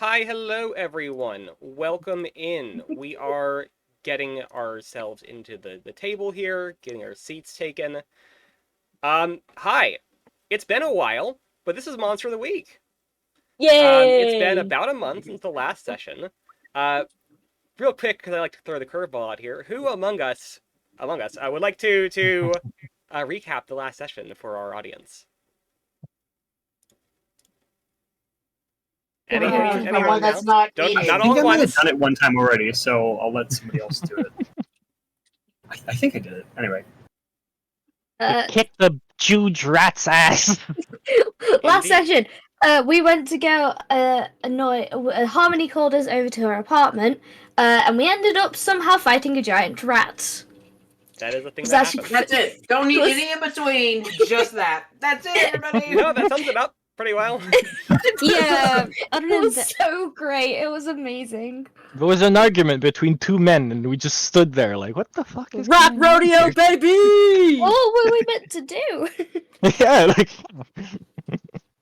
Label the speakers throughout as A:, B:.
A: Hi, hello everyone. Welcome in. We are getting ourselves into the table here, getting our seats taken. Hi. It's been a while, but this is Monster of the Week. It's been
B: Yay!
A: about a month since the last session. Uh, Real quick, because I like to throw the curveball out here. Who among us, would like to recap the last session for our audience?
B: Someone
A: Anyone
C: that's
A: else?
C: not
A: Don't
C: me.
A: not
D: I think
A: all
D: I
A: at
D: might have
A: once.
D: done it one time already, so I'll let somebody else do it. I think I did it. Anyway.
E: Kick the Juge rat's ass.
B: Last
A: Indeed.
B: session, we went to go annoy. Harmony called us over to her apartment, and we ended up somehow fighting a giant rat.
A: That is a thing
B: It's
A: that
B: actually
A: happens.
C: That's it. Don't need any in between. Just that. That's it, everybody.
A: No, that sums it up pretty well.
B: Yeah, it was so great. It was amazing.
E: There was an argument between two men, and we just stood there like, what the fuck is
F: Rap
E: going on
F: rodeo,
E: here?"
F: baby!
B: What were we meant to do?
E: Yeah, like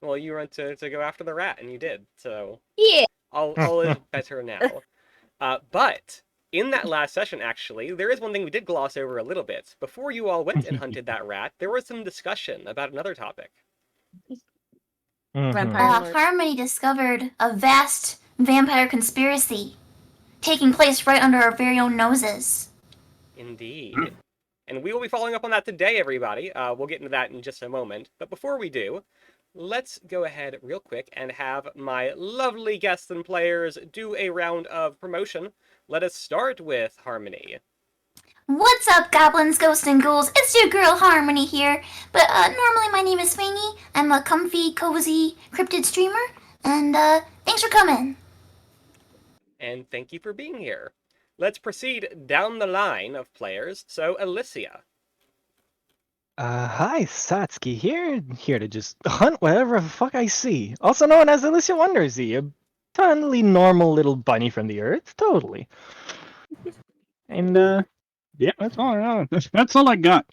A: Well, you went to go after the rat, and you did. So
B: Yeah.
A: all is better now. But in that last session, actually, there is one thing we did gloss over a little bit. Before you all went and hunted that rat, there was some discussion about another topic.
E: Mhm.
F: Vampire alert.
G: Harmony discovered a vast vampire conspiracy taking place right under our very own noses.
A: Indeed. And we will be following up on that today, everybody. We'll get into that in just a moment. But before we do, let's go ahead real quick and have my lovely guests and players do a round of promotion. Let us start with Harmony.
G: What's up, goblins, ghosts, and ghouls? It's your girl Harmony here. But normally my name is Fangy. I'm a comfy, cozy, cryptid streamer. And thanks for coming.
A: And thank you for being here. Let's proceed down the line of players. So, Alicia.
E: Hi, Satsuki here to just hunt whatever the fuck I see. Also known as Alicia Wondersy, a totally normal little bunny from the earth, totally. And
H: Yeah, that's all I know. That's all I got.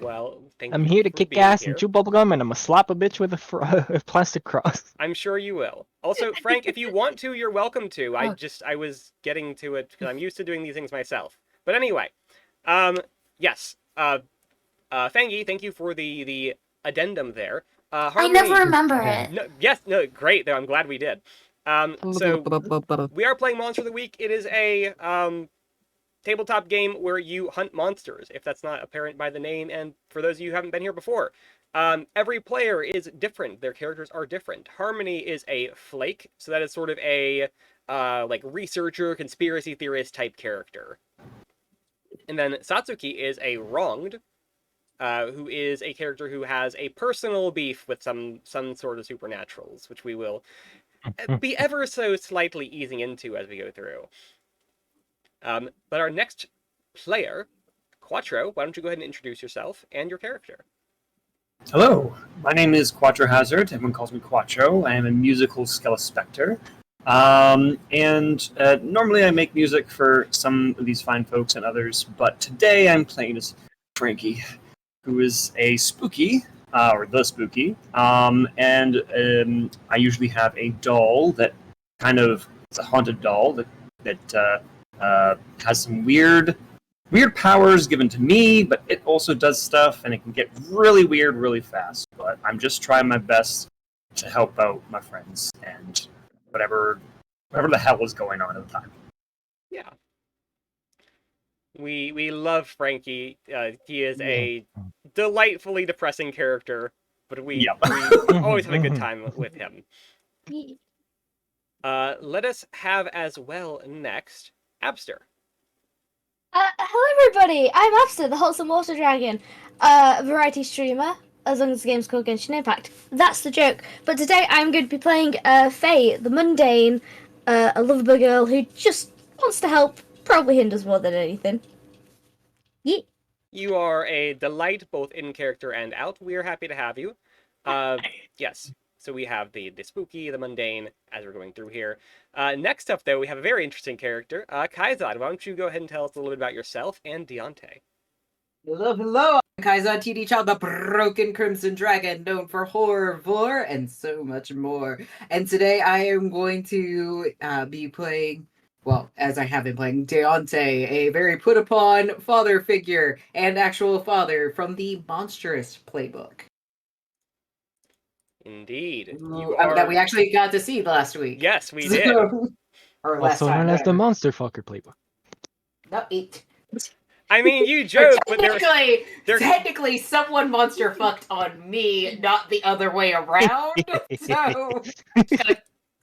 A: Well, thank
E: I'm
A: you
E: here to
A: for
E: kick
A: being
E: ass
A: here.
E: and chew bubblegum, and I'm gonna slap a bitch with a plastic cross.
A: I'm sure you will. Also, Frank, if you want to, you're welcome to. I was getting to it because I'm used to doing these things myself. But anyway, yes. Fangy, thank you for the addendum there. Harmony,
G: I never remember it.
A: no, great. Though I'm glad we did. So we are playing Monster of the Week. It is a tabletop game where you hunt monsters, if that's not apparent by the name. And for those of you who haven't been here before, every player is different. Their characters are different. Harmony is a flake, so that is sort of a like researcher, conspiracy theorist type character. And then Satsuki is a wronged, who is a character who has a personal beef with some sort of supernaturals, which we will be ever so slightly easing into as we go through. But our next player, Quattro, why don't you go ahead and introduce yourself and your character?
D: Hello, my name is Quattro Hazard. Everyone calls me Quattro. I am a musical Skeleспectre. And normally I make music for some of these fine folks and others, but today I'm playing as Frankie, who is a spooky, or the spooky. And I usually have a doll that it's a haunted doll that has some weird powers given to me, but it also does stuff, and it can get really weird really fast. But I'm just trying my best to help out my friends and whatever the hell is going on at the time.
A: Yeah. We love Frankie. He is a delightfully depressing character, but we always have a good time with him. Let us have as well next Abster.
B: Hello, everybody. I'm After, the Wholesome Water Dragon, variety streamer. As long as the game's called Genshin Impact. That's the joke. But today I'm going to be playing Faye, the mundane, a lovable girl who just wants to help, probably hinders more than anything. Yeah.
A: You are a delight both in character and out. We are happy to have you. Yes. So we have the spooky, the mundane, as we're going through here. Next up, though, we have a very interesting character, Kaizad. Why don't you go ahead and tell us a little bit about yourself and Deontay?
C: Hello, hello. I'm Kaiser TD Child, the Broken Crimson Dragon, known for horror, vor, and so much more. And today I am going to be playing, well, as I have been playing, Deontay, a very put upon father figure and actual father from the Monstrous playbook.
A: Indeed.
C: That we actually got to see last week.
A: Yes, we did.
C: Or last
E: Also
C: time.
E: known as the
C: whatever.
E: Monster Fucker playbook.
C: No, it.
A: I mean, you joke, but they're
C: Technically, someone monster fucked on me, not the other way around. So, just gonna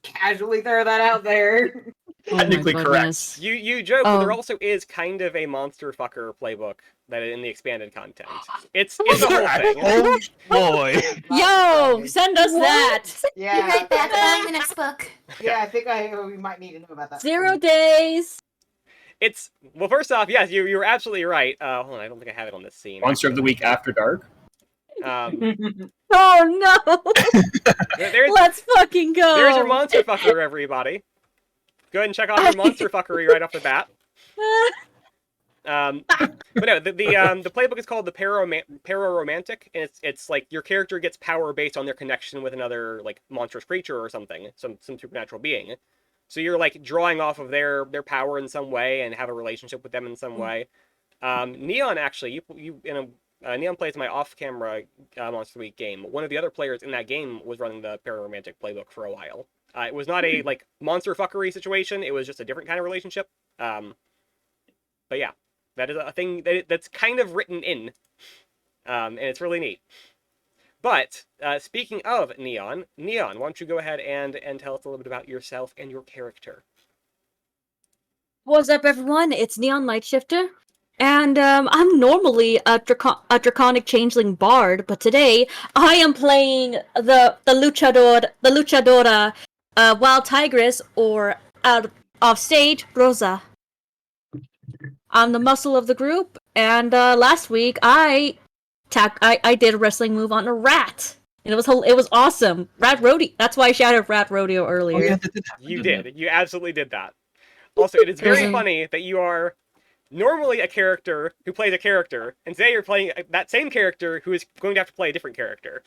C: casually throw that out there.
D: Technically correct.
F: goodness.
A: you joke, but there
F: Oh.
A: also is kind of a monster fucker playbook that in the expanded content. It's a whole thing.
E: Oh boy.
F: Yo, send us that.
G: Be
C: Yeah,
G: right back. Buying the next book.
C: yeah. I think we might need to know about that.
F: 0 days.
A: It's well, first off, yes, you were absolutely right. Hold on, I don't think I have it on this scene.
D: Monster of the Week After Dark.
F: Oh no.
A: There's
F: Let's fucking go.
A: there's your monster fucker, everybody. Go ahead and check off your monster fuckery right off the bat. But no, the playbook is called the Pararomantic, and it's like your character gets power based on their connection with another like monstrous creature or something, some supernatural being. So you're like drawing off of their power in some way and have a relationship with them in some way. Neon actually, Neon plays my off-camera Monster Week game. One of the other players in that game was running the Pararomantic playbook for a while. It was not a like monster fuckery situation. It was just a different kind of relationship. But yeah, that is a thing that's kind of written in, and it's really neat. But speaking of Neon, why don't you go ahead and tell us a little bit about yourself and your character?
F: What's up, everyone? It's Neon Lightshifter, and I'm normally a draconic changeling bard, but today I am playing the luchadora, wild tigress, or out of stage Rosa. I'm the muscle of the group, and last week I did a wrestling move on a rat, and it was awesome. Rat rodeo. That's why I shouted rat rodeo earlier.
D: Oh, yeah, that did happen,
A: You
D: didn't
A: did. You absolutely did that. Also, it is very
F: Mhm.
A: funny that you are normally a character who plays a character, and today you're playing that same character who is going to have to play a different character.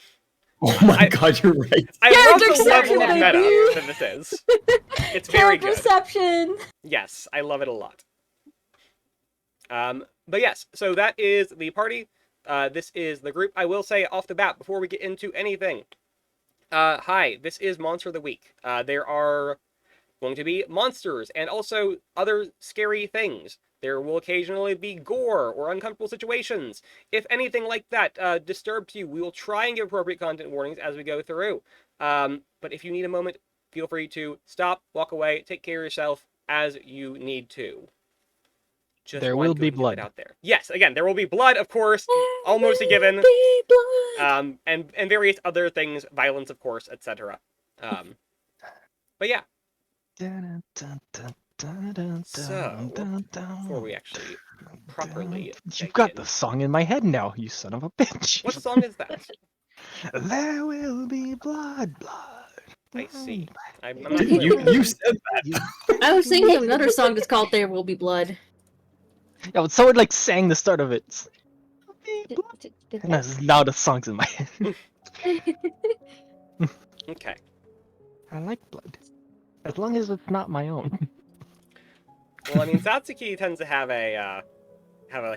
D: Oh my god, you're right.
A: I love
F: Character
A: the level of
F: exception,
A: meta
F: baby.
A: that this is. It's very good.
F: Perception.
A: Yes, I love it a lot. But yes, so that is the party. This is the group. I will say off the bat, before we get into anything, hi, this is Monster of the Week. There are going to be monsters and also other scary things. There will occasionally be gore or uncomfortable situations. If anything like that disturbs you, we will try and give appropriate content warnings as we go through. But if you need a moment, feel free to stop, walk away, take care of yourself as you need to. Just
E: There
A: wanted
E: will
A: to
E: be
A: get it
E: blood.
A: out there. Yes, again, there will be blood, of course, almost a given.
F: Be blood.
A: And various other things, violence, of course, etc. But yeah, So, before we actually properly
E: You've got the song in my head now, you son of a bitch.
A: what song is that?
E: There will be blood.
A: I see. I'm not
D: Dude,
A: familiar.
D: you said that.
F: I was thinking of another song that's called "There Will Be Blood."
E: Yeah, but someone like sang the start of it. And now the song's in my head.
A: Okay.
E: I like blood. As long as it's not my own.
A: Well, I mean, Satsuki tends to have a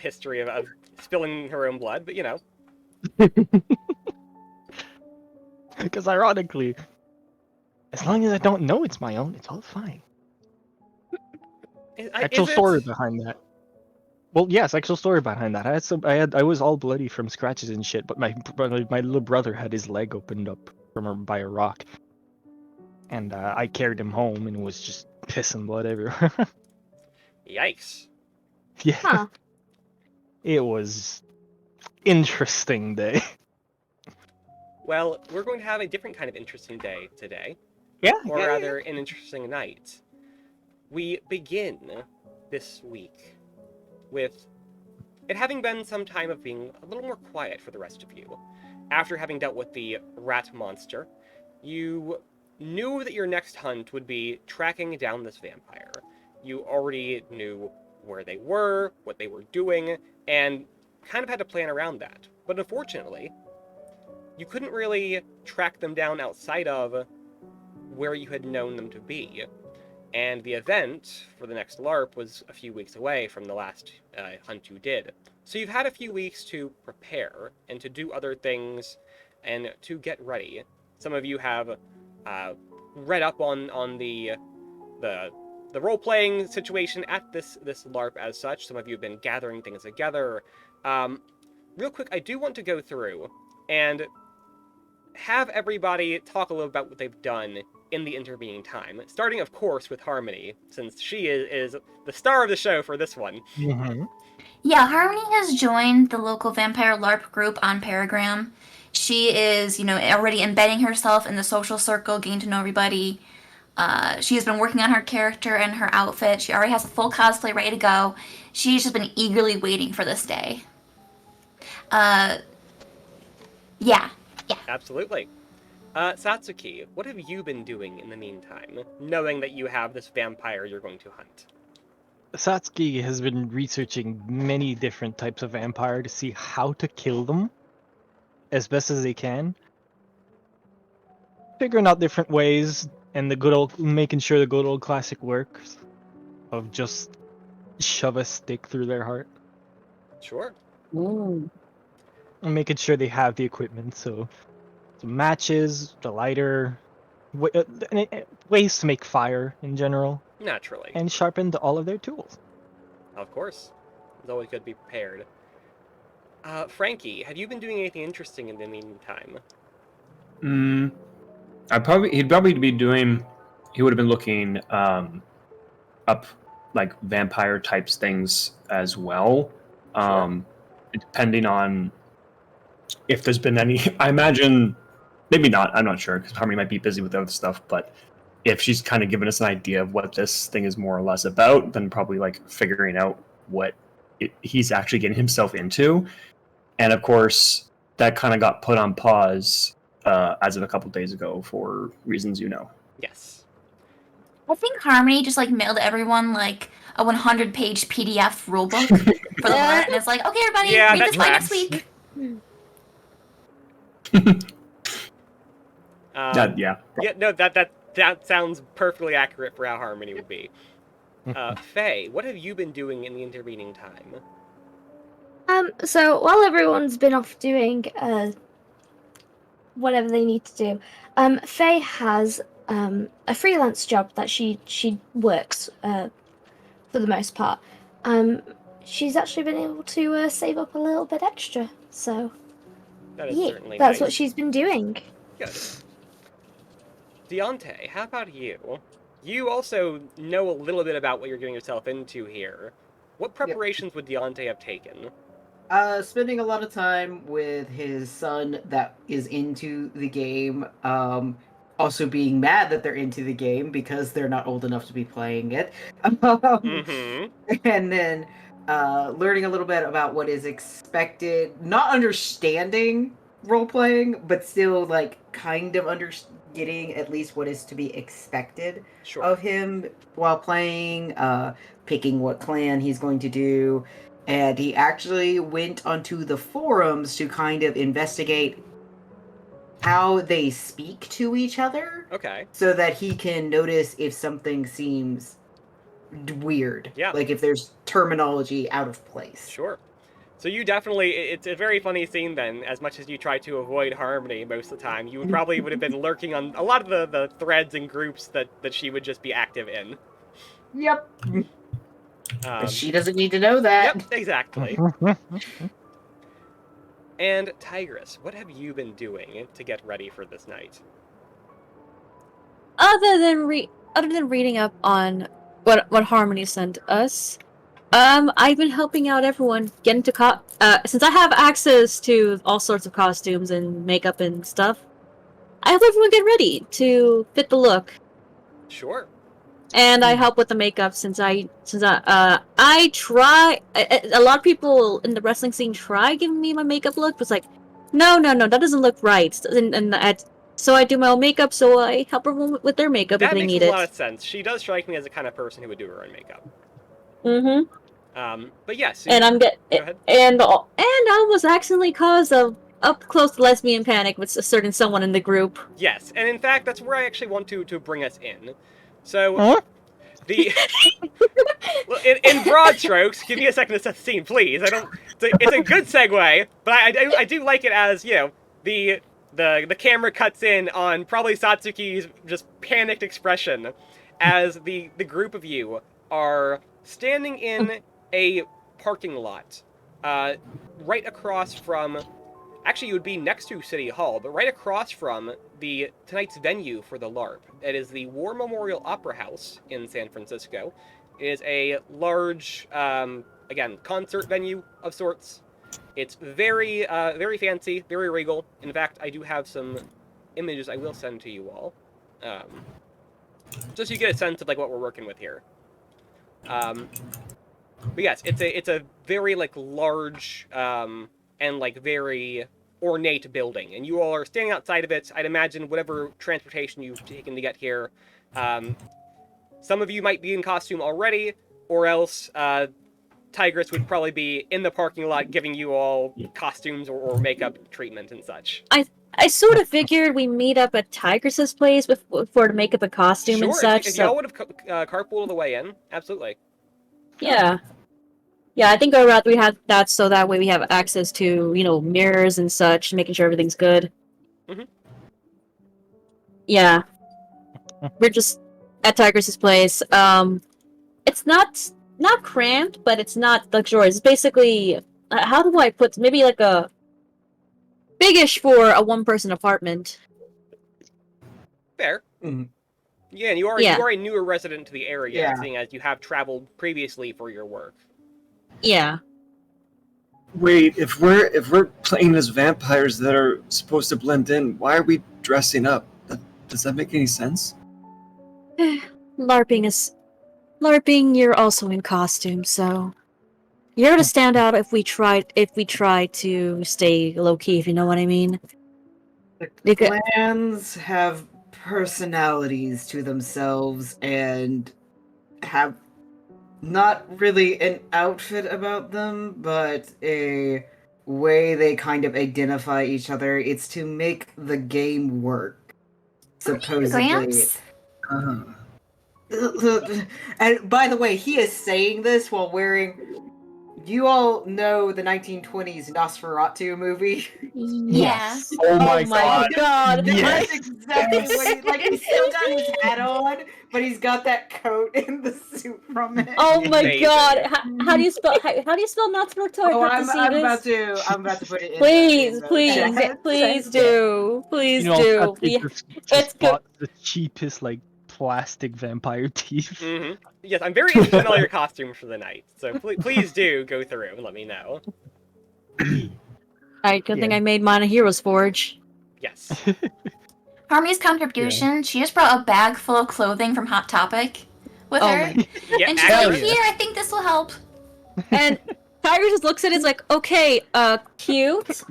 A: history of spilling her own blood, but you know.
E: Because ironically, as long as I don't know it's my own, it's all fine. Actual story behind that. Well, yes, actual story behind that. I was all bloody from scratches and shit, but my little brother had his leg opened up by a rock, and I carried him home, and it was just piss and blood everywhere.
A: Yikes.
E: Yeah,
B: Huh.
E: it was interesting day.
A: Well, we're going to have a different kind of interesting day today.
E: Yeah,
A: Or rather, an interesting night. We begin this week with it having been some time of being a little more quiet for the rest of you. After having dealt with the rat monster, you knew that your next hunt would be tracking down this vampire. You already knew where they were, what they were doing, and kind of had to plan around that. But unfortunately, you couldn't really track them down outside of where you had known them to be. And the event for the next LARP was a few weeks away from the last hunt you did. So you've had a few weeks to prepare and to do other things and to get ready. Some of you have read up on the role-playing situation at this LARP as such. Some of you have been gathering things together. Real quick, I do want to go through and have everybody talk a little about what they've done in the intervening time. Starting, of course, with Harmony, since she is the star of the show for this one.
E: Mm-hmm.
G: Yeah, Harmony has joined the local vampire LARP group on Paragram. She is, already embedding herself in the social circle, getting to know everybody. She has been working on her character and her outfit. She already has a full cosplay ready to go. She's just been eagerly waiting for this day. Yeah.
A: Absolutely. Satsuki, what have you been doing in the meantime, knowing that you have this vampire you're going to hunt?
E: Satsuki has been researching many different types of vampire to see how to kill them as best as they can. Figuring out different ways and making sure the good old classic works of just shove a stick through their heart.
A: Sure.
E: And making sure they have the equipment, so matches, the lighter, ways to make fire in general.
A: Naturally.
E: And sharpened all of their tools.
A: Of course. It's always good to be prepared. Frankie, have you been doing anything interesting in the meantime?
D: He would have been looking up like vampire types things as well.
A: Sure.
D: Depending on if there's been any, I imagine, maybe not, I'm not sure, because Harmony might be busy with other stuff, but if she's kind of given us an idea of what this thing is more or less about, then probably like figuring out what he's actually getting himself into. And of course, that kind of got put on pause as of a couple days ago for reasons you know.
A: Yes.
G: I think Harmony just mailed everyone a 100-page PDF rulebook for the LARP, and it's like, okay, everybody,
A: Yeah,
G: read
A: that
G: this by next
A: tracks.
G: week.
D: Yeah.
A: Yeah, no, that sounds perfectly accurate for how Harmony would be. Faye, what have you been doing in the intervening time?
B: So while everyone's been off doing whatever they need to do, Faye has a freelance job that she works for the most part. She's actually been able to save up a little bit extra, so
A: That is
B: yeah,
A: certainly
B: that's
A: nice.
B: what she's been doing.
A: Good. Deontay, how about you? You also know a little bit about what you're getting yourself into here. What preparations would Deontay have taken?
C: Spending a lot of time with his son that is into the game. Also being mad that they're into the game because they're not old enough to be playing it. And then learning a little bit about what is expected, not understanding role-playing, but still kind of getting at least what is to be expected of him while playing, picking what clan he's going to do. And he actually went onto the forums to kind of investigate how they speak to each other.
A: Okay.
C: So that he can notice if something seems weird.
A: Yeah.
C: Like if there's terminology out of place.
A: Sure. So you definitely, it's a very funny scene then, as much as you try to avoid Harmony most of the time, you probably would have been lurking on a lot of the threads and groups that she would just be active in.
C: Yep. But she doesn't need to know that.
A: Yep, exactly. And Tigress, what have you been doing to get ready for this night?
F: Other than reading up on what Harmony sent us, I've been helping out everyone get into since I have access to all sorts of costumes and makeup and stuff. I help everyone get ready to fit the look.
A: Sure.
F: And I help with the makeup since I try. A lot of people in the wrestling scene try giving me my makeup look, but it's like, no, that doesn't look right. So I do my own makeup. So I help everyone with their makeup if they need it.
A: That makes a lot of sense. She does strike me as the kind of person who would do her own makeup. But yes,
F: And I'm get
A: go ahead.
F: and I was accidentally caused of up close lesbian panic with a certain someone in the group.
A: Yes, and in fact, that's where I actually want to bring us in. So,
E: Huh?
A: the in broad strokes, give me a second to set the scene, please. I don't. It's a good segue, but I do like it as the camera cuts in on probably Satsuki's just panicked expression as the group of you are standing in a parking lot, right across from. Actually, you would be next to City Hall, but right across from tonight's venue for the LARP. It is the War Memorial Opera House in San Francisco. It is a large, again, concert venue of sorts. It's very, very fancy, very regal. In fact, I do have some images I will send to you all, just so you get a sense of like what we're working with here. But yes, it's a very like large, and like very ornate building, and you all are standing outside of it. I'd imagine whatever transportation you've taken to get here. Some of you might be in costume already, or else Tigress would probably be in the parking lot giving you all costumes or makeup treatment and such.
F: I sort of figured we meet up at Tigress's place for to make up a costume
A: Sure,
F: and such.
A: if y'all would have carpooled the way in, absolutely.
F: Yeah. Yeah, I think I'd rather we have that so that way we have access to, mirrors and such, making sure everything's good.
A: Mhm.
F: Yeah. We're just at Tigress's place. It's not cramped, but it's not luxurious. It's basically, how do I put, maybe like a big-ish for a one-person apartment.
A: Fair.
C: Mhm.
A: Yeah, and you are a newer resident to the area,
C: Yeah.
A: seeing as you have traveled previously for your work.
F: Yeah.
D: Wait, if we're playing as vampires that are supposed to blend in, why are we dressing up? Does that make any sense?
F: LARPing, you're also in costume, so you're gonna stand out if we try to stay low key, if you know what I mean.
C: The clans have personalities to themselves and have not really an outfit about them, but a way they kind of identify each other. It's to make the game work. Supposedly.
G: Gramps?
C: And by the way, he is saying this while wearing. You all know the 1920s Nosferatu movie?
G: Yes.
E: Oh my
F: god.
E: Yes.
C: That's exactly what he's still got his hat on, but he's got that coat and the suit from it.
F: Oh my
A: Amazing.
F: god. How do you spell Nosferatu?
C: Oh,
F: I have to see this.
C: I'm about to put it in.
F: Please do. Please do.
E: It's
F: good.
E: the cheapest, plastic vampire teeth.
A: Mm-hmm. Yes, I'm very interested in all your costumes for the night, so please do go through and let me know.
F: Alright, good thing I made mine a Hero's Forge.
A: Yes.
G: Harmony's contribution, she just brought a bag full of clothing from Hot Topic with
F: Oh
G: her.
F: my-
A: Yeah,
G: And she's
A: actually,
G: like, here, I think this will help.
F: And Tiger just looks at it, it's like, okay, cute,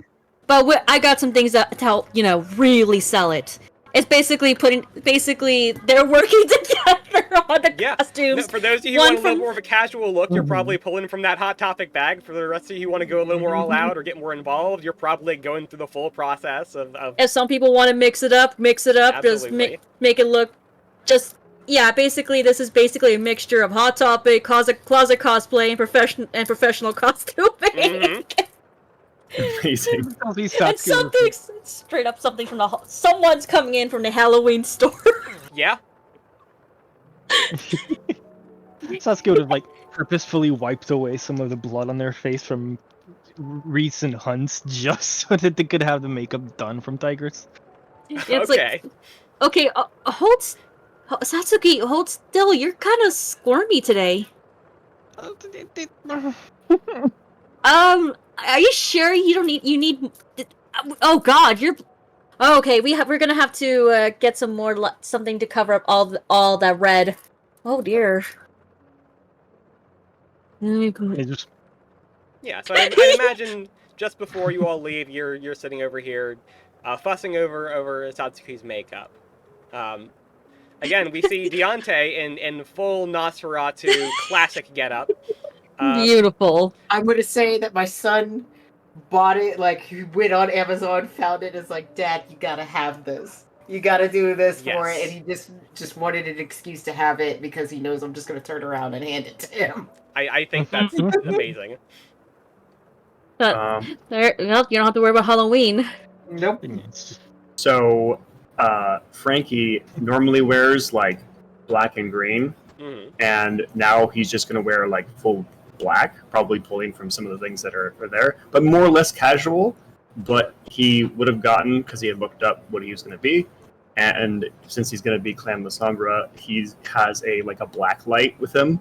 F: but I got some things that to help, really sell it. It's basically they're working together on the
A: yeah.
F: costumes.
A: No, for those of you who want a little more of a casual look, you're probably pulling from that Hot Topic bag. For the rest of you who want to go a little more all out or get more involved, you're probably going through the full process of
F: If some people want to mix it up,
A: Absolutely.
F: just make it look basically this is basically a mixture of Hot Topic, closet cosplay, and professional costuming.
A: Mhm.
D: Amazing.
F: And straight up something from someone's coming in from the Halloween store.
A: Yeah.
E: Sasuke would have purposefully wiped away some of the blood on their face from recent hunts just so that they could have the makeup done from Tigress.
F: It's
A: Okay.
F: Okay, Satsuki, hold still. You're kind of squirmy today. Are you sure you don't need? You need. Oh God, you're. Oh, okay, we're gonna have to get some more something to cover up all that red. Oh dear.
E: They just
A: Yeah. So I'd imagine just before you all leave, you're sitting over here, fussing over Satsuki's makeup. Again, we see Deontay in full Nosferatu classic getup.
F: Beautiful.
C: I'm gonna say that my son bought it, like, he went on Amazon, found it, and is like, Dad, you gotta have this. You gotta do this for it,
A: Yes.
C: and he just wanted an excuse to have it because he knows I'm just gonna turn around and hand it to him.
A: I think that's amazing.
F: But there, well, you don't have to worry about Halloween.
C: Nope.
D: So, Frankie normally wears like black and green, and now he's just going to wear like full black, probably pulling from some of the things that are there, but more or less casual. But he would have gotten, because he had looked up what he was going to be, and since he's going to be Clan Lasombra, he has a black light with him.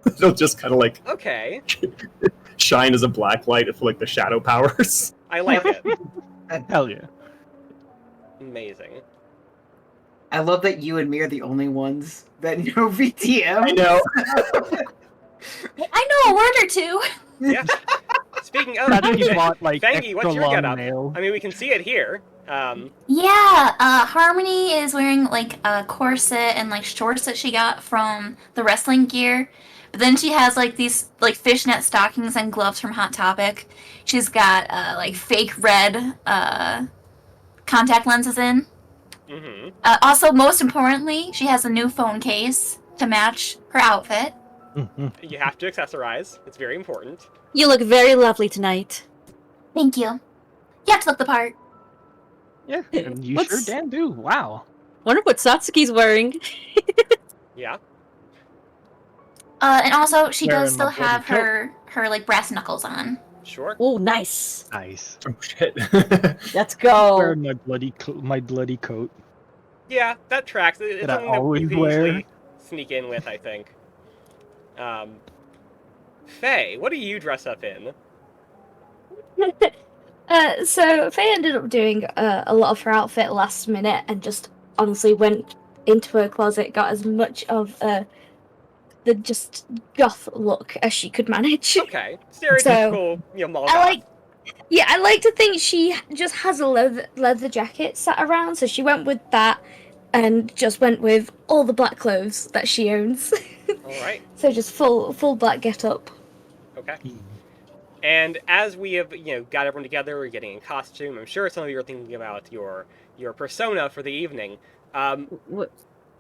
D: It'll just kind of like shine as a black light for like the shadow powers.
A: I like it.
E: Hell yeah.
A: Amazing.
C: I love that you and me are the only ones that know VTM.
D: I know.
G: I know a word or two.
A: Yeah. Speaking of,
E: That you bought, like,
A: Fangy, what's
E: extra
A: your
E: long
A: getup?
E: nails.
A: I mean, we can see it here.
G: Yeah, Harmony is wearing like a corset and like shorts that she got from the wrestling gear. But then she has like these like fishnet stockings and gloves from Hot Topic. She's got like fake red contact lenses in. Also, most importantly, she has a new phone case to match her outfit.
A: You have to accessorize. It's very important.
F: You look very lovely tonight.
G: Thank you. You have to look the part.
E: Yeah, and you
F: What's-
E: sure damn do. Wow.
F: Wonder what Satsuki's wearing.
A: Yeah.
G: And also, she
E: Wearing
G: does still
E: my bloody
G: have
E: coat.
G: her like brass knuckles on.
A: Sure.
F: Oh, nice.
E: Nice.
D: Oh shit.
F: Let's go.
E: Wearing my bloody coat.
A: Yeah, that tracks. It's
E: That I
A: something that you
E: always
A: can
E: wear.
A: usually sneak in with, I think. Faye, what do you dress up in?
B: So Faye ended up doing a lot of her outfit last minute and just honestly went into her closet, got as much of the just goth look as she could manage.
A: Okay. Stereotypical, mall
B: I like to think she just has a leather jacket sat around, so she went with that and just went with all the black clothes that she owns.
A: Alright.
B: So just full black get up.
A: Okay. And as we have, got everyone together, we're getting in costume. I'm sure some of you are thinking about your persona for the evening.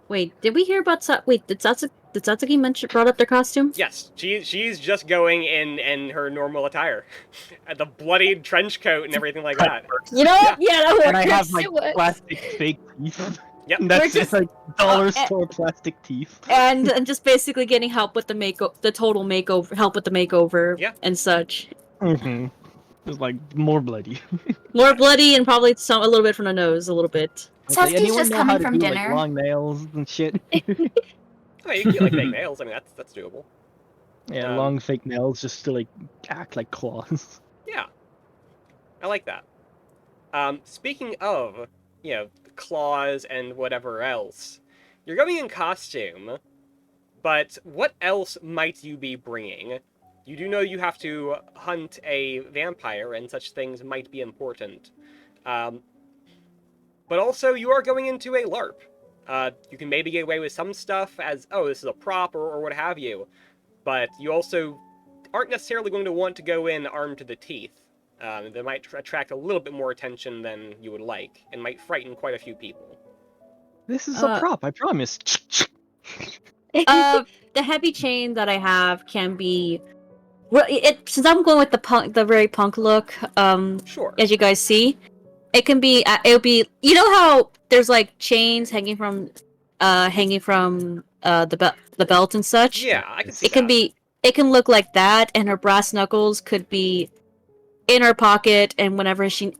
F: Wait, did we hear about did Satsuki brought up their costume?
A: Yes, she's just going in her normal attire, the bloodied trench coat and everything like that.
F: You know what? Yeah, that
E: And I have
F: works.
E: my
F: It works.
E: plastic fake teeth.
A: Yep.
E: And that's
F: We're
E: just
F: just-
E: like dollar store plastic teeth.
F: And just basically getting help with the total makeover, help with the makeover,
A: Yeah.
F: and such.
E: Mm-hmm. It's like more bloody.
F: More bloody and probably a little bit from the nose, a little bit.
E: It's like,
G: Sasuke's
E: anyone
G: just
E: know
G: coming
E: how to
G: from
E: do,
G: dinner.
E: Like, long nails and shit.
A: Oh, you can get like fake nails. I mean, that's doable.
E: Yeah, long fake nails just to like act like claws.
A: Yeah, I like that. Speaking of, claws and whatever else, you're going in costume, but what else might you be bringing? You do know you have to hunt a vampire, and such things might be important. But also, you are going into a LARP. You can maybe get away with some stuff as, oh, this is a prop or what have you. But you also aren't necessarily going to want to go in armed to the teeth. That might attract a little bit more attention than you would like, and might frighten quite a few people.
E: This is a prop, I promise.
F: The heavy chain that I have can be. Well, since I'm going with the very punk look.
A: Sure.
F: As you guys see, it can be. It'll be. You know how there's like chains hanging from the belt and such.
A: Yeah, I can see
F: It can
A: that.
F: be. It can look like that, and her brass knuckles could be in her pocket, and whenever she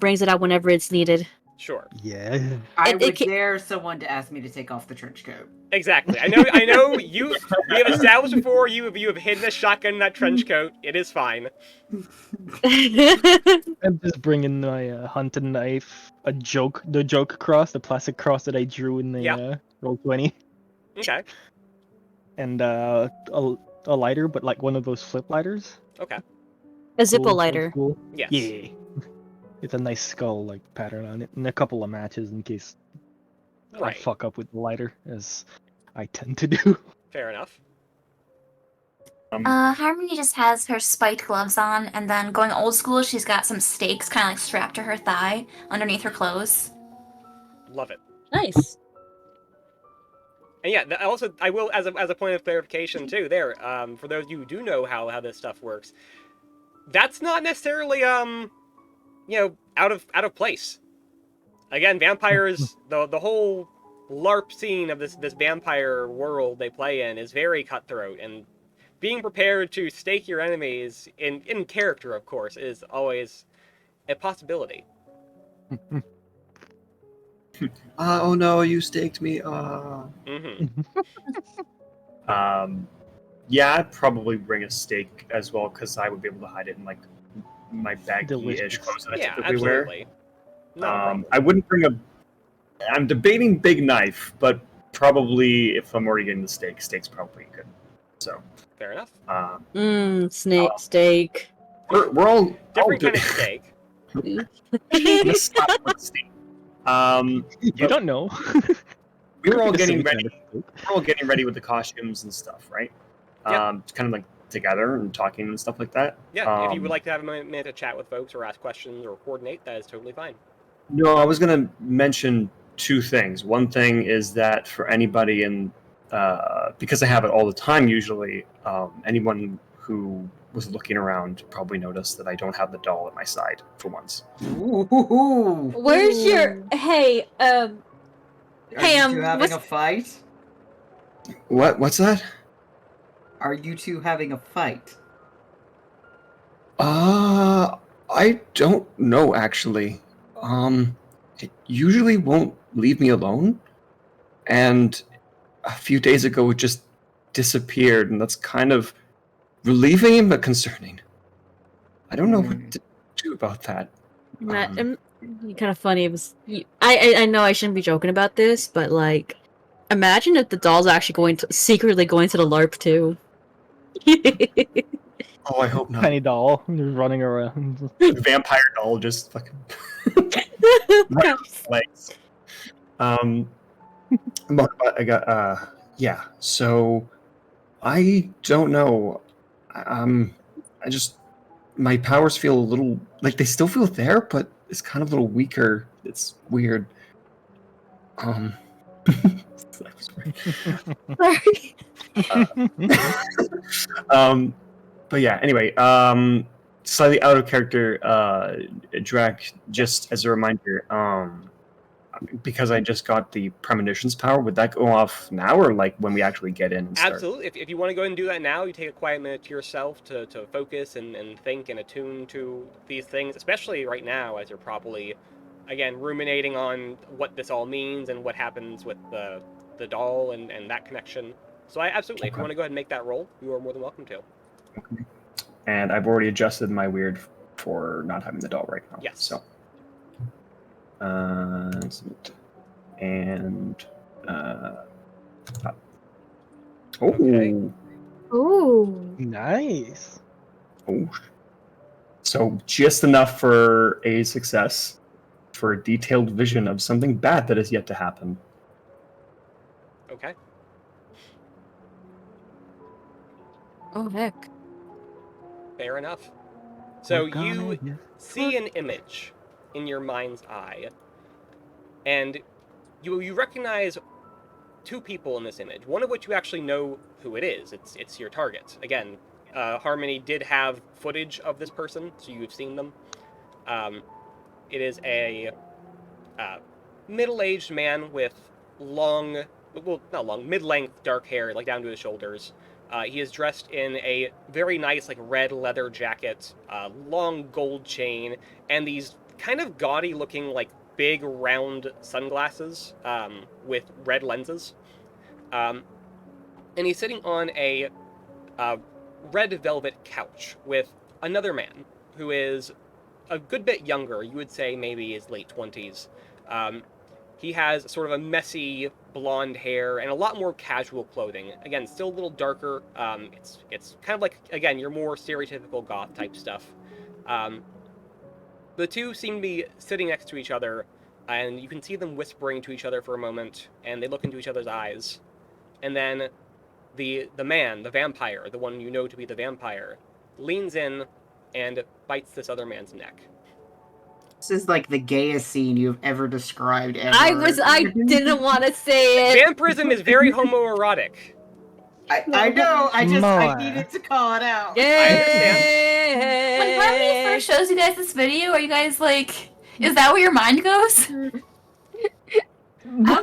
F: brings it out whenever it's needed.
A: Sure.
E: Yeah.
C: I
F: It
C: would
F: ca-
C: dare someone to ask me to take off the trench coat.
A: Exactly. I know. We have established before you have hidden a shotgun in that trench coat. It is fine.
E: I'm just bringing my hunting knife, the joke cross, the plastic cross that I drew in the Roll20,
A: Okay.
E: and a lighter, but like one of those flip lighters.
A: Okay.
F: A Zippo
E: Cool,
F: lighter.
E: Cool.
A: Yes.
E: Yeah. It's a nice skull like pattern on it, and a couple of matches in case I
A: Right.
E: fuck up with the lighter, as I tend to do.
A: Fair enough.
G: Harmony just has her spiked gloves on, and then going old school, she's got some stakes kind of like strapped to her thigh underneath her clothes.
A: Love it.
F: Nice.
A: And yeah, also I will, as a point of clarification too, there, for those of you who do know how this stuff works, that's not necessarily out of place. Again, vampires, the whole LARP scene of this vampire world they play in is very cutthroat, and being prepared to stake your enemies in character, of course, is always a possibility.
D: Oh no, you staked me.
A: Mm-hmm.
D: Yeah, I'd probably bring a steak as well because I would be able to hide it in like my baggy-ish
E: Delicious.
D: clothes that I
A: Yeah,
D: typically wear.
A: absolutely. Not a problem.
D: I wouldn't bring a. I'm debating big knife, but probably if I'm already getting the steak's probably good. So.
A: Fair enough.
F: Steak.
D: We're all
A: Different
D: good.
A: kind of steak.
D: Let's stop with steak.
E: You don't know.
D: We were all
E: The
D: getting
E: same
D: ready.
E: kind of steak.
D: We're all getting ready with the costumes and stuff, right?
A: Yep.
D: Kind of like together and talking and stuff like that.
A: Yeah, if you would like to have a minute to chat with folks or ask questions or coordinate, that is totally fine.
D: No, I was going to mention two things. One thing is that for anybody in, because I have it all the time usually, anyone who was looking around probably noticed that I don't have the doll at my side for once.
C: Ooh.
F: Where's your hey?
C: Are
F: Hey,
C: you two having
F: what's-
C: a fight?
D: What's that?
C: Are you two having a fight?
D: I don't know actually. It usually won't leave me alone, and a few days ago it just disappeared, and that's kind of relieving but concerning. I don't know what to do about that.
F: kind of funny. It was. I know I shouldn't be joking about this, but like, imagine if the doll's actually secretly going to the LARP too.
D: Oh, I hope not.
E: Tiny doll just running around.
D: Vampire doll just fucking right on his legs. But I got yeah. So I don't know. I just my powers feel a little like they still feel there, but it's kind of a little weaker. It's weird.
F: Sorry.
D: But yeah, anyway, slightly out of character, Drac, just as a reminder, because I just got the premonitions power, would that go off now or like when we actually get in and start?
A: Absolutely. If you want to go ahead and do that now, you take a quiet minute to yourself to focus and think and attune to these things, especially right now as you're probably, again, ruminating on what this all means and what happens with the doll and that connection. So if you want to go ahead and make that roll, you are more than welcome to.
D: Okay. And I've already adjusted my weird for not having the doll right now.
A: Yes.
D: So.
A: Okay.
B: Ooh.
E: Nice.
D: Oh. So just enough for a success, for a detailed vision of something bad that is yet to happen.
A: Okay.
F: Oh heck.
A: Fair enough. So you see an image in your mind's eye, and you recognize two people in this image, one of which you actually know who it is. It's your target. Again, Harmony did have footage of this person, so you've seen them. It is a middle-aged man with mid-length dark hair, like down to his shoulders. He is dressed in a very nice, like, red leather jacket, long gold chain, and these kind of gaudy-looking, like, big, round sunglasses with red lenses. And he's sitting on a red velvet couch with another man who is a good bit younger. You would say maybe his late 20s. He has sort of a messy blonde hair and a lot more casual clothing. Again, still a little darker. It's kind of like, again, your more stereotypical goth type stuff. The two seem to be sitting next to each other, and you can see them whispering to each other for a moment, and they look into each other's eyes. And then the man, the vampire, the one you know to be the vampire, leans in and bites this other man's neck.
C: This is like the gayest scene you've ever described ever.
F: I didn't want to say it.
A: Vampirism is very homoerotic.
C: I know, I
E: More.
C: needed to call it out.
A: understand.
G: When Harmony first shows you guys this video, are you guys like, is that where your mind goes?
F: I'm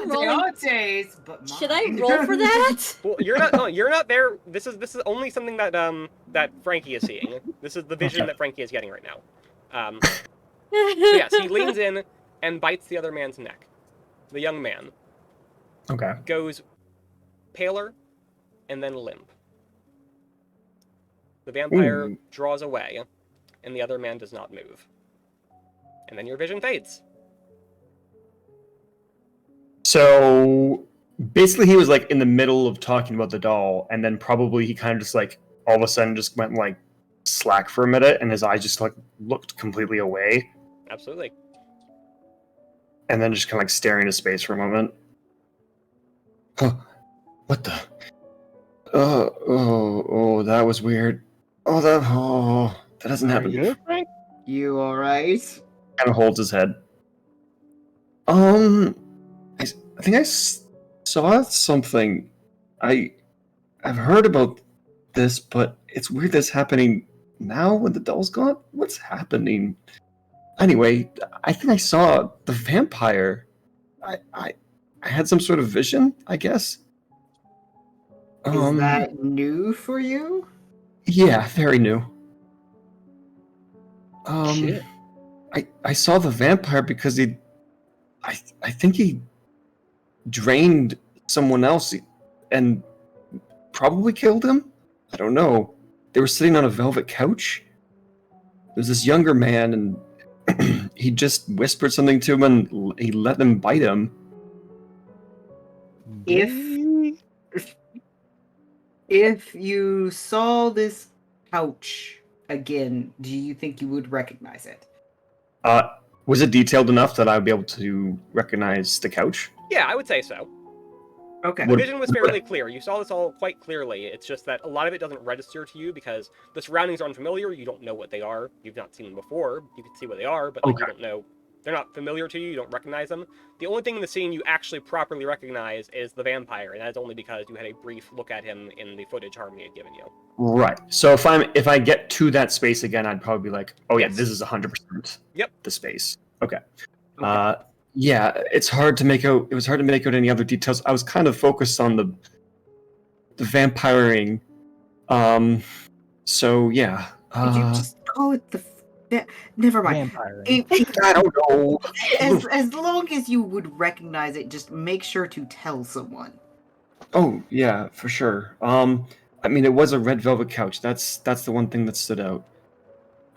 F: rolling.
C: Deontay's, but
F: Should I
C: mine.
F: roll for that?
A: Well, you're not. No, you're not there. This is only something that that Frankie is seeing. This is the vision that Frankie is getting right now. Yes, he leans in and bites the other man's neck. The young man
D: Okay.
A: goes paler and then limp. The vampire
D: Ooh.
A: draws away, and the other man does not move. And then your vision fades.
D: So basically, he was like in the middle of talking about the doll, and then probably he kind of just like all of a sudden just went like slack for a minute, and his eyes just like looked completely away,
A: Absolutely.
D: and then just kind of like staring into space for a moment. Huh. What the? Oh, that was weird. That doesn't happen.
E: You Frank?
C: You alright?
D: Kind of holds his head. I think I saw something. I've heard about this, but it's weird that's happening now when the doll's gone. What's happening? Anyway, I think I saw the vampire. I had some sort of vision, I guess.
C: Is that new for you?
D: Yeah, very new.
E: Shit.
D: I saw the vampire because I think he drained someone else and probably killed him. I don't know. They were sitting on a velvet couch. There was this younger man, and he just whispered something to him, and he let them bite him.
C: If you saw this couch again, do you think you would recognize it?
D: Was it detailed enough that I would be able to recognize the couch?
A: Yeah, I would say so.
C: Okay.
A: The vision was fairly clear. You saw this all quite clearly. It's just that a lot of it doesn't register to you because the surroundings are unfamiliar. You don't know what they are. You've not seen them before. You can see what they are, but like, you don't know. They're not familiar to you. You don't recognize them. The only thing in the scene you actually properly recognize is the vampire, and that is only because you had a brief look at him in the footage Harmony had given you.
D: Right. So if I get to that space again, I'd probably be like, oh yeah,
A: Yes.
D: this is 100%
A: Yep.
D: the space. Okay. Yeah, it's hard to make out. It was hard to make out any other details. I was kind of focused on the vampiring. So yeah.
C: Could you just call it the... Never mind.
E: Vampire.
D: I don't know.
C: As long as you would recognize it, just make sure to tell someone.
D: Oh yeah, for sure. I mean, it was a red velvet couch. That's the one thing that stood out.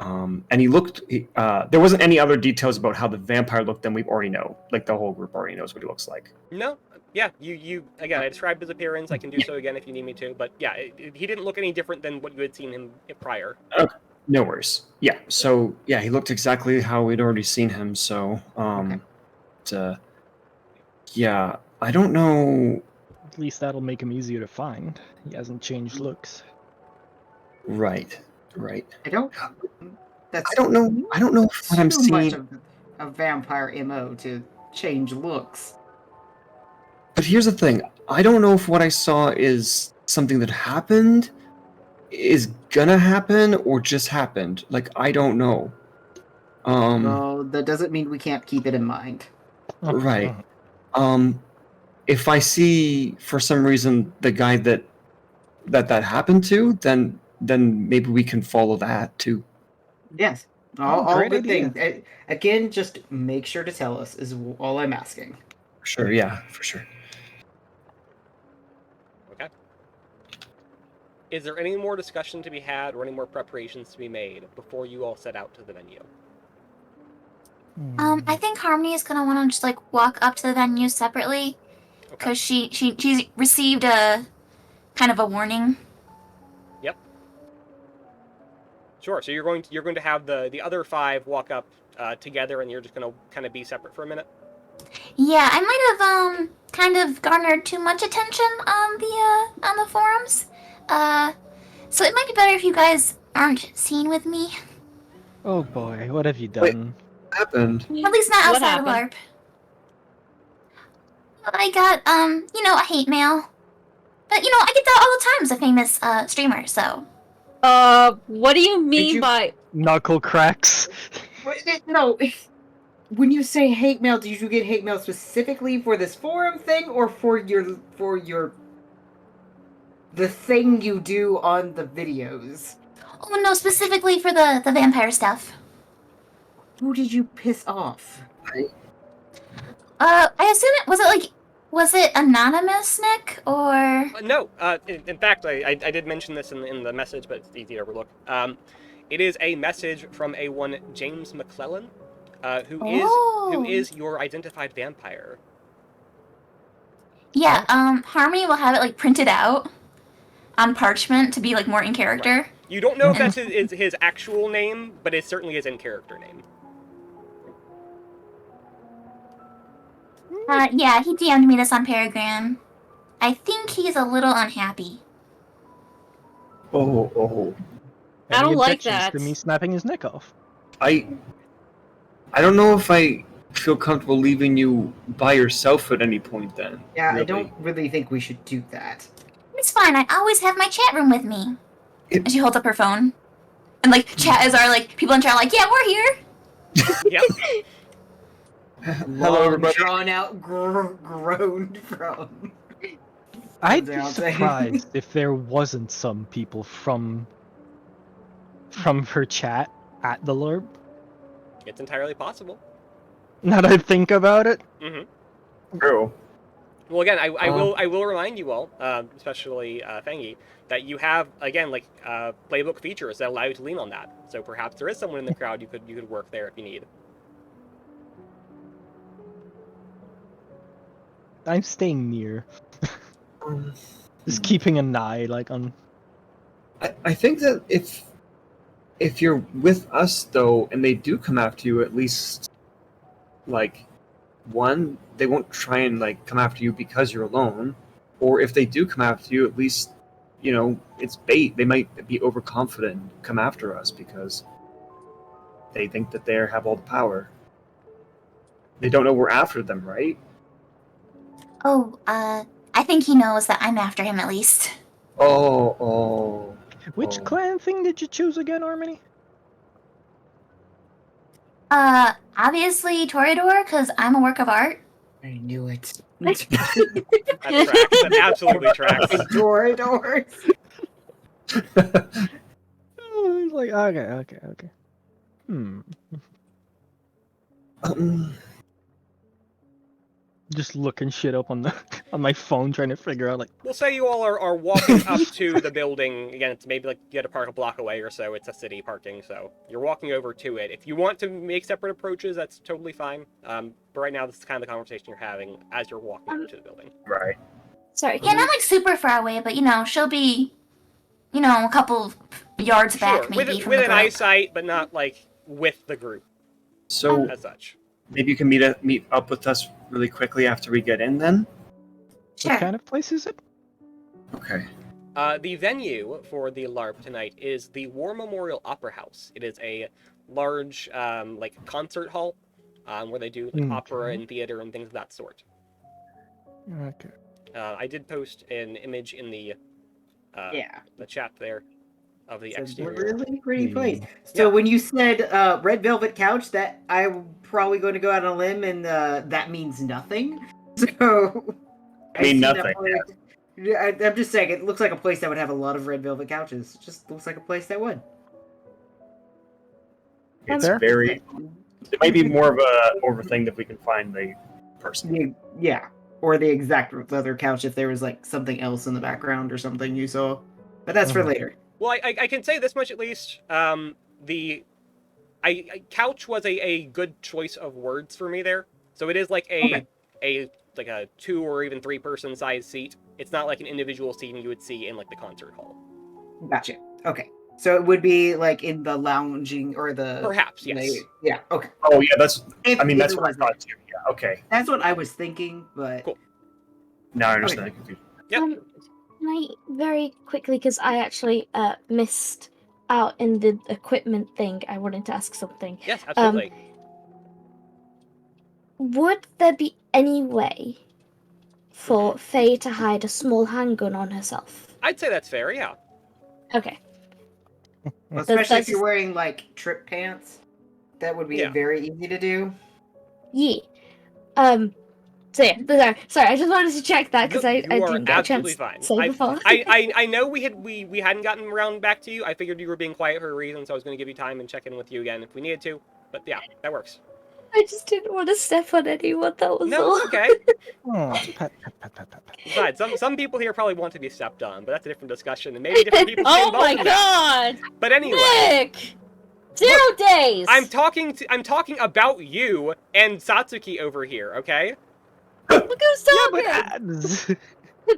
D: And he looked. There wasn't any other details about how the vampire looked than we already know. Like the whole group already knows what he looks like.
A: No, yeah, you again. I described his appearance. I can do so again if you need me to. But yeah, he didn't look any different than what you had seen him prior.
D: Okay, no worries. Yeah, so yeah, he looked exactly how we'd already seen him. So, yeah, I don't know.
E: At least that'll make him easier to find. He hasn't changed looks.
D: Right.
C: I don't... That's
D: I don't know what I'm
C: too much
D: seeing.
C: of a vampire MO to change looks.
D: But here's the thing. I don't know if what I saw is something that happened, is gonna happen, or just happened. Like, I don't know.
C: Well, that doesn't mean we can't keep it in mind.
D: Right. If I see, for some reason, the guy that happened to, then maybe we can follow that, too.
C: Yes. All
E: great
C: good
E: idea.
C: things. Again, just make sure to tell us is all I'm asking.
D: Sure, yeah, for sure.
A: Okay. Is there any more discussion to be had or any more preparations to be made before you all set out to the venue?
G: I think Harmony is gonna want to just like walk up to the venue separately, because she's received a kind of a warning.
A: Yep. Sure. So you're going to have the other 5 walk up together, and you're just going to kind of be separate for a minute.
G: Yeah, I might have kind of garnered too much attention on the forums. So it might be better if you guys aren't seen with me.
E: Oh boy, what have you
D: Wait.
E: done?
D: What happened?
G: At least not
F: What
G: outside of
F: happened?
G: LARP. I got a hate mail. But I get that all the time as a famous streamer, so.
F: What do you mean
C: you-
F: by?
E: Knuckle cracks.
C: No, when you say hate mail, do you get hate mail specifically for this forum thing, or for the thing you do on the videos?
G: Oh no, specifically for the vampire stuff.
C: Who did you piss off?
G: I assume was it anonymous, Nick, or?
A: No, in fact, I did mention this in the message, but it's easy to overlook. It is a message from a one James McClellan, who is your identified vampire.
G: Yeah, Harmony will have it printed out on parchment to be more in character.
A: Right. You don't know if that's his actual name, but it's certainly his in-character name.
G: Yeah, he DM'd me this on Paragram. I think he's a little unhappy.
D: Oh.
F: I don't
E: Any
F: like
E: objections
F: that.
E: to me snapping his neck off.
D: I don't know if I feel comfortable leaving you by yourself at any point then.
C: Yeah,
D: really.
C: I don't really think we should do that.
G: It's fine. I always have my chat room with me.
D: It-
G: And she holds up her phone, and chat is our people in chat are yeah, we're here.
A: Yep.
D: Hello, everybody.
C: Drawn out groan from.
E: I'd be
C: Down there.
E: surprised if there wasn't some people from her chat at the LARP.
A: It's entirely possible.
E: Now that I think about it.
A: Mm-hmm.
D: True.
A: Well, again, I will remind you all, especially Fangy, that you have again playbook features that allow you to lean on that. So perhaps there is someone in the crowd you could work there if you need.
E: I'm staying near. Just keeping an eye on.
D: I think that if you're with us though, and they do come after you, at least one, they won't try and come after you because you're alone, or if they do come after you, at least it's bait. They might be overconfident and come after us because they think that they have all the power. They don't know we're after them, right?
G: Oh, I think he knows that I'm after him at least.
D: Oh.
E: Which clan thing did you choose again, Harmony?
G: Obviously Toreador, because I'm a work of art.
C: I knew it.
A: That tracks. That absolutely tracks.
C: Toreadors.
E: It's okay. Just looking shit up on my phone, trying to figure out
A: We'll say you all are walking up to the building. Again, it's maybe you had to park a block away or so. It's a city parking, so you're walking over to it. If you want to make separate approaches, that's totally fine. But right now, this is kind of the conversation you're having as you're walking over to the building.
D: Right.
G: Sorry, yeah, not super far away, but she'll be, a couple yards back maybe from the
A: within
G: group.
A: eyesight, but not with the group
D: So
A: as such.
D: maybe you can meet up with us really quickly after we get in then?
G: Sure.
E: what kind of place is it?
D: Okay.
A: The venue for the LARP tonight is the War Memorial Opera House. It is a large, concert hall where they do opera and theater and things of that sort.
E: Okay.
A: I did post an image in the chat there of the
C: It's a
A: exterior.
C: really pretty place. So when you said red velvet couch, that I'm probably going to go out on a limb, and that means nothing. So
D: I mean
C: see
D: nothing.
C: that place- I'm just saying, it looks like a place that would have a lot of red velvet couches. It just looks like a place that would.
D: It's
E: Fair.
D: very. It might be more of a thing if we can find the person.
C: Yeah, or the exact leather couch if there was something else in the background or something you saw. But that's for later.
A: Well, I can say this much at least. The couch was a good choice of words for me there. So it is a 2 or even 3 person size seat. It's not like an individual seating you would see in the concert hall.
C: Gotcha. Okay. So it would be in the lounging or the
A: Perhaps, yes.
C: Yeah. Okay.
D: Oh yeah, that's.
C: If
D: I mean, that's
C: it
D: what I
C: was
D: thought too. Yeah. Okay.
C: That's what I was thinking, but
A: Cool.
D: Now I understand. Confused.
A: Yep.
B: Can I very quickly, because I actually missed out in the equipment thing, I wanted to ask something.
A: Yes, absolutely.
B: Would there be any way for Faye to hide a small handgun on herself?
A: I'd say that's fair, yeah.
B: Okay.
C: especially if
B: that's
C: you're wearing like trip pants, that would be
A: Yeah.
C: very easy to do.
B: Yeah. So yeah, sorry, I just wanted to check that because
A: No,
B: I
A: you are
B: didn't get a
A: absolutely
B: chance
A: fine.
B: to say before.
A: I know we hadn't gotten around back to you. I figured you were being quiet for a reason, so I was going to give you time and check in with you again if we needed to. But yeah, that works.
B: I just didn't want to step on anyone. That was
A: No,
B: all.
A: it's okay.
E: Oh, pat, pat, pat, pat, pat, pat.
A: Besides, some people here probably want to be stepped on, but that's a different discussion, and maybe different people stay
F: Oh
A: involved
F: my
A: in that.
F: god!
A: But anyway,
F: Nick! 0 days!
A: I'm talking about you and Satsuki over here, okay?
F: Look who's talking!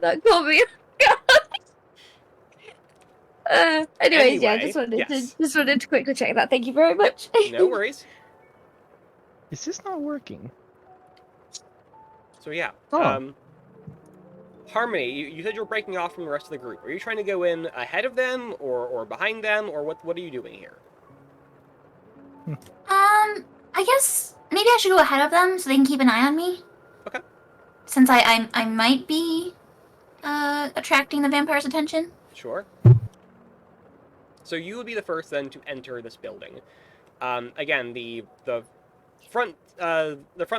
B: That got me. Anyways, yeah,
A: Anyway,
B: just wanted to quickly check that. Thank you very much.
A: No worries.
E: Is this not working?
A: So yeah,
E: Oh.
A: Harmony, you said you were breaking off from the rest of the group. Are you trying to go in ahead of them, or behind them, or what are you doing here?
G: I guess maybe I should go ahead of them so they can keep an eye on me.
A: Okay.
G: Since I might be attracting the vampire's attention.
A: Sure. So you would be the first then to enter this building. Again, the front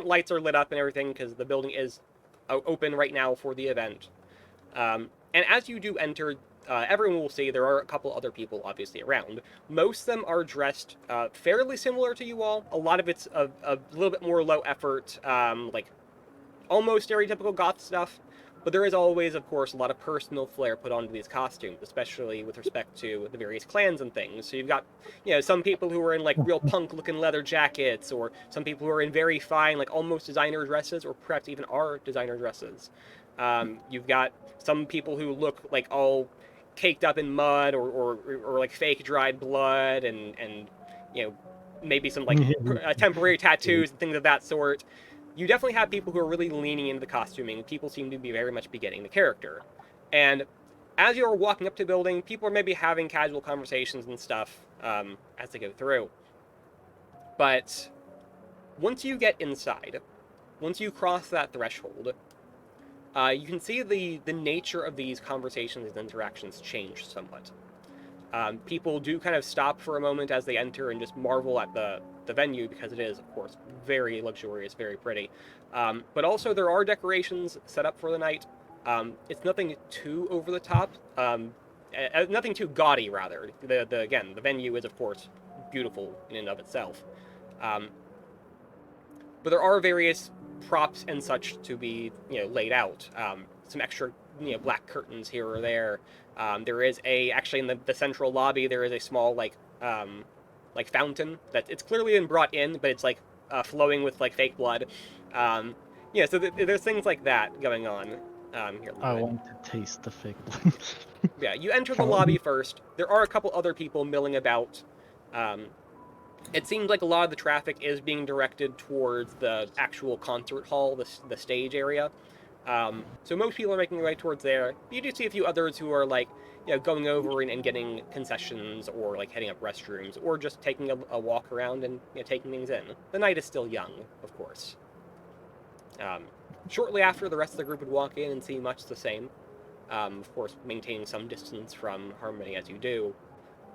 A: lights are lit up and everything because the building is open right now for the event. And as you do enter, everyone will see there are a couple other people obviously around. Most of them are dressed fairly similar to you all. A lot of it's a little bit more low effort, like almost stereotypical goth stuff. But there is always, of course, a lot of personal flair put onto these costumes, especially with respect to the various clans and things. So you've got, some people who are in, like, real punk-looking leather jackets, or some people who are in very fine, like, almost designer dresses, or perhaps even are designer dresses. You've got some people who look, like, all caked up in mud, or like, fake dried blood, and maybe some, like, temporary tattoos and things of that sort. You definitely have people who are really leaning into the costuming. People seem to be very much beginning the character. And as you're walking up to the building, people are maybe having casual conversations and stuff as they go through. But once you get inside, once you cross that threshold, you can see the nature of these conversations and interactions change somewhat. People do kind of stop for a moment as they enter and just marvel at the venue because it is, of course, very luxurious, very pretty. But also there are decorations set up for the night. It's nothing too over the top, nothing too gaudy, rather. Again, the venue is, of course, beautiful in and of itself. But there are various props and such to be, laid out. Some extra, black curtains here or there. There is actually in the central lobby, there is a small, like fountain that it's clearly been brought in, but it's, like, flowing with, like, fake blood. So there's things like that going on. Here,
E: I want to taste the fake blood.
A: Yeah, you enter the lobby first. There are a couple other people milling about. It seems like a lot of the traffic is being directed towards the actual concert hall, the stage area. So most people are making their way towards there. You do see a few others who are, like, going over and getting concessions, or, like, heading up restrooms, or just taking a walk around and taking things in. The night is still young, of course. Shortly after, the rest of the group would walk in and see much the same. Of course, maintaining some distance from Harmony as you do.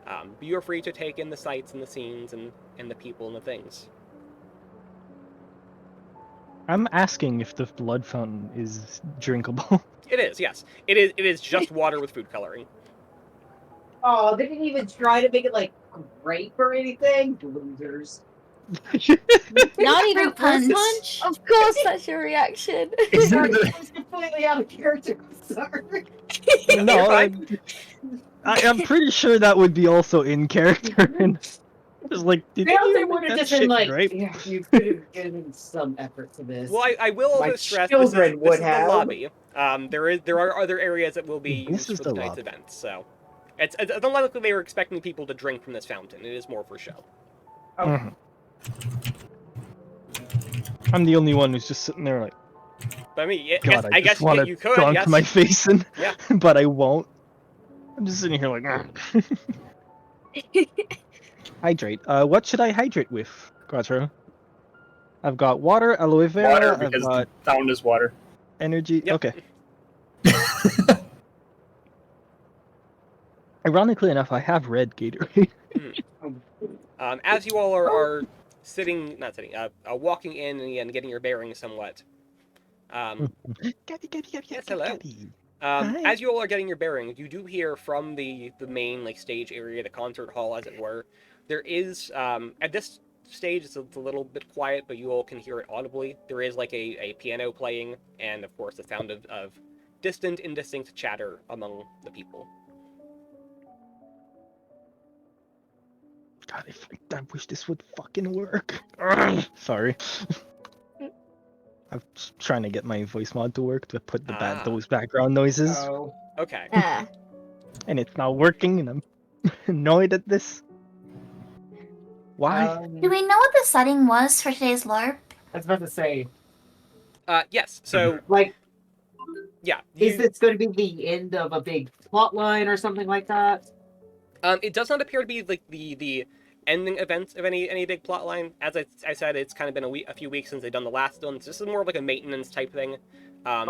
A: But you're free to take in the sights and the scenes and the people and the things.
E: I'm asking if the blood fountain is drinkable.
A: It is, yes. It is just water with food coloring.
C: Oh, they didn't even try to make it like grape or anything. Losers.
F: Not even
G: Fruit
F: punch.
G: punch.
B: Of course, that's your reaction.
C: Sorry, I was completely out of character. I'm sorry.
E: No, I'm pretty sure that would be also in character. And just like, did
C: They
E: you
C: would
E: make
C: have
E: that
C: just been
E: shit
C: like,
E: grape?
C: yeah, you could have given some effort to this.
A: Well, I will also
C: My
A: stress
C: children
A: this
C: would
A: is the
C: have.
A: lobby. There are other areas that will be
E: This
A: used
E: is
A: for the
E: the
A: night's
E: lobby.
A: event, so it's unlikely they were expecting people to drink from this fountain. It is more for show.
C: Oh.
E: Mhm. I'm the only one who's just sitting there like,
A: But I mean,
E: God,
A: I
E: I
A: guess
E: just want
A: you
E: to
A: could,
E: dunk
A: yes.
E: my face in,
A: Yeah.
E: but I won't. I'm just sitting here like, hydrate. What should I hydrate with, Quattro? I've got water, aloe vera.
D: Water,
E: I've
D: because
E: got
D: the sound is water.
E: energy.
A: Yep.
E: Okay. Ironically enough, I have red Gatorade.
A: As you all are walking in and getting your bearings somewhat. Yes, hello.
E: Hi.
A: As you all are getting your bearings, you do hear from the main like stage area, the concert hall, as it were. There is at this stage it's a little bit quiet, but you all can hear it audibly. There is like a piano playing, and of course the sound of distant, indistinct chatter among the people.
E: God, I wish this would fucking work. Sorry. I'm just trying to get my voice mod to work to put those background noises,
C: Oh.
A: Okay.
E: and it's not working, and I'm annoyed at this. Why?
G: Do we know what the setting was for today's LARP?
C: I was about to say,
A: Yes. So
C: like,
A: yeah,
C: is this going to be the end of a big plot line or something like that?
A: It does not appear to be like the ending events of any big plot line. As I said, it's kind of been a few weeks since they've done the last one. So this is more of like a maintenance type thing.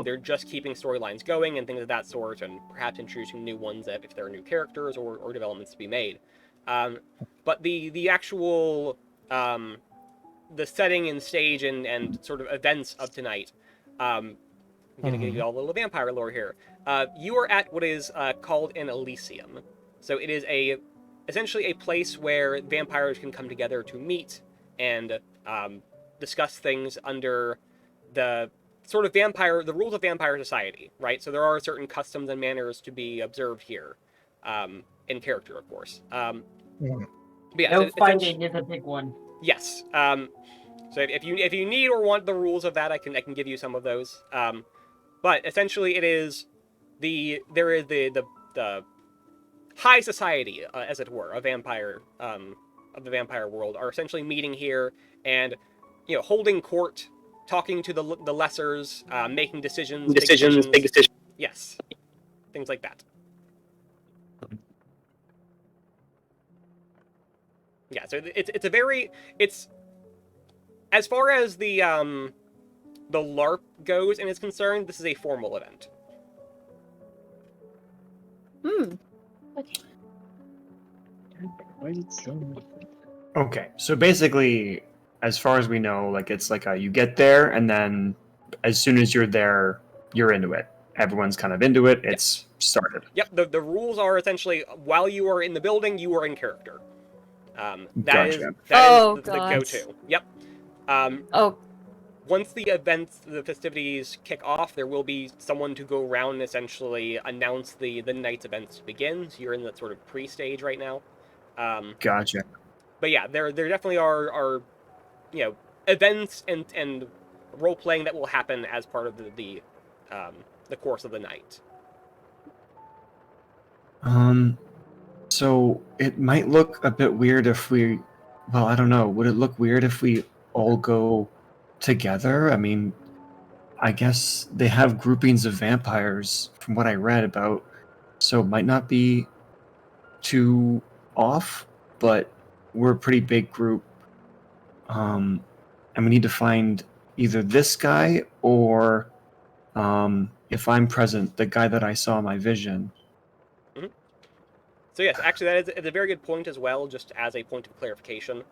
A: They're just keeping storylines going and things of that sort, and perhaps introducing new ones if there are new characters or developments to be made. But the actual the setting and stage and sort of events of tonight. I'm gonna give you all a little vampire lore here. You are at what is called an Elysium. So it is essentially a place where vampires can come together to meet and discuss things under the sort of the rules of vampire society, right? So there are certain customs and manners to be observed here, in character, of course. But yeah,
C: No fighting is a big one.
A: Yes. So if you need or want the rules of that, I can give you some of those. But essentially, it is there is the high society, as it were, of the vampire world, are essentially meeting here and holding court, talking to the lessers, making decisions. Big decisions. Yes, things like that. Yeah, so it's as far as the LARP goes and is concerned, this is a formal event.
D: Okay, so basically, as far as we know, like it's like you get there, and then as soon as you're there, you're into it. Everyone's kind of into it. It's started.
A: Yep. The rules are essentially while you are in the building, you are in character. That is
D: Gotcha.
A: the
F: God.
A: go-to. Yep. Once the festivities kick off, there will be someone to go around and essentially announce the night's events to begin. So you're in that sort of pre-stage right now.
D: Gotcha.
A: But yeah, there definitely are events and role playing that will happen as part of the course of the night.
D: So it might look a bit weird if we, well, I don't know. Would it look weird if we all go together? I mean, I guess they have groupings of vampires from what I read about, so it might not be too off, but we're a pretty big group. And we need to find either this guy or, if I'm present, the guy that I saw in my vision.
A: So yes, actually that is a very good point as well, just as a point of clarification.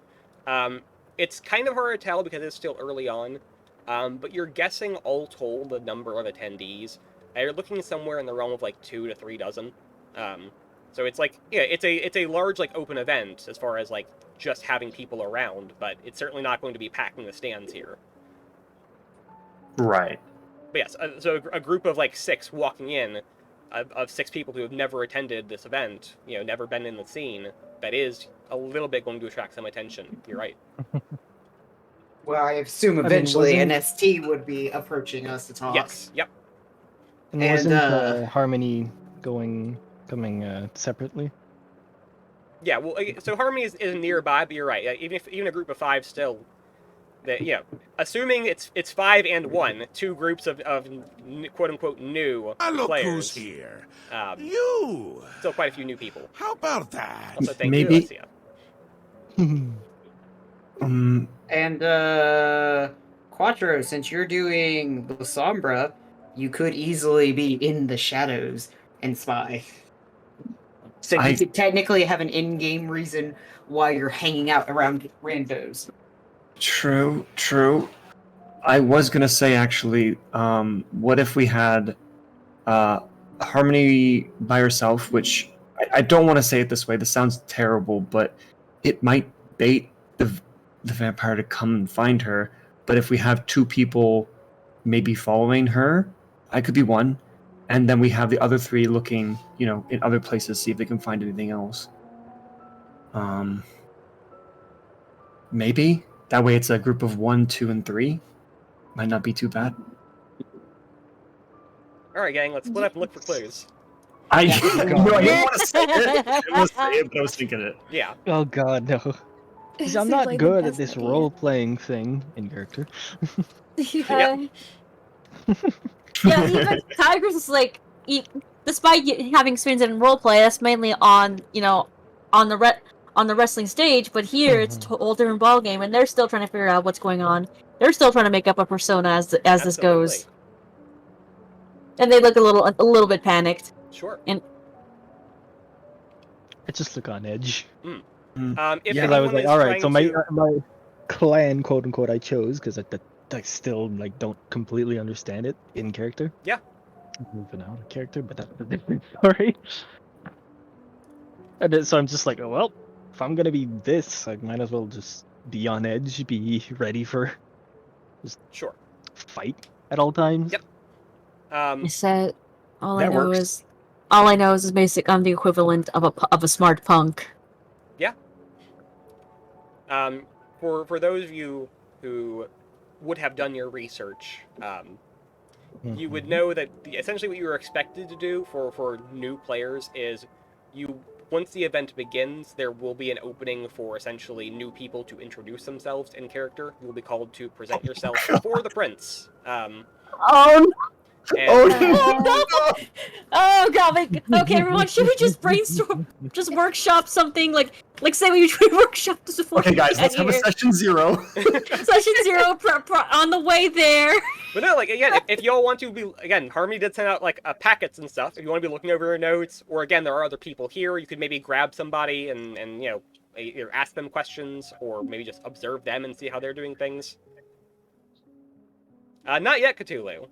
A: It's kind of hard to tell because it's still early on, but you're guessing all told the number of attendees. You're looking somewhere in the realm of like 2 to 3 dozen. So it's like, yeah, it's a large like open event as far as like just having people around, but it's certainly not going to be packing the stands here.
D: Right.
A: But yes, so a group of like 6 walking in, of 6 people who have never attended this event, never been in the scene, that is a little bit going to attract some attention. You're right.
C: Well, I assume eventually an ST would be approaching us to talk.
A: Yes. Yep.
E: And wasn't Harmony coming separately?
A: Yeah. Well, so Harmony is nearby, but you're right. Even a group of 5 still, that assuming it's 5 and 1, 2 groups of quote unquote new
I: Look
A: players.
I: who's here.
A: You. Still quite a few new people.
I: How about that?
A: Also, thank
D: Maybe-
A: you, Alessia.
C: And Quattro, since you're doing the Sombra, you could easily be in the shadows and spy. So you could technically have an in-game reason why you're hanging out around randos.
D: True. I was gonna say actually, what if we had Harmony by herself? Which I don't want to say it this way. This sounds terrible, but it might bait the vampire to come and find her. But if we have 2 people maybe following her, I could be one, and then we have the other 3 looking, in other places, see if they can find anything else. Maybe that way it's a group of 1, 2, and 3. Might not be too bad.
A: All right, gang, let's split up and look for clues.
D: I didn't want to say it. I didn't want to say it, but I was thinking it.
A: Yeah.
E: Oh god, no. 'Cause I'm not good at this role-playing thing in character.
F: Yeah. Yeah, even Tigers is like, despite having experience in roleplay, that's mainly on on the wrestling stage. But here it's a whole different ballgame, and they're still trying to figure out what's going on. They're still trying to make up a persona as this goes, and they look a little bit panicked.
A: Sure.
F: And
E: I just look on edge.
A: If
E: Because I was
A: anyone
E: like,
A: is
E: all right, so
A: trying
E: my clan, quote unquote, I chose because I still don't completely understand it in character.
A: Yeah.
E: Moving out of character, but that's a different story. So I'm just like, oh, well, if I'm gonna be this, I might as well just be on edge, be ready for just fight at all times.
A: Yep.
F: I said, all
E: That
F: I know
E: works.
F: is basic. I'm the equivalent of a smart punk.
A: Yeah. For those of you who would have done your research, you would know that essentially what you are expected to do for new players is once the event begins, there will be an opening for essentially new people to introduce themselves in character. You will be called to present yourself before the prince.
F: Oh
A: And,
F: oh god! Okay, everyone, should we just brainstorm, just workshop something like say we workshop this before?
D: Okay, guys, let's have a session 0.
F: Session 0 on the way there.
A: But no, again, if y'all want to be, Harmony did send out packets and stuff. If you want to be looking over your notes, or again, there are other people here, you could maybe grab somebody and either ask them questions or maybe just observe them and see how they're doing things. Not yet, Cthulhu.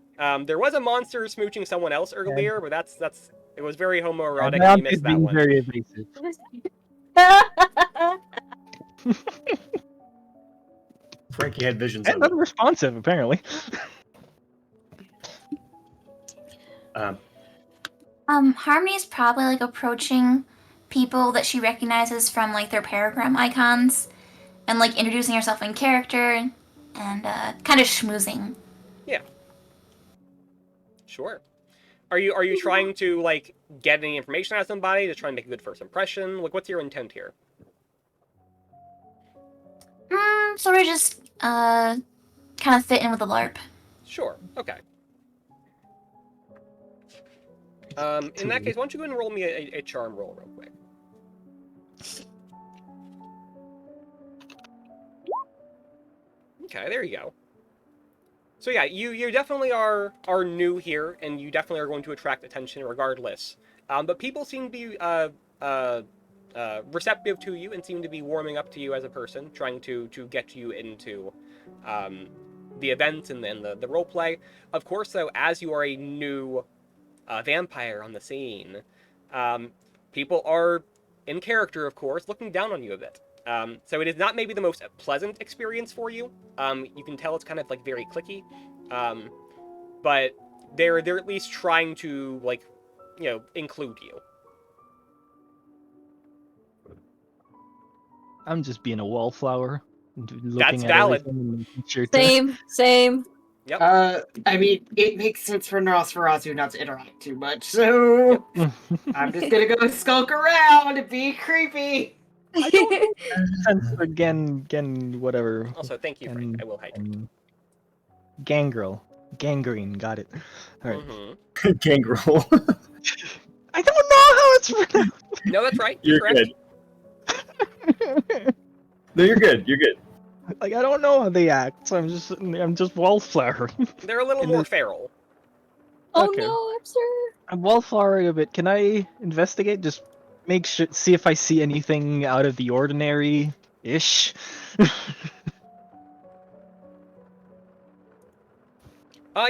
A: There was a monster smooching someone else earlier, but it was very homoerotic. And you missed that one.
E: Very evasive.
D: Frankie had visions
E: And
D: of it.
E: unresponsive, apparently.
G: Harmony's probably approaching people that she recognizes from their paragram icons, and introducing herself in character, and kind of schmoozing.
A: Yeah. Sure. Are you trying to get any information out of somebody to try and make a good first impression? What's your intent here?
G: Sort of just kind of fit in with the LARP.
A: Sure. Okay. In that case, why don't you go and roll me a charm roll real quick? Okay, there you go. So yeah, you definitely are new here, and you definitely are going to attract attention regardless. But people seem to be receptive to you and seem to be warming up to you as a person, trying to get you into the events and the role play. Of course, though, as you are a new vampire on the scene, people are, in character, of course, looking down on you a bit. So it is not maybe the most pleasant experience for you. You can tell it's kind of very cliquey, but they're at least trying to include you.
E: I'm just being a wallflower. Looking
A: That's
E: at
A: valid.
E: everything and making sure to-
F: Same.
A: Yep.
C: I mean, it makes sense for Nosferatu not to interact too much, so I'm just gonna go skulk around and be creepy.
E: I don't know. Sense again, whatever.
A: Also, thank you, Frank. I will hydrate.
E: Gangrel. Gangrene, got it. Alright.
A: Mm-hmm.
D: Gangrel.
E: I don't know how it's pronounced.
A: No, that's right.
D: You're
A: correct.
D: good. No, you're good. You're good.
E: Like, I don't know how they act, so I'm just wallflower.
A: They're a little more feral.
F: Oh
E: Okay.
F: no, I'm sorry.
E: I'm wallflowering a bit. Can I investigate? Just make sure, see if I see anything out of the ordinary-ish.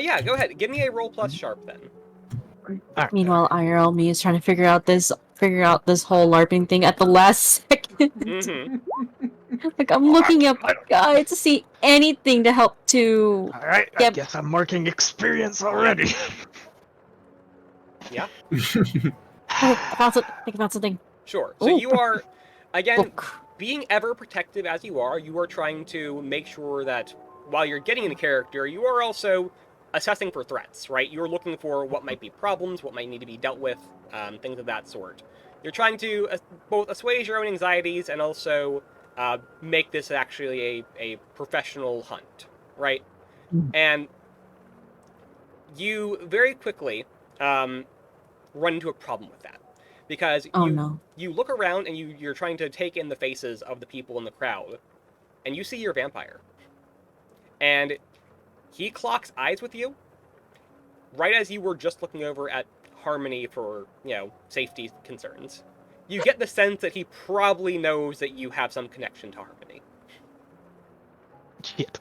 A: Yeah, go ahead. Give me a roll plus sharp then.
E: Alright.
F: Meanwhile, IRL me is trying to figure out this whole LARPing thing at the last second.
A: Mm-hmm.
F: Like I'm looking up guides to see anything to help to.
E: Alright, I
F: Yep.
E: guess I'm marking experience already.
A: Yeah.
F: Oh, I found something.
A: Sure. So
F: Ooh.
A: you are, again,
F: Book.
A: being ever protective as you are trying to make sure that while you're getting into character, you are also assessing for threats, right? You're looking for what might be problems, what might need to be dealt with, things of that sort. You're trying to both assuage your own anxieties and also make this actually a professional hunt, right? And you very quickly run into a problem with that. Because
F: Oh no.
A: you look around and you're trying to take in the faces of the people in the crowd, and you see your vampire. And he clocks eyes with you right as you were just looking over at Harmony for, safety concerns. You get the sense that he probably knows that you have some connection to Harmony.
E: Shit.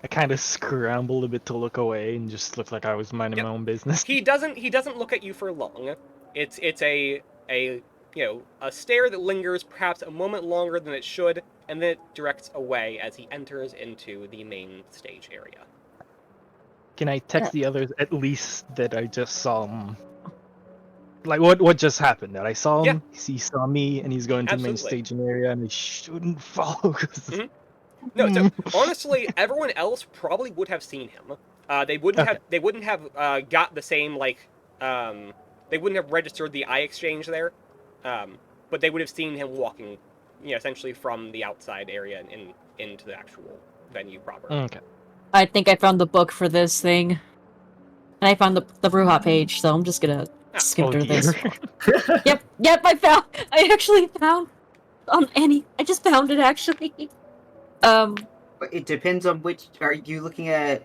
E: I kind of scrambled a bit to look away and just looked like I was minding my own business.
A: He doesn't look at you for long. It's a stare that lingers perhaps a moment longer than it should, and then it directs away as he enters into the main stage area.
E: Can I text the others at least that I just saw him? Like, what just happened? That I saw him, he saw me, and he's going to the main
A: Absolutely.
E: staging area, and I shouldn't follow.
A: No, so honestly, everyone else probably would have seen him. They wouldn't have got the same they wouldn't have registered the eye exchange there, but they would have seen him walking, essentially from the outside area and into the actual venue proper.
E: Okay.
F: I think I found the book for this thing. And I found the Bruja page, so I'm just gonna skim through this. Yep, I actually found on Annie. I just found it actually.
C: But it depends on which. Are you looking at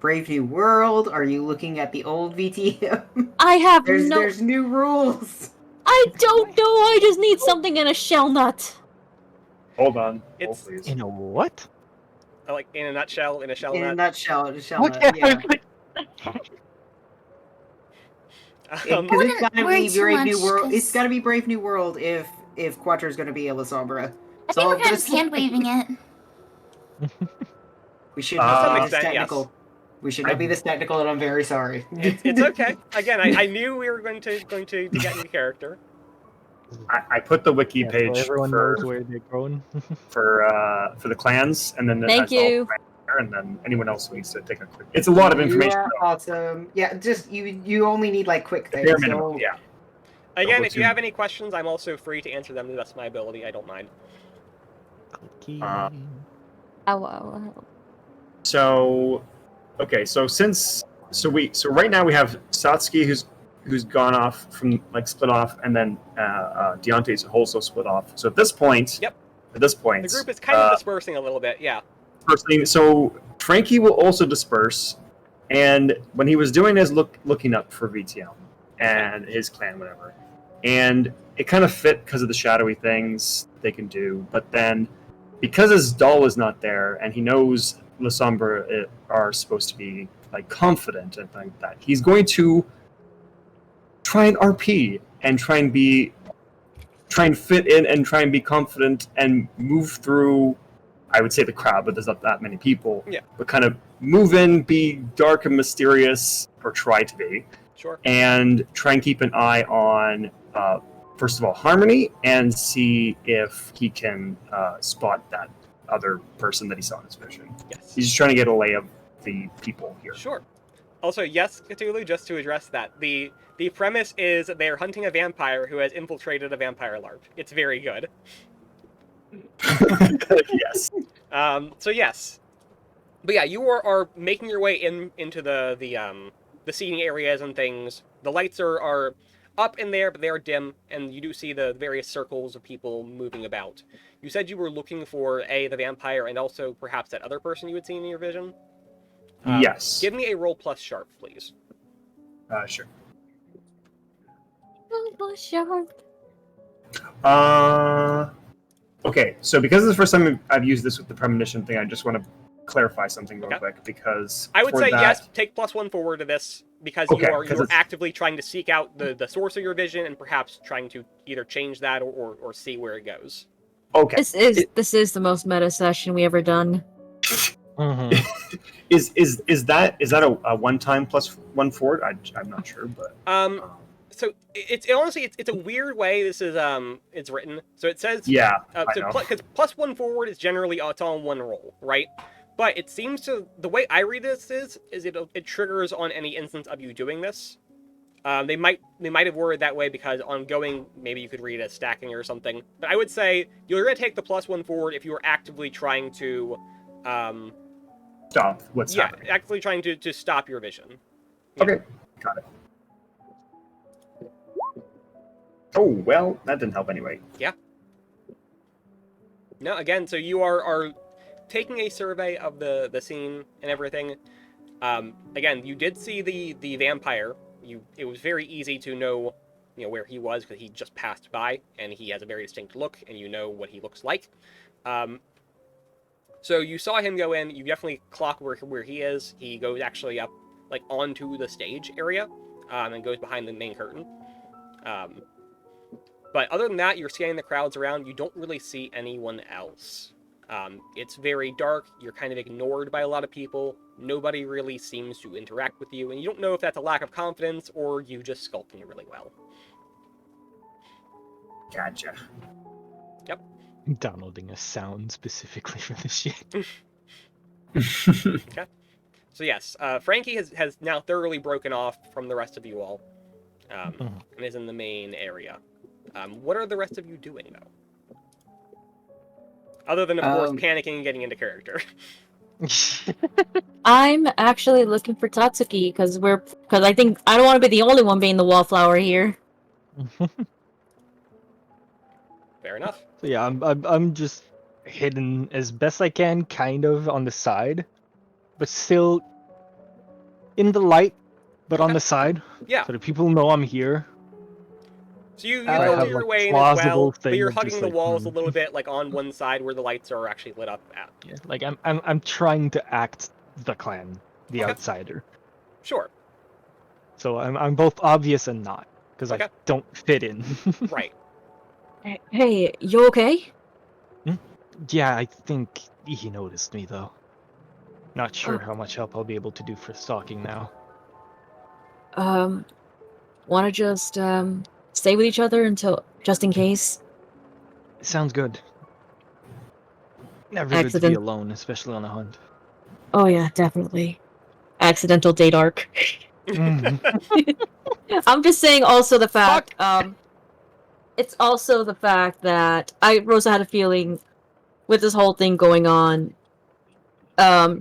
C: Brave New World? Are you looking at the old VTM?
F: I have
C: There's new rules.
F: I don't know. I just need something in a shell nut.
D: Hold on.
A: It's
D: please.
E: In a what?
A: like in a nutshell, in a shell
C: In a
A: nut.
C: nutshell, in a shell
E: Okay.
C: nut, yeah.
A: Um,
C: Because it's gotta
G: Way
C: be
G: too
C: Brave
G: much,
C: New World.
G: 'cause-
C: It's gotta be Brave New World if Quattro's gonna be Ella Sombra.
G: I think we're kind of hand waving it.
C: We should
A: To
C: not
A: some
C: be this
A: extent,
C: technical.
A: yes.
C: We should not be this technical, and I'm very sorry.
A: it's okay. Again, I knew we were going to get into character.
D: I put the wiki
E: Yeah, so
D: page
E: everyone
D: for
E: knows where they're going.
D: for the clans, and then it
F: Thank
D: has all
F: you.
D: the clans there, and then anyone else who needs to take a quick. It's a lot of information.
C: You are awesome. Yeah, just you only need like quick things.
D: Bare minimum,
C: so-
D: yeah.
A: Again,
D: Go
A: if you
D: to-
A: have any questions, I'm also free to answer them to the best of my ability. I don't mind.
F: Ow.
D: So, okay, so right now we have Satsuki who's gone off from split off, and then Deontay's also split off. So at this point,
A: the group is kind of dispersing a little bit. Yeah.
D: First thing, so Frankie will also disperse, and when he was doing his looking up for VTM and his clan, whatever, and it kind of fit because of the shadowy things they can do, but then because his doll is not there, and he knows La Sombra are supposed to be confident and things like that, he's going to try and RP and try and fit in and try and be confident and move through. I would say the crowd, but there's not that many people.
A: Yeah.
D: But kind of move in, be dark and mysterious, or try to be.
A: Sure.
D: And try and keep an eye on, first of all, Harmony, and see if he can spot that other person that he saw in his vision.
A: Yes.
D: He's just trying to get a lay of the people here.
A: Sure. Also, yes, Cthulhu, just to address that, the premise is that they are hunting a vampire who has infiltrated a vampire LARP. It's very good.
D: Yes.
A: So yes, but yeah, you are making your way into the seating areas and things. The lights are up in there, but they are dim, and you do see the various circles of people moving about. You said you were looking for the vampire and also perhaps that other person you had seen in your vision.
D: Yes.
A: Give me a roll plus sharp, please.
D: Sure.
F: Sure.
D: Okay, so because this is the first time I've used this with the premonition thing, I just want to clarify something real quick, because
A: I would
D: for
A: say
D: that,
A: yes, take +1 forward to this, because
D: Okay,
A: you're
D: 'cause it's-
A: actively trying to seek out the source of your vision and perhaps trying to either change that or see where it goes.
D: Okay.
F: This is the most meta session we ever done.
D: Is that a one-time +1 forward? I'm not sure, but
A: So it's honestly it's a weird way this is it's written. So it says
D: yeah,
A: because +1 forward is generally it's on one roll, right? But it seems to the way I read this is it triggers on any instance of you doing this. They might have worded that way because ongoing maybe you could read it as stacking or something. But I would say you're going to take the +1 forward if you were actively trying to
D: stop what's happening.
A: actively trying to stop your vision.
D: Okay, got it. Oh well, that didn't help anyway.
A: Yeah. No, again, so you are taking a survey of the scene and everything. Again, you did see the vampire. It was very easy to know where he was because he just passed by and he has a very distinct look and you know what he looks like. So you saw him go in. You definitely clock where he is. He goes actually up like onto the stage area and goes behind the main curtain. But other than that, you're scanning the crowds around. You don't really see anyone else. It's very dark. You're kind of ignored by a lot of people. Nobody really seems to interact with you, and you don't know if that's a lack of confidence or you just sculpting it really well.
D: Gotcha.
A: Yep.
E: I'm downloading a sound specifically for this shit.
A: Okay. So yes, Frankie has now thoroughly broken off from the rest of you all, and is in the main area. What are the rest of you doing, though? Other than, of course, panicking and getting into character.
F: I'm actually looking for Tatsuki because I think I don't want to be the only one being the wallflower here.
A: Fair enough.
E: So yeah, I'm just hidden as best I can, kind of on the side, but still in the light, but on the side.
A: Yeah.
E: So that people know I'm here.
A: So you
E: I
A: filter
E: have,
A: your
E: like,
A: way in as well,
E: plausible
A: but you're
E: thing of
A: hugging
E: just,
A: the
E: like,
A: walls a little bit, like on one side where the lights are actually lit up at.
E: Yeah, like I'm trying to act the clan, the
A: Okay.
E: outsider.
A: Sure.
E: So I'm both obvious and not because
A: Okay.
E: I don't fit in.
A: Right.
F: Hey, you okay?
E: Yeah, I think he noticed me though. Not sure how much help I'll be able to do for stalking now.
F: Wanna just stay with each other until just in case?
E: Sounds good. Never good to be
F: Accident.
E: alone, especially on a hunt.
F: Oh yeah, definitely. Accidental date arc. I'm just saying also the fact, it's also the fact that Rosa had a feeling with this whole thing going on,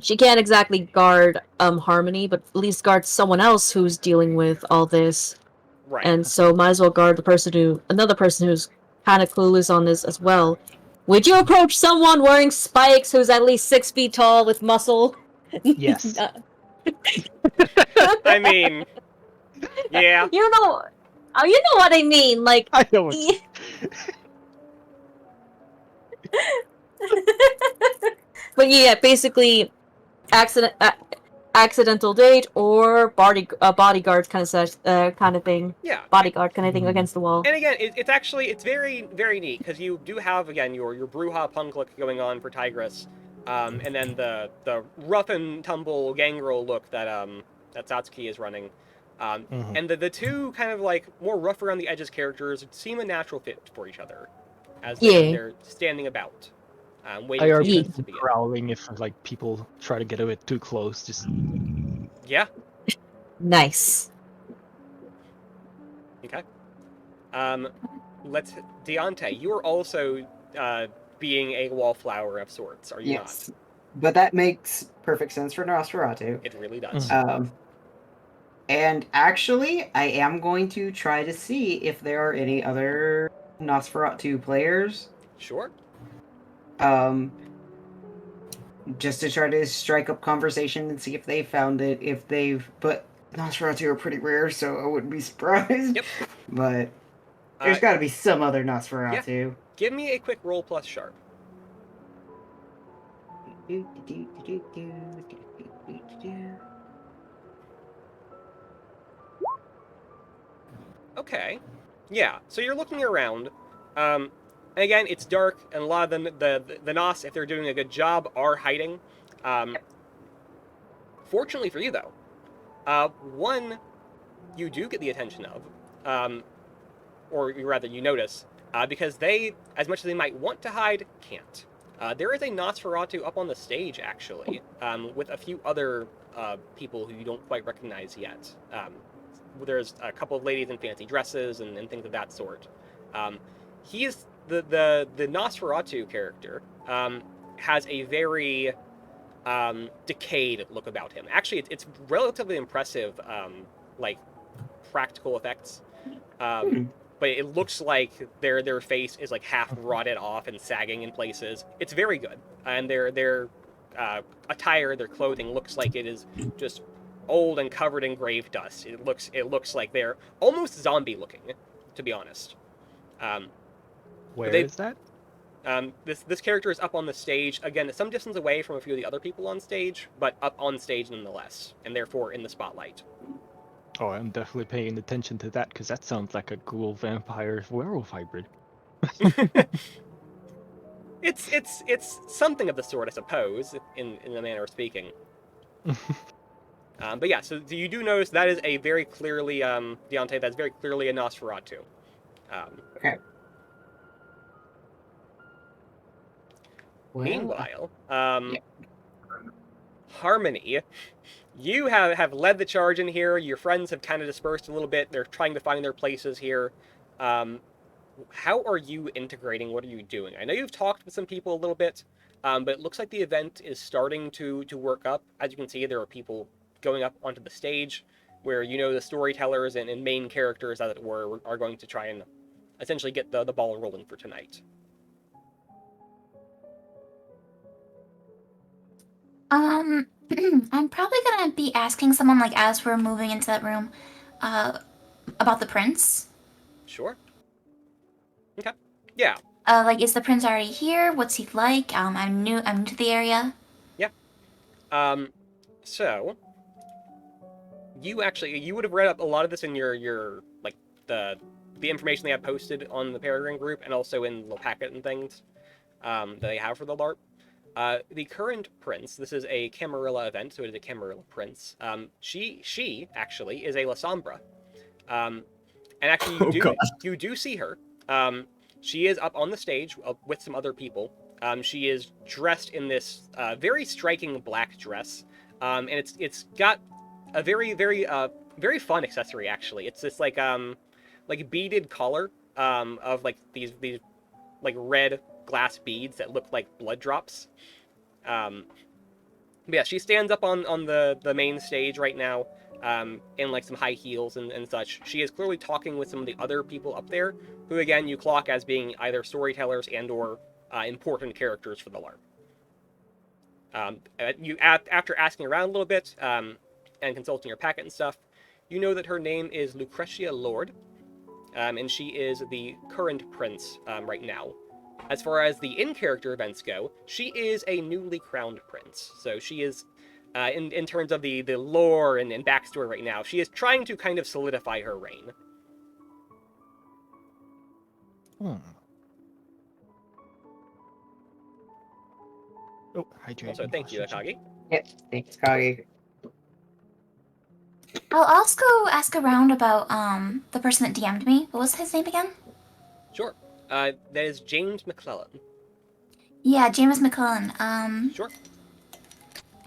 F: she can't exactly guard Harmony, but at least guard someone else who's dealing with all this.
A: Right.
F: And so might as well guard another person who's kind of clueless on this as well. Would you approach someone wearing spikes who's at least 6 feet tall with muscle?
E: Yes.
A: I mean, yeah.
F: You know what I mean. Like,
E: I know what
F: but yeah, basically, accidental date or bodyguard kind of thing.
A: Yeah.
F: Bodyguard kind of thing against the wall.
A: And again, it's very, very neat, because you do have, again, your Bruja punk look going on for Tigress, and then the rough and tumble gangrel look that Satsuki is running. And the two kind of like more rough around the edges characters seem a natural fit for each other, as they're standing about, waiting for
E: IRP
A: events to begin.
E: growling if like people try to get a bit too close. Just
A: Yeah.
F: Nice.
A: Okay. Deontay, you are also being a wallflower of sorts, are you
C: Yes. But that makes perfect sense for Nosferatu.
A: not? It really does.
C: And actually, I am going to try to see if there are any other Nosferatu players.
A: Sure.
C: Just to try to strike up conversation and see if they found it. But Nosferatu are pretty rare, so I wouldn't be surprised.
A: Yep.
C: But there's got to be some other Nosferatu.
A: Give me a quick roll plus sharp. Okay. Yeah, so you're looking around. And again, it's dark, and a lot of them, the Nos, if they're doing a good job, are hiding. Fortunately for you, though, one you do get the attention of, or rather you notice, because they, as much as they might want to hide, can't. There is a Nosferatu up on the stage, actually, with a few other people who you don't quite recognize yet. There's a couple of ladies in fancy dresses and things of that sort. He is the Nosferatu character has a very decayed look about him. Actually, it's relatively impressive, like practical effects. But it looks like their face is like half rotted off and sagging in places. It's very good, and their attire, their clothing looks like it is just old and covered in grave dust. It looks like they're almost zombie looking, to be honest.
E: Where is that?
A: This character is up on the stage, again, some distance away from a few of the other people on stage, but up on stage nonetheless, and therefore in the spotlight.
E: Oh, I'm definitely paying attention to that, because that sounds like a ghoul vampire werewolf hybrid.
A: It's something of the sort, I suppose, in the manner of speaking. But yeah, so you do notice that is a very clearly, Deontay, that's very clearly a Nosferatu.
C: Okay. Well,
A: Meanwhile, Harmony, you have led the charge in here. Your friends have kind of dispersed a little bit. They're trying to find their places here. How are you integrating? What are you doing? I know you've talked with some people a little bit, but it looks like the event is starting to work up. As you can see, there are people going up onto the stage where, you know, the storytellers and main characters, as it were, are going to try and essentially get the ball rolling for tonight.
G: I'm probably gonna be asking someone, like, as we're moving into that room, about the prince.
A: Sure. Okay. Yeah.
G: Like, is the prince already here? What's he like? I'm new to the area.
A: Yeah. So you would have read up a lot of this in your like the information they have posted on the Peregrine group and also in the packet and things that they have for the LARP. The current prince, this is a Camarilla event, so it is a Camarilla prince. She actually is a La Sombra. And actually you do see her. She is up on the stage with some other people. She is dressed in this very striking black dress. And it's got a very fun accessory, actually. It's this like beaded collar of like these like red glass beads that look like blood drops. But yeah, she stands up on the main stage right now, in like some high heels and such. She is clearly talking with some of the other people up there, who again you clock as being either storytellers and or important characters for the LARP. After asking around a little bit and consulting your packet and stuff, you know that her name is Lucretia Lord, and she is the current prince right now. As far as the in-character events go, she is a newly crowned prince. So she is, in terms of the lore and backstory right now, she is trying to kind of solidify her reign.
E: Oh, hydrate.
A: Also, thank you, Akagi.
C: Yep, thanks, Kagi.
G: I'll also ask around about the person that DM'd me. What was his name again?
A: Sure. That is James McClellan.
G: Yeah, James McClellan.
A: Sure.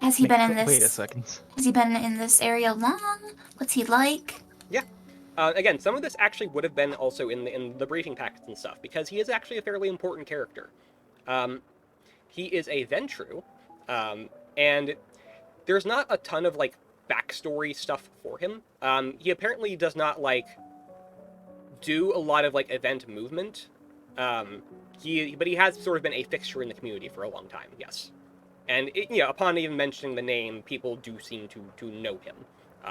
G: Has he been in this?
E: Wait a second.
G: Has he been in this area long? What's he like?
A: Again, some of this actually would have been also in the briefing packets and stuff, because he is actually a fairly important character. He is a Ventru, and there's not a ton of, like, backstory stuff for him. He apparently does not, like, do a lot of, like, event movement. But he has sort of been a fixture in the community for a long time, yes. And, upon even mentioning the name, people do seem to know him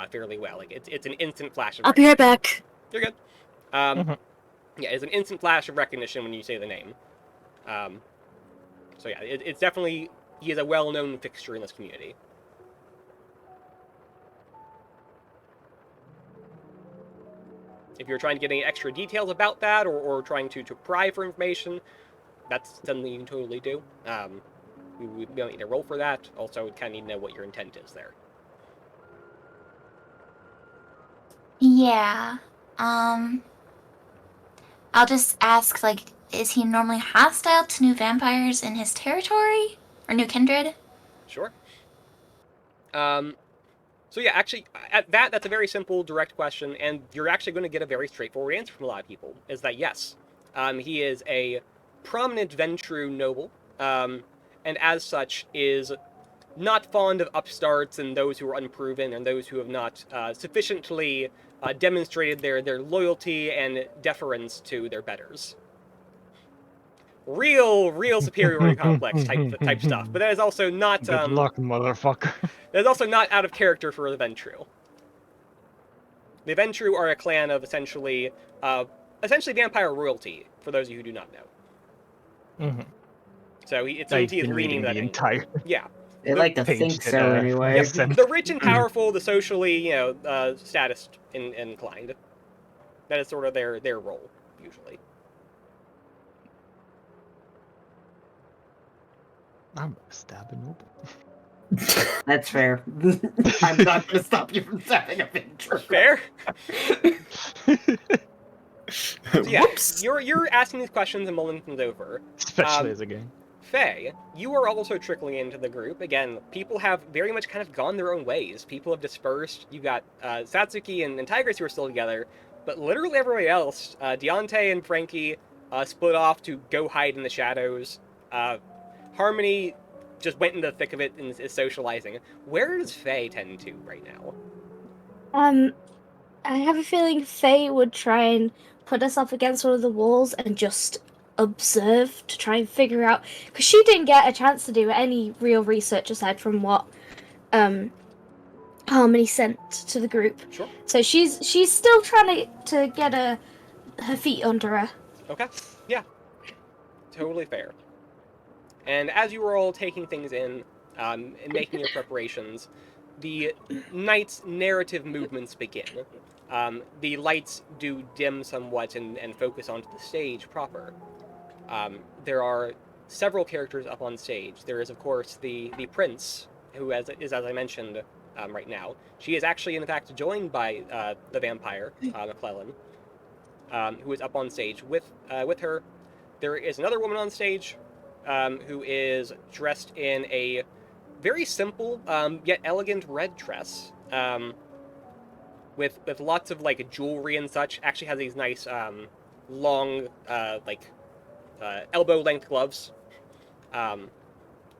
A: fairly well. Like, it's an instant flash of
F: I'll be right back.
A: You're good. Yeah, it's an instant flash of recognition when you say the name. So yeah, it's definitely, he is a well-known fixture in this community. If you're trying to get any extra details about that, or trying to pry for information, that's something you can totally do. We don't need to roll for that. Also, we kind of need to know what your intent is there.
G: Yeah. I'll just ask, like, is he normally hostile to new vampires in his territory? Or new kindred?
A: Sure. So yeah, actually, that's a very simple, direct question, and you're actually going to get a very straightforward answer from a lot of people, is that yes. He is a prominent Ventru noble, and as such is not fond of upstarts and those who are unproven and those who have not sufficiently demonstrated their loyalty and deference to their betters. Real superiority complex type stuff, but that is also not
E: Good luck, motherfucker.
A: that is also not out of character for the Ventru. The Ventru are a clan of essentially vampire royalty, for those of you who do not know. So it seems he is leaning that
E: entire.
A: Yeah.
C: They like to think so anyway.
E: Yes,
A: The rich and powerful, the socially, status inclined. That is sort of their role, usually.
E: I'm gonna stab a noble.
C: That's fair. I'm not going to stop you from stabbing a Ventru.
A: Fair? So yeah, you're asking these questions and mulling things over.
E: Especially as a game.
A: Faye, you are also trickling into the group. Again, people have very much kind of gone their own ways. People have dispersed. You've got Satsuki and Tigris who are still together, but literally everybody else, Deontay and Frankie, split off to go hide in the shadows. Harmony just went into the thick of it and is socializing. Where does Faye tend to right now?
B: I have a feeling Faye would try and put herself against one of the walls and just observe to try and figure out, because she didn't get a chance to do any real research aside from what Harmony sent to the group.
A: Sure.
B: So she's still trying to get her feet under her.
A: Okay. Yeah. Totally fair. And as you were all taking things in and making your preparations, the night's narrative movements begin. The lights do dim somewhat and focus onto the stage proper. There are several characters up on stage. There is, of course, the prince, who is, as I mentioned right now. She is actually, in fact, joined by the vampire, McClellan, who is up on stage with her. There is another woman on stage who is dressed in a very simple yet elegant red dress, with lots of like jewelry and such. Actually has these nice long elbow length gloves, and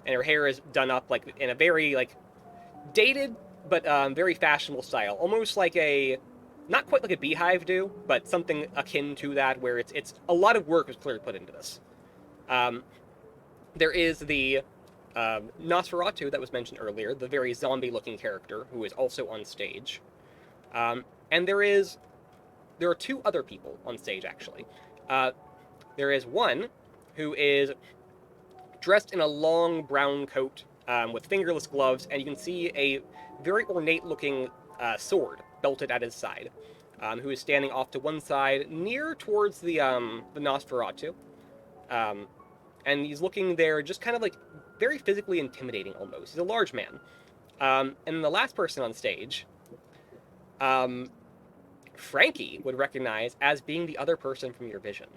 A: her hair is done up like in a very like dated but very fashionable style, almost like a, not quite like a beehive do, but something akin to that, where it's a lot of work was clearly put into this. There is the Nosferatu that was mentioned earlier, the very zombie-looking character who is also on stage. And there are two other people on stage, actually. There is one who is dressed in a long brown coat with fingerless gloves, and you can see a very ornate-looking sword belted at his side, who is standing off to one side, near towards the Nosferatu. And he's looking there just kind of like very physically intimidating almost. He's a large man. And the last person on stage, Frankie would recognize as being the other person from your vision.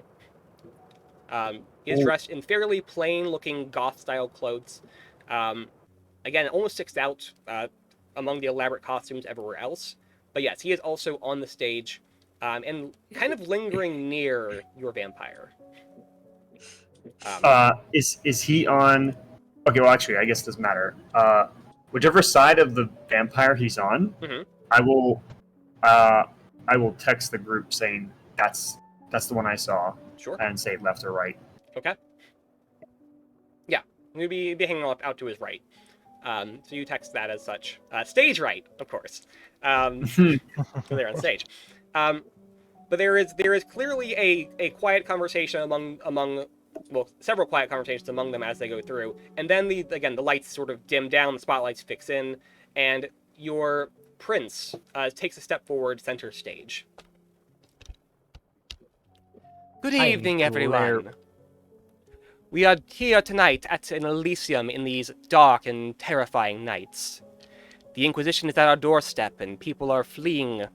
A: He is dressed in fairly plain-looking goth-style clothes. again, almost sticks out among the elaborate costumes everywhere else. But yes, he is also on the stage and kind of lingering near your vampire.
D: Is he on? Okay, well, actually, I guess it doesn't matter. Whichever side of the vampire he's on,
A: Mhm.
D: I will text the group saying that's the one I saw,
A: Sure.
D: and say left or right.
A: Okay. Yeah, he'll be hanging out to his right. So you text that as such. Stage right, of course. So they're on stage. But there is clearly a quiet conversation among well, several quiet conversations among them as they go through, and then the lights sort of dim down, the spotlights fix in, and your prince takes a step forward, center stage. Good
E: I am
A: evening,
E: glare-
A: everyone. We are here tonight at an Elysium in these dark and terrifying nights. The Inquisition is at our doorstep, and people are fleeing.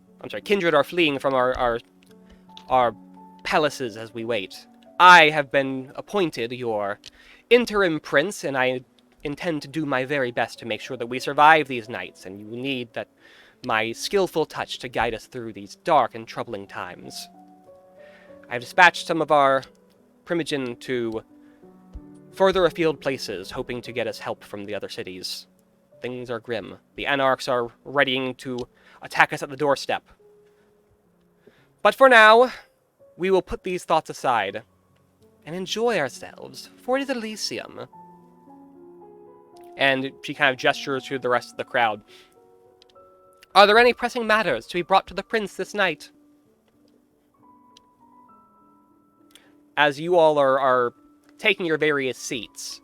A: Kindred are fleeing from our palaces as we wait. I have been appointed your interim prince, and I intend to do my very best to make sure that we survive these nights, and you need my skillful touch to guide us through these dark and troubling times. I've dispatched some of our primogen to further afield places, hoping to get us help from the other cities. Things are grim. The Anarchs are readying to attack us at the doorstep. But for now, we will put these thoughts aside and enjoy ourselves, for it is Elysium. And she kind of gestures to the rest of the crowd. Are there any pressing matters to be brought to the prince this night? As you all are taking your various seats,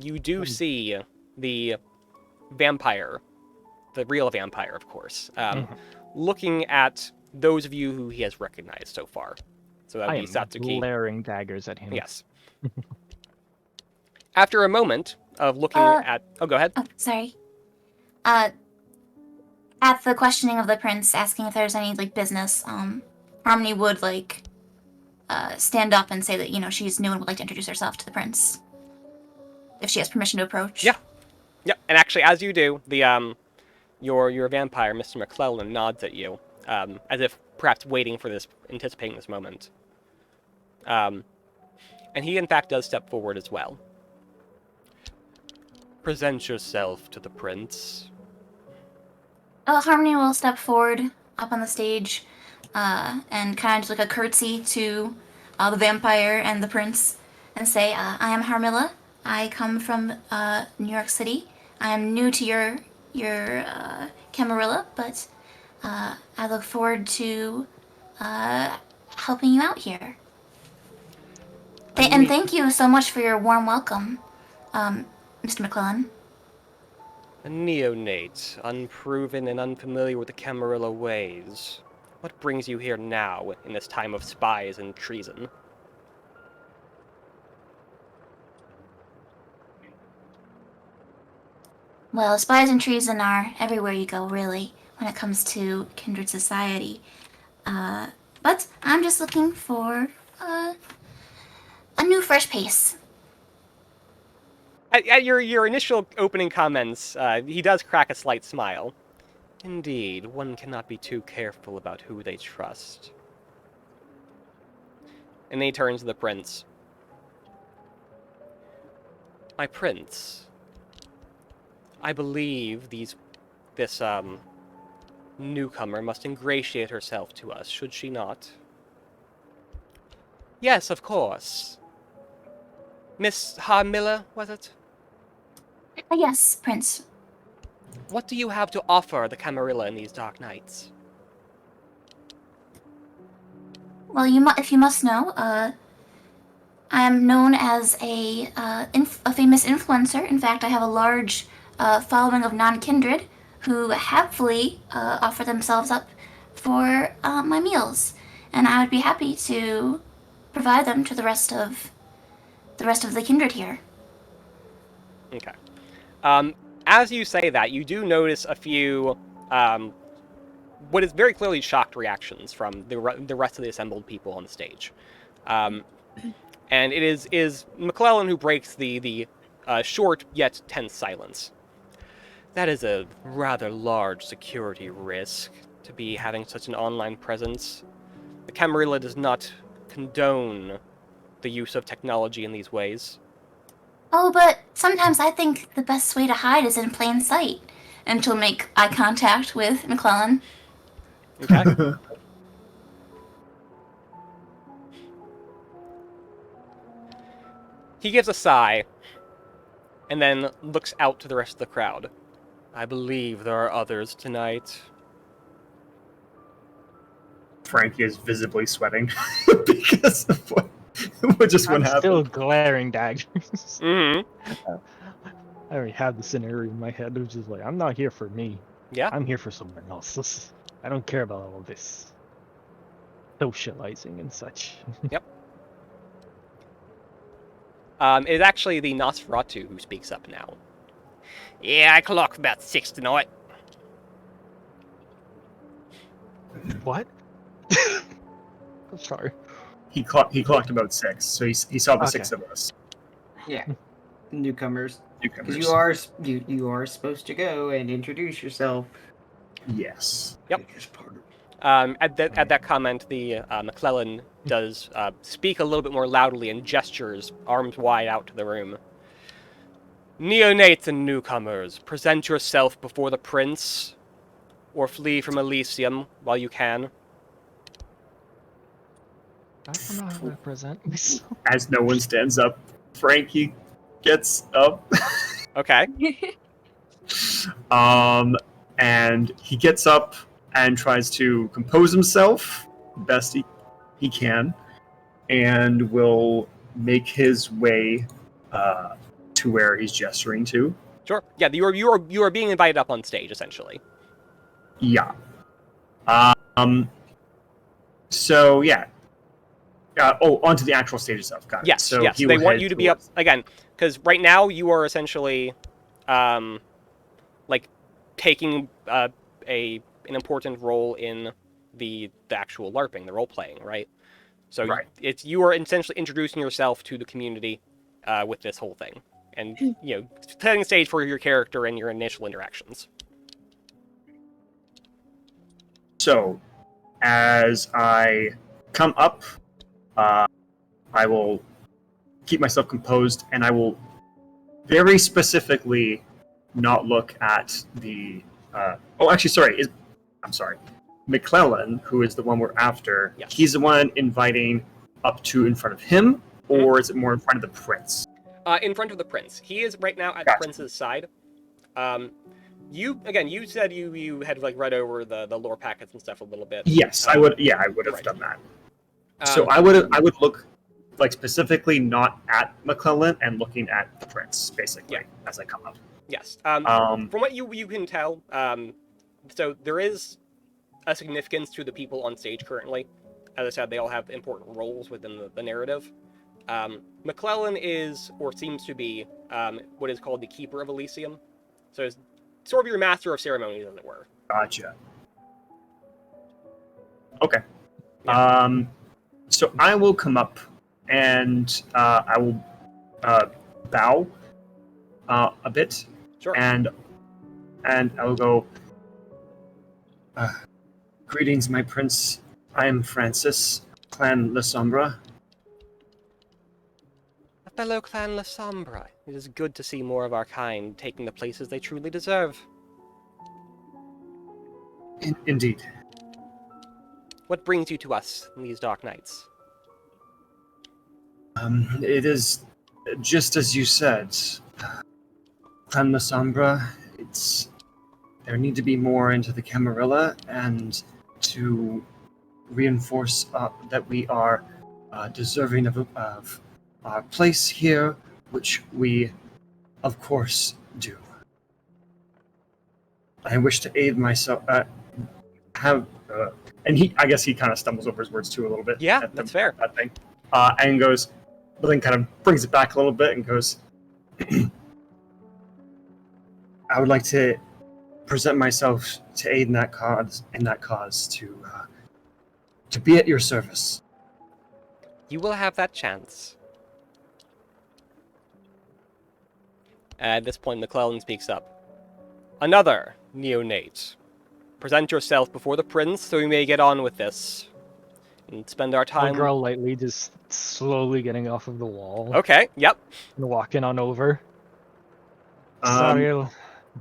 A: you do see the vampire, the real vampire, of course, looking at those of you who he has recognized so far. So that
E: I
A: would
E: am
A: be Satsuki.
E: glaring daggers at him.
A: Yes. After a moment of looking at... Oh, go ahead.
G: Oh, sorry. At the questioning of the prince, asking if there's any business, Harmony would stand up and say that she's new and would like to introduce herself to the prince, if she has permission to approach.
A: Yeah. Yeah, and actually, as you do, the your vampire, Mr. McClellan, nods at you, as if perhaps waiting for this, anticipating this moment. And he, in fact, does step forward as well. Present yourself to the prince.
G: Harmony will step forward up on the stage, and kind of a curtsy to the vampire and the prince, and say, "I am Harmilla. I come from New York City. I am new to your Camarilla, but I look forward to helping you out here. And thank you so much for your warm welcome, Mr. McClellan."
A: A neonate, unproven and unfamiliar with the Camarilla ways. What brings you here now, in this time of spies and treason?
G: Well, spies and treason are everywhere you go, really, when it comes to kindred society. But I'm just looking for a new, fresh pace.
A: At your initial opening comments, he does crack a slight smile. Indeed, one cannot be too careful about who they trust. And then he turns to the prince. My prince, I believe this newcomer must ingratiate herself to us, should she not? Yes, of course. Miss Harmilla, was it?
G: Yes, Prince.
A: What do you have to offer the Camarilla in these dark nights?
G: Well, if you must know, I am known as a famous influencer. In fact, I have a large following of non-kindred who happily offer themselves up for my meals, and I would be happy to provide them to the rest of the kindred here.
A: Okay. As you say that, you do notice a few, what is very clearly shocked reactions from the rest of the assembled people on the stage. And it is McClellan who breaks the short yet tense silence. That is a rather large security risk to be having such an online presence. The Camarilla does not condone the use of technology in these ways.
G: Oh, but sometimes I think the best way to hide is in plain sight. And she'll make eye contact with McClellan.
A: Okay. He gives a sigh, and then looks out to the rest of the crowd. I believe there are others tonight.
D: Frankie is visibly sweating because of what just went
E: I'm still
D: happened.
E: glaring daggers.
A: Mm-hmm.
E: I already have the scenario in my head, which is like, I'm not here for me.
A: Yeah.
E: I'm here for someone else. I don't care about all this socializing and such.
A: Yep. It is actually the Nosferatu who speaks up now. Yeah, I clock about 6 tonight.
E: What? I'm sorry.
D: He clocked about 6, so he saw the
E: Okay.
D: 6 of us.
C: Yeah, newcomers.
D: Newcomers.
C: Because you are supposed to go and introduce yourself.
D: Yes.
A: Yep. At that comment, the McClellan does speak a little bit more loudly and gestures, arms wide out to the room. Neonates and newcomers, present yourself before the prince, or flee from Elysium while you can.
E: I don't know how to present myself.
D: As no one stands up, Frankie gets up.
A: Okay.
D: And he gets up and tries to compose himself best he can, and will make his way to where he's gesturing to.
A: Sure. Yeah, you are being invited up on stage, essentially.
D: Yeah. So yeah. Onto the actual stage itself. Got it.
A: Yes,
D: So
A: yes.
D: he
A: They
D: will
A: want
D: head
A: you to be up
D: towards-
A: again, because right now you are essentially, like, taking an important role in the actual LARPing, the role playing, right? So
D: Right.
A: you are essentially introducing yourself to the community with this whole thing, and setting the stage for your character and your initial interactions.
D: So, as I come up, I will keep myself composed, and I will very specifically not look at the. I'm sorry. McClellan, who is the one we're after,
A: Yes.
D: he's the one inviting up to in front of him, or is it more in front of the prince?
A: In front of the prince. He is right now at
D: Gotcha.
A: the prince's side. You said you had like read over the lore packets and stuff a little bit.
D: Yes, I would. Yeah, I would have
A: right.
D: done that. So
A: Um,
D: I would look like specifically not at McClellan and looking at the prince, basically,
A: Yeah.
D: as I come up.
A: Yes.
D: Um,
A: From what you can tell, so there is a significance to the people on stage currently. As I said, they all have important roles within the narrative. McClellan is, or seems to be, what is called the Keeper of Elysium. So it's sort of your master of ceremonies, as it were.
D: Gotcha. Okay.
A: Yeah.
D: So I will come up and I will bow a bit,
A: Sure.
D: and I will go. Greetings, my prince. I am Francis, Clan La Sombra.
A: A fellow clan La Sombra. It is good to see more of our kind taking the places they truly deserve.
D: Indeed.
A: What brings you to us in these dark nights?
D: It is just as you said. Clan La Sombra, there need to be more into the Camarilla, and to reinforce that we are deserving of our place here, which we, of course, do. I wish to aid myself. And I guess he kind of stumbles over his words too a little bit.
A: Yeah, that's fair.
D: That thing, and goes, but then kind of brings it back a little bit and goes. I would like to present myself to aid in that cause, to be at your service.
A: You will have that chance. At this point, McClellan speaks up. Another neonate. Present yourself before the prince so we may get on with this. And spend our
E: One
A: time...
E: girl lightly just slowly getting off of the wall
A: Okay, yep.
E: and walking on over. Sorry,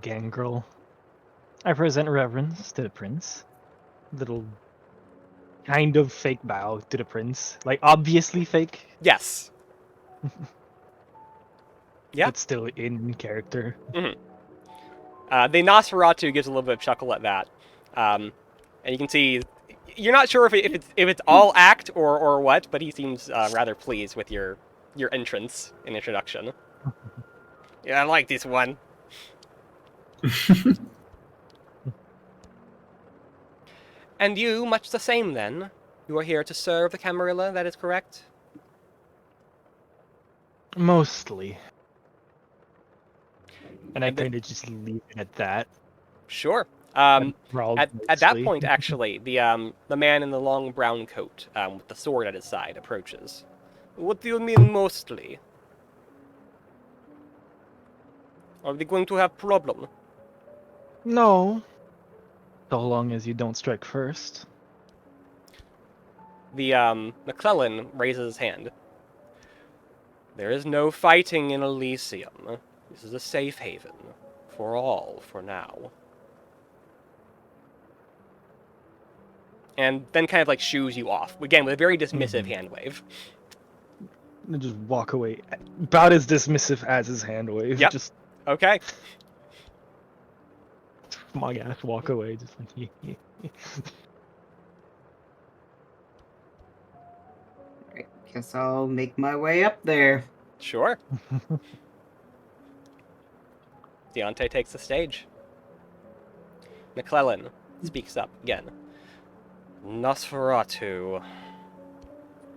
E: gangrel. I present reverence to the prince. Little kind of fake bow to the prince. Like, obviously fake,
A: Yes. Yeah.
E: but still in character.
A: The Nosferatu gives a little bit of chuckle at that. And you can see... You're not sure if it's all act or what, but he seems rather pleased with your entrance and introduction. Yeah, I like this one. And you, much the same then. You are here to serve the Camarilla, that is correct?
E: Mostly. And I
A: And the-
E: kind of just leave it at that.
A: Sure.
E: Well,
A: At that
E: mostly.
A: point, actually, the man in the long brown coat with the sword at his side approaches. What do you mean mostly? Are we going to have problem?
E: No. So long as you don't strike first.
A: The McClellan raises his hand. There is no fighting in Elysium. This is a safe haven for all for now. And then kind of like shoos you off again with a very dismissive hand wave.
E: And just walk away. About as dismissive as his hand wave.
A: Yep.
E: Just
A: Okay.
E: smug ass walk away. Just like,
C: Right, guess I'll make my way up there.
A: Sure. Deontay takes the stage. McClellan speaks up again. Nosferatu.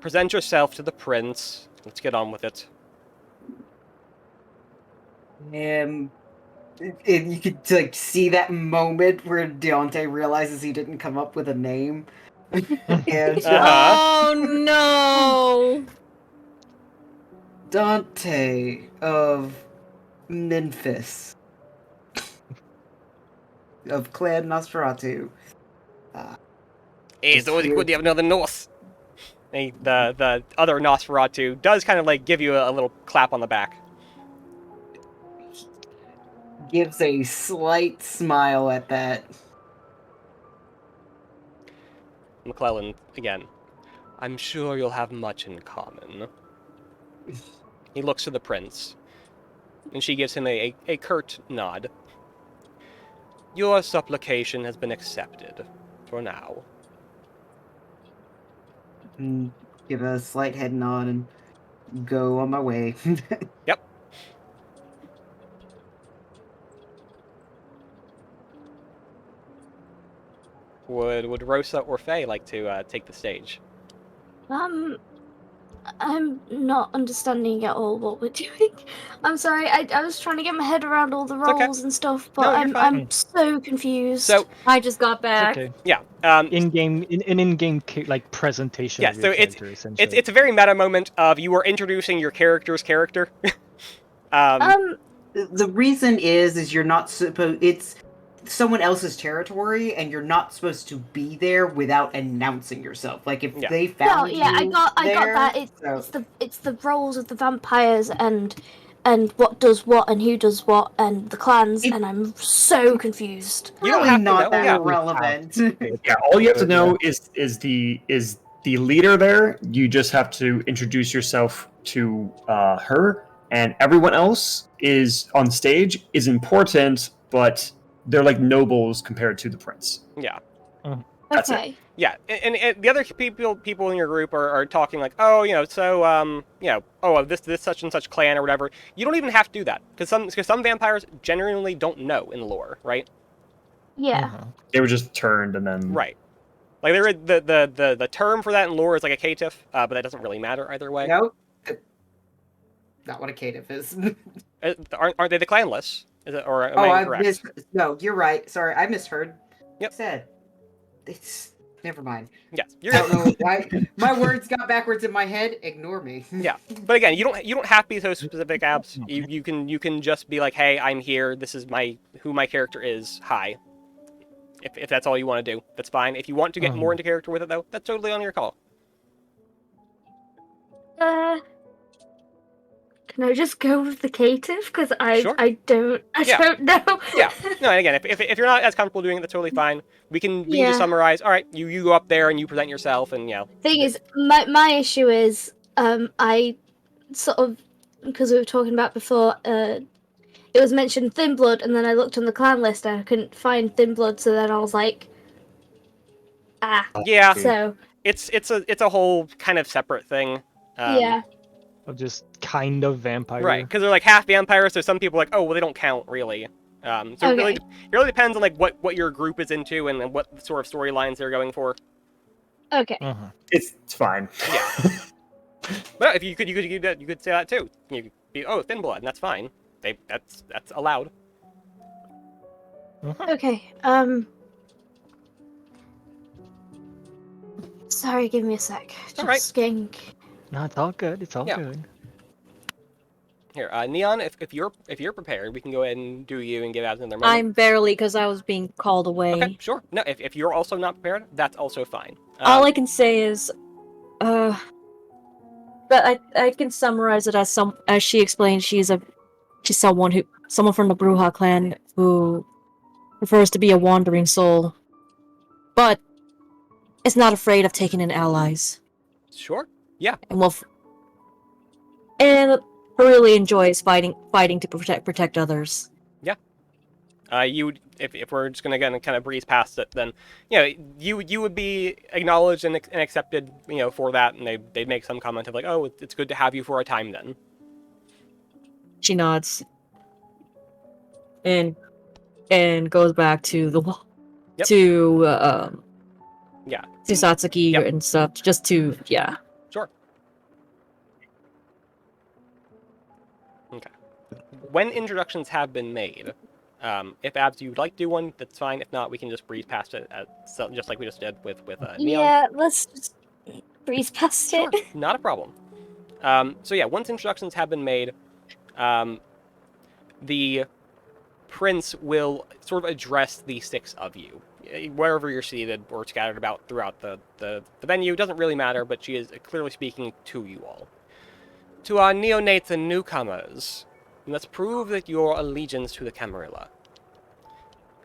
A: Present yourself to the prince. Let's get on with it.
C: And you could like see that moment where Deontay realizes he didn't come up with a name. And
F: Oh no!
C: Dante of Memphis. Of Clan Nosferatu.
A: Hey, it's always good to have another Nos. Hey, the other Nosferatu does kind of like give you a little clap on the back.
C: Gives a slight smile at that.
A: McClellan again. I'm sure you'll have much in common. He looks to the prince, and she gives him a curt nod. Your supplication has been accepted, for now.
C: And give a slight head nod and go on my way.
A: Yep. Would Rosa or Faye like to take the stage?
B: I'm not understanding at all what we're doing. I'm sorry. I was trying to get my head around all the
A: It's okay.
B: roles and stuff,
A: No,
B: but
A: you're
B: I'm
A: fine.
B: I'm so confused.
A: So
F: I just got
E: It's
F: back.
E: okay.
A: yeah,
E: In-game like presentation
A: Yeah,
E: of
A: so
E: your
A: it's-
E: character, essentially.
A: it's a very meta moment of you are introducing your character's character.
C: The reason is you're not supposed. It's someone else's territory, and you're not supposed to be there without announcing yourself. Like if
A: Yeah.
C: they
B: no,
C: found
B: yeah, I
C: you
B: got
C: there,
B: that.
C: so-
B: It's the roles of the vampires and what does what and who does what and the clans,
C: It-
B: and I'm so confused.
A: You don't
C: really
A: have to
C: not
A: know,
C: that
A: yeah.
C: relevant.
D: Yeah, all you have to know is the leader there. You just have to introduce yourself to her, and everyone else is on stage is important, but they're like nobles compared to the prince.
A: Yeah.
D: That's it.
B: Okay.
A: Yeah, and the other people in your group are talking like, oh, so oh, this such and such clan or whatever. You don't even have to do that because some vampires genuinely don't know in lore, right?
B: Yeah.
D: They were just turned and then
A: Right. Like the term for that in lore is like a caitiff, but that doesn't really matter either way.
C: No, not what a caitiff is.
A: Aren't they the clanless? Is it, or am
C: Oh,
A: I
C: I
A: incorrect?
C: missed. No, you're right. Sorry, I misheard.
A: Yep.
C: Said it's Never mind.
A: Yes,
C: I don't know why my words got backwards in my head. Ignore me.
A: Yeah, but again, you don't have to be so specific, Abs. You can just be like, hey, I'm here. This is who my character is. Hi. If that's all you want to do, that's fine. If you want to get more into character with it, though, that's totally on your call.
B: Can I just go with the cative? Because
A: Sure.
B: I don't know.
A: Yeah. No, and again, if you're not as comfortable doing it, that's totally fine. We can
B: Yeah.
A: just summarize. All right, you go up there and you present yourself, and
B: Thing is, my issue is, I sort of, because we were talking about before, it was mentioned Thin Blood, and then I looked on the clan list and I couldn't find Thin Blood, so then I was like,
A: yeah.
B: So
A: It's a whole kind of separate thing.
B: yeah.
E: Of just kind of vampire.
A: Right, because they're like half vampires, so some people are like, oh, well, they don't count really. So
B: Okay.
A: it really depends on like what your group is into and what sort of storylines they're going for.
B: Okay.
D: It's fine.
A: Yeah. But if you could say that too. You could be, oh, Thin Blood, and that's fine. That's allowed.
B: Okay. Sorry, give me a sec.
A: all right.
B: Just getting.
E: No, it's all good. It's all
A: Yeah.
E: good.
A: Here, Neon, if you're prepared, we can go ahead and do you and give out another moment.
F: I'm barely because I was being called away.
A: Okay, sure. No, if you're also not prepared, that's also fine.
F: All I can say is, but I can summarize it as she explained. She's someone from the Bruja clan who prefers to be a wandering soul, but is not afraid of taking in allies,
A: Sure. Yeah.
F: and really enjoys fighting to protect others.
A: You would, if we're just gonna kind of breeze past it, then you would be acknowledged and accepted, for that, and they'd make some comment of like, oh, it's good to have you for a time then.
F: She nods and goes back to the
A: Yep.
F: to
A: Yeah.
F: to Satsuki
A: Yep.
F: and stuff, just to
A: Sure. Okay. When introductions have been made, if Abs you'd like to do one, that's fine. If not, we can just breeze past it, just like we just did with Neon.
B: Yeah, let's just breeze past
A: Sure,
B: it.
A: not a problem. So yeah, once introductions have been made, the prince will sort of address the six of you, wherever you're seated or scattered about throughout the venue. Doesn't really matter, but she is clearly speaking to you all. To our neonates and newcomers, you must prove that your allegiance to the Camarilla.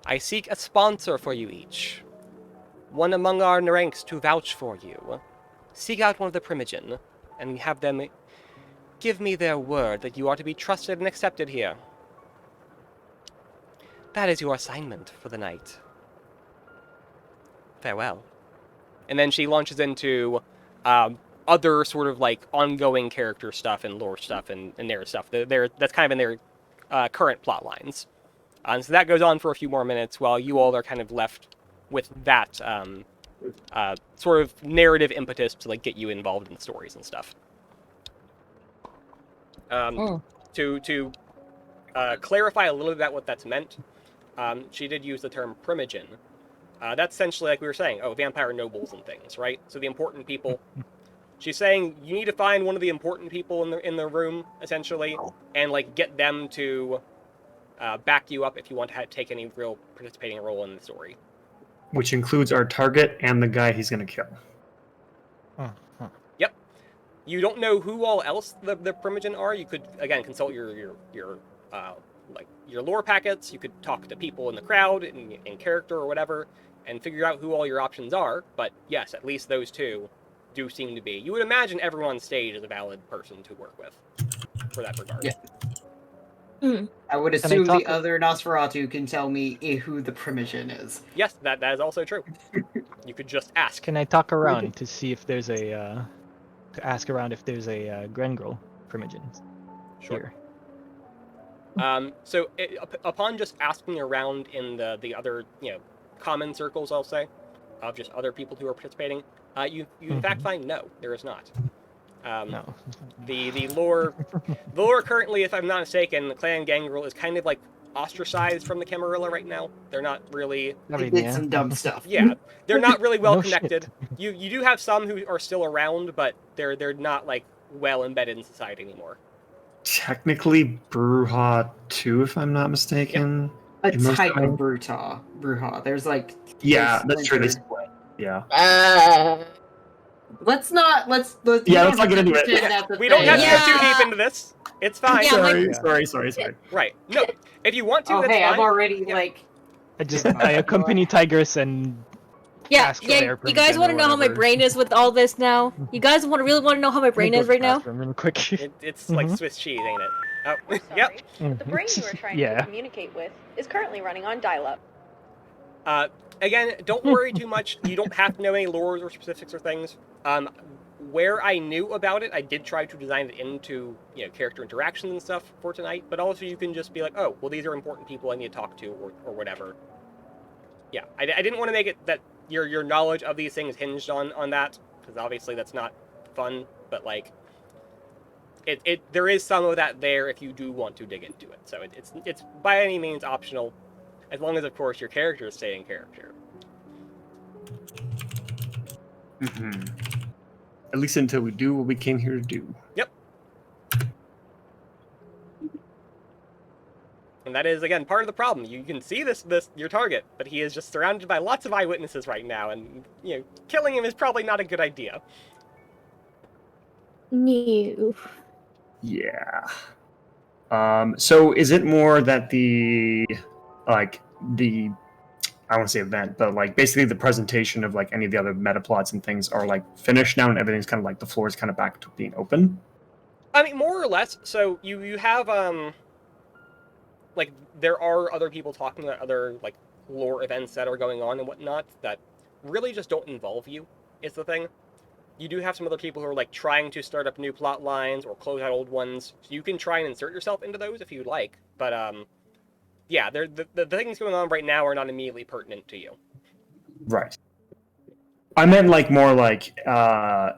A: I seek a sponsor for you each. One among our ranks to vouch for you. Seek out one of the Primogen, and have them give me their word that you are to be trusted and accepted here. That is your assignment for the night. Farewell. And then she launches into other sort of like ongoing character stuff and lore stuff and narrative stuff. That's kind of in their current plot lines. And so that goes on for a few more minutes while you all are kind of left with that sort of narrative impetus to like get you involved in stories and stuff. To clarify a little bit about what that's meant, she did use the term Primogen. That's essentially like we were saying, vampire nobles and things, right? So the important people. She's saying you need to find one of the important people in the room, essentially, and like get them to back you up if you want to take any real participating role in the story.
D: Which includes our target and the guy he's going to kill.
A: Yep. You don't know who all else the Primogen are. You could again consult your lore packets. You could talk to people in the crowd in character or whatever, and figure out who all your options are. But yes, at least those two do seem to be. You would imagine everyone on stage is a valid person to work with for that regard.
C: Yeah. I would assume the other Nosferatu can tell me who the Primogen is.
A: Yes, that is also true. You could just ask.
E: Can I talk around to see if there's a Grengirl Primogen?
A: Sure. So upon just asking around in the other common circles, I'll say, of just other people who are participating, you in fact find no, there is not.
E: No.
A: The lore currently, if I'm not mistaken, the Clan Gangrel is kind of like ostracized from the Camarilla right now. They're not really.
E: I
C: They
E: mean,
C: did
E: yeah.
C: some dumb stuff.
A: Yeah, they're not really well
E: No
A: connected.
E: shit.
A: You do have some who are still around, but they're not like well embedded in society anymore.
D: Technically, Bruja 2, if I'm not mistaken.
C: A
D: In most
C: type of
D: times.
C: Bruja. There's like
D: Yeah,
C: there's
D: that's true. They
C: splinter.
D: split. Yeah.
C: Let's
D: Yeah, let's not get into it.
A: We don't have to
F: Yeah.
A: go too deep into this. It's fine.
F: Yeah, my-
D: Sorry.
A: Right. No, if you want to,
C: Oh
A: that's
C: hey,
A: fine.
C: I've already
A: Yeah.
E: I accompany Tigress and
F: Yeah,
E: ask for
F: yeah.
E: their
F: You guys
E: permission
F: want
E: or
F: to know how my
E: whatever.
F: brain is with all this now? You guys really want to know how my brain
E: We'll
F: is
E: go
F: right now?
E: bathroom real quick.
A: It's like
E: Mhm.
A: Swiss cheese, ain't it? Oh,
I: Sorry,
A: yep.
I: but the brain you were trying
E: Yeah.
I: to communicate with is currently running on dial-up.
A: Again, don't worry too much. You don't have to know any lores or specifics or things. Where I knew about it, I did try to design it into character interactions and stuff for tonight. But also, you can just be like, oh, well, these are important people I need to talk to, or whatever. Yeah, I didn't want to make it that your knowledge of these things hinged on that, because obviously that's not fun. But like, there is some of that there if you do want to dig into it. So it's by any means optional, as long as of course your characters stay in character.
D: Mm-hmm. At least until we do what we came here to do.
A: Yep. And that is, again, part of the problem. You can see this your target, but he is just surrounded by lots of eyewitnesses right now, and killing him is probably not a good idea.
B: No.
D: Yeah. So is it more that I want to say event, but like basically the presentation of like any of the other meta plots and things are like finished now, and everything's kind of like the floor is kind of back to being open?
A: I mean, more or less. So you have like there are other people talking about other like lore events that are going on and whatnot that really just don't involve you, is the thing. You do have some other people who are like trying to start up new plot lines or close out old ones. So you can try and insert yourself into those if you'd like. But yeah, the things going on right now are not immediately pertinent to you.
D: Right. I meant like more like are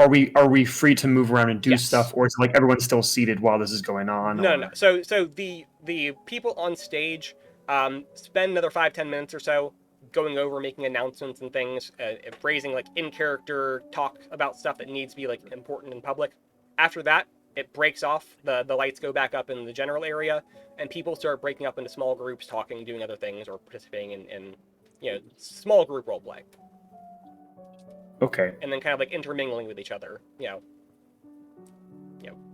D: we free to move around and do
A: Yes.
D: stuff, or is it like everyone's still seated while this is going on?
A: No. So the people on stage spend another 5-10 minutes or so going over, making announcements and things, raising like in character talk about stuff that needs to be like important in public. After that, it breaks off. The lights go back up in the general area, and people start breaking up into small groups, talking, doing other things, or participating in small group roleplay.
D: Okay.
A: And then kind of like intermingling with each other.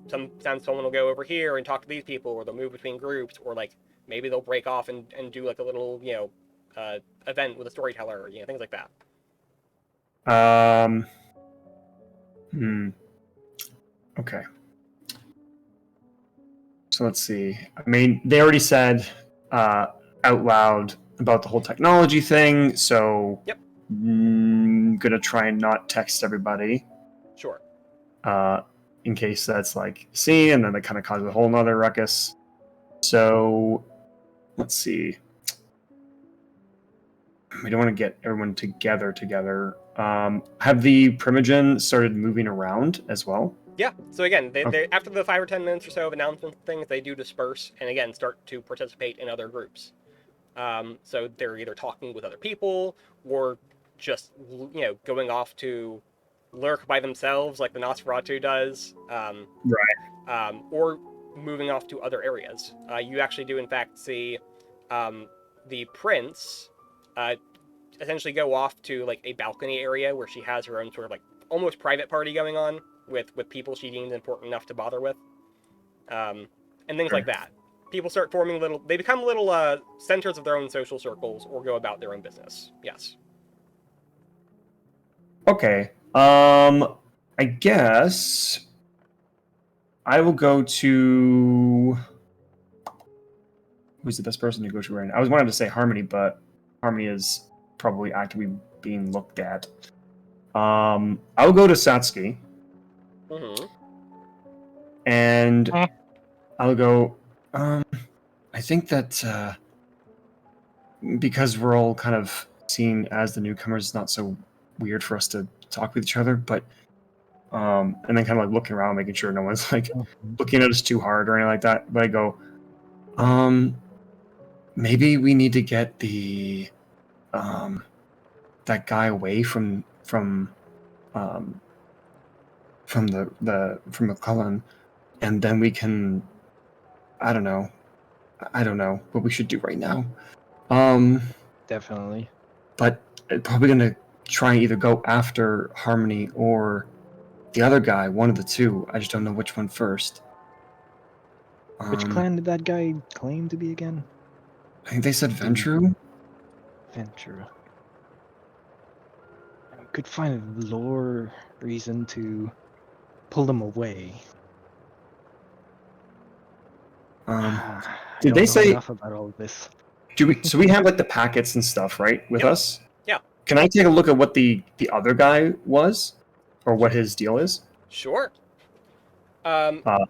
A: Sometimes someone will go over here and talk to these people, or they'll move between groups, or like maybe they'll break off and do like a little event with a storyteller, things like that.
D: Okay. So let's see. I mean, they already said out loud about the whole technology thing, so
A: Yep.
D: Gonna try and not text everybody
A: Sure.
D: in case that's like seen, and then that kind of causes a whole nother ruckus. So let's see. We don't want to get everyone together. Have the Primogen started moving around as well?
A: Yeah. So again, they
D: Okay.
A: after the 5 or 10 minutes or so of announcements and things, they do disperse and again start to participate in other groups. So they're either talking with other people or just going off to lurk by themselves like the Nosferatu does. Or moving off to other areas. You actually do in fact see the prince essentially go off to like a balcony area where she has her own sort of like almost private party going on with people she deems important enough to bother with, and things like that. People start forming they become little centers of their own social circles or go about their own business. Yes.
D: Okay. I guess I will go to. Who's the best person to go to right now? I was wanting to say Harmony, but Harmony is probably actively being looked at. I'll go to Satsuki.
A: Mm-hmm.
D: And I'll go. I think that because we're all kind of seen as the newcomers, it's not so weird for us to talk with each other. But and then kind of like looking around, making sure no one's like looking at us too hard or anything like that. But I go, maybe we need to get that guy away from McCullen, and then we can. I don't know what we should do right now.
E: Definitely.
D: But probably gonna try and either go after Harmony or the other guy, one of the two. I just don't know which one first.
E: Which clan did that guy claim to be again?
D: I think they said Ventru.
E: Ventura. I could find a lore reason to pull them away.
D: Did they say
E: enough about all of this?
D: So we have like the packets and stuff, right, with us?
A: Yeah.
D: Can I take a look at what the other guy was, or what his deal is?
A: Sure.
D: Mhm.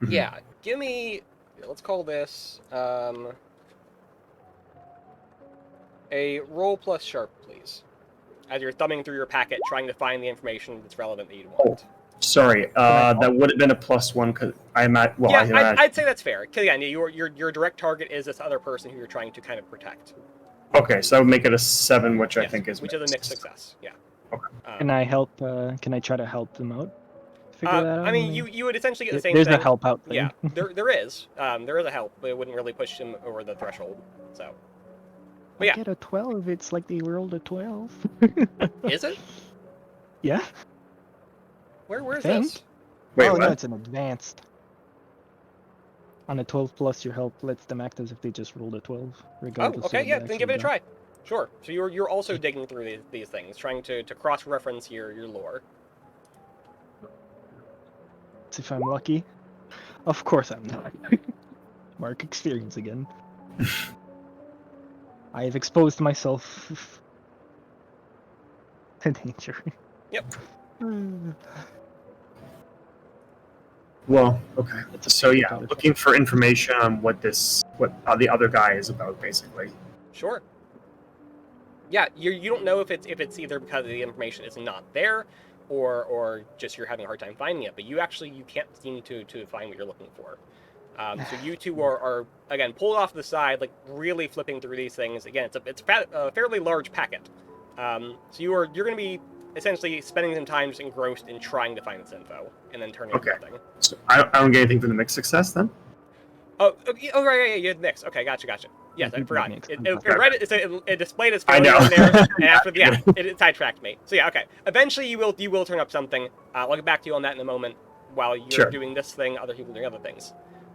A: Yeah. Give me. Let's call this a roll plus sharp, please. As you're thumbing through your packet, trying to find the information that's relevant that you'd want.
D: Sorry, that would have been a +1 because I'm at. Well,
A: yeah, I'd say that's fair. Because again, your direct target is this other person who you're trying to kind of protect.
D: Okay, so that would make it a 7, which I think is
A: which is a mixed success. Yeah.
D: Okay.
E: Can I help? Can I try to help them out? Figure that out.
A: I mean, you would essentially get the same
E: There's
A: thing.
E: a help out thing.
A: Yeah, there is a help, but it wouldn't really push him over the threshold. So. But yeah.
E: Get a 12. It's like they rolled a 12.
A: Is it?
E: Yeah.
A: Where is
E: think.
A: this?
D: Wait,
E: oh,
D: what?
E: no, it's an advanced. On a 12 plus, your help lets them act as if they just rolled a 12, regardless.
A: Oh, okay,
E: of
A: yeah,
E: the
A: then give it a
E: actual
A: try. Sure. So you're also digging through these things, trying to cross-reference your lore.
E: Let's see if I'm lucky. Of course I'm not. Mark experience again. I have exposed myself to danger.
A: Yep.
D: Well, okay. So yeah,
E: powder.
D: looking for information on what the other guy is about, basically.
A: Sure. Yeah, you don't know if it's either because the information is not there, or just you're having a hard time finding it. But you can't seem to find what you're looking for. So you two are again pulled off to the side, like really flipping through these things. Again, it's a fairly large packet. So you're going to be essentially spending some time just engrossed in trying to find this info and then turning it into something.
D: So I don't get anything for the mixed success then.
A: Oh, right, yeah, you had mix. Okay, gotcha. Yes, I forgot. It displayed as
D: I know.
A: on there, and after it sidetracked me. So yeah, okay. Eventually, you will turn up something. I'll get back to you on that in a moment. While you're doing this thing, other people doing other things.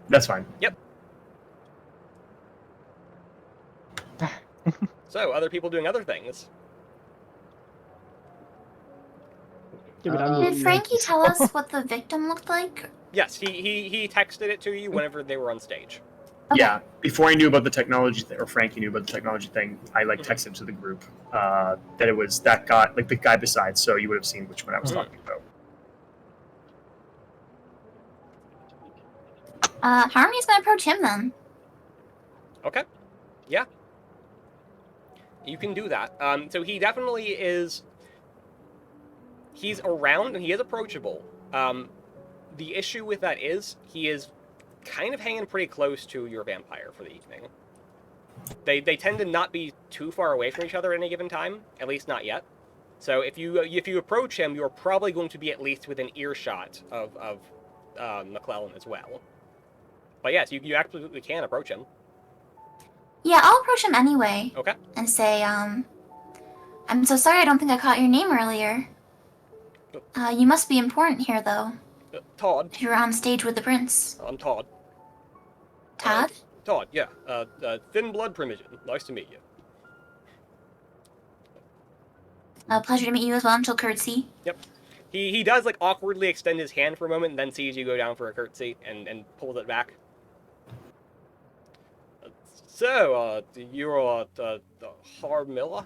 D: That's fine.
A: Yep. So other people doing other things.
G: Did Frankie tell us what the victim looked like?
A: Yes, he texted it to you whenever they were on stage.
G: Okay.
D: Yeah, before I knew about the technology thing, or Frankie knew about the technology thing, I texted to the group that it was that guy, like the guy beside. So you would have seen which one I was talking about.
G: Harmony's gonna approach him then.
A: Okay. Yeah. You can do that. So he definitely is. He's around and he is approachable. The issue with that is he is kind of hanging pretty close to your vampire for the evening. They tend to not be too far away from each other at any given time, at least not yet. So if you approach him, you're probably going to be at least within earshot of McClellan as well. But yes, you absolutely can approach him.
G: Yeah, I'll approach him anyway.
A: Okay.
G: And say, I'm so sorry I don't think I caught your name earlier. You must be important here, though.
A: Todd.
G: If you're on stage with the prince.
A: I'm Todd.
G: Todd?
A: Todd, yeah. Thin Blood Primogen. Nice to meet you.
G: Pleasure to meet you as well, and she'll curtsy.
A: Yep. He does like awkwardly extend his hand for a moment and then sees you go down for a curtsy and pulls it back. So, you're Harmilla?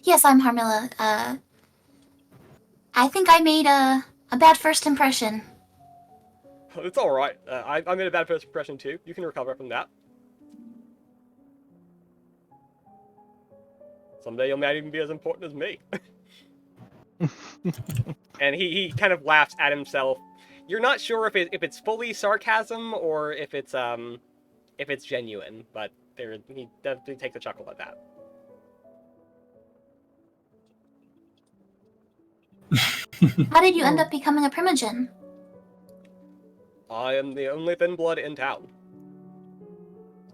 G: Yes, I'm Harmilla. I think I made a bad first impression.
A: It's alright. I made a bad first impression too. You can recover from that. Someday you might even be as important as me. And he kind of laughs at himself. You're not sure if it's fully sarcasm or if it's if it's genuine, but he definitely takes a chuckle at that.
G: How did you end up becoming a primogen?
A: I am the only thin blood in town.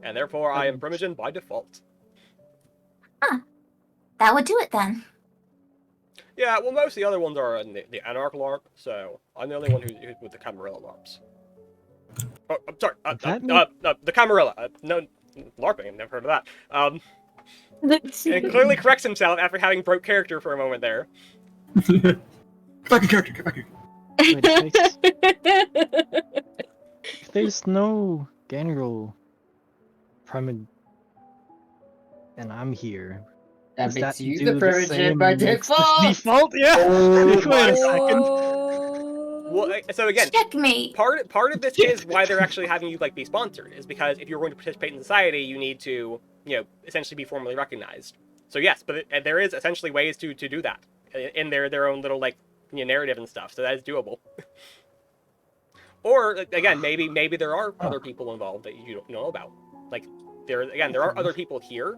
A: And therefore I am primogen by default.
G: Huh. That would do it then.
A: Yeah, well, most of the other ones are in the Anarch LARP, so I'm the only one who's with the Camarilla LARPs. Oh, I'm sorry, the Camarilla. No, LARPing, I've never heard of that. And clearly corrects himself after having broke character for a moment there.
D: Get back in character, get back in.
E: If there's no general primitive, and I'm here.
C: That
E: Does
C: makes
E: that
C: you
E: do
C: the
E: the
C: primogen
E: same
C: by
E: as the
C: default.
E: Default, yeah.
C: Oh
E: Wait
C: my
E: a second.
A: Well, so again,
G: Checkmate.
A: part of this is why they're actually having you be sponsored, is because if you're going to participate in society, you need to essentially be formally recognized. So yes, but there is essentially ways to do that in their own little narrative and stuff. So that is doable. Or again, maybe there are other people involved that you don't know about. There are other people here.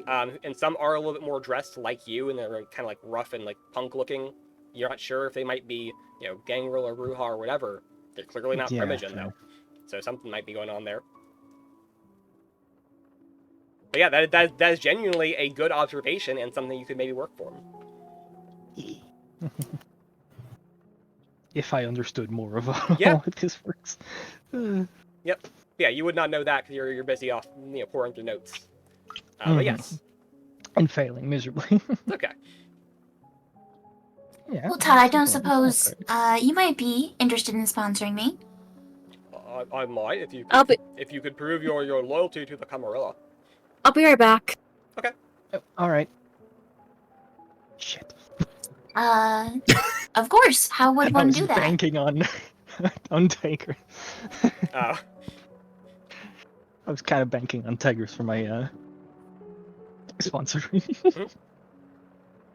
A: And some are a little bit more dressed like you, and they're kind of rough and punk looking. You're not sure if they might be, Gangrel or Ruha or whatever. They're clearly not primogen though, so something might be going on there. But yeah, that is genuinely a good observation and something you could maybe work for.
E: If I understood more of how this works.
A: Yep. Yeah, you would not know that because you're busy off pouring through notes. But yes.
E: And failing miserably.
A: Okay.
E: Yeah.
G: Well, Todd, I don't suppose you might be interested in sponsoring me.
A: I might if you could prove your loyalty to the Camarilla.
F: I'll be right back.
A: Okay.
E: All right. Shit.
G: Of course. How would one do that?
E: Banking on Tigers.
A: Oh.
E: I was kind of banking on Tigers for my sponsor.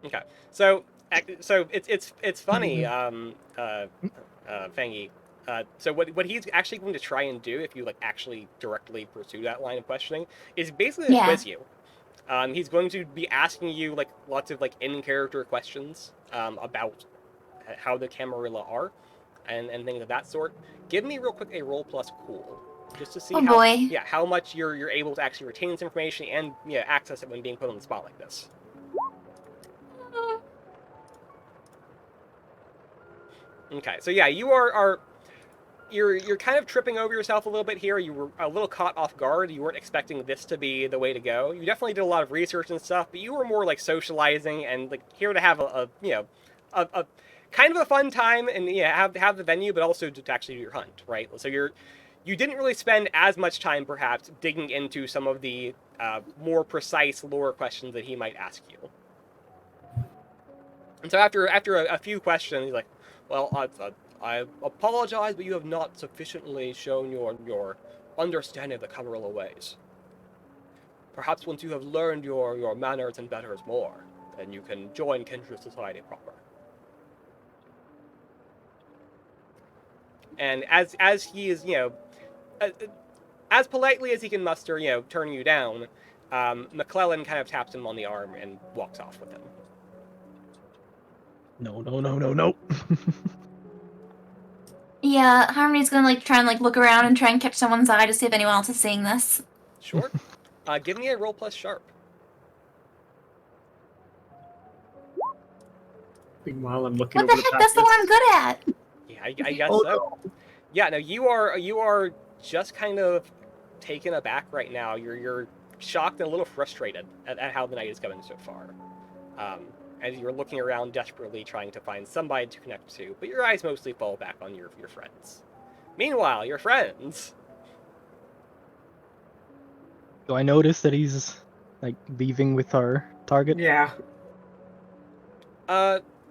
A: Okay. So it's funny, Fangy. So what he's actually going to try and do, if you actually directly pursue that line of questioning, is basically to quiz you. He's going to be asking you lots of in-character questions about how the Camarilla are, and things of that sort. Give me real quick a roll plus cool, just to see how much you're able to actually retain this information and access it when being put on the spot like this. Okay, so yeah, you're kind of tripping over yourself a little bit here. You were a little caught off guard. You weren't expecting this to be the way to go. You definitely did a lot of research and stuff, but you were more socializing and here to have a kind of a fun time and have the venue, but also to actually do your hunt, right? So you didn't really spend as much time perhaps digging into some of the more precise lore questions that he might ask you. And so after a few questions, he's like, well, I apologize, but you have not sufficiently shown your understanding of the Camarilla ways. Perhaps once you have learned your manners and betters more, then you can join Kindred Society proper. And as he is, as politely as he can muster, turning you down, McClellan kind of taps him on the arm and walks off with him.
E: No.
G: Yeah, Harmony's gonna try and look around and try and catch someone's eye to see if anyone else is seeing this.
A: Sure. Give me a roll plus sharp.
D: Meanwhile, I'm looking
G: What the heck? That's the one I'm good at.
A: Yeah, I guess so. Yeah, no, you are just kind of taken aback right now. You're shocked and a little frustrated at how the night is going so far. As you're looking around desperately trying to find somebody to connect to, but your eyes mostly fall back on your friends. Meanwhile, your friends.
E: Do I notice that he's leaving with our target?
C: Yeah.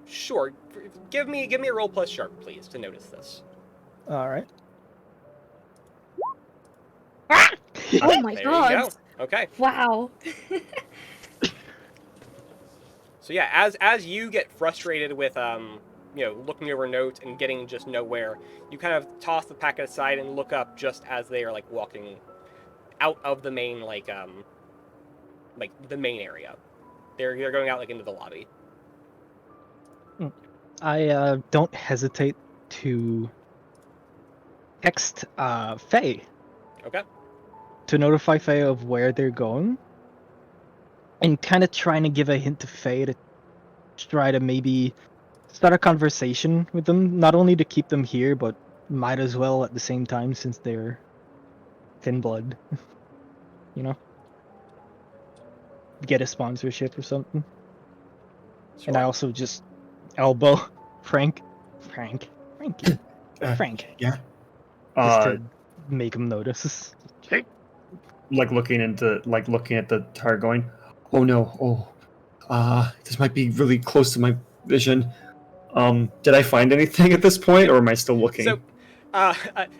A: Sure. Give me a roll plus sharp, please, to notice this.
E: All right.
B: Oh my
A: there
B: god.
A: You go. Okay.
B: Wow.
A: So yeah, as you get frustrated with looking over notes and getting just nowhere, you kind of toss the packet aside and look up just as they are walking out of the main like the main area. They're going out like into the lobby.
E: I don't hesitate to text Faye
A: Okay.
E: to notify Faye of where they're going, and kind of trying to give a hint to Faye to try to maybe start a conversation with them, not only to keep them here, but might as well at the same time since they're thin blood, you know, get a sponsorship or something. And I also just elbow Frank,
D: Yeah.
E: just to make him notice.
D: Like looking at the target, going, "Oh no! This might be really close to my vision. Did I find anything at this point, or am I still looking?"
A: So,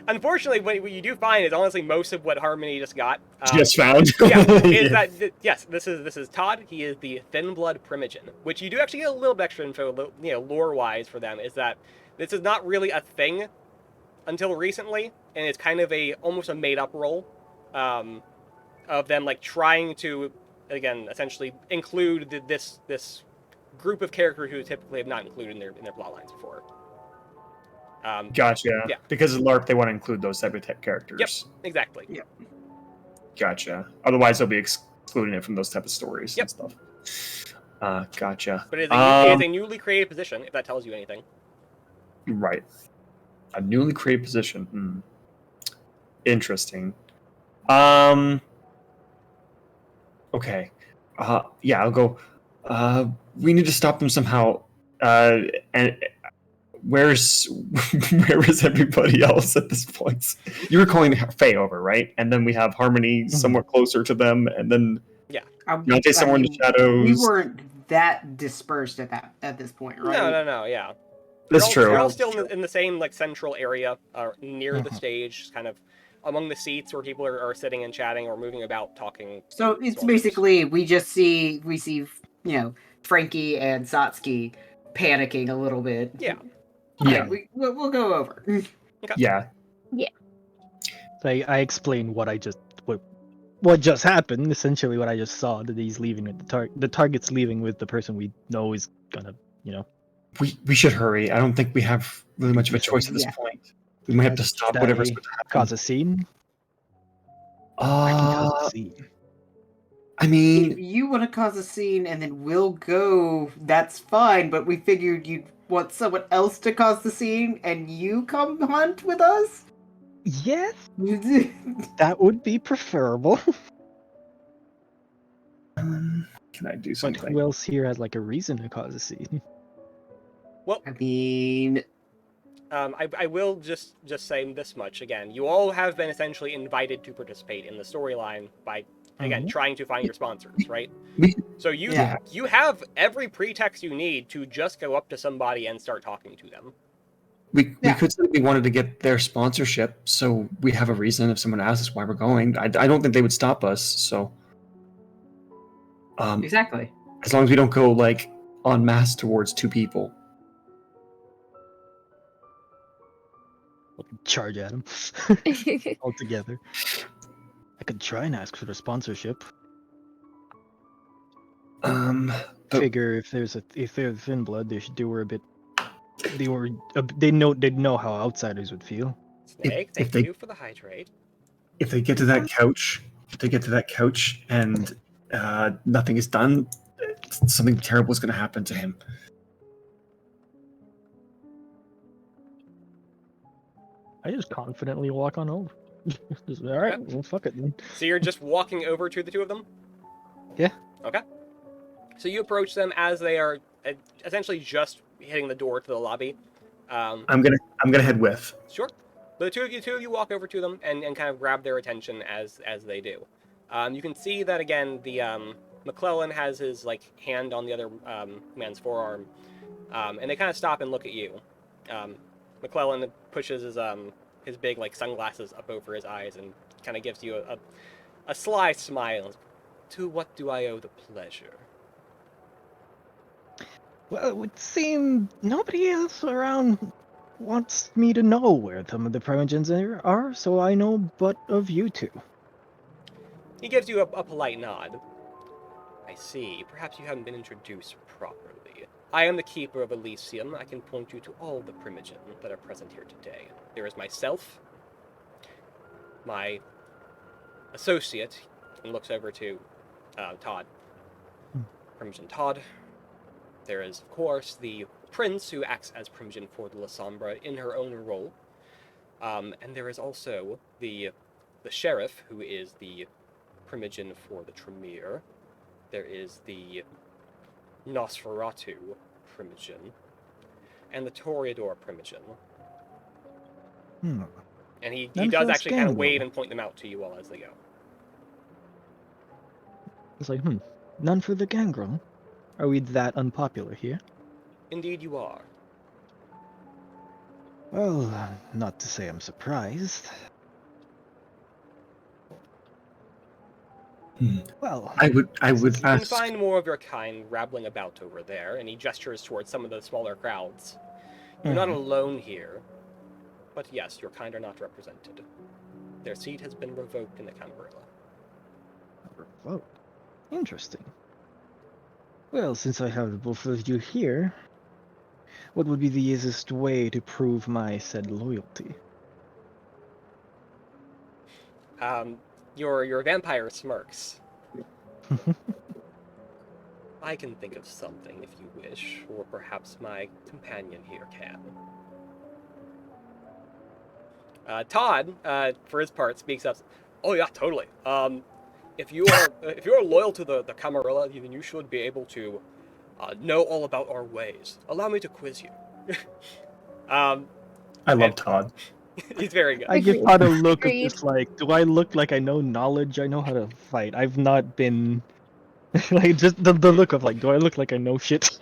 A: unfortunately, what you do find is honestly most of what Harmony just got.
D: Just found.
A: Yeah, is that yes? This is Todd. He is the thin blood primogen, which you do actually get a little bit extra info, lore wise for them. Is that this is not really a thing until recently, and it's kind of almost a made up role, of them like trying to again essentially include this group of characters who typically have not included in their plot lines before.
D: Gotcha.
A: Yeah.
D: Because of LARP, they want to include those type of characters.
A: Yep. Exactly.
C: Yeah.
D: Gotcha. Otherwise, they'll be excluding it from those type of stories
A: Yep.
D: and stuff. Gotcha.
A: But it is a newly created position, if that tells you anything.
D: Right. A newly created position. Interesting. Okay. Yeah, I'll go. We need to stop them somehow. And where is everybody else at this point? You were calling Faye over, right? And then we have Harmony somewhat closer to them, and then Dante somewhere in the shadows.
C: We weren't that dispersed at this point, right?
A: No, yeah.
D: That's true.
A: They're all still in the same like central area, near the stage, kind of among the seats where people are sitting and chatting or moving about, talking.
C: So it's basically we see Frankie and Satsuki panicking a little bit.
A: Yeah.
D: Yeah.
C: We'll go over.
A: Okay.
D: Yeah.
E: So I explain what just happened. Essentially, what I just saw, that he's leaving with the target's leaving with the person we know is gonna,
D: We should hurry. I don't think we have really much of a choice at this point. We might have to stop whatever's going to happen.
E: Cause a scene. I can cause a scene.
D: I mean,
C: If you want to cause a scene and then we'll go, that's fine. But we figured you'd want someone else to cause the scene and you come hunt with us?
E: Yes, that would be preferable.
D: can I do
E: But
D: something?
E: who else here has like a reason to cause a scene?
A: Well,
C: I mean,
A: I will just say this much again. You all have been essentially invited to participate in the storyline by again trying to find your sponsors, right? So you have every pretext you need to just go up to somebody and start talking to them.
D: We could say we wanted to get their sponsorship, so we have a reason if someone asks us why we're going. I don't think they would stop us. So,
C: exactly.
D: as long as we don't go like en masse towards two people.
E: Charge at him all together. I could try and ask for the sponsorship. Figure if they're thin blood, they were a bit. They'd know how outsiders would feel.
A: Snake,
D: If
A: thank you for the hydrate.
D: If they get to that couch, and nothing is done, something terrible is going to happen to him.
E: I just confidently walk on over. Just, all right, well, fuck it then.
A: So you're just walking over to the two of them?
E: Yeah.
A: Okay. So you approach them as they are essentially just hitting the door to the lobby.
D: I'm gonna head with.
A: Sure. The two of you walk over to them and kind of grab their attention as they do. You can see that again. The McClellan has his like hand on the other man's forearm, and they kind of stop and look at you. McClellan pushes his big like sunglasses up over his eyes and kind of gives you a sly smile. To what do I owe the pleasure?
E: Well, it would seem nobody else around wants me to know where some of the primogens are, so I know but of you two.
A: He gives you a polite nod. I see. Perhaps you haven't been introduced properly. I am the keeper of Elysium. I can point you to all the Primogen that are present here today. There is myself, my associate, and looks over to Todd. Primogen Todd. There is, of course, the Prince, who acts as Primogen for the La Sombra in her own role. And there is also the Sheriff, who is the Primogen for the Tremere. There is the Nosferatu Primogen. And the Toreador Primogen. And he does actually kind of wave and point them out to you all as they go.
E: It's like, none for the gangrel. Are we that unpopular here?
A: Indeed you are.
E: Well, not to say I'm surprised. Well,
D: I would
A: You can
D: ask.
A: find more of your kind rabbling about over there, and he gestures towards some of the smaller crowds. You're not alone here, but yes, your kind are not represented. Their seat has been revoked in the Camarilla.
E: Revoked. Interesting. Well, since I have both of you here, what would be the easiest way to prove my said loyalty?
A: Your vampire smirks. I can think of something if you wish, or perhaps my companion here can. Todd, for his part, speaks up. Oh yeah, totally. If you are loyal to the Camarilla, then you should be able to know all about our ways. Allow me to quiz you.
D: I love Todd.
A: He's very good.
E: I give Todd a look of
B: Agreed.
E: just like, do I look like I know knowledge? I know how to fight. I've not been... like, just the look of like, do I look like I know shit?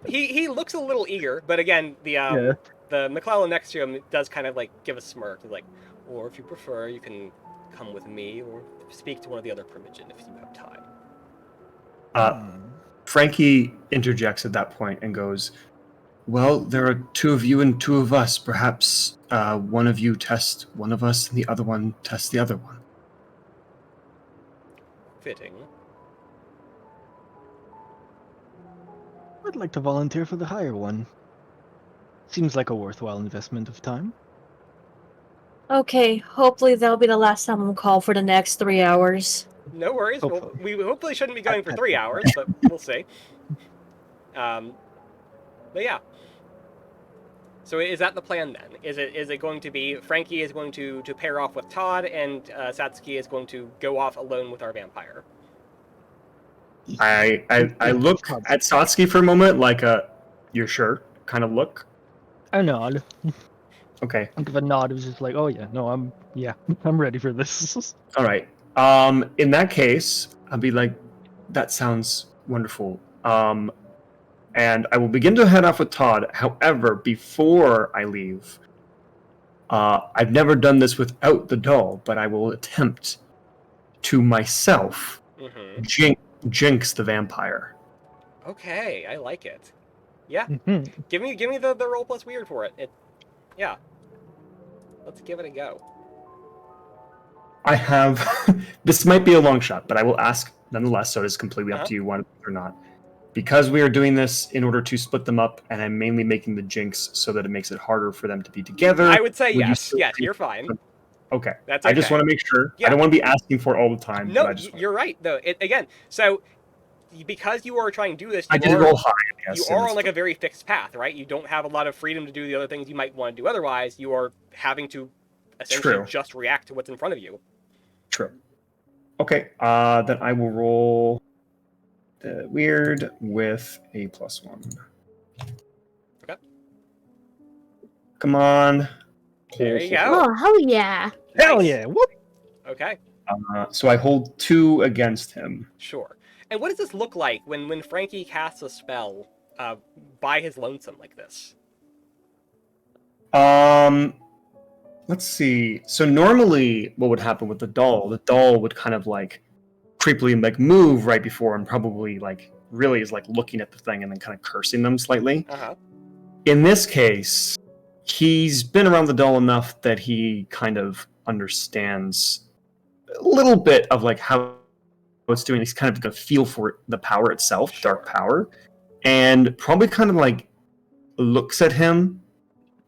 A: He looks a little eager, but again, the McClellan next to him does kind of like give a smirk. He's like, or if you prefer, you can come with me or speak to one of the other Primogen if you have time.
D: Frankie interjects at that point and goes, well, there are two of you and two of us. Perhaps one of you test one of us and the other one tests the other one.
A: Fitting.
E: I'd like to volunteer for the higher one. Seems like a worthwhile investment of time.
F: Okay, hopefully that'll be the last time we'll call for the next 3 hours.
A: No worries. Well,
E: Hopefully.
A: we hopefully shouldn't be going for 3 hours, but we'll see. But yeah. So is that the plan then? Is it going to be Frankie is going to pair off with Todd, and Satsuki is going to go off alone with our vampire?
D: I look at Satsuki for a moment, like a "you're sure" kind of look.
E: I nod.
D: Okay.
E: I give a nod. It was just like, oh yeah, no, I'm ready for this.
D: All right. In that case, I'll be like, that sounds wonderful. And I will begin to head off with Todd. However, before I leave, I've never done this without the doll, but I will attempt to myself jinx the vampire.
A: Okay, I like it. Yeah.
E: Mhm.
A: Give me the roll plus weird for it. Yeah. Let's give it a go.
D: I have this might be a long shot, but I will ask nonetheless, so it is completely up to you one or not. Because we are doing this in order to split them up, and I'm mainly making the jinx so that it makes it harder for them to be together.
A: I would say
D: you
A: yes.
D: still
A: Yes,
D: think-
A: you're fine.
D: Okay.
A: That's
D: I just
A: okay.
D: want to make sure.
A: Yeah.
D: I don't want to be asking for it all the time.
A: No,
D: but I just
A: you're right though. Again, so because you are trying to do this,
D: I did roll high, I guess.
A: you are on like a very fixed path, right? You don't have a lot of freedom to do the other things you might want to do otherwise. You are having to essentially
D: True.
A: just react to what's in front of you.
D: True. Okay, then I will roll the weird with a +1.
A: Okay.
D: Come on.
A: There you go.
B: Oh, hell yeah.
E: Hell
A: Nice.
E: yeah! Whoop.
A: Okay,
D: So I hold 2 against him.
A: sure. And what does this look like when Frankie casts a spell by his lonesome like this?
D: Let's see. So normally what would happen with the doll would kind of like creepily like move right before and probably like really is like looking at the thing and then kind of cursing them slightly.
A: Uh-huh.
D: In this case, he's been around the doll enough that he kind of understands a little bit of like how it's doing. He's kind of going to feel for the power itself, dark power, and probably kind of like looks at him,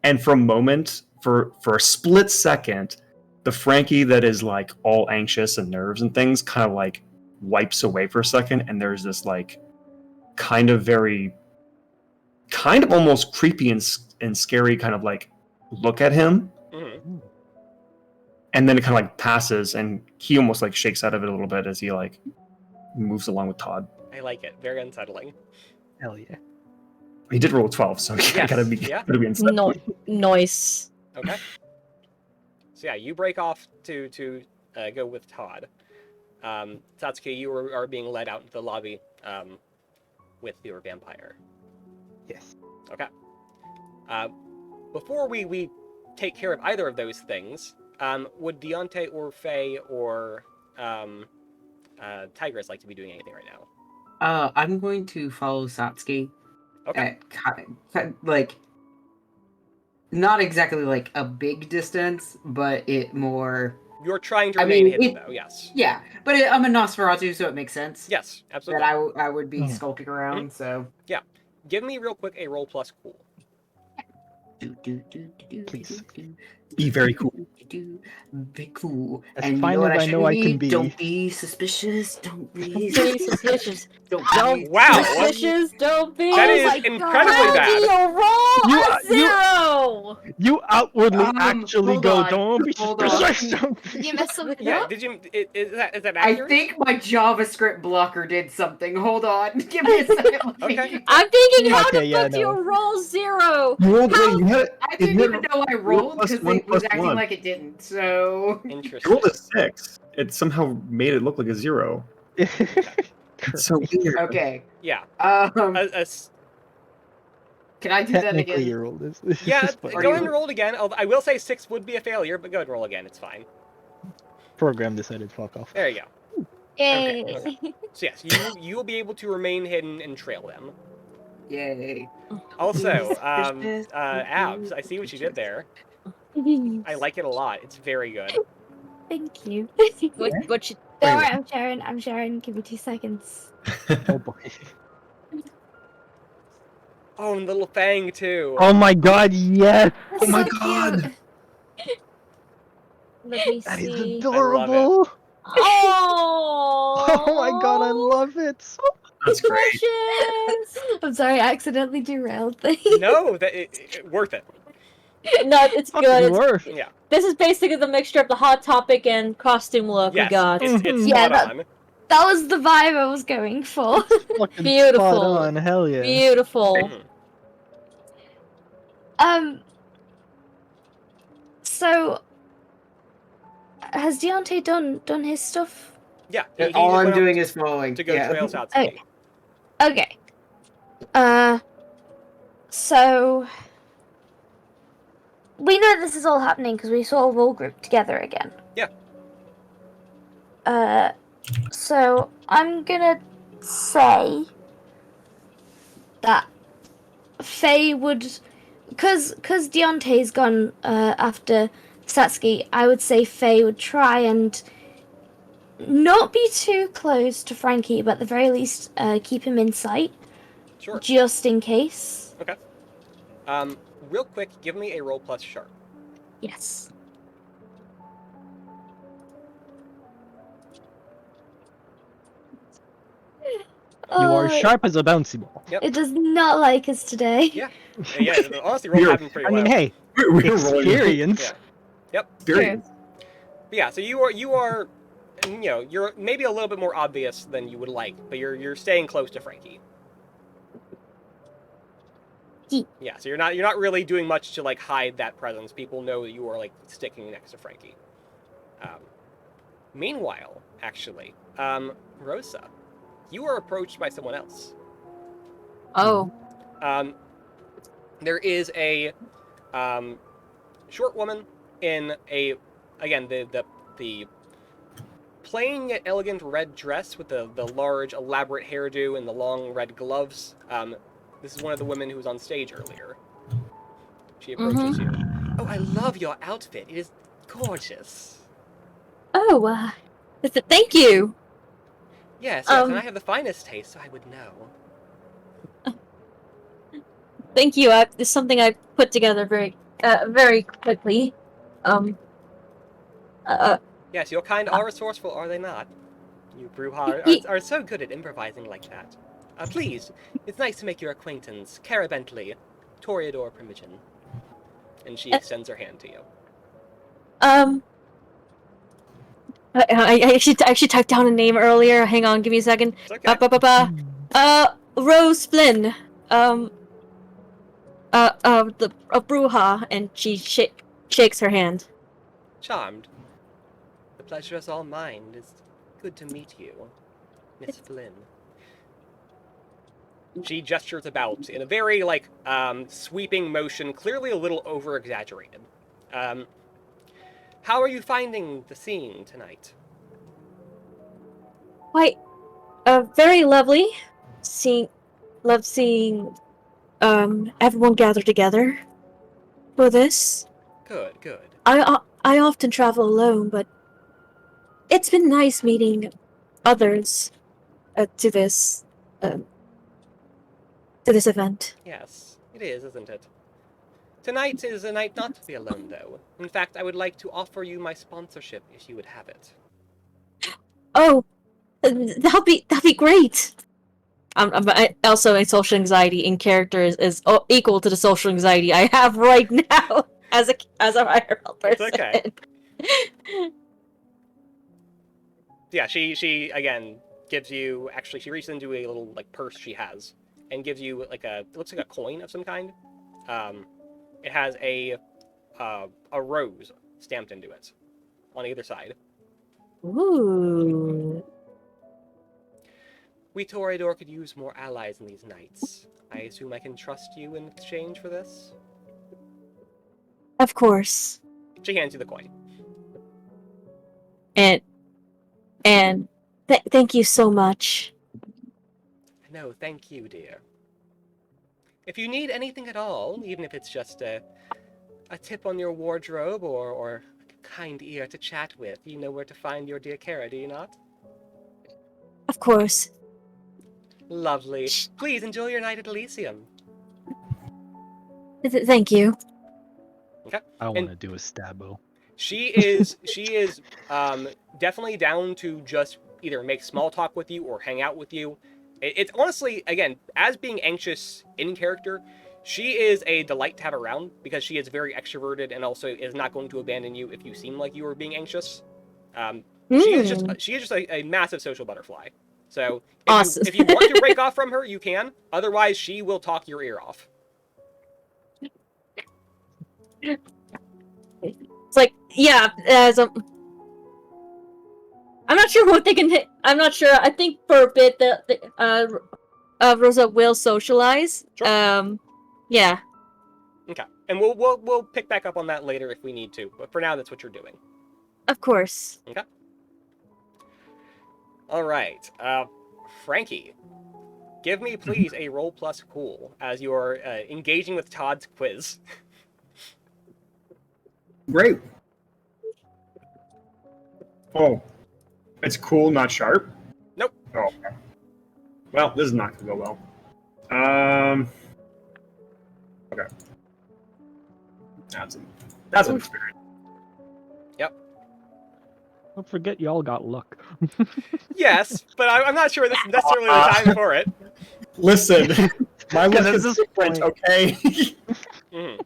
D: and for a moment, for a split second, the Frankie that is like all anxious and nerves and things kind of like wipes away for a second, and there's this like kind of almost creepy and scary kind of like look at him.
A: Mm-hmm.
D: And then it kind of like passes, and he almost like shakes out of it a little bit as he like moves along with Todd.
A: I like it. Very unsettling.
E: Hell yeah.
D: He did roll a 12, so
A: Yes.
D: gotta be unsettling.
F: Noise.
A: Okay. So yeah, you break off to go with Todd. Satsuki, you are being led out into the lobby with your vampire.
E: Yes.
A: Okay. Before we take care of either of those things, would Deontay or Faye or Tigress like to be doing anything right now?
C: I'm going to follow Satsuki.
A: Okay.
C: At kind of, like, not exactly like a big distance, but it more.
A: You're trying to remain hidden,
C: it-
A: though. Yes.
C: Yeah, but I'm a Nosferatu, so it makes sense.
A: Yes, absolutely.
C: That I would be skulking around. So.
A: Give me real quick a roll plus cool.
E: Please.
D: Be very cool.
C: Be cool.
E: As
C: And
E: fine
C: you know what
E: as I know I can be.
C: Don't be suspicious. Don't be
F: Be suspicious.
C: Don't
A: Wow.
F: Suspicious, don't be.
A: That
B: Oh
A: is
B: my
A: incredibly
F: How do
A: bad.
F: you roll a zero?
E: You outwardly actually
C: hold
E: go,
C: on,
E: don't be
C: hold on.
E: suspicious.
B: You messed something
A: Yeah.
B: up?
A: Did you? Is that
C: I
A: accurate?
C: think my JavaScript blocker did something. Hold on. Give me a second. Let me-
A: Okay.
F: I'm thinking, how
E: Okay,
F: the
E: yeah,
F: fuck do you
E: no.
F: roll zero?
D: You rolled,
F: How-
D: you had,
C: I didn't even know I rolled
D: plus
C: because
D: one
C: it was
D: plus
C: acting
D: one.
C: like it didn't. So.
D: you
A: Interesting.
D: rolled a 6. It somehow made it look like a 0. It's so weird.
C: Okay.
A: Yeah.
C: Can I do that
E: Technically,
C: again?
E: you rolled this.
A: Yeah.
E: But
A: Go ahead and roll it again. I will say 6 would be a failure, but go ahead and roll again. It's fine.
E: program decided fuck off.
A: There you go.
B: Yay.
A: Okay. So yes, you will be able to remain hidden and trail them.
C: Yay.
A: Also, Abs, I see what you did there. I like it a lot. It's very good.
B: Thank you.
F: What you,
B: Don't worry, I'm sharing. Give me 2 seconds.
E: Oh boy.
A: Oh, and little Fang too.
E: Oh my god, yes!
B: That's
D: Oh my
B: so
D: God.
B: cute. Let me
E: That is
B: see.
E: adorable!
F: oh!
E: Oh my god, I love it! So
D: That's great.
F: Precious!
B: I'm sorry, I accidentally derailed things.
A: No, worth it.
F: No, it's
E: fucking
F: good. It's-
E: worth.
A: Yeah.
F: this is basically the mixture of the Hot Topic and costume look
A: Yes.
F: we got.
A: It's
B: Yeah,
A: spot on.
B: That was the vibe I was going for.
E: Fucking
F: Beautiful.
E: spot on, hell yeah.
F: Beautiful.
A: Mhm.
B: So has Deontay done his stuff?
A: Yeah.
C: All I'm
A: went
C: doing
A: out
C: is following.
A: to go
C: yeah.
A: trail Satsuki.
B: Okay. So we know this is all happening because we saw a role group together again.
A: Yeah.
B: So I'm gonna say that Faye would, because Deontay's gone after Satsuki, I would say Faye would try and not be too close to Frankie, but at the very least keep him in sight,
A: Sure.
B: just in case.
A: Okay. Real quick, give me a roll plus sharp.
B: Yes.
E: You are
B: Oh,
E: sharp as a bouncy ball.
B: It does not like us today.
A: Yeah. Yeah. Honestly, roll happened pretty
E: I
A: well.
E: mean, hey,
D: We're rolling.
E: experience.
A: Yeah.
D: Experience.
A: But yeah. So you are, you know, you're maybe a little bit more obvious than you would like, but you're staying close to Frankie. Yeah. So you're not really doing much to like hide that presence. People know that you are like sticking next to Frankie. Meanwhile, actually, Rosa, you are approached by someone else.
F: Oh.
A: There is a short woman in the plain yet elegant red dress with the large elaborate hairdo and the long red gloves. This is one of the women who was on stage earlier. She approaches you. Oh, I love your outfit. It is gorgeous.
F: Oh, thank you.
A: Yes, and I have the finest taste, so I would know.
F: Thank you. It's something I put together very quickly.
A: Yes, your kind are resourceful, are they not? You Bruja are so good at improvising like that. Please, it's nice to make your acquaintance, Cara Bentley, Toreador Primogen. And she extends her hand to you.
F: I actually typed down a name earlier. Hang on, give me a second.
A: It's okay.
F: Rose Flynn. A Bruja, and she shakes her hand.
A: Charmed. The pleasure is all mine. It's good to meet you, Miss Flynn. She gestures about in a very, sweeping motion, clearly a little over-exaggerated. How are you finding the scene tonight?
F: Quite, very lovely. Love seeing, everyone gather together for this.
A: Good, good.
F: I often travel alone, but it's been nice meeting others to this event.
A: Yes, it is, isn't it? Tonight is a night not to be alone, though. In fact, I would like to offer you my sponsorship if you would have it.
F: Oh, that'll be great. Also, my social anxiety in character is equal to the social anxiety I have right now as a IRL person.
A: It's okay. Yeah, she again gives you. Actually, she reaches into a little purse she has and gives you it looks like a coin of some kind. It has a rose stamped into it on either side.
F: Ooh.
A: We Toreador could use more allies in these nights. I assume I can trust you in exchange for this?
F: Of course.
A: She hands you the coin.
F: And thank you so much.
A: No, thank you, dear. If you need anything at all, even if it's just a tip on your wardrobe or a kind ear to chat with, you know where to find your dear Cara, do you not?
F: Of course.
A: Lovely. Please enjoy your night at Elysium.
F: Thank you.
A: Okay.
E: I want to do a stabbo.
A: She is definitely down to just either make small talk with you or hang out with you. It's honestly, again, as being anxious in character, she is a delight to have around because she is very extroverted and also is not going to abandon you if you seem like you are being anxious. She is just a massive social butterfly. So
F: Awesome.
A: if you want to break off from her, you can. Otherwise, she will talk your ear off.
F: It's I'm not sure what they can hit. I'm not sure. I think for a bit Rosa will socialize.
A: Sure.
F: Yeah.
A: Okay. And we'll pick back up on that later if we need to. But for now, that's what you're doing.
F: Of course.
A: Okay. All right. Frankie, give me please a roll plus cool as you're engaging with Todd's quiz.
D: Great. Oh, it's cool, not sharp?
A: Nope.
D: Oh, okay. Well, this is not going to go well. Okay. That's unfair.
A: Yep.
E: Don't forget you all got luck.
A: Yes, but I'm not sure this is necessarily the time for it.
D: Listen, my luck
E: this
D: is
E: is
D: different, okay?
A: Mm-hmm.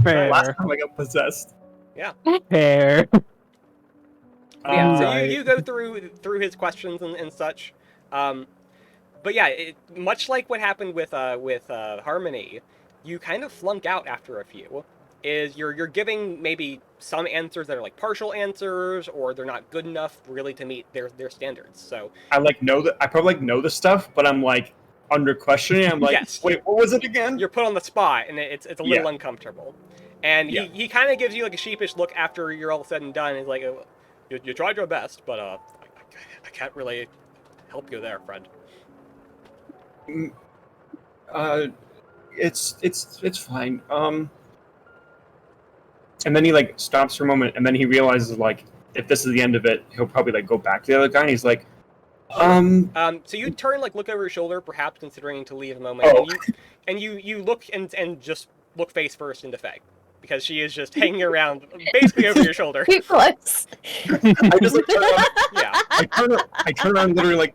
E: Fair.
D: Last time I got possessed.
A: Yeah.
E: Fair.
A: Yeah, so
D: Right.
A: you go through his questions and such. But yeah, much like what happened with Harmony, you kind of flunk out after a few. You're giving maybe some answers that are like partial answers, or they're not good enough really to meet their standards. So
D: I probably know the stuff, but I'm like under questioning. I'm like,
A: yes.
D: Wait, what was it again?
A: You're put on the spot, and it's a little uncomfortable. And he kind of gives you like a sheepish look after you're all said and done. He's like, you tried your best, but I can't really help you there, friend.
D: It's fine. And then he like stops for a moment, and then he realizes like if this is the end of it, he'll probably like go back to the other guy. And he's like,
A: So you turn, like, look over your shoulder, perhaps considering to leave a moment,
D: Oh.
A: and you look and just look face first into Faye, because she is just hanging around basically over your shoulder.
B: Too close.
D: I just like turn around,
A: Yeah,
D: I turn around literally like,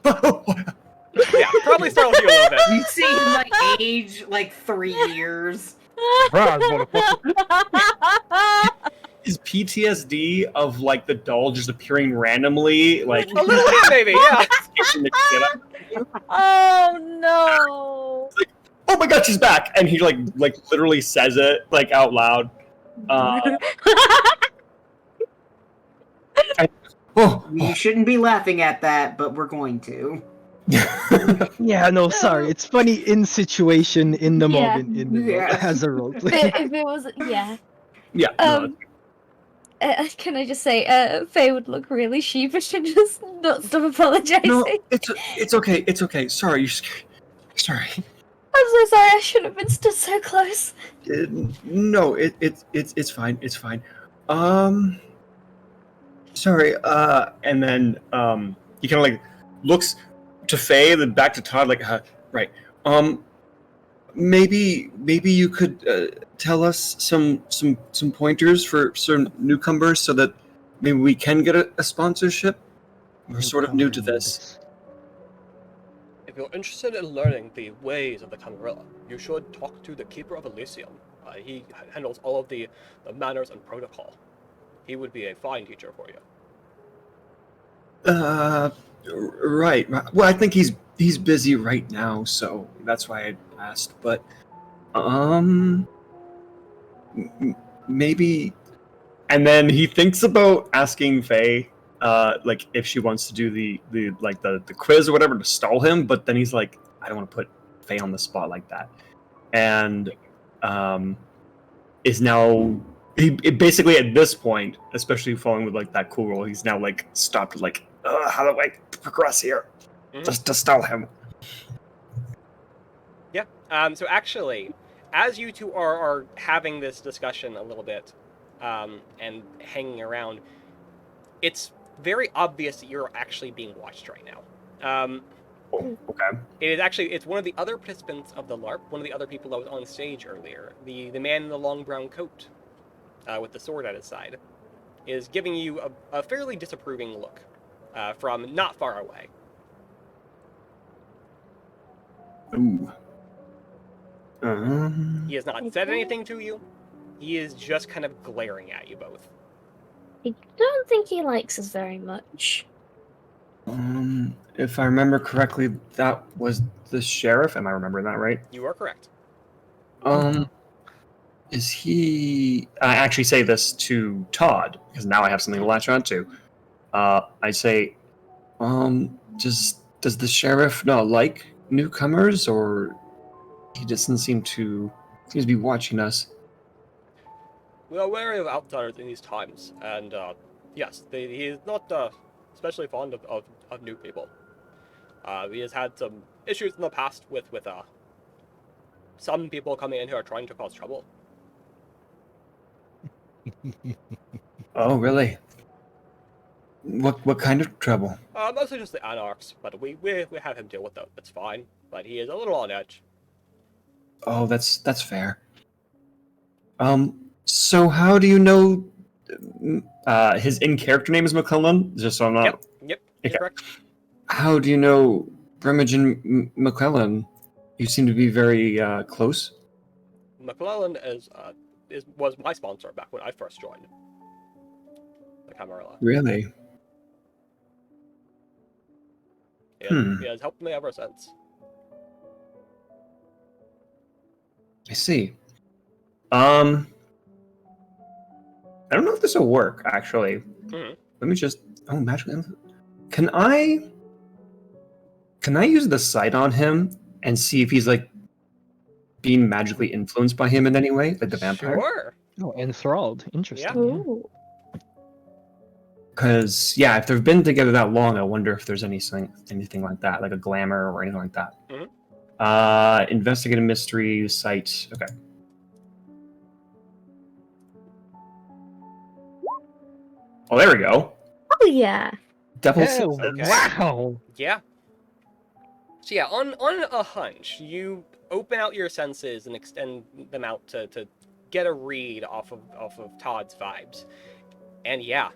A: yeah, probably startles you a little bit.
C: You see him like age like 3 years.
E: Surprise, motherfucker.
D: is PTSD of like the doll just appearing randomly, like
A: A little bit, maybe, yeah.
D: scaring the shit out of you?
F: Oh no!
D: Oh my god, she's back! And he like literally says it like out loud. Oh,
C: You shouldn't be laughing at that, but we're going to.
E: Yeah, no, sorry. It's funny in situation, in the
B: Yeah.
E: moment, in the
C: Yeah.
E: as a role play.
B: If it was, yeah.
D: yeah. No,
B: Can I just say, Faye would look really sheepish and just not stop apologizing.
D: no, it's okay. It's okay. Sorry, sorry.
B: I'm so sorry. I shouldn't have been stood so close.
D: No, it's fine. It's fine. Sorry. And then he kind of like looks to Faye, then back to Todd, like, right. Maybe you could tell us some pointers for some newcomers so that maybe we can get a sponsorship. We're sort of new to this.
A: If you're interested in learning the ways of the Camarilla, you should talk to the Keeper of Elysium. He handles all of the manners and protocol. He would be a fine teacher for you.
D: Right. Well, I think he's busy right now, so that's why I asked. But, maybe. And then he thinks about asking Faye, like if she wants to do the quiz or whatever to stall him. But then he's like, I don't want to put Faye on the spot like that, and is now. He basically at this point, especially following with like that cool role, he's now like stopped like, how do I progress here? Just to stall him.
A: Yeah. So actually, as you two are having this discussion a little bit, and hanging around, it's very obvious that you're actually being watched right now.
D: Okay.
A: It's one of the other participants of the LARP, one of the other people that was on stage earlier, the man in the long brown coat, with the sword at his side, is giving you a fairly disapproving look, from not far away.
D: Ooh.
A: He has not said anything to you. He is just kind of glaring at you both.
B: I don't think he likes us very much.
D: If I remember correctly, that was the sheriff. Am I remembering that right?
A: You are correct.
D: Is he? I actually say this to Todd because now I have something to latch on to. I say, does the sheriff not like newcomers, or he doesn't seems to be watching us?
A: We are wary of outsiders in these times, and yes, he is not especially fond of new people. He has had some issues in the past with some people coming in who are trying to cause trouble.
D: Oh, really? What kind of trouble?
A: Mostly just the anarchs, but we have him deal with them. It's fine, but he is a little on edge.
D: Oh, that's fair. So how do you know his in-character name is McClellan? Just so I'm not...
A: Yep, you're
D: Okay.
A: correct.
D: How do you know Remagen McClellan? You seem to be very close.
A: McClellan was my sponsor back when I first joined the Camarilla.
D: Really?
A: He has helped me ever since.
D: I see. I don't know if this will work, actually.
A: Mhm.
D: Let me just... Oh, magically... Can I use the sight on him and see if he's, like, being magically influenced by him in any way? Like the vampire?
A: Sure.
E: Oh, enthralled. Interesting.
A: Yeah.
B: Ooh.
D: Because, yeah, if they've been together that long, I wonder if there's anything like that, like a glamour or anything like that.
A: Mhm.
D: Investigative mystery, sight. Okay. Oh, there we go.
B: Oh yeah.
D: Double
E: Hell,
D: sixes.
E: wow.
A: Yeah. So yeah, on a hunch, you open out your senses and extend them out to get a read off of Todd's vibes. And yeah,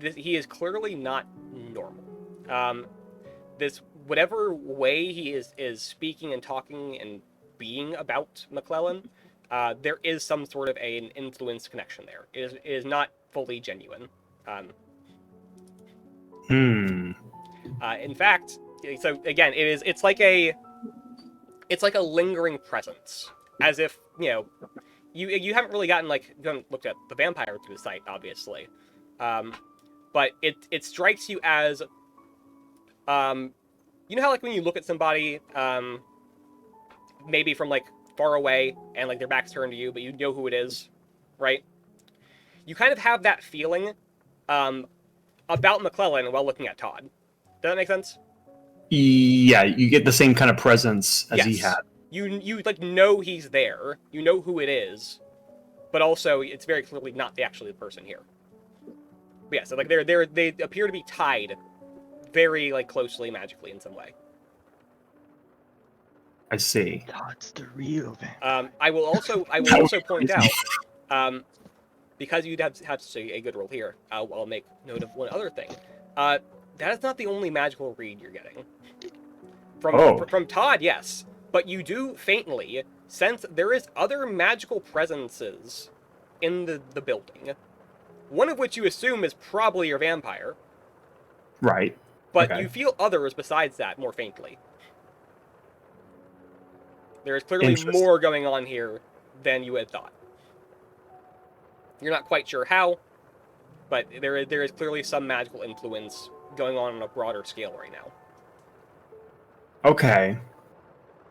A: he is clearly not normal. This whatever way he is speaking and talking and being about McClellan, there is some sort of an influence connection there. It is not fully genuine. In fact, so again, it's like a lingering presence, as if you haven't really gotten you haven't looked at the vampire through the sight, obviously, but it strikes you as you know how when you look at somebody maybe from far away and their back's turned to you, but you know who it is, right? You kind of have that feeling about McClellan while looking at Todd. Does that make sense?
D: Yeah, you get the same kind of presence as he had.
A: You know he's there. You know who it is, but also it's very clearly not actually the person here. But yeah, so they appear to be tied very closely magically in some way.
D: I see.
E: That's the real vampire.
A: I will also point out, because you'd have such a good roll here, I'll make note of one other thing. That is not the only magical read you're getting. From Todd, yes, but you do faintly sense there is other magical presences in the building. One of which you assume is probably your vampire.
D: Right.
A: But
D: Okay.
A: you feel others besides that more faintly. There is clearly more going on here than you had thought. You're not quite sure how, but there is clearly some magical influence going on a broader scale right now.
D: Okay.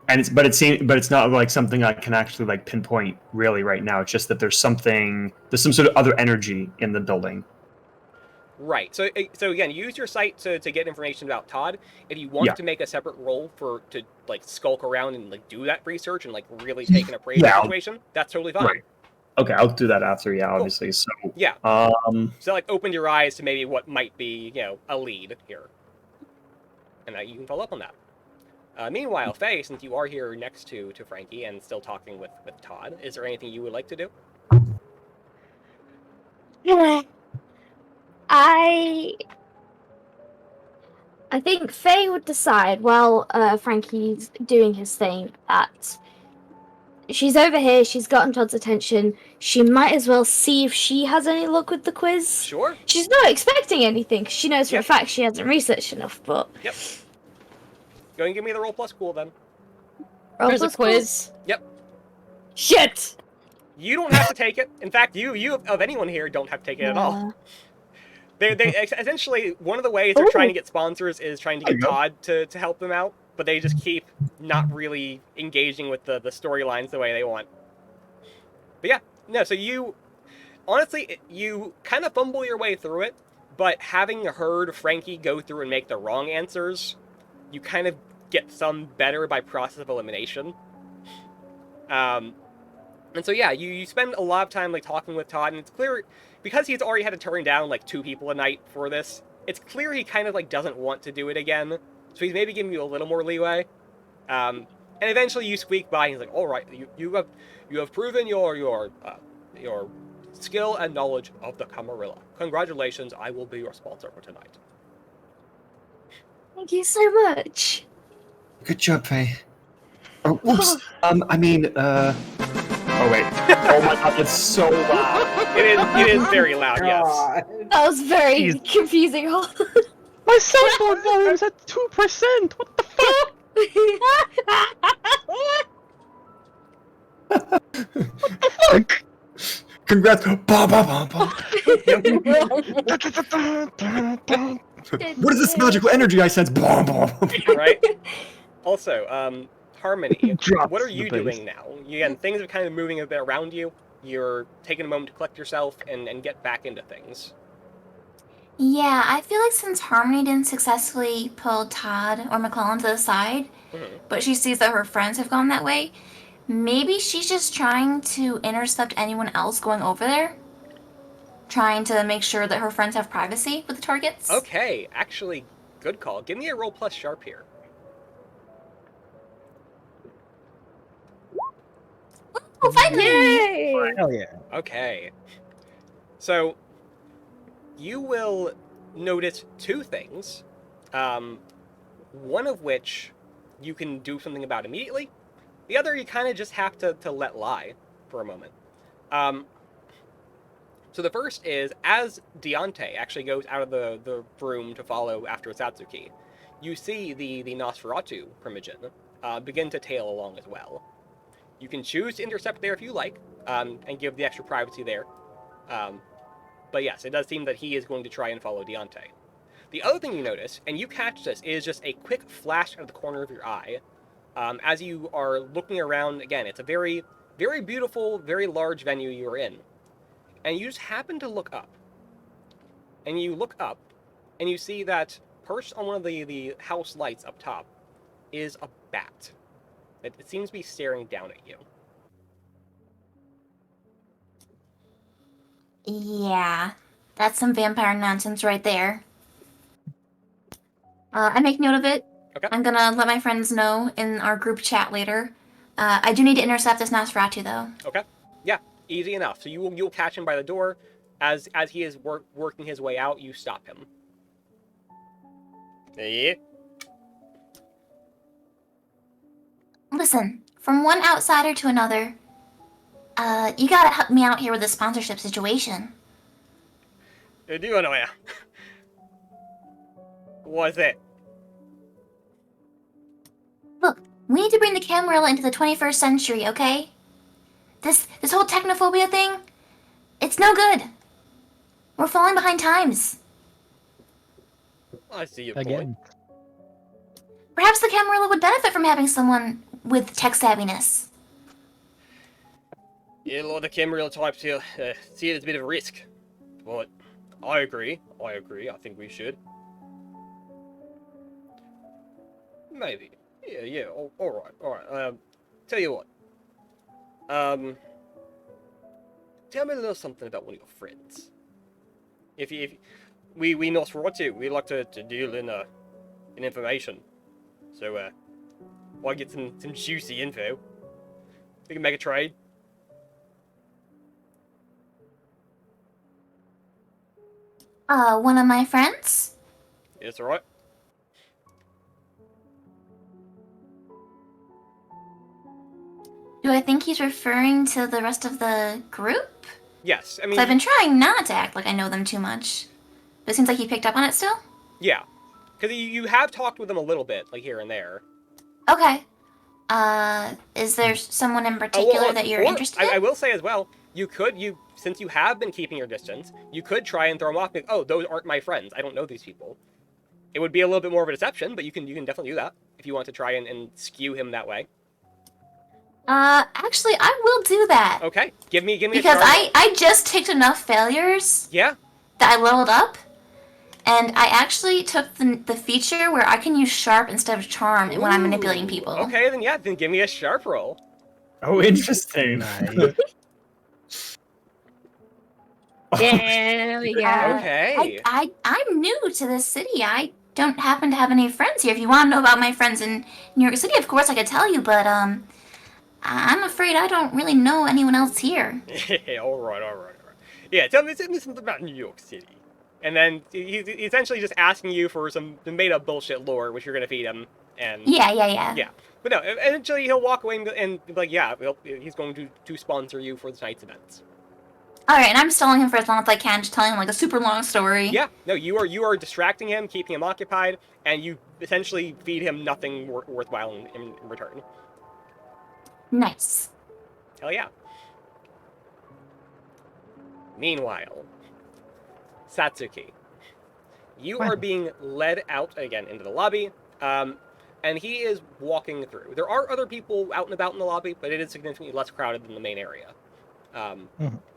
D: And it's not something I can actually pinpoint really right now. It's just that there's some sort of other energy in the building.
A: Right. So again, use your sight to get information about Todd. If you want to make a separate roll to skulk around and do that research and really take an appraisal situation, that's totally fine.
D: Right. Okay, I'll do that after. Yeah, obviously. So
A: yeah. So open your eyes to maybe what might be a lead here, and you can follow up on that. Meanwhile, Faye, since you are here next to Frankie and still talking with Todd, is there anything you would like to do?
B: Yeah. I think Faye would decide while Frankie's doing his thing that she's over here, she's gotten Todd's attention, she might as well see if she has any luck with the quiz.
A: Sure.
B: She's not expecting anything, 'cause she knows for a fact she hasn't researched enough, but...
A: Yep. Go and give me the roll plus cool then.
F: There's a quiz.
A: Yep.
F: Shit!
A: You don't have to take it. In fact, you of anyone here don't have to take it at all. They essentially, one of the ways they're trying to get sponsors is trying to get Todd to help them out, but they just keep not really engaging with the storylines the way they want. But yeah, no, so you kind of fumble your way through it, but having heard Frankie go through and make the wrong answers, you kind of get some better by process of elimination. And so yeah, you spend a lot of time talking with Todd, and it's clear, because he's already had to turn down 2 people a night for this, it's clear he kind of doesn't want to do it again. So he's maybe giving you a little more leeway. And eventually you squeak by and he's like, all right, you have proven your skill and knowledge of the Camarilla. Congratulations, I will be your sponsor for tonight.
B: Thank you so much.
D: Good job, Faye. Oh, whoops. Oh wait. Oh my god, it's so loud.
A: It is very loud, yes.
B: That was very confusing.
E: My soundboard volume's at 2%. What the fuck? What the fuck?
D: Congrats. Bah, bah, bah, bah. What is this magical energy I sense? Bah, bah, bah.
A: Right? Also, Harmony, what are you doing now? Again, things are kind of moving a bit around you. You're taking a moment to collect yourself and get back into things.
G: Yeah, I feel like since Harmony didn't successfully pull Todd or McClellan to the side, but she sees that her friends have gone that way, maybe she's just trying to intercept anyone else going over there. trying to make sure that her friends have privacy with the targets.
A: Okay, actually, good call. Give me a roll plus sharp here.
G: Oh, finally!
B: Yay!
E: Hell yeah.
A: Okay. So, you will notice two things. One of which you can do something about immediately. The other you kind of just have to let lie for a moment. So the first is, as Deontay actually goes out of the room to follow after Satsuki, you see the Nosferatu primogen begin to tail along as well. You can choose to intercept there if you like, and give the extra privacy there. But yes, it does seem that he is going to try and follow Deontay. The other thing you notice, and you catch this, is just a quick flash out of the corner of your eye. As you are looking around, again, it's a very, very beautiful, very large venue you're in. And you just happen to look up. And you look up, and you see that perched on one of the house lights up top is a bat. It seems to be staring down at you.
G: Yeah, that's some vampire nonsense right there. I make note of it.
A: Okay.
G: I'm gonna let my friends know in our group chat later. I do need to intercept this Nosferatu, though.
A: Okay. Yeah, easy enough. So you'll catch him by the door. As he is working his way out, you stop him. Yeah.
G: Listen, from one outsider to another, you gotta help me out here with this sponsorship situation.
A: I do know ya. What's it?
G: Look, we need to bring the Camarilla into the 21st century, okay? This whole technophobia thing, it's no good. We're falling behind times.
A: I see your
E: Again.
A: point.
G: Perhaps the Camarilla would benefit from having someone with tech savviness.
A: Yeah, a lot of the Camarilla types here see it as a bit of a risk. But I agree. I think we should. Maybe. Yeah. All right. Tell you what. Tell me a little something about one of your friends. If we Nosferatu, we like to deal in information. So why get some juicy info? We can make a trade.
G: One of my friends?
A: Yes, all right.
G: Do I think he's referring to the rest of the group?
A: Yes, I mean.
G: 'Cause I've been trying not to act like I know them too much. But it seems like he picked up on it still?
A: Yeah, because you have talked with them a little bit, like here and there.
G: Okay. Is there someone in particular that you're interested in?
A: I will say as well, since you have been keeping your distance, you could try and throw them off. Like, oh, those aren't my friends. I don't know these people. It would be a little bit more of a deception, but you can definitely do that if you want to try and skew him that way.
G: Actually, I will do that.
A: Okay, give me
G: Because
A: a charm.
G: I just ticked enough failures
A: Yeah.
G: that I leveled up, and I actually took the feature where I can use sharp instead of charm when I'm manipulating people.
A: Okay, then give me a sharp roll.
D: Oh, interesting.
E: Nice.
B: There we go.
A: Okay.
G: I'm new to this city. I don't happen to have any friends here. If you want to know about my friends in New York City, of course I could tell you, but I'm afraid I don't really know anyone else here.
A: all right. Yeah, tell me something about New York City. And then he's essentially just asking you for some made-up bullshit lore, which you're gonna feed him. And
G: Yeah.
A: yeah. But no, eventually he'll walk away and be like, yeah, he's going to sponsor you for tonight's events.
G: Alright, and I'm stalling him for as long as I can, just telling him like a super long story.
A: Yeah, no, you are distracting him, keeping him occupied, and you essentially feed him nothing worthwhile in return.
G: Nice.
A: Hell yeah. Meanwhile, Satsuki, you are being led out again into the lobby, and he is walking through. There are other people out and about in the lobby, but it is significantly less crowded than the main area.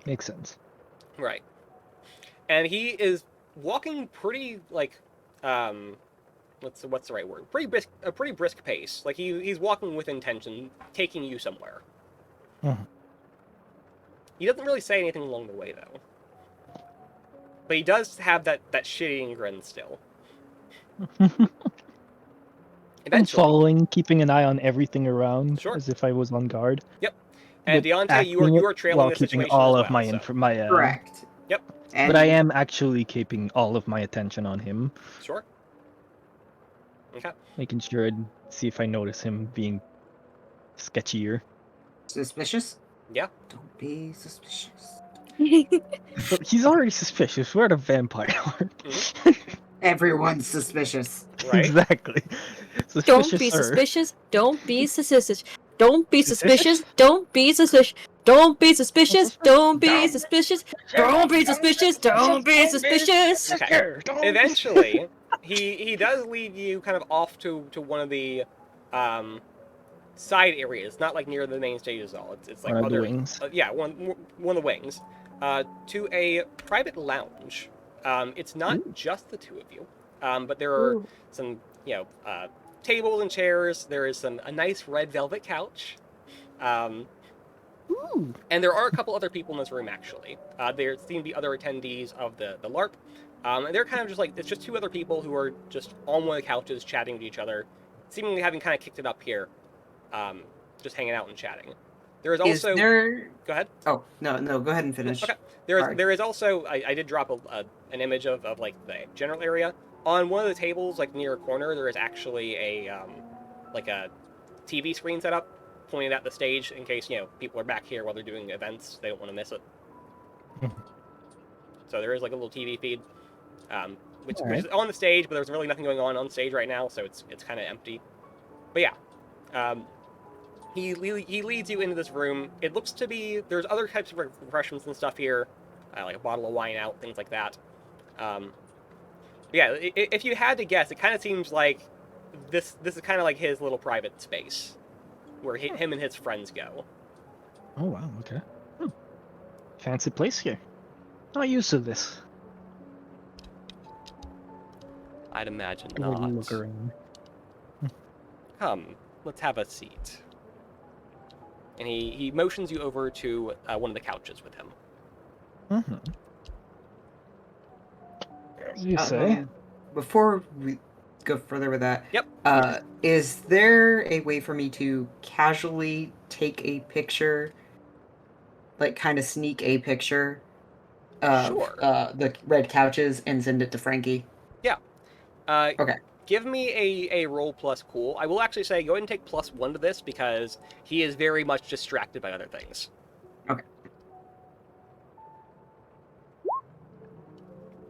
E: Makes sense.
A: Right. And he is walking pretty, like, what's the right word? A pretty brisk pace. Like, he's walking with intention, taking you somewhere.
E: Mhm.
A: He doesn't really say anything along the way, though. But he does have that shitty grin still.
E: I'm
A: Eventually.
E: following, keeping an eye on everything around,
A: Sure.
E: as if I was on guard.
A: Yep. And
E: But
A: Deontay, you
E: acting it
A: are trailing
E: while
A: the
E: keeping
A: situation
E: all
A: as
E: of
A: well.
E: my
C: Correct.
A: Yep.
C: And
E: But I am actually keeping all of my attention on him,
A: Sure. Okay.
E: making sure I'd see if I notice him being sketchier.
C: suspicious?
A: Yeah.
C: Don't be suspicious.
E: But he's already suspicious. We're at a vampire.
C: Everyone's suspicious.
A: Right.
E: Exactly.
F: Don't be
E: sir.
F: suspicious. Don't be suspicious. Don't be suspicious. Don't be suspicious. Don't be suspicious. Don't be suspicious. Don't be suspicious. Don't be suspicious.
A: Okay. Eventually, he does lead you kind of off to one of the side areas, not like near the main stage at all. It's like
E: One of the
A: other
E: wings.
A: yeah, one of the wings, to a private lounge. It's not just the two of you, but there are some tables and chairs. There is a nice red velvet couch. And there are a couple other people in this room, actually. There seem to be other attendees of the LARP. And they're kind of just like, it's just two other people who are just on one of the couches chatting to each other, seemingly having kind of kicked it up here, just hanging out and chatting. There is also...
C: Is there...
A: Go ahead.
C: Oh, no, go ahead and finish.
A: Okay. There is also, I did drop an image of like the general area. On one of the tables, like near a corner, there is actually a TV screen set up, pointed at the stage in case, people are back here while they're doing events. They don't want to miss it. So there is like a little TV feed, which is on the stage, but there's really nothing going on stage right now, so it's kind of empty. But yeah, he leads you into this room. It looks to be, there's other types of refreshments and stuff here, like a bottle of wine out, things like that. Yeah, if you had to guess, it kind of seems like this is kind of like his little private space, where him and his friends go.
E: Oh wow, okay. Fancy place here. Not used to this.
A: I'd imagine
E: I wouldn't
A: not.
E: look around.
A: Come, let's have a seat. And he motions you over to one of the couches with him.
E: As you say.
C: Before we go further with that,
A: Yep.
C: Is there a way for me to casually take a picture, like kind of sneak a picture of
A: Sure.
C: The red couches and send it to Frankie?
A: Yeah.
C: Okay.
A: Give me a roll plus cool. I will actually say go ahead and take +1 to this because he is very much distracted by other things.
C: Okay.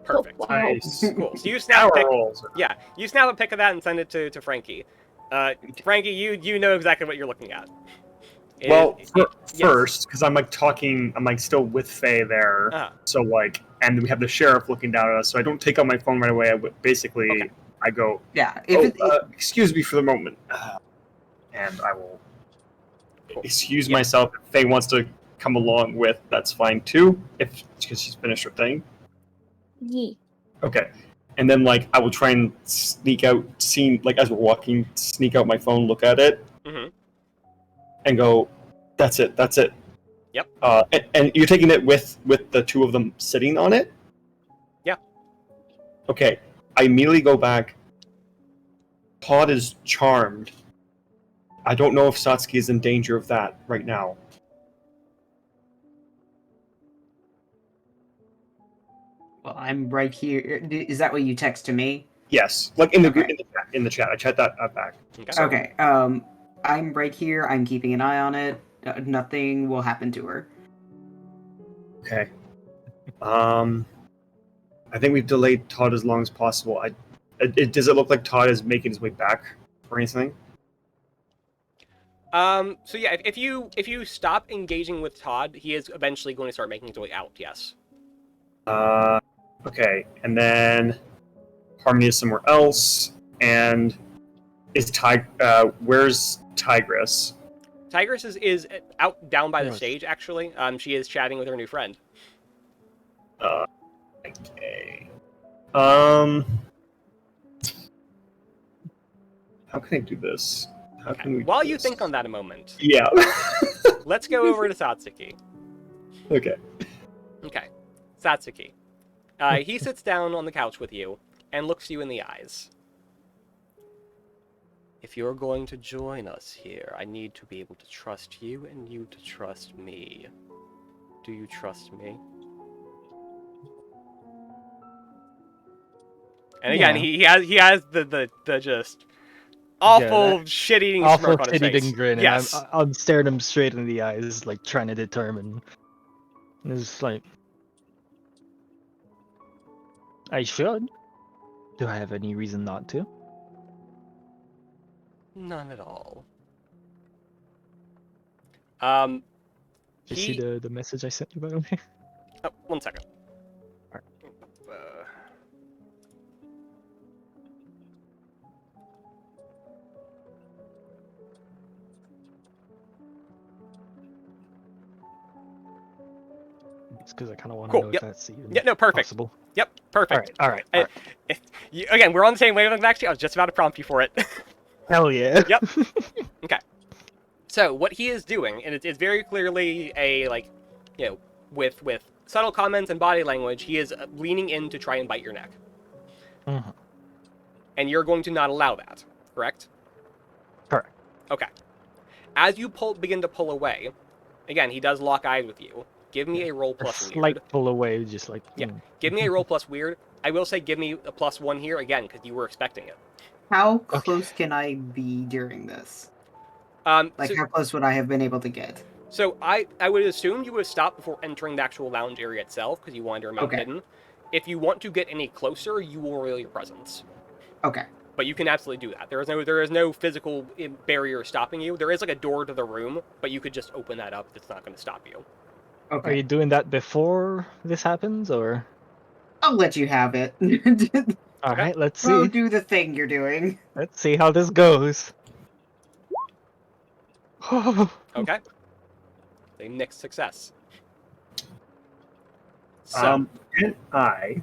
A: Perfect.
D: Nice.
A: Cool. So you snap a
D: Power
A: pic.
D: rolls.
A: Yeah, you snap a pic of that and send it to Frankie. Frankie, you know exactly what you're looking at. Yes.
D: First, because I'm like talking, I'm like still with Faye there,
A: Uh-huh.
D: so like, and we have the sheriff looking down at us, so I don't take out my phone right away. Basically,
A: Okay.
D: I go,
C: Yeah.
D: excuse me for the moment, and I will
A: Cool.
D: excuse
A: Yeah.
D: myself. If Faye wants to come along with, that's fine too, because she's finished her thing.
B: Yee.
D: Okay. And then, like, I will try and sneak out, like, as we're walking, sneak out my phone, look at it,
A: Mm-hmm.
D: and go, that's it.
A: Yep.
D: And you're taking it with the two of them sitting on it?
A: Yeah.
D: Okay. I immediately go back. Todd is charmed. I don't know if Satsuki is in danger of that right now.
C: Well, I'm right here. Is that what you text to me?
D: Yes. Like, in the
C: Okay.
D: in the chat. I chat that back.
C: Okay. I'm right here. I'm keeping an eye on it. Nothing will happen to her.
D: Okay. I think we've delayed Todd as long as possible. Does it look like Todd is making his way back or anything?
A: So yeah, if you stop engaging with Todd, he is eventually going to start making his way out. Yes.
D: Okay. And then Harmony is somewhere else. And is where's Tigress?
A: Tigress is out down by the
E: Yes.
A: stage. Actually, she is chatting with her new friend.
D: Okay. How can I do this? How can we?
A: While
D: do
A: you
D: this?
A: think on that a moment,
D: Yeah.
A: let's go over to Satsuki.
D: Okay.
A: Okay, Satsuki. He sits down on the couch with you and looks you in the eyes. If you're going to join us here, I need to be able to trust you and you to trust me. Do you trust me? And again,
E: Yeah.
A: he has the just awful shit-eating
E: awful
A: smirk on his face.
E: shit-eating grin,
A: Yes.
E: and I'm staring him straight in the eyes, like trying to determine. And it's like, I should. Do I have any reason not to?
A: None at all.
E: Did you see the message I sent you, by the way?
A: Oh, 1 second.
E: Alright. It's because I kind of want to
A: Cool,
E: know
A: yep.
E: if that's even
A: Yeah, no, perfect.
E: possible.
A: Yep, perfect.
E: All right.
A: Again, we're on the same wavelength. Actually, I was just about to prompt you for it.
E: Hell yeah.
A: Yep. Okay. So what he is doing, and it's very clearly a with subtle comments and body language, he is leaning in to try and bite your neck.
E: Mm-hmm.
A: And you're going to not allow that, correct?
E: Correct.
A: Okay. As you begin to pull away, again, he does lock eyes with you. Give me a roll plus weird.
E: Slight pull away, just like.
A: Yeah. Give me a roll plus weird. I will say give me a +1 here, again, because you were expecting it.
C: How close can I be during this? How close would I have been able to get?
A: So I would assume you would have stopped before entering the actual lounge area itself, because you wanted to remain hidden. If you want to get any closer, you will reveal your presence.
C: Okay.
A: But you can absolutely do that. There is no physical barrier stopping you. There is like a door to the room, but you could just open that up. It's not going to stop you.
C: Okay.
E: Are you doing that before this happens, or?
C: I'll let you have it.
E: All right, let's see.
C: Go do the thing you're doing.
E: Let's see how this goes.
A: Okay. A mixed success. So,
D: Can I?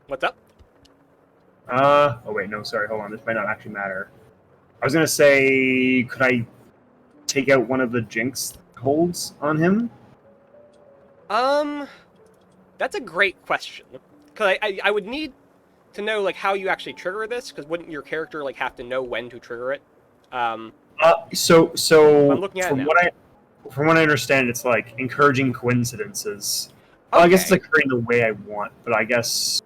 A: what's up?
D: Oh wait, no, sorry, hold on. This might not actually matter. I was gonna say, could I take out one of the jinx holds on him?
A: That's a great question. Because I would need to know like how you actually trigger this. Because wouldn't your character like have to know when to trigger it?
D: So
A: I'm looking at it now.
D: From what I understand, it's like encouraging coincidences. Well, I guess it's like occurring the way I want, but I guess.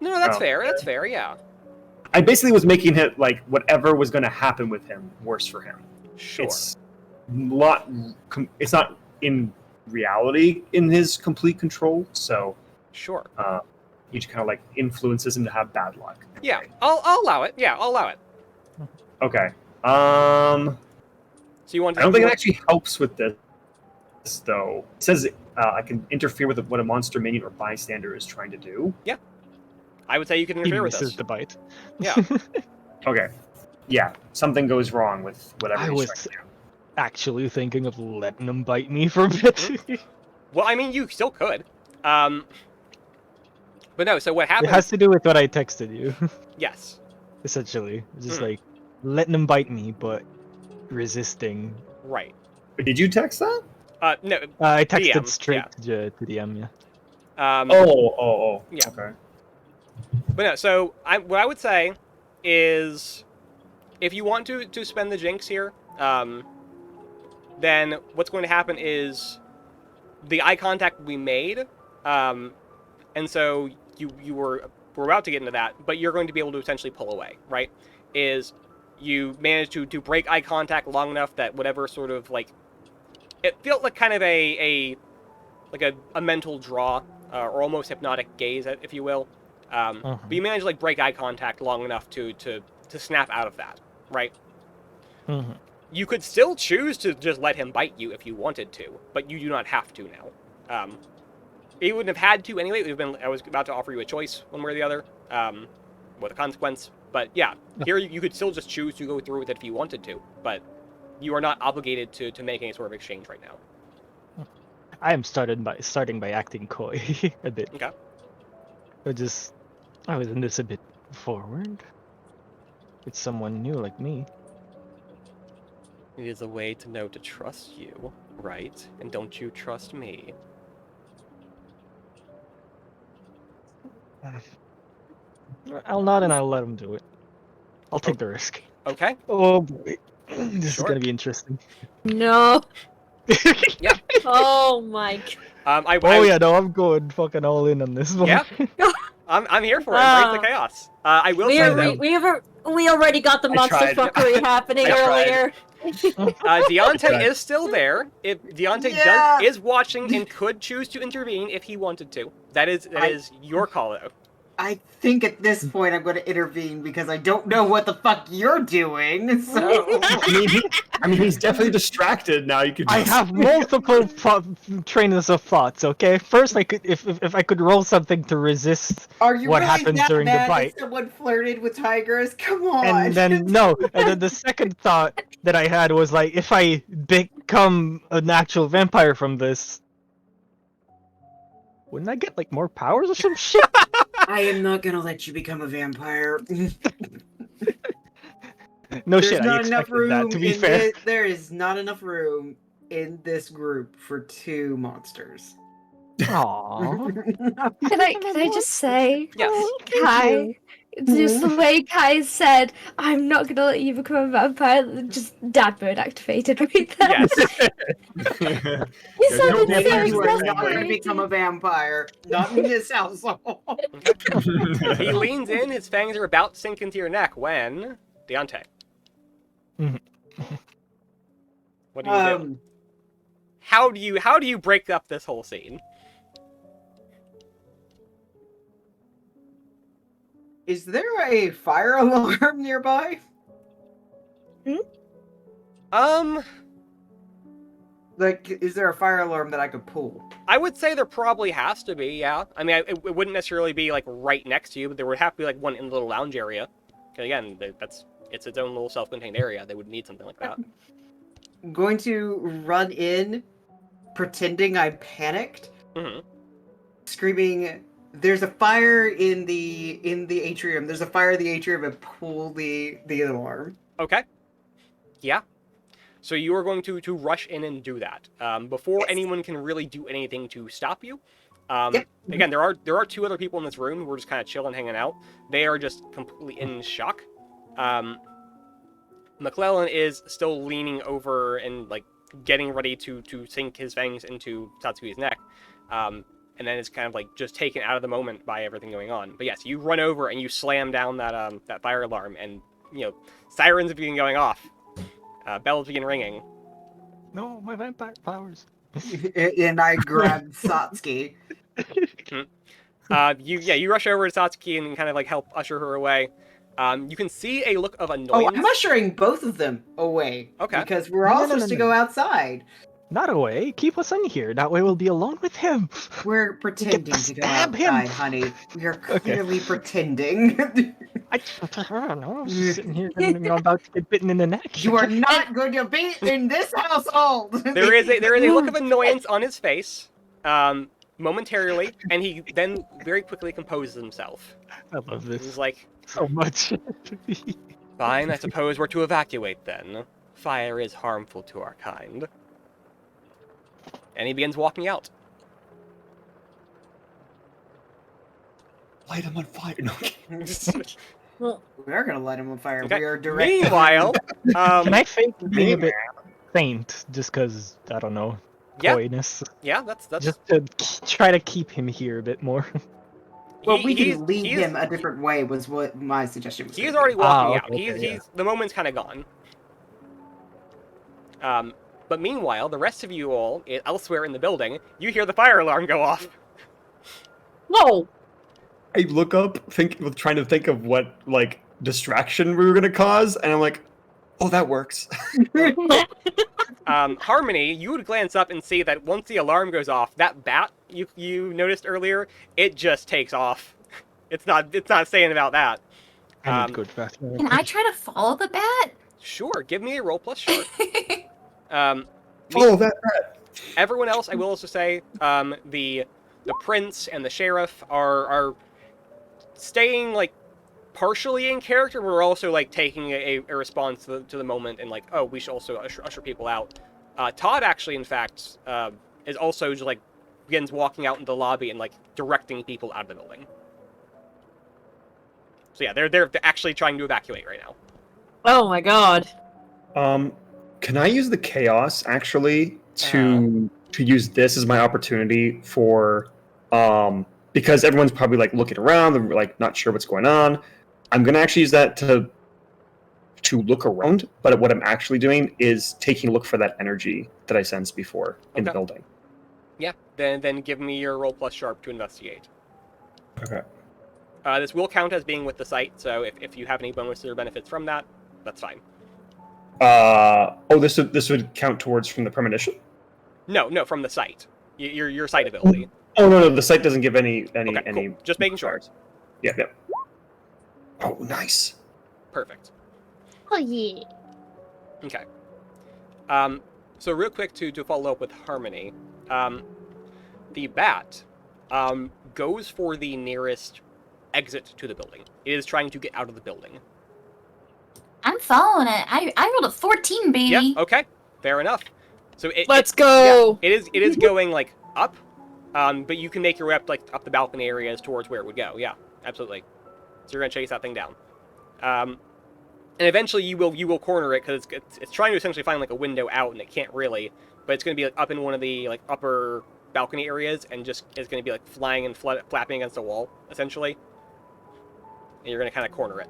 A: No, that's fair. That's fair. Yeah.
D: I basically was making it like whatever was going to happen with him worse for him.
A: Sure.
D: It's not in reality in his complete control, so
A: sure.
D: He just kind of like influences him to have bad luck.
A: Yeah, I'll allow it. Yeah, I'll allow it.
D: Okay.
A: So you want?
D: I don't think it actually helps with this, though. It says I can interfere with what a monster minion or bystander is trying to do.
A: Yeah. I would say you can interfere with
E: This
A: this.
E: is the bite.
A: Yeah.
D: Okay. Yeah, something goes wrong with whatever
E: I
D: he's
E: was
D: trying to do.
E: actually thinking of letting him bite me for a bit.
A: Well, I mean, you still could. But no. So what happens?
E: It has to do with what I texted you.
A: Yes.
E: Essentially, it's just like letting him bite me, but resisting.
A: Right.
D: But did you text that?
A: No.
E: I texted
A: DM,
E: straight to DM. Yeah.
A: Yeah.
D: Okay.
A: But no, so what I would say is, if you want to spend the jinx here, then what's going to happen is the eye contact we made, and so we're about to get into that, but you're going to be able to essentially pull away, right? Is you manage to break eye contact long enough that whatever sort of like, it felt like kind of a mental draw, or almost hypnotic gaze, if you will. But you manage to like break eye contact long enough to snap out of that, right?
E: Mm-hmm.
A: You could still choose to just let him bite you if you wanted to, but you do not have to now. You wouldn't have had to anyway. It would have been, I was about to offer you a choice one way or the other, with a consequence. But yeah, here you could still just choose to go through with it if you wanted to, but you are not obligated to make any sort of exchange right now.
E: I am starting by acting coy a bit.
A: Okay.
E: I was in this a bit forward. It's someone new like me.
A: It is a way to know to trust you, right? And don't you trust me?
E: I'll nod and I'll let him do it. I'll take the risk.
A: Okay.
E: Oh boy, this
A: Sure.
E: is gonna be interesting.
F: No.
A: Yeah.
F: Oh my god.
E: Oh yeah, no, I'm going fucking all in on this one.
A: Yeah. I'm here for it. Embrace the chaos. I will say though,
F: We already got the
D: I
F: monster
D: tried.
F: fuckery happening
D: I tried.
F: earlier.
A: Deontay
D: Right.
A: is still there. If Deontay
C: Yeah.
A: is watching and could choose to intervene if he wanted to. That is your call though.
C: I think at this point I'm going to intervene because I don't know what the fuck you're doing. So
D: I mean, he's definitely distracted now. You could.
E: I have multiple trains of thoughts. Okay, first I could, if I could roll something to resist
C: are you
E: what
C: really
E: happens
C: that
E: during the
C: mad
E: bite.
C: that someone flirted with tigers? Come on.
E: And then no, and then the second thought that I had was like, if I become an actual vampire from this, wouldn't I get like more powers or some shit?
C: I am not going to let you become a vampire.
E: No
C: There's
E: shit, I
C: not enough
E: expected
C: room
E: that. To be
C: in
E: fair,
C: there is not enough room in this group for 2 monsters.
E: aww.
B: Can I just say,
A: Yes.
B: Kai, just the way Kai said, I'm not gonna let you become a vampire, just dad mode activated right there.
A: Yes.
B: You sounded
D: no
B: so
D: vampires
C: You are not going to
B: exasperated.
C: become a vampire. Not in this household.
A: He leans in, his fangs are about to sink into your neck when Deontay. What do you do? How do you break up this whole scene?
C: Is there a fire alarm nearby? Like, is there a fire alarm that I could pull?
A: I would say there probably has to be, yeah. I mean, it wouldn't necessarily be like right next to you, but there would have to be like one in the little lounge area. 'Cause again, it's its own little self-contained area. They would need something like that.
C: I'm going to run in, pretending I panicked,
A: hmm
C: screaming, "There's a fire in the atrium! There's a fire in the atrium!" and pull the alarm.
A: Okay. Yeah. So you are going to rush in and do that before anyone can really do anything to stop you.
C: Yep.
A: Again, there are 2 other people in this room who are just kind of chilling, hanging out. They are just completely in shock. McClellan is still leaning over and like getting ready to sink his fangs into Satsuki's neck, and then is kind of like just taken out of the moment by everything going on. But yes, you run over and you slam down that fire alarm, and sirens begin going off. Bells begin ringing.
E: No, my vampire powers.
C: And I grabbed Satsuki.
A: You rush over to Satsuki and kind of like help usher her away. You can see a look of
C: Oh,
A: annoyance.
C: I'm ushering both of them away.
A: Okay.
C: Because we're all supposed to go outside.
E: Not away. Keep us in here. That way we'll be alone with him.
C: We're pretending to go
E: stab him.
C: outside, honey. We are clearly pretending.
E: I don't know. I was just sitting here and I'm about to get bitten in the neck.
C: You are not going to be in this household.
A: There is a look of annoyance on his face, momentarily, and he then very quickly composes himself.
E: I love
A: He's
E: this
A: like,
E: so much.
A: "Fine, I suppose we're to evacuate then. Fire is harmful to our kind." And he begins walking out.
D: Light him on fire. No.
F: Well,
C: We are going to light him on fire.
A: Okay.
C: We are direct.
A: Meanwhile,
E: Can I fake being a bit faint just because, I don't know,
A: Yeah.
E: coyness?
A: yeah, that's
E: Just to try to keep him here a bit more.
C: Well, we
A: he's-
C: can lead
A: he's-
C: him a different way was what my suggestion was.
A: He is
C: gonna
A: already
C: be.
A: walking
E: okay,
A: out. He's
E: okay, yeah.
A: the moment's kind of gone. But meanwhile, the rest of you all elsewhere in the building, you hear the fire alarm go off.
F: no.
D: I look up, trying to think of what like distraction we were gonna cause, and I'm like, oh, that works.
A: Harmony, you would glance up and see that once the alarm goes off, that bat you noticed earlier, it just takes off. It's not saying about that.
E: I need good fast.
G: Can I try to follow the bat?
A: Sure, give me a roll plus short.
D: Follow that.
A: Everyone else, I will also say, the prince and the sheriff are staying like partially in character, but we're also like taking a response to the moment and like, oh, we should also usher people out. Todd actually, in fact, is also just like begins walking out into the lobby and like directing people out of the building. So yeah, they're actually trying to evacuate right now.
F: Oh my god.
D: Can I use the chaos actually to use this as my opportunity for because everyone's probably like looking around, they're like not sure what's going on. I'm gonna actually use that to look around, but what I'm actually doing is taking a look for that energy that I sensed before in the
A: Okay.
D: building.
A: Yeah, then give me your roll plus sharp to investigate.
D: Okay.
A: This will count as being with the site, so if you have any bonuses or benefits from that, that's fine.
D: This would count towards from the premonition?
A: No, from the site. Your site ability.
D: Oh no, the site doesn't give any
A: Okay,
D: any.
A: cool. Just making sure.
D: Yeah. Oh, nice.
A: Perfect.
B: Oh yeah.
A: Okay. So real quick to follow up with Harmony, the bat goes for the nearest exit to the building. It is trying to get out of the building.
G: I'm following it. I rolled a 14, baby.
A: Yeah. Okay. Fair enough. So
F: Let's go.
A: Yeah, it is going like up, but you can make your way up like up the balcony areas towards where it would go. Yeah, absolutely. So you're gonna chase that thing down, and eventually you will corner it because it's trying to essentially find like a window out and it can't really. But it's gonna be like up in one of the like upper balcony areas and just is gonna be like flying and flapping against a wall essentially, and you're gonna kind of corner it.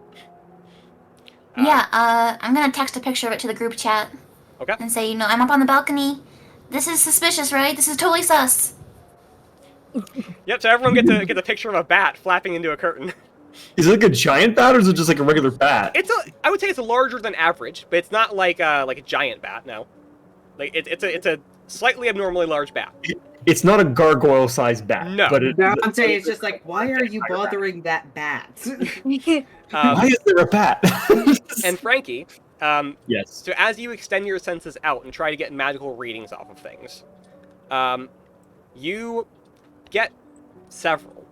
G: Yeah, I'm gonna text a picture of it to the group chat.
A: Okay.
G: And say, I'm up on the balcony. This is suspicious, right? This is totally sus.
A: Yep. So everyone gets a picture of a bat flapping into a curtain.
D: Is it like a giant bat, or is it just like a regular bat?
A: I would say it's a larger than average, but it's not like a giant bat. No, like it's a slightly abnormally large bat.
D: It's not a gargoyle-sized bat.
A: No.
D: But
C: Dante is just like, why are you bothering that bat?
D: Why is there a bat?
A: And Frankie,
D: yes.
A: So as you extend your senses out and try to get magical readings off of things, you get several.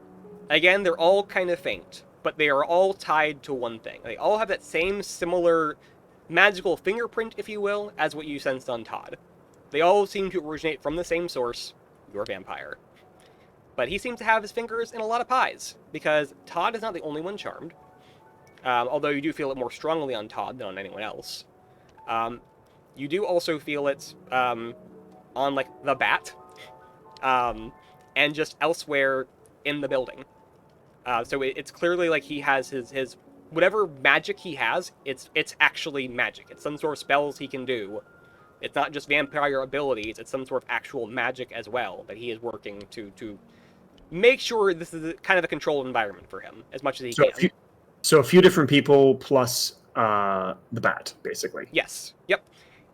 A: Again, they're all kind of faint, but they are all tied to one thing. They all have that same similar magical fingerprint, if you will, as what you sensed on Todd. They all seem to originate from the same source, your vampire. But he seems to have his fingers in a lot of pies, because Todd is not the only one charmed. Although you do feel it more strongly on Todd than on anyone else. You do also feel it on, like, the bat, and just elsewhere in the building. So it's clearly like he has his whatever magic he has, it's actually magic. It's some sort of spells he can do. It's not just vampire abilities, it's some sort of actual magic as well that he is working to make sure this is kind of a controlled environment for him, as much as he can.
D: So a few different people plus the bat, basically.
A: Yes. Yep.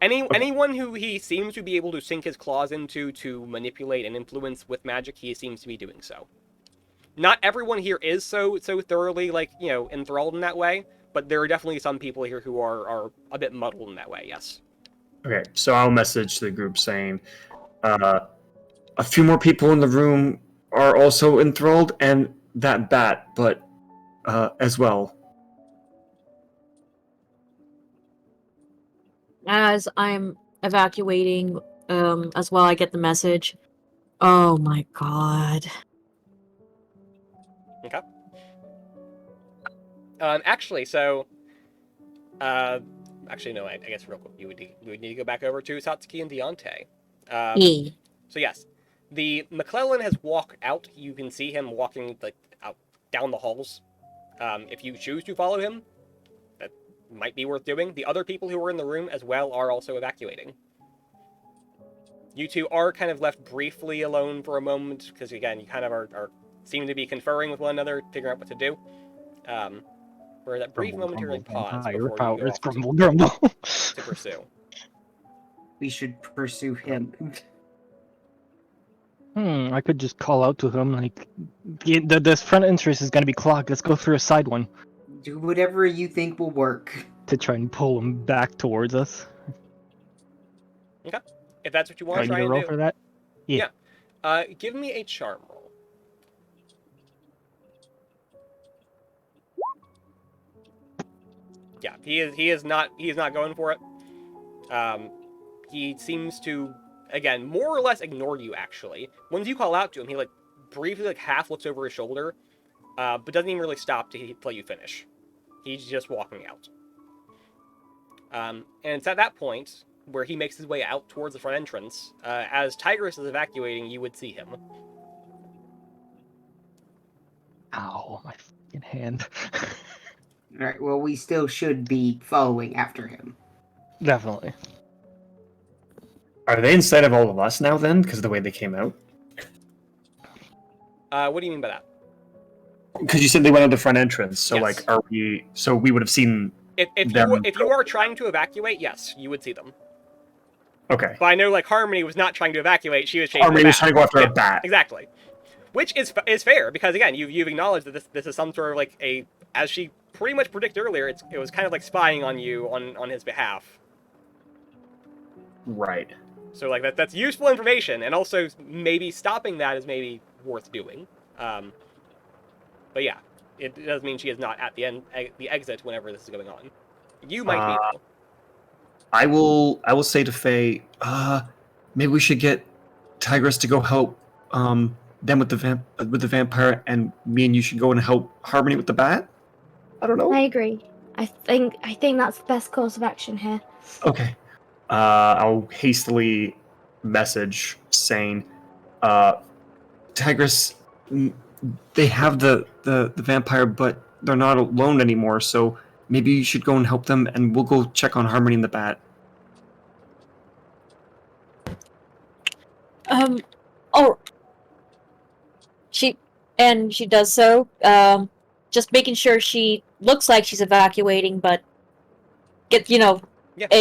A: Anyone who he seems to be able to sink his claws into to manipulate and influence with magic, he seems to be doing so. Not everyone here is so thoroughly, like, enthralled in that way, but there are definitely some people here who are a bit muddled in that way, yes.
D: Okay, so I'll message the group saying, a few more people in the room are also enthralled, and that bat, but as well.
F: As I'm evacuating, as well, I get the message. Oh my god.
A: Okay. Actually, so... actually, no, I guess real quick, you would need to go back over to Satsuki and Deontay.
F: Yeah.
A: So yes, the McClellan has walked out. You can see him walking, like, out down the halls. If you choose to follow him, that might be worth doing. The other people who are in the room as well are also evacuating. You two are kind of left briefly alone for a moment, because again, you kind of are seem to be conferring with one another, figuring out what to do. For that brief momentary pause before you go off to pursue.
C: We should pursue him.
E: I could just call out to him, like, this front entrance is gonna be clogged, let's go through a side one.
C: Do whatever you think will work.
E: To try and pull him back towards us.
A: Okay. If that's what you want to try
E: to
A: and
E: roll
A: do.
E: for that? Yeah.
A: Give me a charm roll. Yeah, he is not going for it. He seems to, again, more or less ignore you, actually. Once you call out to him, he, like, briefly, like, half looks over his shoulder, but doesn't even really stop till you finish. He's just walking out. And it's at that point where he makes his way out towards the front entrance. As Tigress is evacuating, you would see him.
E: Ow, my fucking hand.
C: Alright, well, we still should be following after him.
E: Definitely.
D: Are they instead of all of us now then, because of the way they came out?
A: What do you mean by that?
D: Because you said they went out the front entrance, so
A: Yes.
D: like, are we? So we would have seen.
A: If you are trying to evacuate, yes, you would see them.
D: Okay.
A: But I know like Harmony was not trying to evacuate; she was chasing.
D: Harmony
A: the
D: was
A: bat.
D: trying to go after
A: Yeah,
D: a bat.
A: Exactly, which is fair because again, you've acknowledged that this is some sort of like a, as she pretty much predicted earlier, it was kind of like spying on you on his behalf.
D: Right.
A: So like that's useful information, and also maybe stopping that is maybe worth doing. But yeah, it does mean she is not at the exit whenever this is going on. You might be though.
D: I will say to Faye, maybe we should get Tigress to go help them with the vampire, and me and you should go and help Harmony with the bat. I don't know.
B: I agree. I think that's the best course of action here.
D: Okay. I'll hastily message saying, Tigress, they have the vampire, but they're not alone anymore, so maybe you should go and help them, and we'll go check on Harmony and the bat.
F: Oh. She does so, just making sure she looks like she's evacuating, but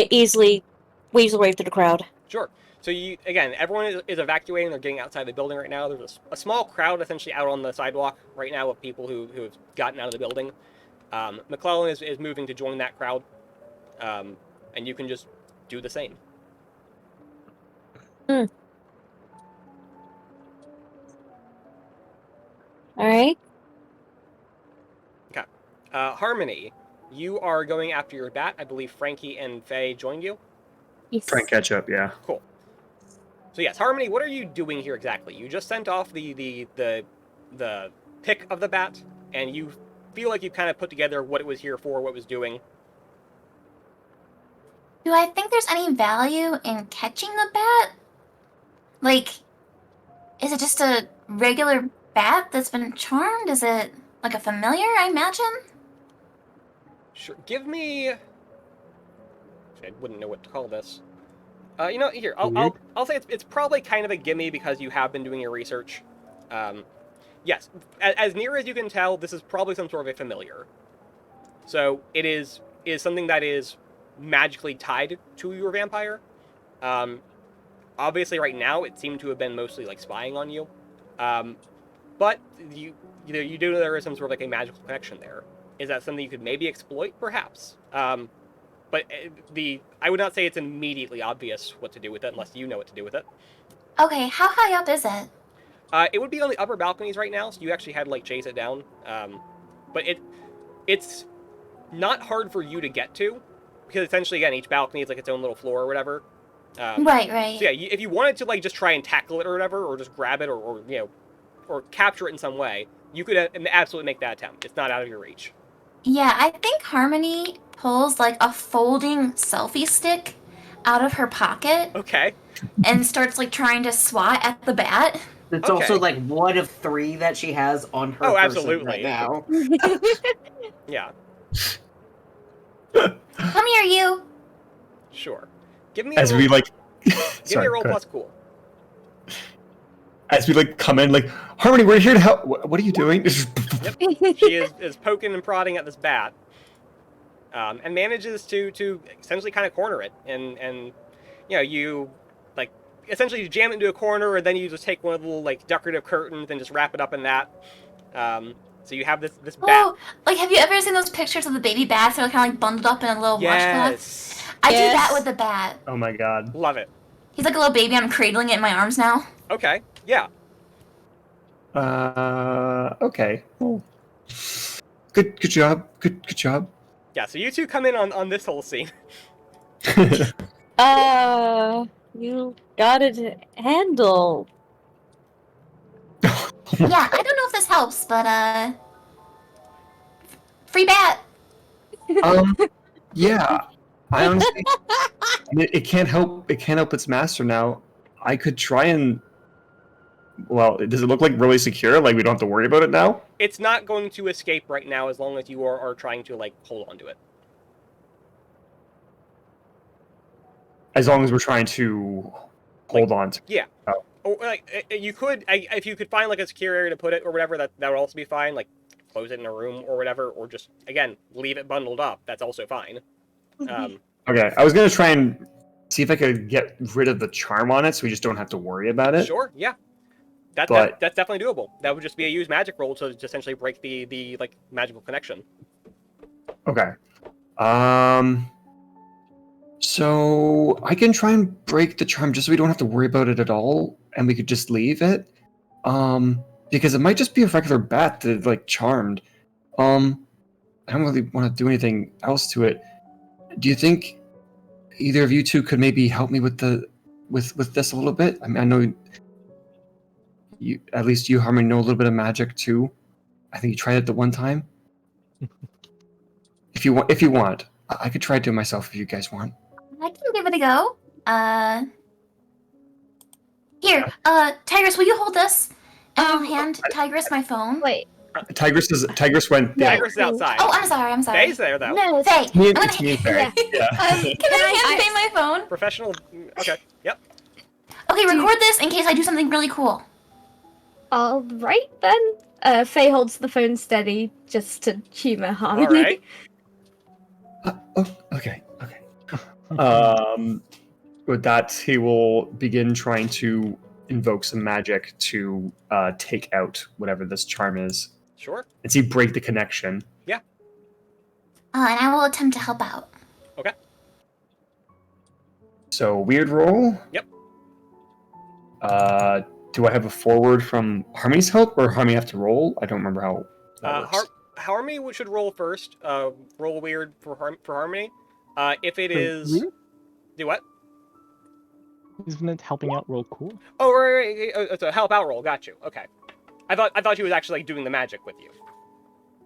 F: easily weasel right through the crowd.
A: Sure. So everyone is evacuating. They're getting outside the building right now. There's a small crowd essentially out on the sidewalk right now of people who have gotten out of the building. McClellan is moving to join that crowd, and you can just do the same.
F: All right.
A: Okay. Harmony, you are going after your bat. I believe Frankie and Faye joined you.
B: Yes.
D: Try and catch up, yeah.
A: Cool. So yes, Harmony, what are you doing here exactly? You just sent off the pick of the bat, and you feel like you kind of put together what it was here for, what it was doing.
G: Do I think there's any value in catching the bat? Like, is it just a regular bat that's been charmed? Is it like a familiar, I imagine?
A: Sure. Give me... I wouldn't know what to call this. Here, I'll say it's probably kind of a gimme because you have been doing your research. Yes, as near as you can tell, this is probably some sort of a familiar. So it is something that is magically tied to your vampire. Obviously, right now it seemed to have been mostly like spying on you, but you do know there is some sort of like a magical connection there. Is that something you could maybe exploit, perhaps? But I would not say it's immediately obvious what to do with it unless you know what to do with it.
G: Okay, how high up is it?
A: It would be on the upper balconies right now, so you actually had to like chase it down. But it's not hard for you to get to, because essentially again each balcony is like its own little floor or whatever.
G: Right.
A: So yeah, if you wanted to like just try and tackle it or whatever, or just grab it or capture it in some way, you could absolutely make that attempt. It's not out of your reach.
G: Yeah, I think Harmony pulls like a folding selfie stick out of her pocket.
A: Okay.
G: And starts like trying to swat at the bat.
C: It's also like one of 3 that she has on her person
A: absolutely.
C: right now.
A: Yeah.
G: Come here, you.
A: Sure. Give me
D: As
A: a
D: we
A: roll,
D: like...
A: give
D: Sorry,
A: me a roll
D: go
A: plus
D: ahead.
A: cool.
D: As we like come in, like, Harmony, we're here to help. What are you doing?
A: Yep. She is poking and prodding at this bat, and manages to essentially kind of corner it, and you like essentially jam it into a corner, and then you just take one of the little like decorative curtains and just wrap it up in that. So you have this bat.
G: Oh, like have you ever seen those pictures of the baby bats that are kind of like bundled up in a little washcloth?
A: Yes.
G: I do that with the bat.
D: Oh my god.
A: Love it.
G: He's like a little baby. I'm cradling it in my arms now.
A: Okay. Yeah.
D: Okay. Well, good job. Good job.
A: Yeah. So you two come in on this whole scene.
F: You got it handled.
G: Yeah, I don't know if this helps, but Free bat.
D: Yeah. I honestly, it can't help. It can't help its master now. I could try and. Well, does it look like really secure? Like we don't have to worry about it now?
A: It's not going to escape right now as long as you are trying to like hold on to it.
D: As long as we're trying to hold on to.
A: Yeah.
D: Oh.
A: Or like you could, if you could find like a secure area to put it or whatever, that would also be fine. Like close it in a room or whatever, or just again leave it bundled up. That's also fine.
D: Okay, I was gonna try and see if I could get rid of the charm on it, so we just don't have to worry about it.
A: Sure. Yeah. That's definitely doable. That would just be a use magic roll to essentially break the like magical connection.
D: Okay. So I can try and break the charm just so we don't have to worry about it at all, and we could just leave it. Because it might just be a regular bat that like charmed. I don't really want to do anything else to it. Do you think either of you two could maybe help me with this a little bit? I mean, I know you, at least you, Harmony, know a little bit of magic too. I think you tried it the one time. If you want, I could try to do it myself if you guys want.
G: I can give it a go. Here, Tigress, will you hold this? And I'll hand Tigress my phone.
B: Wait.
D: Tigress went.
B: Yeah.
A: Tigress is outside.
G: Oh, I'm sorry.
A: Faye's there though.
B: No,
G: Faye,
D: It's me
G: I'm gonna
D: and Faye. Yeah.
G: can I hand Faye my phone?
A: Professional. Okay. Yep.
G: Okay, record this in case I do something really cool.
B: all right then. Faye holds the phone steady just to humour Harmony.
A: All right.
D: Okay. With that, he will begin trying to invoke some magic to take out whatever this charm is.
A: Sure.
D: And see break the connection.
A: Yeah.
G: And I will attempt to help out.
A: Okay.
D: So weird roll.
A: Yep.
D: Do I have a forward from Harmony's help, or Harmony have to roll? I don't remember how that works.
A: Harmony should roll first. Roll weird for Harmony. If it is,
E: Weird?
A: do what?
E: Isn't it helping out roll cool?
A: Oh, right. It's a help out roll. Got you. Okay. I thought she was actually like doing the magic with you.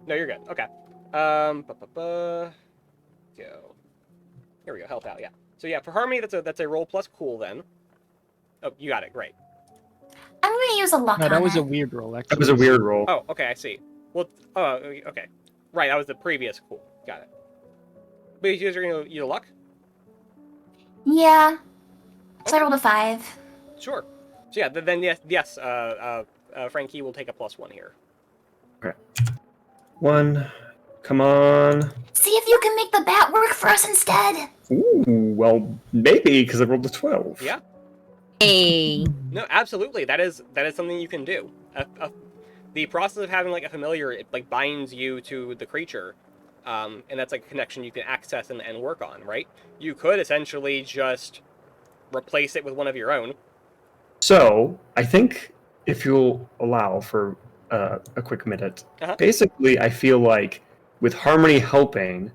A: No, you're good. Okay. Go. Here we go. Help out. Yeah. So yeah, for Harmony, that's a roll plus cool then. Oh, you got it. Great.
G: I'm gonna use a luck
E: No,
G: on
E: that was
G: it.
E: a weird roll. Actually,
D: That was a weird roll.
A: Oh, okay. I see. Well, okay. Right. That was the previous cool. Got it. But you guys are gonna use luck.
G: Yeah. So I rolled a 5.
A: Sure. So yeah, then yes. Frankie will take a +1 here.
D: Okay. 1. Come on.
G: See if you can make the bat work for us instead.
D: Ooh, well, maybe because I rolled a 12.
A: Yeah.
F: Hey.
A: No, absolutely. That is something you can do. The process of having like a familiar, it like binds you to the creature, and that's like a connection you can access and work on, right? You could essentially just replace it with one of your own.
D: So I think if you'll allow for a quick minute, basically I feel like with Harmony helping,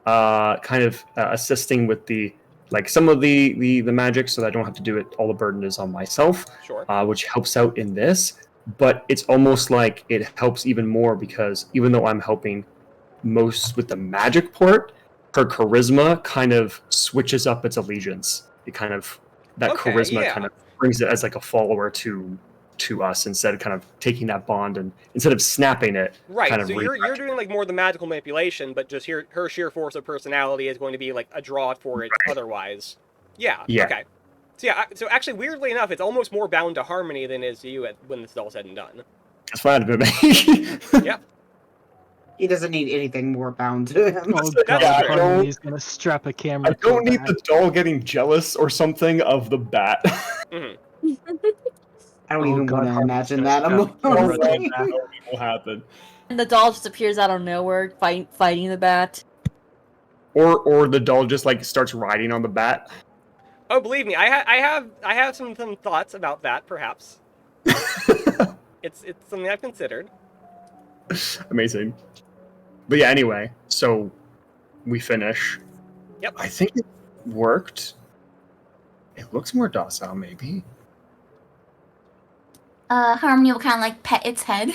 D: kind of assisting with the like some of the magic, so that I don't have to do it. All the burden is on myself,
A: Sure.
D: Which helps out in this. But it's almost like it helps even more because even though I'm helping most with the magic part, her charisma kind of switches up its allegiance. It kind of charisma kind of brings it as like a follower to us instead of kind of taking that bond and instead of snapping it.
A: Right.
D: Kind of
A: So you're doing like more the magical manipulation, but just her sheer force of personality is going to be like a draw for it otherwise. Yeah.
D: Yeah.
A: Okay. So yeah. So actually, weirdly enough, it's almost more bound to Harmony than it is to you when this is all said and done.
D: That's fine with me.
A: Yeah.
C: He doesn't need anything more bound to him.
E: Oh
A: That's
E: god,
A: true.
E: Harmony's gonna strap a camera.
D: I don't need the doll getting jealous or something of the bat.
A: Mm-hmm.
C: I don't even
E: God,
C: want to imagine that.
D: That
C: I'm
D: will happen.
F: And the doll just appears out of nowhere, fighting the bat.
D: Or the doll just like starts riding on the bat.
A: Oh, believe me, I have some thoughts about that. Perhaps it's something I've considered.
D: Amazing. But yeah, anyway, so we finish.
A: Yep.
D: I think it worked. It looks more docile, maybe.
G: Harmony will kind of like pet its head.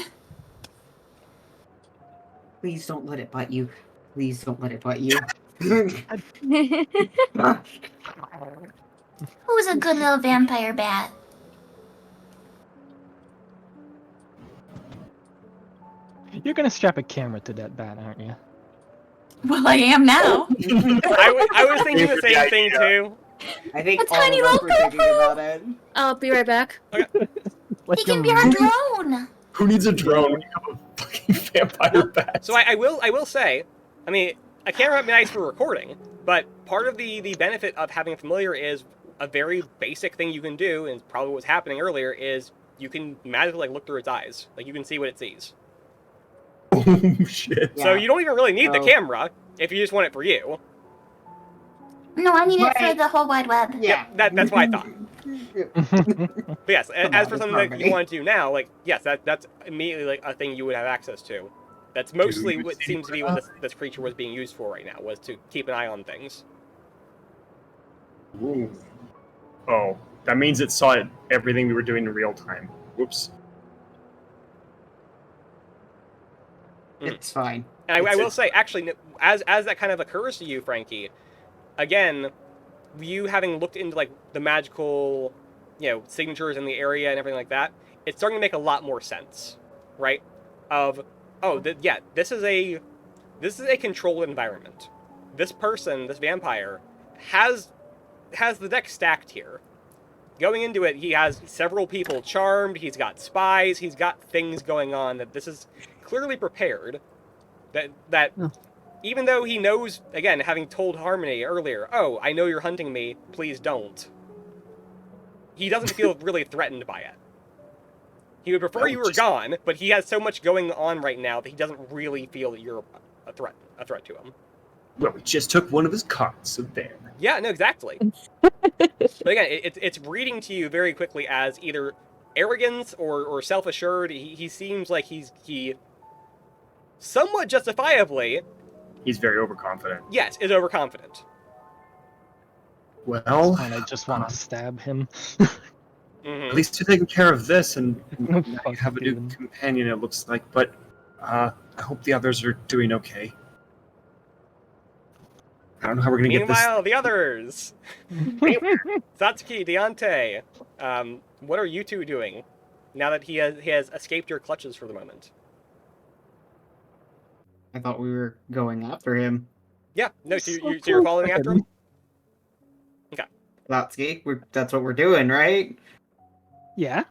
C: Please don't let it bite you. Please don't let it bite you.
G: Who's a good little vampire bat?
E: You're gonna strap a camera to that bat, aren't you?
G: Well, I am now.
A: I was thinking the same thing too.
C: I think
G: A
C: all
G: tiny
C: of us
G: little
C: were thinking about it.
F: I'll be right back.
G: He can be our drone.
D: Who needs a drone when you have a fucking vampire bat?
A: So I will say, I mean, a camera might be nice for recording, but part of the benefit of having a familiar is a very basic thing you can do, and probably what's happening earlier is you can magically like look through its eyes, like you can see what it sees.
D: Oh shit!
A: So
C: Yeah.
A: you don't even really need the
C: Oh.
A: camera if you just want it for you.
G: No, I need it for
C: Right.
G: the whole wide web.
C: Yeah.
A: That's what I thought. But yes, as
C: on,
A: for
C: it's
A: something that
C: harmony.
A: you want to do now, like yes, that's immediately like a thing you would have access to. That's mostly
D: Dude,
A: what seems to be what this creature was being used for right now, was to keep an eye on things.
D: Ooh. Oh, that means it saw everything we were doing in real time. Whoops.
C: It's fine.
A: And I
D: It's-
A: will say, actually, as that kind of occurs to you, Frankie, again, you having looked into like the magical, signatures in the area and everything like that, it's starting to make a lot more sense, right? This is a controlled environment. This person, this vampire, has the deck stacked here. Going into it, he has several people charmed. He's got spies. He's got things going on that this is clearly prepared. That even though he knows, again, having told Harmony earlier, oh, I know you're hunting me, please don't. He doesn't feel really threatened by it. He would prefer you were gone, but he has so much going on right now that he doesn't really feel that you're a threat to him.
D: Well, we just took one of his cards, so there.
A: Yeah, no, exactly. But again, it's reading to you very quickly as either arrogance or self-assured. He seems like he somewhat justifiably,
D: He's very overconfident.
A: yes, is overconfident.
D: Well,
E: And I just want to stab him.
A: Mhm.
D: at least you're taking care of this, and
E: No
D: now you
E: fucking
D: have a new
E: kidding.
D: companion, it looks like. But I hope the others are doing okay. I don't know how we're gonna get this.
A: Meanwhile, the others, Satsuki, Deontay, what are you two doing now that he has escaped your clutches for the moment?
C: I thought we were going after him.
A: Yeah, no, so you're following after him?
C: Latsky, that's what we're doing, right?
E: Yeah.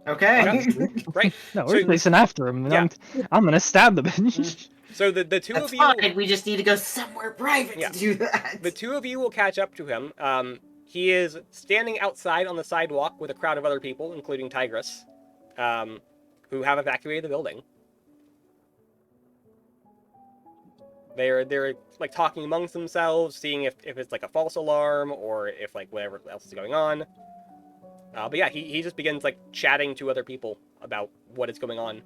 C: Okay.
A: Right.
E: No, we're
A: So-
E: chasing after him, and
A: Yeah.
E: I'm gonna stab the bitch.
A: So the two
C: That's
A: of you,
C: fine. We just need to go somewhere private
A: Yeah.
C: to do that.
A: the two of you will catch up to him. He is standing outside on the sidewalk with a crowd of other people, including Tigress, who have evacuated the building. They're like talking amongst themselves, seeing if it's like a false alarm or if like whatever else is going on. But yeah, he just begins like chatting to other people about what is going on.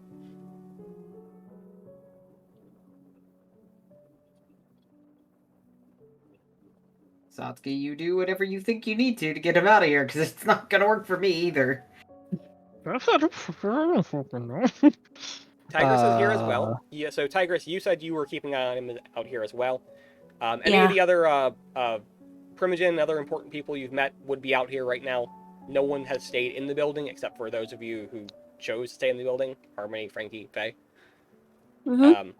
C: Satsuki, you do whatever you think you need to get him out of here, because it's not gonna work for me either.
A: Tigress is here as well. Yeah, so Tigress, you said you were keeping an eye on him out here as well. Any of the other Primogen, other important people you've met would be out here right now. No one has stayed in the building except for those of you who chose to stay in the building. Harmony, Frankie, Faye.
F: Mhm.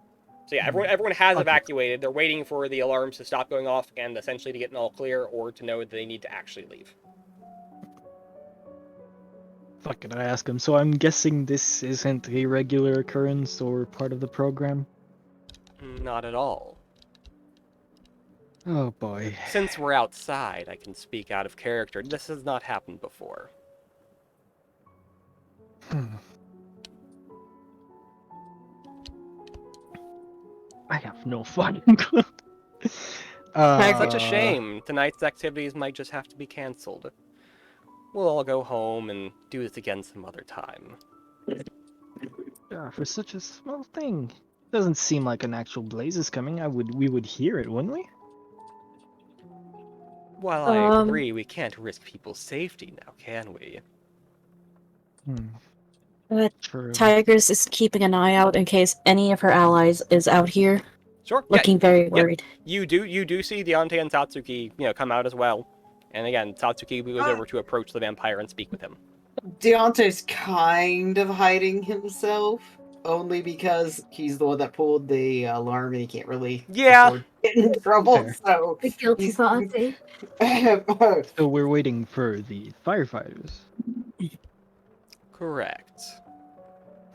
A: So yeah, everyone has
E: Okay.
A: evacuated. They're waiting for the alarms to stop going off and essentially to get an all clear or to know that they need to actually leave.
E: Fucking I ask him. So I'm guessing this isn't a regular occurrence or part of the program?
A: Not at all.
E: Oh boy.
A: Since we're outside, I can speak out of character. This has not happened before.
E: I have no fucking clue.
A: Such a shame. Tonight's activities might just have to be cancelled. We'll all go home and do this again some other time.
E: For such a small thing. Doesn't seem like an actual blaze is coming. We would hear it, wouldn't we?
A: While I agree, we can't risk people's safety now, can we?
E: True.
F: Tigress is keeping an eye out in case any of her allies is out here,
A: Sure.
F: looking very worried.
A: You do see Deontay and Satsuki, come out as well. And again, Satsuki goes over to approach the vampire and speak with him.
C: Deontay's kind of hiding himself, only because he's the one that pulled the alarm and he can't really afford to get in trouble.
E: Fair.
C: So
B: The guilty
C: he's-
B: party.
E: So we're waiting for the firefighters.
A: Correct.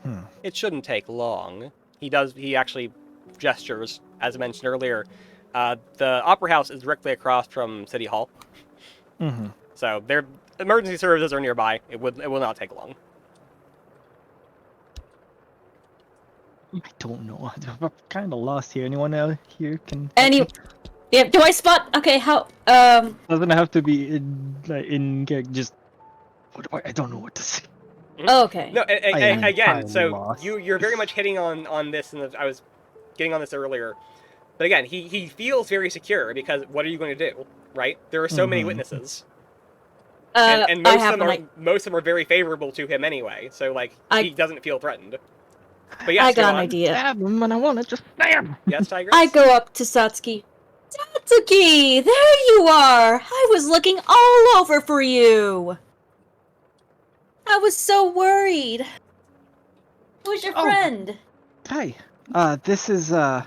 E: Hmm.
A: It shouldn't take long. He actually gestures, as mentioned earlier. The Opera House is directly across from City Hall.
E: Mm-hmm.
A: So their emergency services are nearby. It will not take long.
E: I don't know. I'm kind of lost here. Anyone out here can?
F: Yeah, do I spot? Okay, how?
E: Doesn't have to be in just. I don't know what to say.
F: Okay.
A: No,
E: am
A: again,
E: kinda
A: so
E: lost.
A: you're very much hitting on this, and I was getting on this earlier. But again, he feels very secure because what are you going to do, right? There are so many
E: Mhm.
A: witnesses,
F: Uh,
A: and
F: I
A: most
F: have
A: of them most of them are very favorable to him anyway. So like he doesn't feel threatened. But yes,
F: I
A: go
F: got an
A: on.
F: idea.
E: Stab him, and I want to just stab.
A: Yes, Tigress.
F: I go up to Satsuki. Satsuki, there you are! I was looking all over for you! I was so worried. Who's your
E: Oh.
F: friend?
E: Hi. This is Oh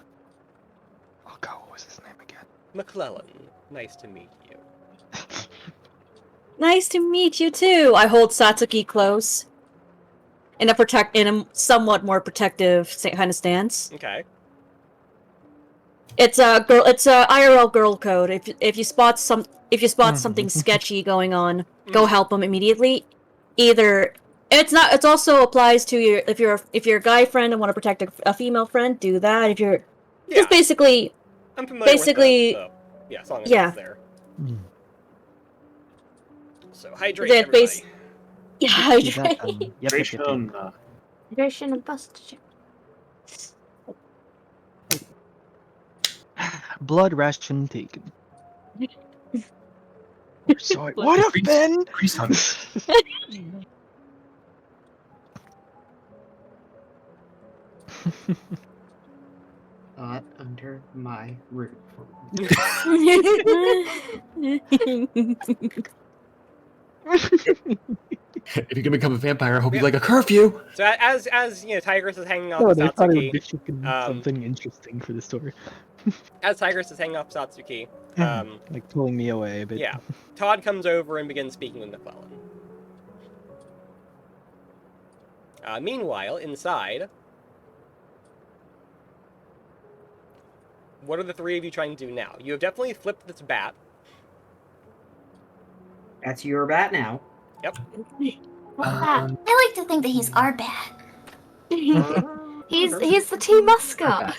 E: God, what was his name again?
A: McClellan. Nice to meet you.
F: Nice to meet you too. I hold Satsuki close. In a somewhat more protective kind of stance.
A: Okay.
F: It's a IRL girl code. If you spot something sketchy going on, go help them immediately. Either it also applies to your if you're a guy friend and want to protect a female friend, do that. If you're just basically
A: I'm familiar
F: basically
A: with the song
F: yeah.
A: that's there.
E: Mm.
A: So hydrate
F: That
A: everybody.
F: yeah,
E: Keep that,
F: hydrate.
E: yep.
B: Hydration and busted.
E: Blood ration taken. So it would have been.
D: Priest hunter.
C: Not under my roof.
D: If you can become a vampire, I hope you like a curfew.
A: So as Tigress is hanging off
E: No,
A: with
E: they thought it would
A: Satsuki.
E: be fucking something interesting for the story.
A: As Tigress is hanging off Satsuki,
E: Like pulling me away a bit.
A: yeah, Todd comes over and begins speaking with McClellan. Meanwhile, inside, what are the three of you trying to do now? You have definitely flipped this bat.
C: That's your bat now.
A: Yep.
B: What's that?
G: I like to think that he's our bat.
B: He's the team mascot.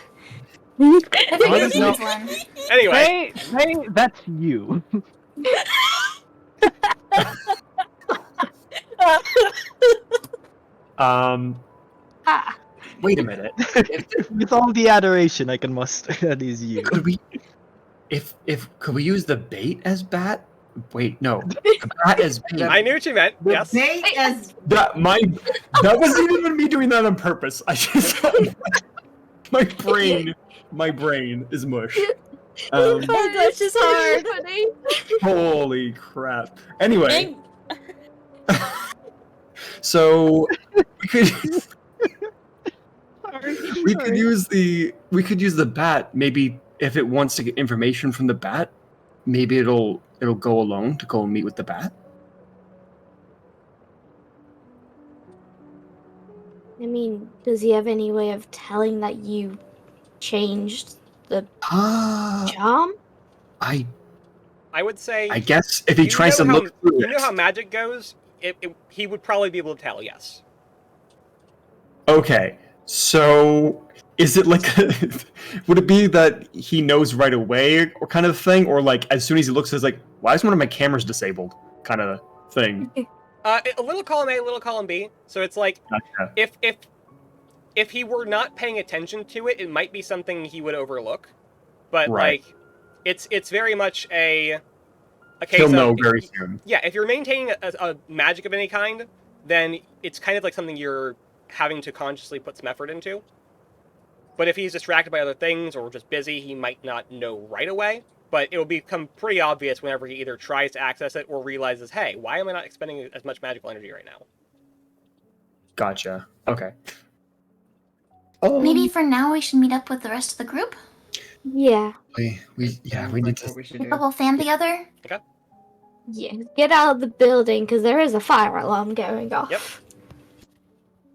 G: I think
E: Oh,
G: he
E: no.
G: needs one.
A: Anyway,
E: Hey, that's you.
B: Ah.
D: Wait a minute.
E: With all the adoration I can muster, that is you.
D: Could we, could we use the bait as bat? Wait, no. The bat as bait.
A: I knew what you meant.
C: The
A: Yes.
C: bait as
D: That wasn't even me doing that on purpose. I just my brain is mush.
F: Oh gosh, it's hard.
D: Holy crap. Anyway, so we could use the bat. Maybe if it wants to get information from the bat, maybe it'll go alone to go and meet with the bat.
B: I mean, does he have any way of telling that you changed the charm?
A: I would say.
D: I guess if he
A: you
D: tries to
A: know
D: look through
A: you know
D: it.
A: how magic goes. He would probably be able to tell. Yes.
D: Okay, so is it like would it be that he knows right away or kind of thing, or like as soon as he looks, it's like, why is one of my cameras disabled kind of thing?
A: A little column A, a little column B. So it's like
D: Gotcha.
A: if he were not paying attention to it, it might be something he would overlook. But
D: Right.
A: like, it's very much a case
D: He'll
A: of
D: know very soon.
A: Yeah, if you're maintaining a magic of any kind, then it's kind of like something you're having to consciously put some effort into. But if he's distracted by other things or just busy, he might not know right away. But it will become pretty obvious whenever he either tries to access it or realizes, hey, why am I not expending as much magical energy right now?
D: Gotcha. Okay.
G: Maybe for now we should meet up with the rest of the group.
B: Yeah.
D: we need
C: What
D: to.
C: we should
G: Get
C: do.
G: the whole fam together.
B: Yeah. Get out of the building because there is a fire alarm going off.
A: Yep.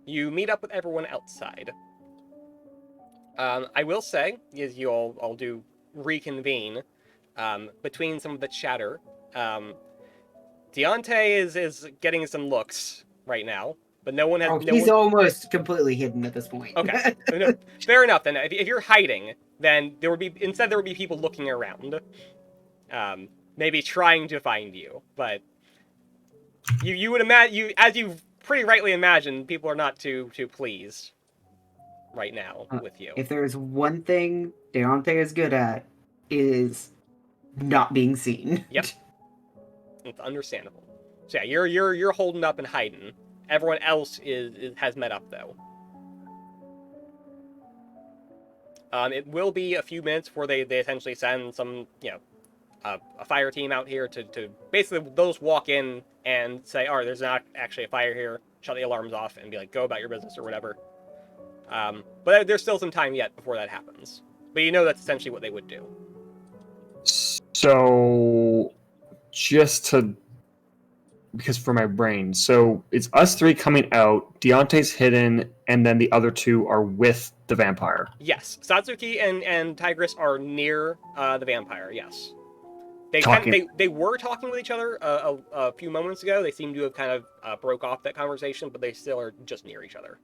A: You meet up with everyone outside. I will say, as you all do reconvene, between some of the chatter, Deontay is getting some looks right now, but no one has.
C: Oh,
A: no
C: he's
A: one...
C: almost completely hidden at this point.
A: Okay, no, fair enough. Then, if you're hiding, then there would be people looking around, maybe trying to find you. But you would imagine as you pretty rightly imagine, people are not too pleased right now with you.
C: If there's one thing Deontay is good at, is not being seen.
A: Yep. It's understandable. So yeah, you're holding up and hiding. Everyone else has met up though. It will be a few minutes before they essentially send some, a fire team out here to basically those walk in and say, "Oh, there's not actually a fire here. Shut the alarms off," and be like, "Go about your business," or whatever. But there's still some time yet before that happens. But you know that's essentially what they would do.
D: So, because for my brain, so it's us three coming out, Deontay's hidden, and then the other two are with the vampire.
A: Yes, Satsuki and Tigress are near the vampire. Yes, they were talking with each other a few moments ago. They seem to have kind of broke off that conversation, but they still are just near each other.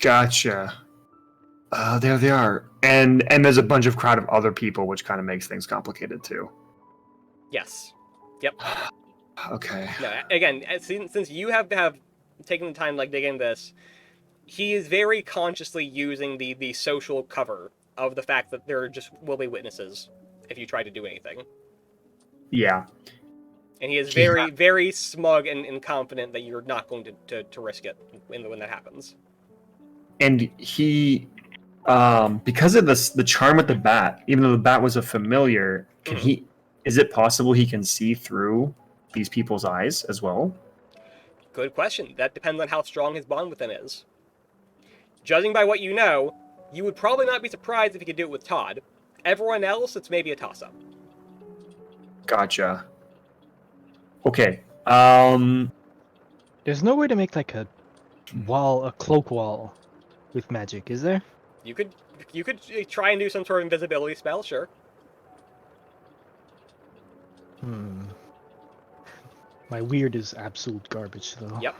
D: Gotcha. There they are, and there's a bunch of crowd of other people, which kind of makes things complicated too.
A: Yes. Yep.
D: Okay.
A: No, again, since you have taken the time to dig into this, he is very consciously using the social cover of the fact that there just will be witnesses if you try to do anything.
D: Yeah.
A: And he is very, very smug and confident that you're not going to risk it when that happens.
D: And he, because of the charm with the bat, even though the bat was a familiar, can he? Is it possible he can see through these people's eyes as well?
A: Good question. That depends on how strong his bond with them is. Judging by what you know, you would probably not be surprised if he could do it with Todd. Everyone else, it's maybe a toss-up.
D: Gotcha. Okay.
E: There's no way to make like a cloak wall with magic, is there?
A: You could try and do some sort of invisibility spell, sure.
E: My weird is absolute garbage, though.
A: Yep.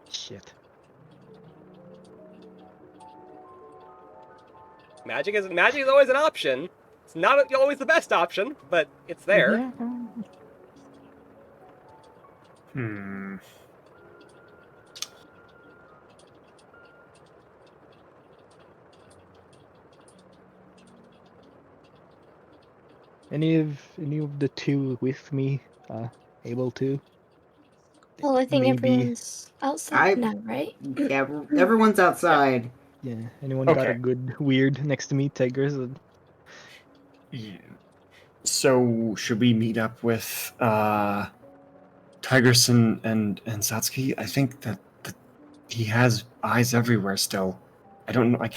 E: Shit.
A: Magic is always an option. It's not always the best option, but it's there.
E: Any of the two with me able to?
B: Well, I think
E: Maybe.
B: everyone's outside now, right?
C: Yeah, everyone's outside.
E: Yeah. Anyone got a
D: Okay.
E: good weird next to me, Tigers?
D: Yeah. So should we meet up with Tigress and Satsuki? I think that he has eyes everywhere still. I don't know. I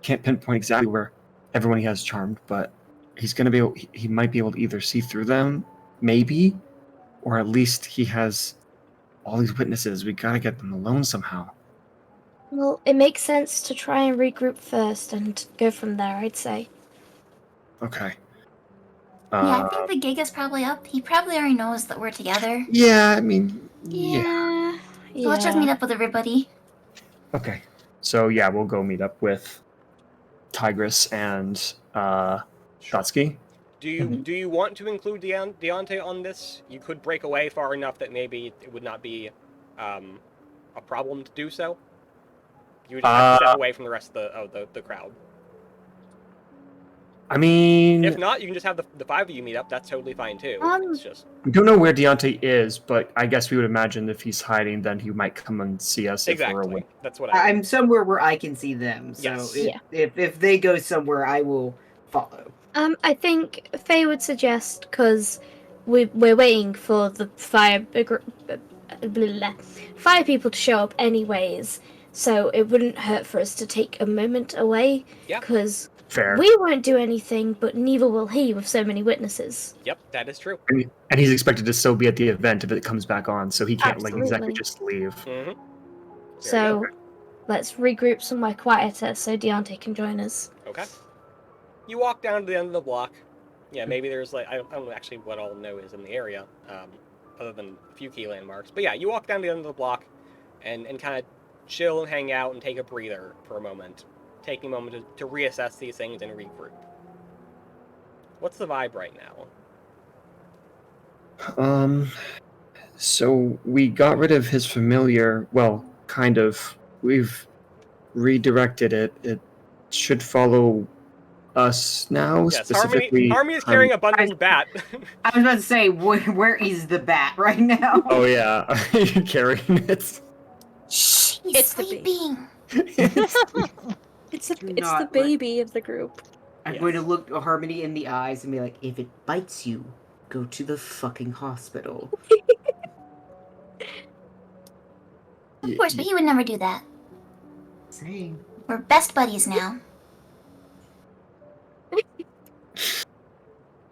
D: can't pinpoint exactly where everyone he has charmed, but he's gonna be able. He might be able to either see through them, maybe, or at least he has all these witnesses. We gotta get them alone somehow.
B: Well, it makes sense to try and regroup first and go from there, I'd say.
D: Okay.
G: Yeah, I think the gig is probably up. He probably already knows that we're together.
D: Yeah, I mean, yeah.
G: So let's just meet up with everybody.
D: Okay. So yeah, we'll go meet up with Tigress and Satsuki.
A: Do you want to include Deontay on this? You could break away far enough that maybe it would not be a problem to do so. You would just have to step away from the rest of the crowd.
D: I mean,
A: If not, you can just have the five of you meet up. That's totally fine too. It's just
D: we don't know where Deontay is, but I guess we would imagine if he's hiding, then he might come and see us if we're
A: exactly.
D: away.
A: That's what I.
C: I'm somewhere where I can see them. So
A: Yes.
C: if they go somewhere, I will follow.
B: I think Faye would suggest, because we're waiting for the fire people to show up anyways, so it wouldn't hurt for us to take a moment away.
A: Yeah.
B: Because
D: Fair.
B: we won't do anything, but neither will he with so many witnesses.
A: Yep, that is true.
D: And he's expected to still be at the event if it comes back on, so he can't like exactly
B: Absolutely.
D: just leave.
A: Mm-hmm.
B: So let's regroup somewhere quieter so Deontay can join us.
A: Okay. You walk down to the end of the block. Yeah, maybe there's like I don't know actually what all know is in the area, other than a few key landmarks. But yeah, you walk down to the end of the block, and kind of chill and hang out and take a breather for a moment, taking a moment to reassess these things and regroup. What's the vibe right now?
D: So we got rid of his familiar. Well, kind of. We've redirected it. It should follow us now.
A: Yes,
D: specifically,
A: Harmony is carrying a bundled bat.
C: I was about to say, where is the bat right now?
D: Oh yeah, you're carrying it.
G: Shh, he's
F: It's the
G: sleeping.
F: It's the
C: not
F: baby of the group.
C: I'm
A: Yes.
C: going to look Harmony in the eyes and be like, if it bites you, go to the fucking hospital.
G: Of course, but he would never do that.
C: Same.
G: We're best buddies now.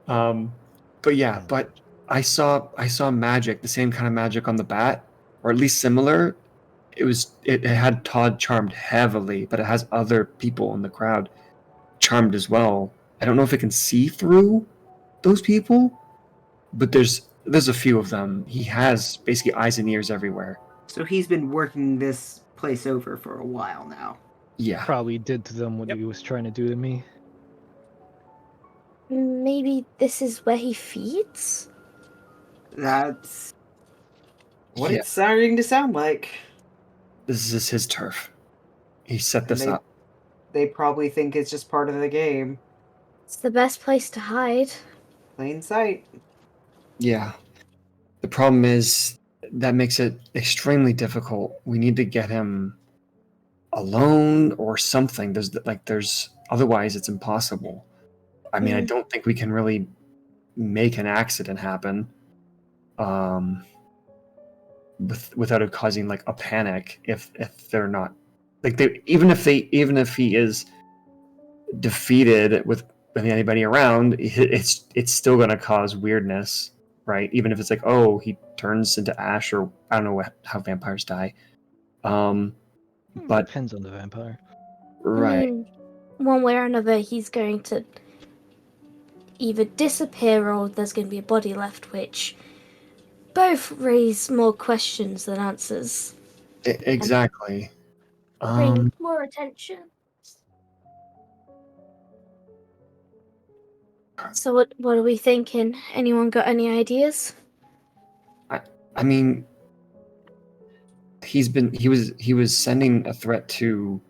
D: But yeah, but I saw magic, the same kind of magic on the bat, or at least similar. It had Todd charmed heavily, but it has other people in the crowd charmed as well. I don't know if it can see through those people, but there's a few of them. He has basically eyes and ears everywhere.
C: So he's been working this place over for a while now.
D: Yeah.
E: Probably did to them what
A: Yep.
E: he was trying to do to me.
B: Maybe this is where he feeds?
C: That's what
D: Yeah.
C: it's starting to sound like.
D: This is his turf. He set this
C: And
D: up.
C: They probably think it's just part of the game.
B: It's the best place to hide.
C: Plain sight.
D: Yeah. The problem is that makes it extremely difficult. We need to get him alone or something. There's otherwise it's impossible. I mean, I don't think we can really make an accident happen without it causing like a panic if they're not like even if he is defeated with anybody around, it's still going to cause weirdness, right? Even if it's like, oh, he turns into ash, or I don't know how vampires die. But
E: Depends on the vampire.
D: right.
B: One way or another, he's going to either disappear or there's going to be a body left, which both raise more questions than answers.
D: Exactly.
B: Bring more attention. So what are we thinking? Anyone got any ideas?
D: I mean, he was sending a threat to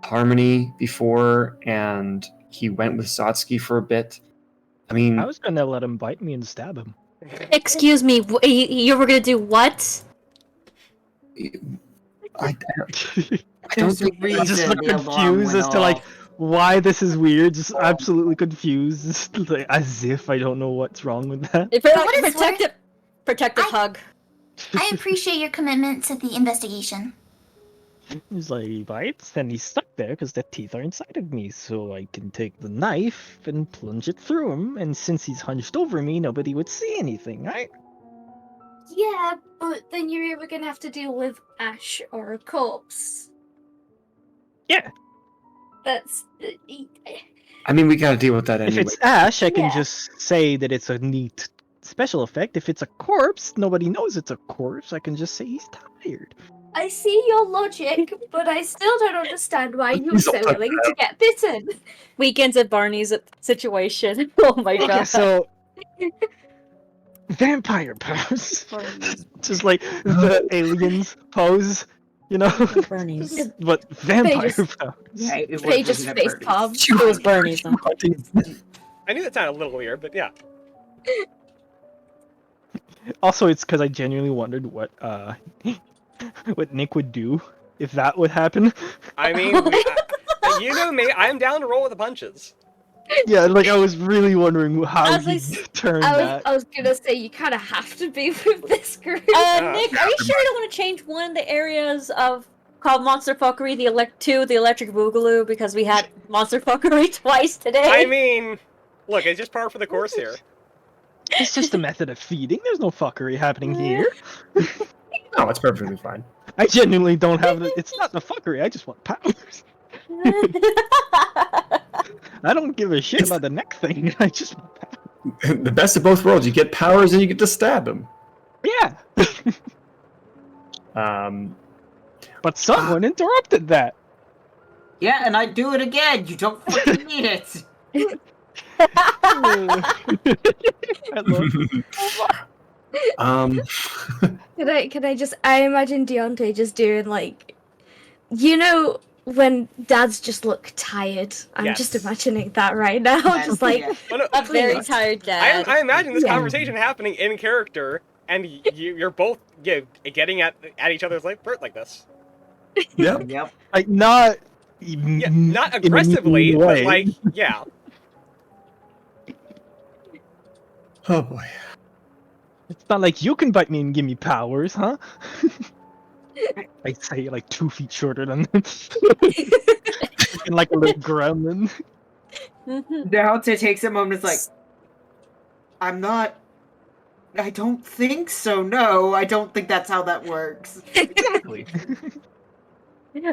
D: Harmony before, and he went with Satsuki for a bit. I mean,
E: I was gonna let him bite me and stab him.
F: Excuse me, you were gonna do what?
D: I don't
C: There's a
D: think
C: reason
E: Just look
C: the alarm
E: confused
C: went
E: as to like
C: off.
E: why this is weird. Just absolutely confused, like, as if I don't know what's wrong with that.
G: what it's
F: Protective
G: I-
F: hug.
G: I appreciate your commitment to the investigation.
E: He's like, he bites, and he's stuck there because the teeth are inside of me. So I can take the knife and plunge it through him. And since he's hunched over me, nobody would see anything, right?
B: Yeah, but then you're either going to have to deal with ash or a corpse.
E: Yeah.
B: That's...
D: I mean, we got to deal with that anyway.
E: If it's ash, I can
B: Yeah.
E: just say that it's a neat special effect. If it's a corpse, nobody knows it's a corpse. I can just say he's tired.
B: I see your logic, but I still don't understand why you're
D: He's
B: so
D: all tucked
B: willing to get bitten.
F: Weekends at Barney's situation. Oh my
E: Okay,
F: god.
E: so vampire pose, just like the aliens pose, You know?
F: Bernie's.
E: But vampire
B: just-
E: powers.
C: Yeah, it was
B: They just
C: looking at
B: face
C: Bernie's.
B: palm.
F: It was Bernie's. Though.
A: I knew that sounded a little weird, but yeah.
E: Also, it's because I genuinely wondered what what Nick would do if that would happen.
A: I mean, you know me, I'm down to roll with the punches.
E: Yeah, like I was really wondering how
F: As I
E: he'd
F: s-
E: turn
B: I
E: that.
B: was gonna say you kind of have to be with this group.
F: Nick, are you sure you don't want to change one of the areas of called Monster Fuckery to the Electric Boogaloo because we had Monster Fuckery twice today?
A: I mean, look, it's just par for the course here.
E: It's just a method of feeding. There's no fuckery happening here.
D: Oh, it's perfectly fine.
E: I genuinely don't have the. It's not the fuckery. I just want powers. I don't give a shit about the neck thing. I just want powers.
D: The best of both worlds. You get powers and you get to stab him.
E: Yeah. But someone interrupted that.
C: Yeah, and I do it again. You don't fucking need it.
B: Can I just? I imagine Deontay just doing like, when dads just look tired. I'm just
A: Yes.
B: imagining that right now. Just like,
C: Yeah.
A: Well, no,
F: A very
B: Please.
F: tired dad.
A: I imagine this
B: Yeah.
A: conversation happening in character, and you're both getting at each other's throat like this.
D: Yeah.
C: Yep.
E: Like not.
A: Yeah, not
E: in a
A: aggressively,
E: mean
A: but
E: way.
A: like, yeah.
D: Oh boy.
E: It's not like you can bite me and give me powers, huh? I say like 2 feet shorter than them. Looking like a little gremlin.
C: Deontay takes a moment. It's like, I'm not. I don't think so. No, I don't think that's how that works.
E: Exactly.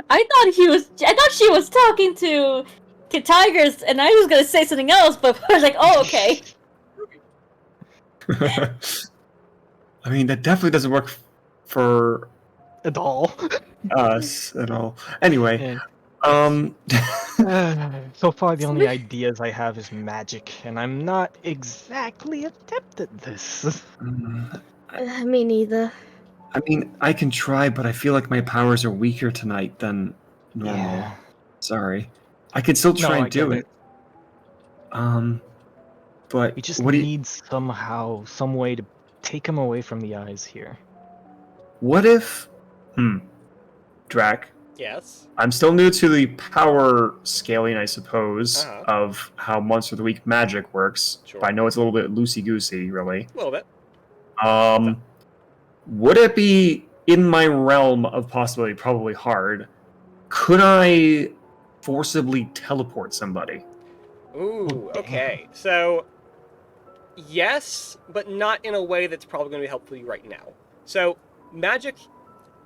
F: I thought she was talking to Tigers, and I was gonna say something else, but I was like, oh, okay.
D: I mean, that definitely doesn't work for
E: At all.
D: us at all. Anyway,
E: And
D: um,
E: so far, the only ideas I have is magic, and I'm not exactly adept at this.
B: me neither.
D: I mean, I can try, but I feel like my powers are weaker tonight than normal.
E: Yeah.
D: Sorry. I could still try
E: No, I
D: and do
E: get
D: it. But
E: We just
D: what do you,
E: need some way to take him away from the eyes here.
D: what if, Drac,
A: Yes.
D: I'm still new to the power scaling, I suppose,
A: Uh-huh.
D: of how Monster of the Week magic works.
A: Sure.
D: But I know it's a little bit loosey-goosey, really.
A: A little bit.
D: Would it be in my realm of possibility, probably hard, could I forcibly teleport somebody?
A: Ooh,
E: damn.
A: okay. So, yes, but not in a way that's probably going to be helpful to you right now. So, magic,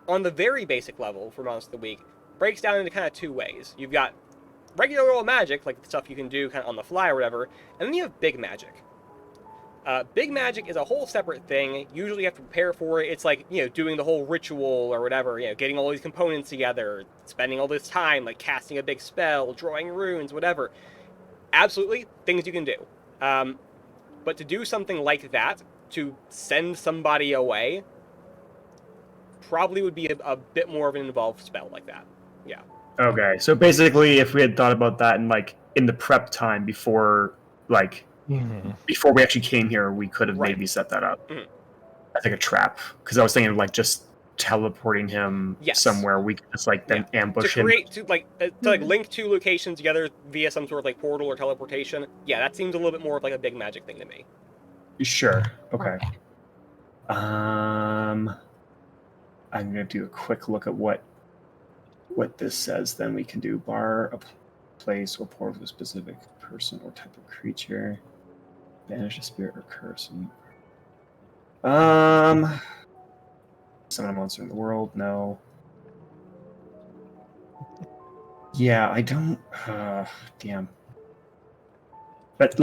A: on the very basic level for Monster of the Week, breaks down into kind of 2 ways. You've got regular old magic, like the stuff you can do kind of on the fly or whatever, and then you have big magic. Big magic is a whole separate thing. Usually you have to prepare for it. It's like, doing the whole ritual or whatever, getting all these components together, spending all this time, like casting a big spell, drawing runes, whatever. Absolutely, things you can do. But to do something like that, to send somebody away, probably would be a bit more of an involved spell like that. Yeah.
D: Okay, so basically, if we had thought about that in the prep time before before we actually came here, we could have
A: Right.
D: maybe set that up.
A: Mhm.
D: I think a trap, because I was thinking just teleporting him
A: Yes.
D: somewhere. We could just then ambush
A: To
D: him.
A: create, to link 2 locations together via some sort of portal or teleportation, yeah, that seems a little bit more of a big magic thing to me.
D: Sure. Okay. I'm gonna do a quick look at what this says. Then we can do bar a place or portal to a specific person or type of creature. Banish a spirit or curse. Summon a monster in the world. No. Yeah, I don't. Damn. But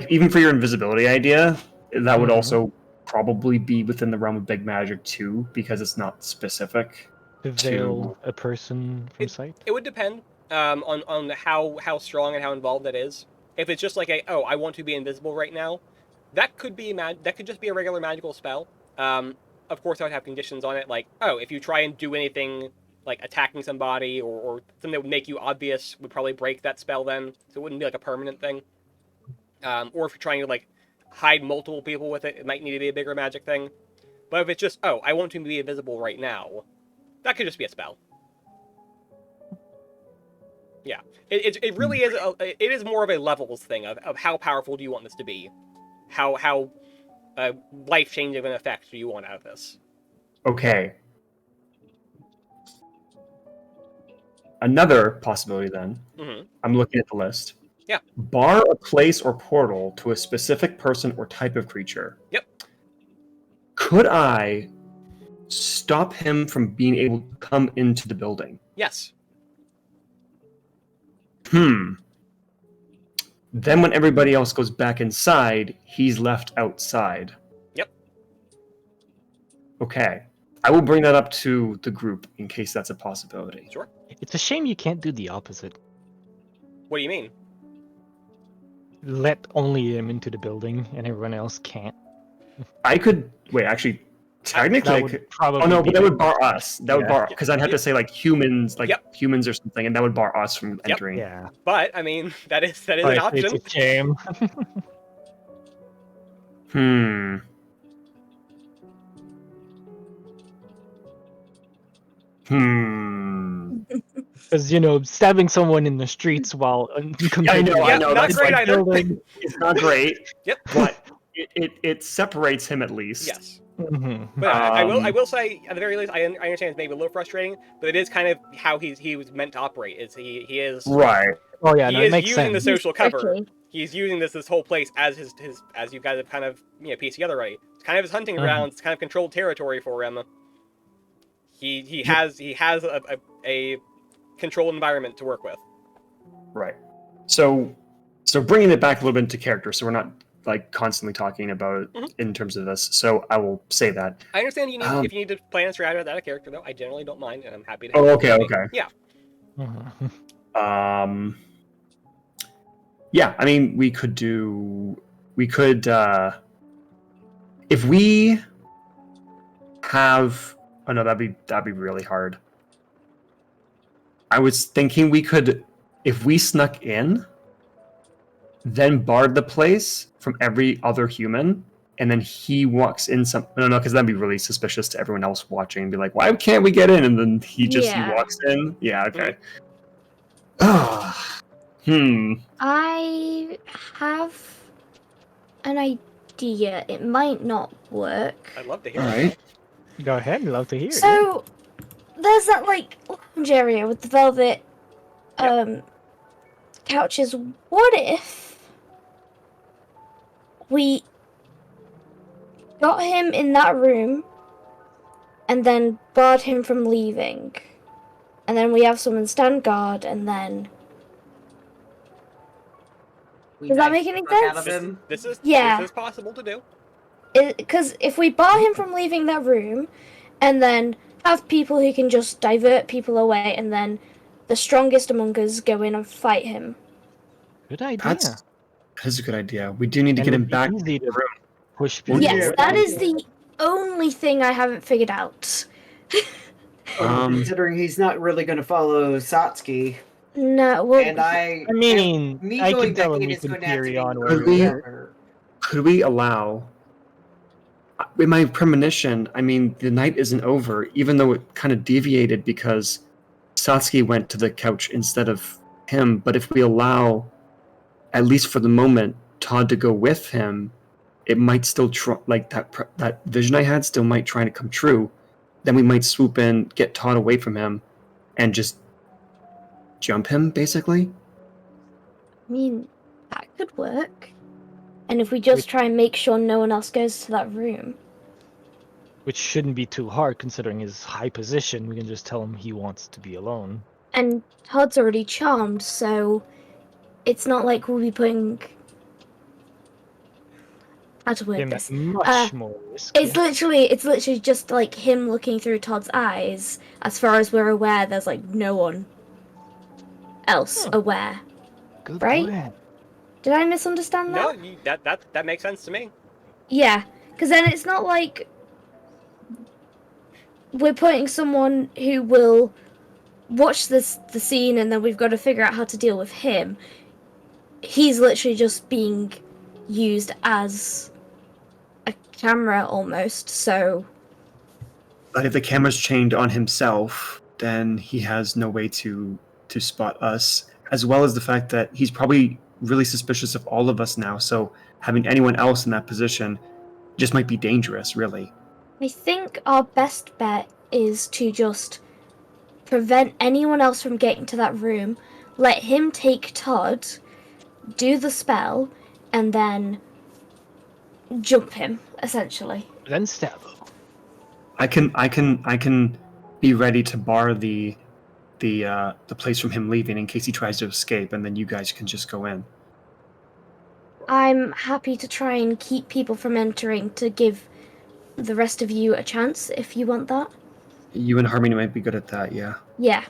D: even for your invisibility idea, that would also probably be within the realm of big magic too, because it's not specific.
E: To veil a person from sight?
A: It would depend on how strong and how involved that is. If it's just I want to be invisible right now, that could just be a regular magical spell. Of course, I would have conditions on it, if you try and do anything like attacking somebody or something that would make you obvious would probably break that spell then, so it wouldn't be like a permanent thing. Or if you're trying to like hide multiple people with it, it might need to be a bigger magic thing. But if it's just, oh, I want to be invisible right now, that could just be a spell. Yeah, it really is. It is more of a levels thing of how powerful do you want this to be, how life changing of an effect do you want out of this.
D: Okay. Another possibility then.
A: Mm-hmm.
D: I'm looking at the list.
A: Yeah.
D: Bar a place or portal to a specific person or type of creature.
A: Yep.
D: Could I stop him from being able to come into the building?
A: Yes.
D: Then when everybody else goes back inside, he's left outside.
A: Yep.
D: Okay. I will bring that up to the group in case that's a possibility.
A: Sure.
E: It's a shame you can't do the opposite.
A: What do you mean?
E: Let only him into the building and everyone else can't.
D: I could wait. Actually, technically, I
E: That
D: could.
E: would probably
D: Oh no,
E: be
D: but that would bar us. That would
E: Yeah.
D: bar because I'd have to say like humans, like
A: Yep.
D: humans or something, and that would bar us from entering.
E: Yeah.
A: But I mean, that is an
E: But
A: option.
E: it's a shame. Because, you know, stabbing someone in the streets while
D: I know.
A: not
D: That's
A: great
D: like
A: either.
D: building. It's not great.
A: Yep.
D: But it separates him at least.
A: Yes.
E: Mhm.
A: But I will say at the very least I understand it's maybe a little frustrating, but it is kind of how he was meant to operate. Is he is
D: Right.
E: Oh yeah,
A: he
E: no,
A: is
E: it makes
A: using
E: sense.
A: the social cover.
B: Tricky.
A: He's using this whole place as his as you guys have kind of pieced together already. It's kind of his hunting
E: Mhm.
A: grounds. It's kind of controlled territory for him. He has a controlled environment to work with.
D: Right. So bringing it back a little bit into character, so we're not like constantly talking about it in terms of this. So I will say that.
A: I understand you need if you need to plan a strategy without a character though. I generally don't mind, and I'm happy to.
D: Oh,
A: help
D: okay,
A: you.
D: okay.
A: Yeah.
E: Mhm.
D: Yeah, I mean, we could, if we have, oh no, that'd be really hard. I was thinking we could, if we snuck in, then barred the place from every other human, and then he walks in no, because that'd be really suspicious to everyone else watching and be like, why can't we get in? And then he
B: Yeah.
D: walks in. Yeah, okay.
B: I have an idea. It might not work.
A: I'd love to hear.
D: All
A: it.
D: right.
E: Go ahead, I'd love to hear.
B: So there's that like lounge area with the velvet couches. What if we got him in that room and then barred him from leaving? And then we have someone stand guard, and then Does that make any sense?
A: This is
B: Yeah.
A: this is possible to do.
B: Because if we bar him from leaving that room, and then have people who can just divert people away, and then the strongest among us go in and fight him.
E: Good idea.
D: That's a good idea. We do need to
E: And
D: get
E: it
D: him
E: would be
D: back.
E: easy to push
D: Well,
E: people.
B: Yes, that is the only thing I haven't figured out.
C: Considering he's not really going to follow Satsuki,
B: No, well,
C: and
E: I mean,
C: me
E: I
C: going
E: can tell
C: back
E: him
C: in
E: we
C: is
E: can
C: going to have to
E: carry
C: be
E: on
D: Could
E: where we
D: we-
E: are.
D: Could we allow? In my premonition, I mean, the night isn't over, even though it kind of deviated because Satsuki went to the couch instead of him. But if we allow, at least for the moment, Todd to go with him, it might still like that vision I had still might try to come true. Then we might swoop in, get Todd away from him, and just jump him, basically.
B: I mean, that could work. And if we just try and make sure no one else goes to that room.
E: Which shouldn't be too hard considering his high position. We can just tell him he wants to be alone.
B: And Todd's already charmed, so it's not like we'll be putting... How to word
E: Him
B: this?
E: much more risky.
B: It's literally just like him looking through Todd's eyes. As far as we're aware, there's like no one else aware.
E: Good
B: right?
E: plan.
B: Did I misunderstand
A: No,
B: that?
A: that makes sense to me.
B: Yeah, because then it's not like we're putting someone who will watch the scene and then we've got to figure out how to deal with him. He's literally just being used as a camera almost, so...
D: But if the camera's chained on himself, then he has no way to spot us, as well as the fact that he's probably really suspicious of all of us now, so having anyone else in that position just might be dangerous, really.
B: I think our best bet is to just prevent anyone else from getting to that room, let him take Todd, do the spell, and then jump him, essentially.
E: Then stab.
D: I can be ready to bar the place from him leaving in case he tries to escape, and then you guys can just go in.
B: I'm happy to try and keep people from entering to give the rest of you a chance if you want that.
D: You and Harmony might be good at that, yeah.
B: Yeah.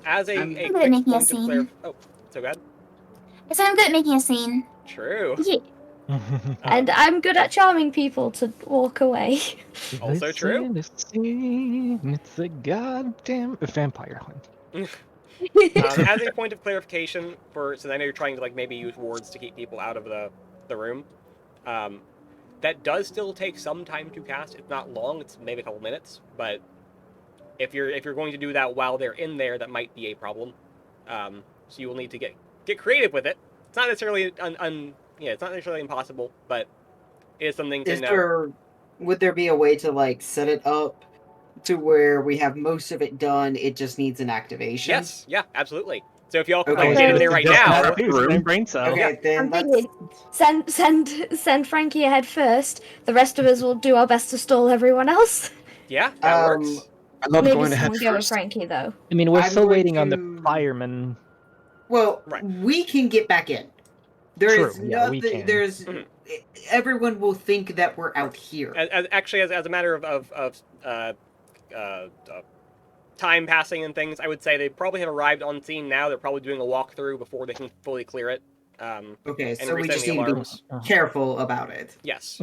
A: As a
G: I'm
A: quick
G: good at making a
A: point of
G: scene.
A: oh, so good.
G: I said I'm good at making a scene.
A: True.
B: Yeah. And I'm good at charming people to walk away.
A: Also true.
E: It's a goddamn vampire hunt.
A: As a point of clarification, since I know you're trying to like maybe use wards to keep people out of the room, that does still take some time to cast. It's not long; it's maybe a couple minutes. But if you're going to do that while they're in there, that might be a problem. So you will need to get creative with it. It's not necessarily it's not necessarily impossible, but it is something to know.
C: Would there be a way to like set it up to where we have most of it done? It just needs an activation.
A: Yes, yeah, absolutely. So if y'all can
C: Okay.
A: get in there right now,
E: Brain cell.
C: Okay, then
B: I'm
C: let's.
B: thinking, send Frankie ahead first. The rest of us will do our best to stall everyone else.
A: yeah, that works.
D: I love
B: Maybe
D: going ahead
B: someone go with
D: first.
B: Frankie though.
E: I mean, we're
C: I'm
E: still
C: going
E: waiting on the
C: to-
E: fireman.
C: Well,
A: Right.
C: we can get back in. There is
E: True, yeah, we
C: nothing.
E: can.
C: There's.
A: Mhm.
C: Everyone will think that we're out here.
A: As a matter of time passing and things, I would say they probably have arrived on scene now. They're probably doing a walkthrough before they can fully clear it.
C: Okay,
A: and
C: so we
A: resetting
C: just
A: the
C: need to
A: alarms.
C: be careful about it.
A: Yes.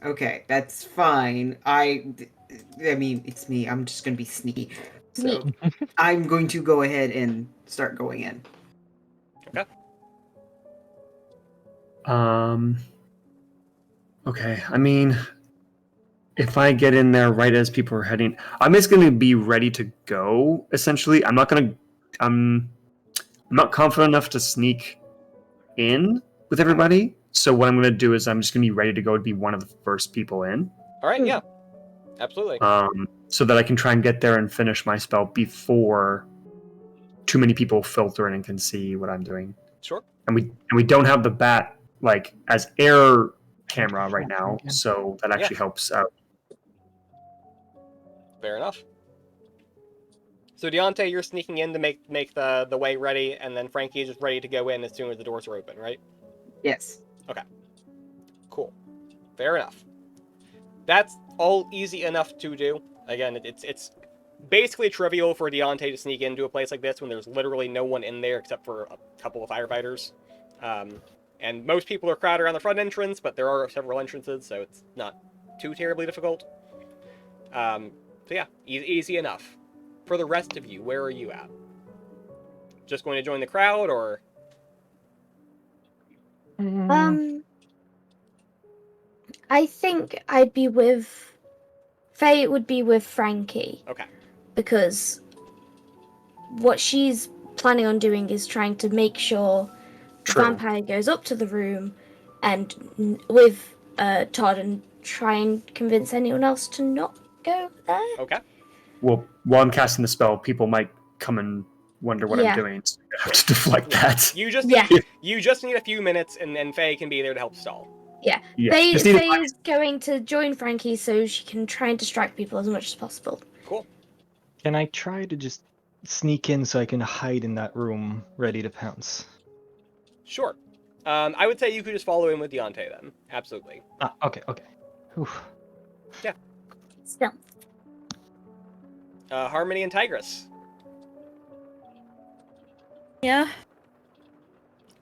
C: Okay, that's fine. I mean, it's me. I'm just gonna be sneaky. So I'm going to go ahead and start going in.
D: Okay, I mean, if I get in there right as people are heading, I'm just going to be ready to go, essentially. I'm not confident enough to sneak in with everybody, so what I'm going to do is I'm just going to be ready to go to be one of the first people in.
A: All right. Yeah. Absolutely.
D: So that I can try and get there and finish my spell before too many people filter in and can see what I'm doing.
A: Sure.
D: And we don't have the bat like as air camera right now, so that actually helps out.
A: Fair enough. So Deontay, you're sneaking in to make the way ready, and then Frankie is just ready to go in as soon as the doors are open, right?
C: Yes.
A: Cool. Fair enough. That's all easy enough to do. Again, it's basically trivial for Deontay to sneak into a place like this when there's literally no one in there except for a couple of firefighters. And most people are crowded around the front entrance, but there are several entrances, so it's not too terribly difficult. So yeah, easy enough. For the rest of you, where are you at? Just going to join the crowd, or?
B: I think I'd be with... Faye would be with Frankie.
A: Okay.
B: Because what she's planning on doing is trying to make sure the vampire goes up to the room and with Todd and try and convince anyone else to not go there.
A: Okay.
D: Well, while I'm casting the spell, people might come and wonder what I'm doing, so I have to deflect that.
A: You just need a few minutes, and Faye can be there to help stall.
B: Yeah. Faye is going to join Frankie so she can try and distract people as much as possible.
A: Cool.
E: Can I try to just sneak in so I can hide in that room, ready to pounce?
A: Sure. I would say you could just follow in with Deontay then. Absolutely.
E: Okay. Oof.
A: Yeah.
B: Still.
A: Harmony and Tigress.
F: Yeah.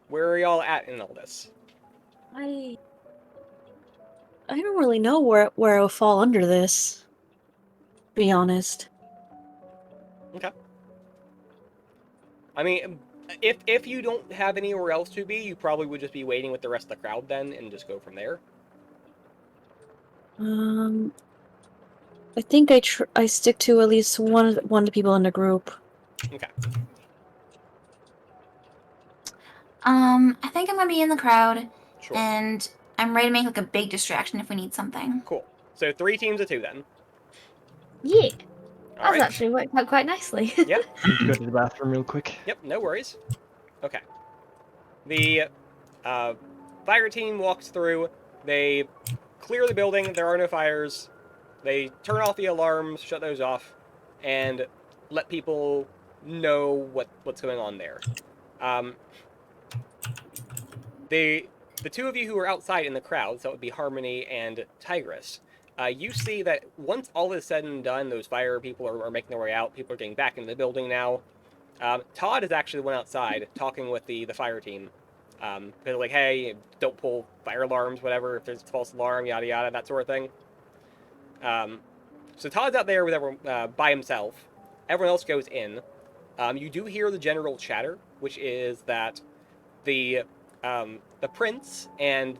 A: Where are y'all at in all this?
F: I don't really know where I will fall under this. To be honest.
A: Okay. I mean, if you don't have anywhere else to be, you probably would just be waiting with the rest of the crowd then, and just go from there.
F: I think I stick to at least one of the people in the group.
A: Okay.
G: I think I'm gonna be in the crowd,
A: Sure.
G: and I'm ready to make like a big distraction if we need something.
A: Cool. So 3 teams of 2 then.
B: Yeah,
A: All
B: that's
A: right.
B: actually worked out quite nicely.
A: Yep.
E: Go to the bathroom real quick.
A: Yep. No worries. Okay. The fire team walks through. They clear the building. There are no fires. They turn off the alarms, shut those off, and let people know what's going on there. The 2 of you who are outside in the crowd, so that would be Harmony and Tigress, you see that once all is said and done, those fire people are making their way out. People are getting back into the building now. Todd is actually the one outside talking with the fire team. They're like, hey, don't pull fire alarms, whatever, if there's a false alarm, yada yada, that sort of thing. So Todd's out there with everyone by himself. Everyone else goes in. You do hear the general chatter, which is that the prince and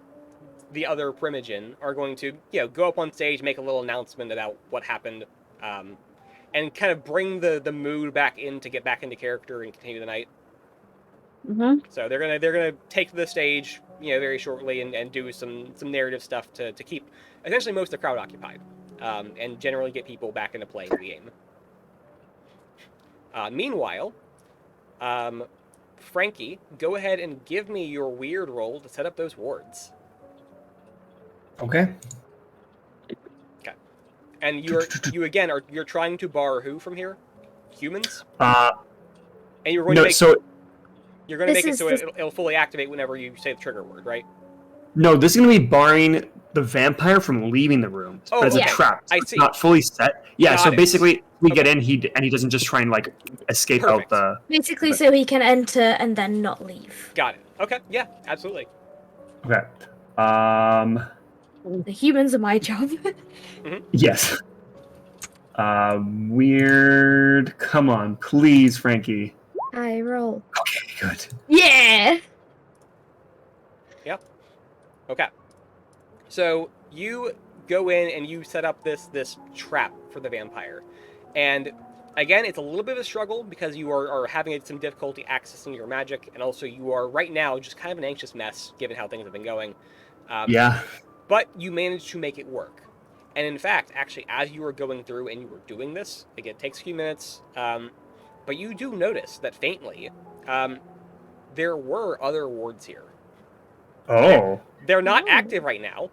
A: the other Primogen are going to, go up on stage, make a little announcement about what happened, and kind of bring the mood back in to get back into character and continue the night.
F: Mm-hmm.
A: So they're gonna take the stage, very shortly and do some narrative stuff to keep essentially most of the crowd occupied, and generally get people back into playing the game. Meanwhile, Frankie, go ahead and give me your weird roll to set up those wards.
D: Okay.
A: Okay. And you're trying to bar who from here? Humans? And you're going to make you're going to make it so it'll fully activate whenever you say the trigger word, right?
D: No, this is going to be barring the vampire from leaving the room.
A: Oh,
D: but it's
A: okay.
D: a trap. So
A: I
D: it's
A: see.
D: not fully set. Yeah,
A: Got
D: so
A: it.
D: basically we
A: Okay.
D: get in, he doesn't just try and like escape
A: Perfect.
D: out the.
B: Basically, so he can enter and then not leave.
A: Got it. Okay, yeah, absolutely.
D: Okay.
B: The humans are my job.
D: Yes. Weird. Come on, please, Frankie.
B: I roll.
D: Okay, good.
B: Yeah!
A: Okay. So you go in and you set up this trap for the vampire. And again, it's a little bit of a struggle because you are having some difficulty accessing your magic, and also you are right now just kind of an anxious mess given how things have been going.
D: Yeah.
A: But you managed to make it work. And in fact, actually, as you were going through and you were doing this, again, it takes a few minutes, but you do notice that faintly, there were other wards here.
D: Oh.
A: They're not active right now,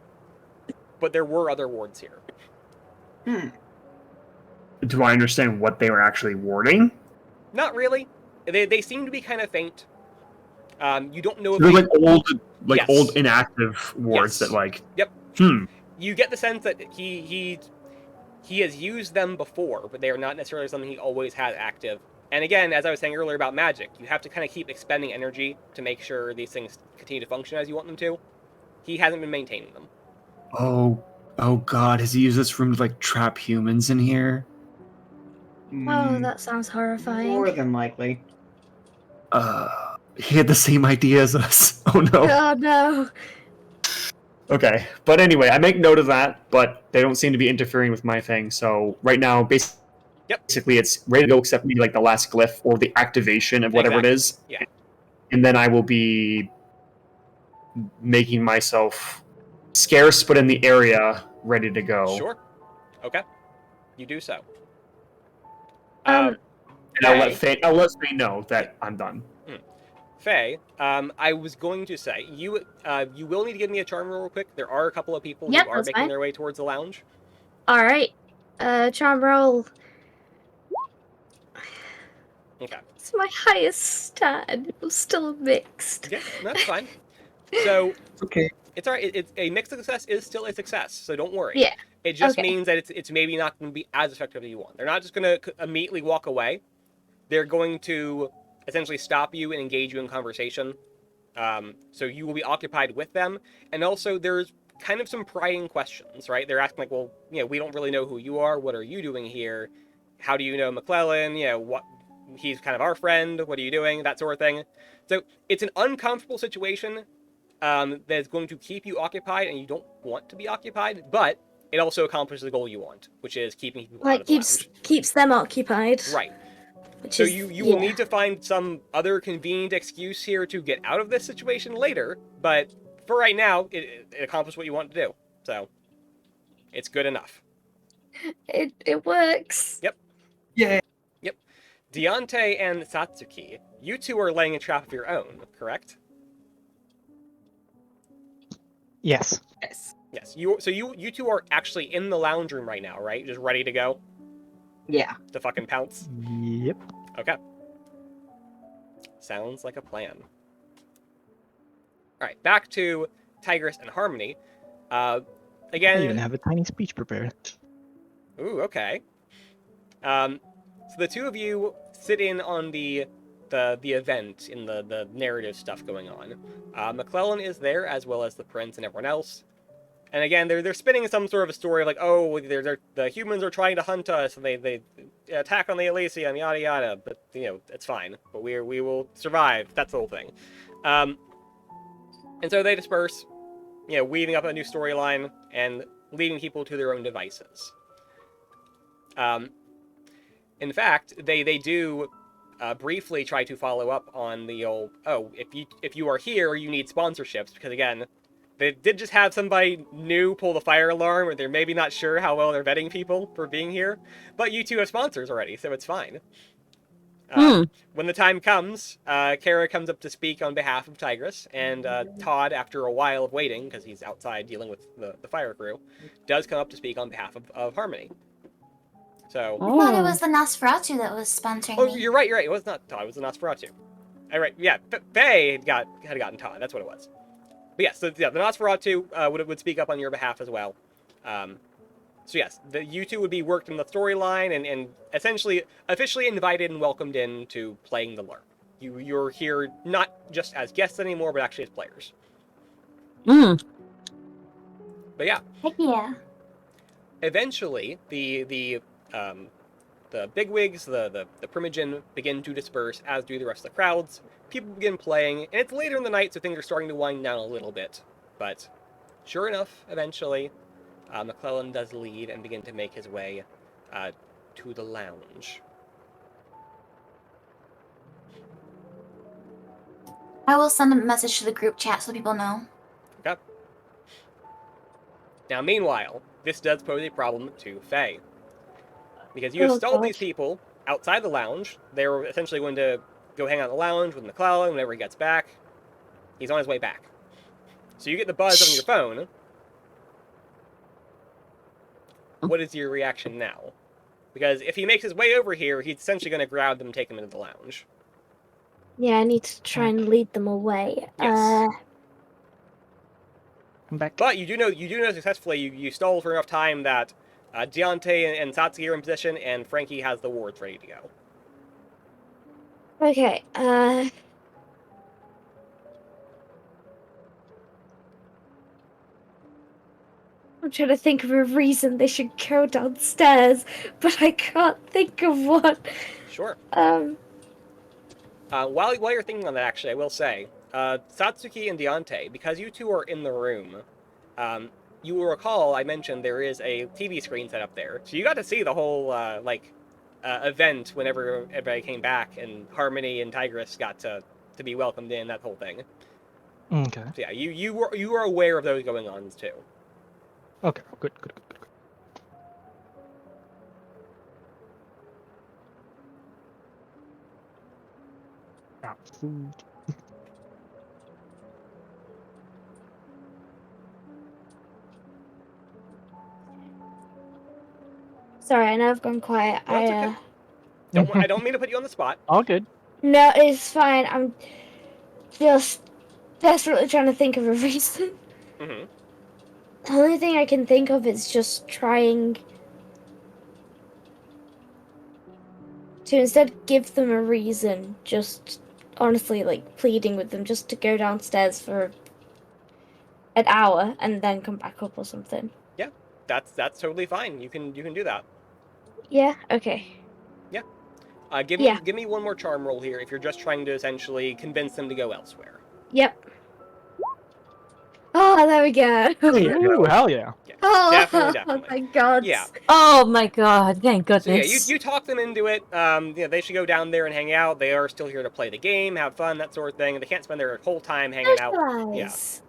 A: but there were other wards here.
D: Do I understand what they were actually warding?
A: Not really. They seem to be kind of faint. You don't know if
D: They're
A: Yes.
D: old inactive wards
A: Yes.
D: that like.
A: Yep.
D: Hmm.
A: You get the sense that he has used them before, but they are not necessarily something he always had active. And again, as I was saying earlier about magic, you have to kind of keep expending energy to make sure these things continue to function as you want them to. He hasn't been maintaining them.
D: Oh God! Has he used this room to like trap humans in here?
B: Oh, that sounds horrifying.
C: More than likely.
D: He had the same idea as us. Oh no.
B: Oh no.
D: Okay, but anyway, I make note of that, but they don't seem to be interfering with my thing. So right now, basically, it's ready to go, except maybe like the last glyph or the activation of whatever it is.
A: Yeah.
D: And then I will be making myself scarce, but in the area, ready to go.
A: Sure. Okay. You do so.
D: And I'll let
A: Faye,
D: Faye know that I'm done.
A: Faye, I was going to say, you will need to give me a charm roll real quick. There are a couple of people
B: Yep,
A: who are
B: that's
A: making
B: fine.
A: their way towards the lounge.
B: Alright. Charm roll.
A: Okay.
B: It's my highest stat. I'm still mixed.
A: Yeah, that's fine. So,
C: Okay.
A: it's alright. It's a mixed success is still a success, so don't worry.
B: Yeah.
A: It just
B: Okay.
A: means that it's maybe not going to be as effective as you want. They're not just going to immediately walk away. They're going to essentially stop you and engage you in conversation. So you will be occupied with them. And also there's kind of some prying questions, right? They're asking like, well, we don't really know who you are. What are you doing here? How do you know McClellan? he's kind of our friend. What are you doing? That sort of thing. So it's an uncomfortable situation that's going to keep you occupied, and you don't want to be occupied, but it also accomplishes the goal you want, which is keeping people out of the lounge.
B: Keeps them occupied.
A: Right.
B: Which
A: So
B: is,
A: you will need to find some other convenient excuse here to get out of this situation later, but for right now, it accomplished what you want to do. So it's good enough.
B: It works.
A: Yep.
C: Yeah.
A: Yep. Deontay and Satsuki, you two are laying a trap of your own, correct?
E: Yes.
C: Yes.
A: Yes. You two are actually in the lounge room right now, right? Just ready to go
C: Yeah.
A: to fucking pounce.
E: Yep.
A: Okay. Sounds like a plan. All right, back to Tigress and Harmony. Again.
E: I even have a tiny speech prepared.
A: Ooh, okay. So the two of you sit in on the event in the narrative stuff going on. McClellan is there, as well as the prince and everyone else. And again, they're spinning some sort of a story of like, oh, the humans are trying to hunt us, and they attack on the Elysium, yada yada. But it's fine. But we will survive. That's the whole thing. And so they disperse, weaving up a new storyline and leaving people to their own devices. In fact, they do briefly try to follow up on the old, if you are here, you need sponsorships, because again, they did just have somebody new pull the fire alarm, or they're maybe not sure how well they're vetting people for being here, but you two have sponsors already, so it's fine. When the time comes, Kara comes up to speak on behalf of Tigress, and Todd, after a while of waiting, because he's outside dealing with the fire crew, does come up to speak on behalf of Harmony. So.
G: I thought it was the Nosferatu that was sponsoring
A: Oh,
G: me.
A: you're right. It was not Todd. It was the Nosferatu. All right. Yeah, Faye had gotten Todd. That's what it was. But yes, the Nosferatu would speak up on your behalf as well. So yes, you two would be worked in the storyline and essentially officially invited and welcomed in to playing the LARP. You're here not just as guests anymore, but actually as players. But yeah.
G: Heck yeah.
A: Eventually, the bigwigs, the Primogen, begin to disperse, as do the rest of the crowds. People begin playing, and it's later in the night, so things are starting to wind down a little bit. But sure enough, eventually, McClellan does leave and begin to make his way to the lounge.
G: I will send a message to the group chat so people know.
A: Okay. Now, meanwhile, this does pose a problem to Faye. Because you have stalled these people outside the lounge. They're essentially going to go hang out in the lounge with McClellan whenever he gets back. He's on his way back. So you get the buzz on your phone. What is your reaction now? Because if he makes his way over here, he's essentially going to grab them and take them into the lounge.
B: Yeah, I need to try and lead them away.
A: Yes.
E: Come back.
A: But you do know successfully you stalled for enough time that Deontay and Satsuki are in position, and Frankie has the wards ready to go.
B: Okay, I'm trying to think of a reason they should go downstairs, but I can't think of one.
A: Sure. While you're thinking on that, actually, I will say, Satsuki and Deontay, because you two are in the room, you will recall I mentioned there is a TV screen set up there, so you got to see the whole event whenever everybody came back, and Harmony and Tigress got to be welcomed in, that whole thing.
E: Okay.
A: So yeah, you were aware of those going on too.
E: Okay. Good. Food.
B: Sorry, I know I've gone quiet.
A: No, it's okay. I don't mean to put you on the spot.
E: All good.
B: No, it's fine. I'm just desperately trying to think of a reason.
A: Mm-hmm.
B: The only thing I can think of is just trying to instead give them a reason, just honestly pleading with them just to go downstairs for an hour and then come back up or something.
A: Yeah, that's totally fine. You can do that.
B: Yeah. Okay.
A: Yeah. Give me one more charm roll here if you're just trying to essentially convince them to go elsewhere.
B: Yep. Oh, there we go.
E: Ooh, hell yeah.
B: Oh,
A: Definitely.
B: thank God.
A: Yeah.
F: Oh my god, thank
A: So yeah,
F: goodness.
A: you talk them into it. They should go down there and hang out. They are still here to play the game, have fun, that sort of thing. They can't spend their whole time hanging out. Yeah.
B: Socialize.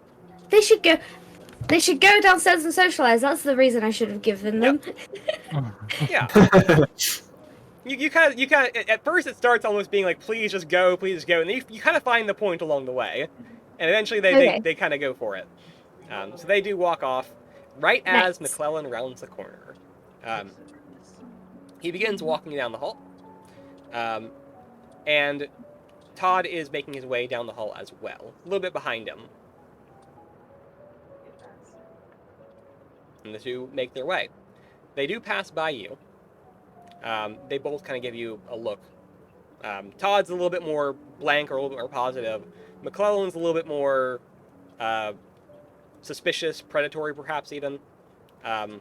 B: They should go downstairs and socialize. That's the reason I should have given them.
A: Yeah. You kind of at first it starts almost being like, please just go, and then you kind of find the point along the way, and eventually they kind of go for it. So they do walk off right as McClellan rounds the corner. He begins walking down the hall, and Todd is making his way down the hall as well, a little bit behind him. And the two make their way. They do pass by you. They both kind of give you a look. Todd's a little bit more blank or a little bit more positive. McClellan's a little bit more suspicious, predatory perhaps even. But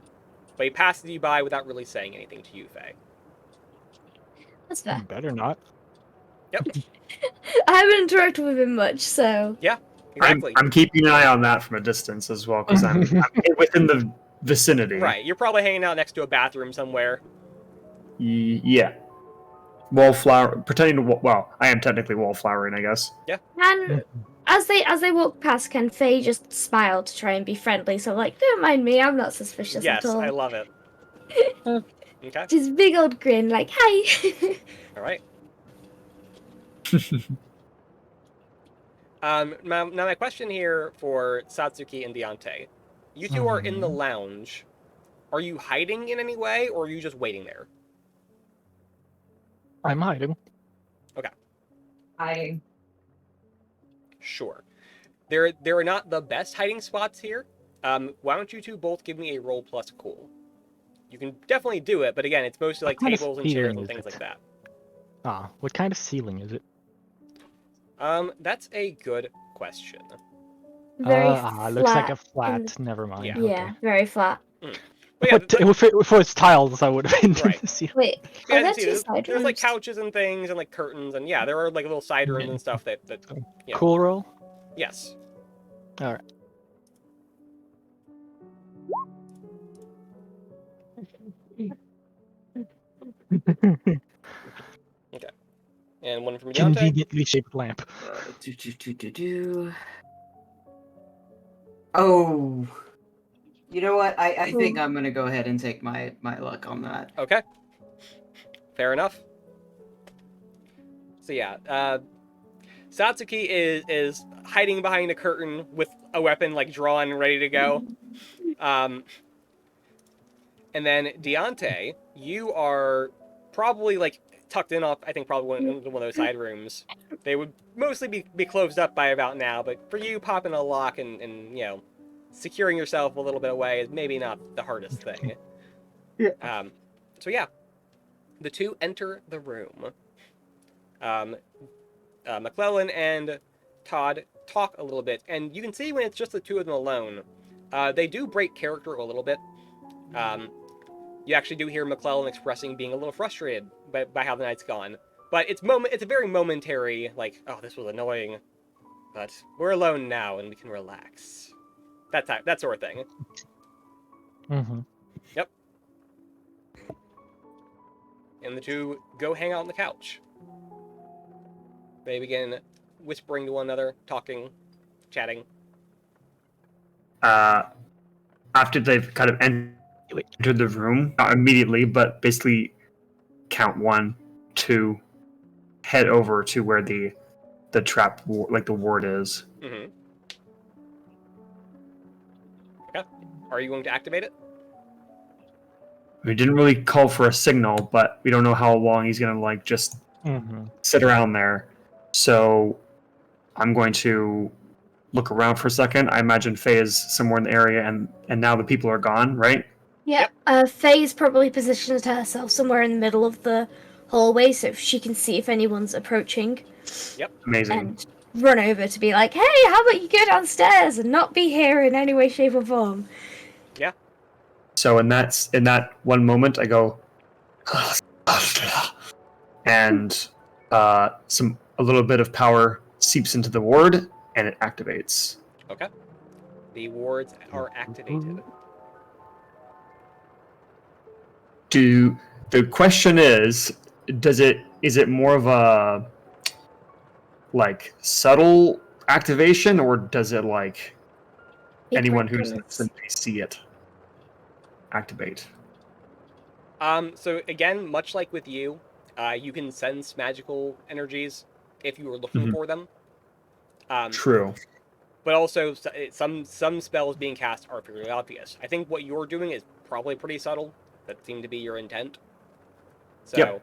A: he passes you by without really saying anything to you, Faye.
B: That's fair.
E: Better not.
A: Yep.
B: I haven't interacted with him much, so...
A: Yeah, exactly.
D: I'm keeping an eye on that from a distance as well, because I'm within the vicinity.
A: Right, you're probably hanging out next to a bathroom somewhere.
D: Yeah. Wallflower, pretending to, well, I am technically wallflowering, I guess.
A: Yeah.
B: And as they walk past, can Faye just smile to try and be friendly? So like, don't mind me, I'm not suspicious
A: Yes,
B: at all.
A: I love it. Okay.
B: Just big old grin, like, hi.
A: All right. Now my question here for Satsuki and Deontay. You two are in the lounge. Are you hiding in any way, or are you just waiting there?
E: I'm hiding.
A: Okay. Sure. There are not the best hiding spots here. Why don't you two both give me a roll plus cool? You can definitely do it, but again, it's mostly like tables and chairs and things like that.
E: Ah, what kind of ceiling is it?
A: That's a good question.
B: Very flat.
E: Looks like a flat. Never mind.
A: Yeah.
B: Yeah, very flat.
A: But yeah,
E: if it was tiles, I would have been
A: Right.
E: the ceiling.
B: Wait,
A: yeah,
B: are there
A: see,
B: two side
A: there's like
B: rooms?
A: couches and things and like curtains and yeah, there are like little side rooms and stuff that you know.
E: Cool roll?
A: Yes.
E: Alright.
A: Okay. And one from Deontay.
E: Conveniently shaped lamp.
C: Oh, you know what? I think I'm gonna go ahead and take my luck on that.
A: Okay. Fair enough. So yeah, Satsuki is hiding behind a curtain with a weapon like drawn, ready to go. And then Deontay, you are probably like tucked in off, I think probably one of those side rooms. They would mostly be closed up by about now, but for you, popping a lock and you know, securing yourself a little bit away is maybe not the hardest thing.
E: Yeah.
A: So yeah, the two enter the room. McClellan and Todd talk a little bit, and you can see when it's just the two of them alone, they do break character a little bit. You actually do hear McClellan expressing being a little frustrated by how the night's gone. But it's a very momentary, like, oh, this was annoying, but we're alone now and we can relax. That sort of thing.
E: Mm-hmm.
A: Yep. And the two go hang out on the couch. They begin whispering to one another, talking, chatting.
D: After they've kind of entered the room, not immediately, but basically count 1, 2, head over to where the trap, like the ward is.
A: Mm-hmm. Okay. Are you going to activate it?
D: We didn't really call for a signal, but we don't know how long he's gonna like just sit around there. So I'm going to look around for a second. I imagine Faye is somewhere in the area, and now the people are gone, right?
B: Yeah, Faye's probably positioned herself somewhere in the middle of the hallway so she can see if anyone's approaching.
A: Yep.
D: Amazing.
B: And run over to be like, hey, how about you go downstairs and not be here in any way, shape, or form?
A: Yeah.
D: So in that one moment, I go, and a little bit of power seeps into the ward, and it activates.
A: Okay. The wards are activated.
D: The question is it more of a like subtle activation, or does it like anyone who's simply see it activate?
A: So again, much like with you, you can sense magical energies if you were looking for them.
D: True.
A: But also, some spells being cast are fairly obvious. I think what you're doing is probably pretty subtle. That seemed to be your intent. So,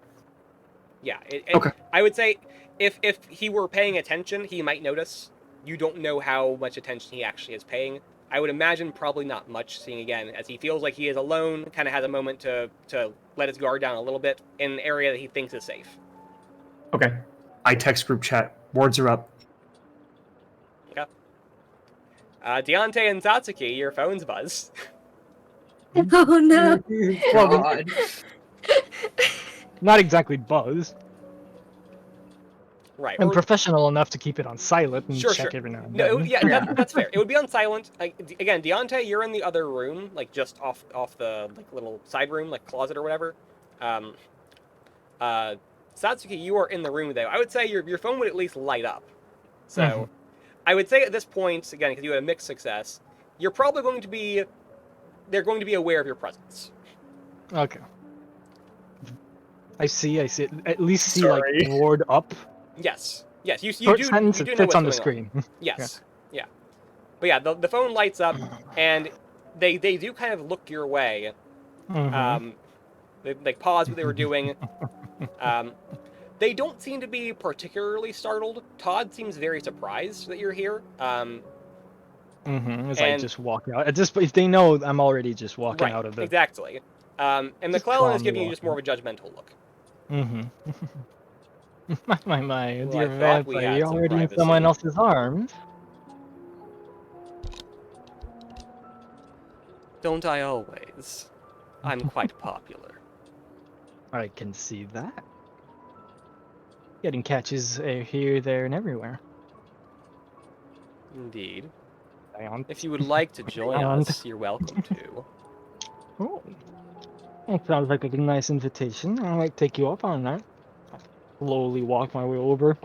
A: yeah.
D: Okay.
A: I would say if he were paying attention, he might notice. You don't know how much attention he actually is paying. I would imagine probably not much, seeing again, as he feels like he is alone, kind of has a moment to let his guard down a little bit in an area that he thinks is safe.
D: Okay. I text group chat. Wards are up.
A: Okay. Deontay and Satsuki, your phones buzz.
F: Oh no.
C: God.
E: Not exactly buzz.
A: Right.
E: I'm professional enough to keep it on silent and
A: Sure,
E: check
A: sure.
E: every now and
A: No,
E: then.
A: yeah, that's fair. It would be on silent. Like, again, Deontay, you're in the other room, like just off the like little side room, like closet or whatever. Satsuki, you are in the room though. I would say your phone would at least light up. So, I would say at this point, again, because you had a mixed success, you're probably going to be. They're going to be aware of your presence.
E: Okay. I see. At least see
D: Sorry.
E: like ward up.
A: Yes. Yes. You
E: Short
A: do.
E: sentence,
A: You do
E: it
A: know
E: fits
A: what's
E: on the
A: going
E: screen.
A: Yes. Yeah. But yeah, the phone lights up, and they do kind of look your way. They pause what they were doing. They don't seem to be particularly startled. Todd seems very surprised that you're here.
E: As I just walk out. If they know I'm already just walking
A: Right,
E: out of the.
A: exactly. And
E: Just
A: McClellan is
E: calmly
A: giving you just
E: walking
A: more of a judgmental look.
E: My
A: Well,
E: dear
A: I thought we
E: vampire,
A: had
E: you're
A: some
E: already in
A: privacy.
E: someone else's arms.
A: Don't I always? I'm quite popular.
E: I can see that. Getting catches here, there, and everywhere.
A: Indeed.
E: And
A: If you would like to join us, you're welcome to.
E: Oh, that sounds like a nice invitation. I might take you up on that. I slowly walk my way over.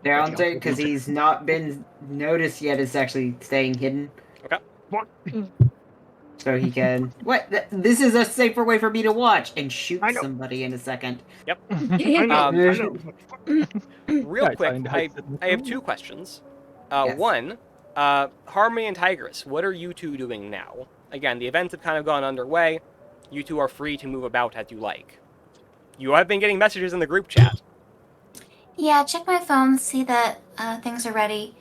C: Deontay, because he's not been noticed yet, is actually staying hidden.
A: Okay.
E: What?
C: So he can. What? This is a safer way for me to watch and shoot
E: I know.
C: somebody in a second.
A: Yep.
E: I know.
A: Real
E: Yeah,
A: quick,
E: I
A: I have two questions.
C: Yes.
A: One, Harmony and Tigress, what are you two doing now? Again, the events have kind of gone underway. You two are free to move about as you like. You have been getting messages in the group chat.
G: Yeah, check my phone, see that things are ready.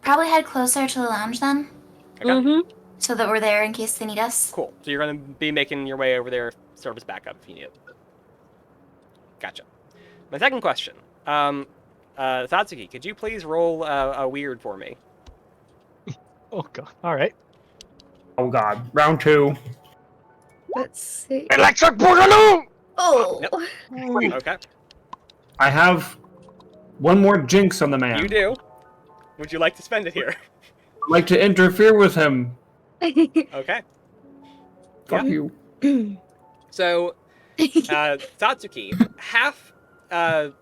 G: Probably head closer to the lounge then,
A: Okay.
G: so that we're there in case they need us.
A: Cool. So you're going to be making your way over there, service backup if you need it. Gotcha. My second question. Satsuki, could you please roll a weird for me?
E: Oh god. All right.
D: Oh god. Round 2.
B: Let's see.
E: Electric Boogaloo!
B: Oh.
A: Yep. Okay.
D: I have one more jinx on the man.
A: You do. Would you like to spend it here?
D: I'd like to interfere with him.
A: Okay.
D: Fuck you.
A: So, Satsuki, half, how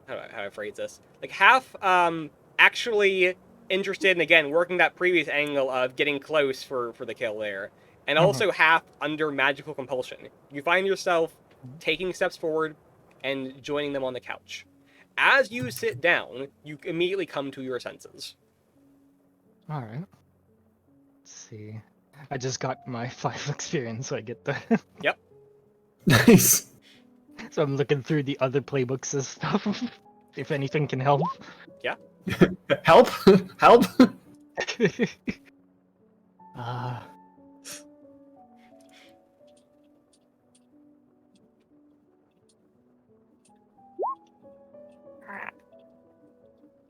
A: do I phrase this? Like, half, actually interested in, again, working that previous angle of getting close for the kill there, and also half under magical compulsion. You find yourself taking steps forward and joining them on the couch. As you sit down, you immediately come to your senses.
E: All right. Let's see. I just got my 5 experience, so I get the.
A: Yep.
D: Nice.
E: So I'm looking through the other playbooks and stuff. If anything can help.
A: Yeah.
D: Help? Help?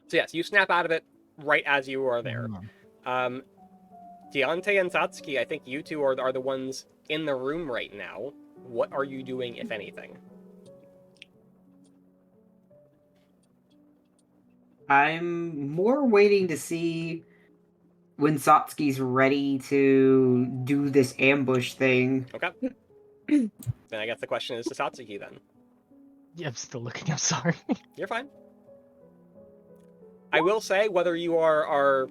A: So yes, you snap out of it right as you are there. Deontay and Satsuki, I think you two are the ones in the room right now. What are you doing, if anything?
C: I'm more waiting to see when Satsuki's ready to do this ambush thing.
A: Okay. Then I guess the question is to Satsuki then.
E: Yeah, I'm still looking. I'm sorry.
A: You're fine. I will say, whether you are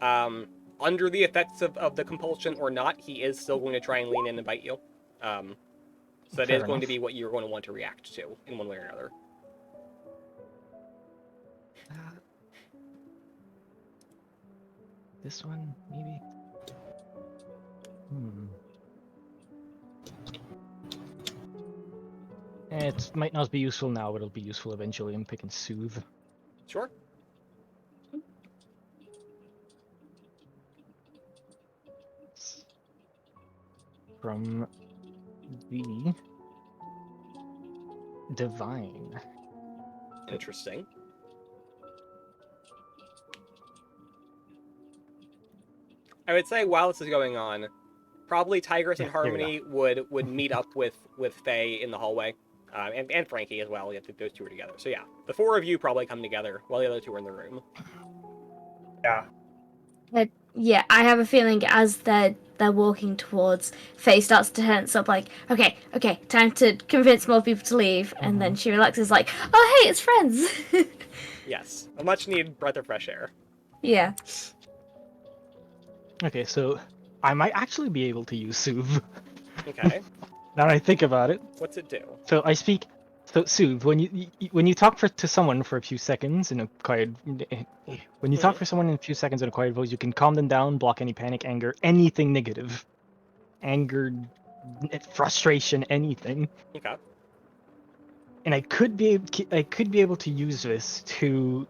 A: under the effects of the compulsion or not, he is still going to try and lean in and bite you. So it
E: Fair
A: is going to
E: enough.
A: be what you're going to want to react to in one way or another.
E: This one, maybe. It might not be useful now, but it'll be useful eventually. I'm picking Soothe.
A: Sure.
E: From the Divine.
A: Interesting. I would say while this is going on, probably Tigress and
E: Yeah, there we
A: Harmony would meet up with Faye in the hallway, and Frankie as well. Those two are together. So yeah, the four of you probably come together while the other two are in the room.
D: Yeah.
B: Yeah, I have a feeling as they're walking towards, Faye starts to tense up like, okay, time to convince more people to leave, and then she relaxes like, oh hey, it's friends.
A: Yes, a much needed breath of fresh air.
B: Yeah.
E: Okay, so I might actually be able to use Soothe.
A: Okay,
E: Now that I think about it.
A: what's it do?
E: So I speak. So Soothe, when you talk to someone for a few seconds in a quiet, when you talk for someone in a few seconds in a quiet voice, you can calm them down, block any panic, anger, anything negative, anger, frustration, anything.
A: Okay.
E: And I could be able to use this to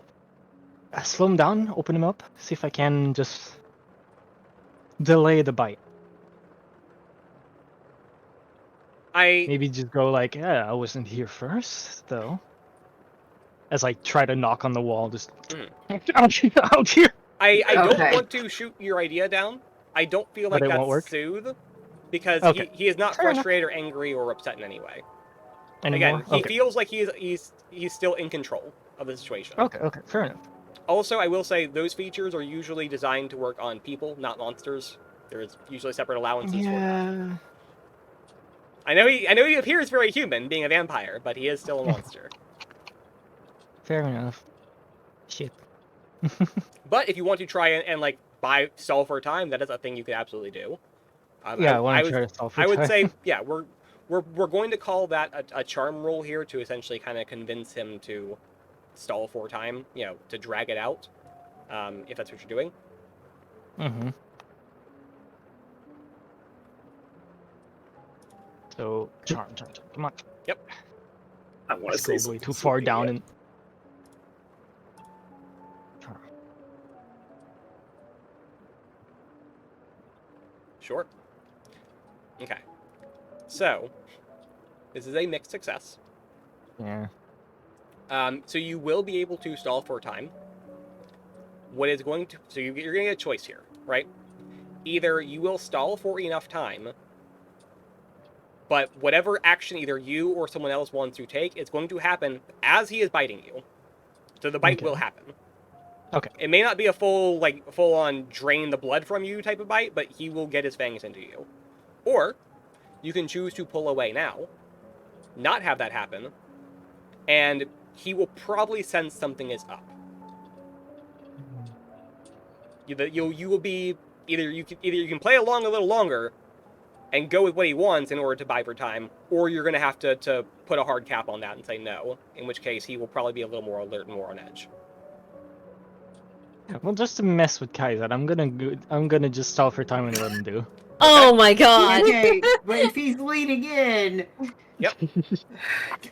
E: slow them down, open them up, see if I can just delay the bite. Maybe just go like, yeah, I wasn't here first, though. As I try to knock on the wall, just out here.
A: I don't
C: Okay.
A: want to shoot your idea down. I don't feel like
E: But it
A: that's
E: won't work?
A: Soothe, because
E: Okay.
A: he is not
E: Fair enough.
A: frustrated or angry or upset in any way.
E: Anymore?
A: Again, he
E: Okay.
A: feels like he's still in control of the situation.
E: Okay, fair enough.
A: Also, I will say those features are usually designed to work on people, not monsters. There's usually separate allowances for that.
E: Yeah.
A: I know he appears very human, being a vampire, but he is still a monster.
E: Fair enough. Shit.
A: But if you want to try and like buy stall for time, that is a thing you could absolutely do.
E: Yeah, I want to try to solve for
A: I would
E: time.
A: say, yeah, we're going to call that a charm roll here to essentially kind of convince him to stall for time, to drag it out, if that's what you're doing.
E: Mm-hmm. So, charm, come on.
A: Yep.
D: I want to
E: Let's
D: say
E: go way
D: something
E: too far
D: silly
E: down
D: again.
E: and... Charm.
A: Sure. Okay. So, this is a mixed success.
E: Yeah.
A: So you will be able to stall for time. So you're going to get a choice here, right? Either you will stall for enough time, but whatever action either you or someone else wants to take, it's going to happen as he is biting you. So the bite will happen.
E: Okay.
A: It may not be a full-on drain the blood from you type of bite, but he will get his fangs into you. Or you can choose to pull away now, not have that happen, and he will probably sense something is up. You will be either you can play along a little longer and go with what he wants in order to buy for time, or you're going to have to put a hard cap on that and say no, in which case he will probably be a little more alert and more on edge.
E: Well, just to mess with Kaiser, I'm gonna just stall for time and let him do.
F: Oh my god.
C: Okay, but if he's leading in,
A: Yep.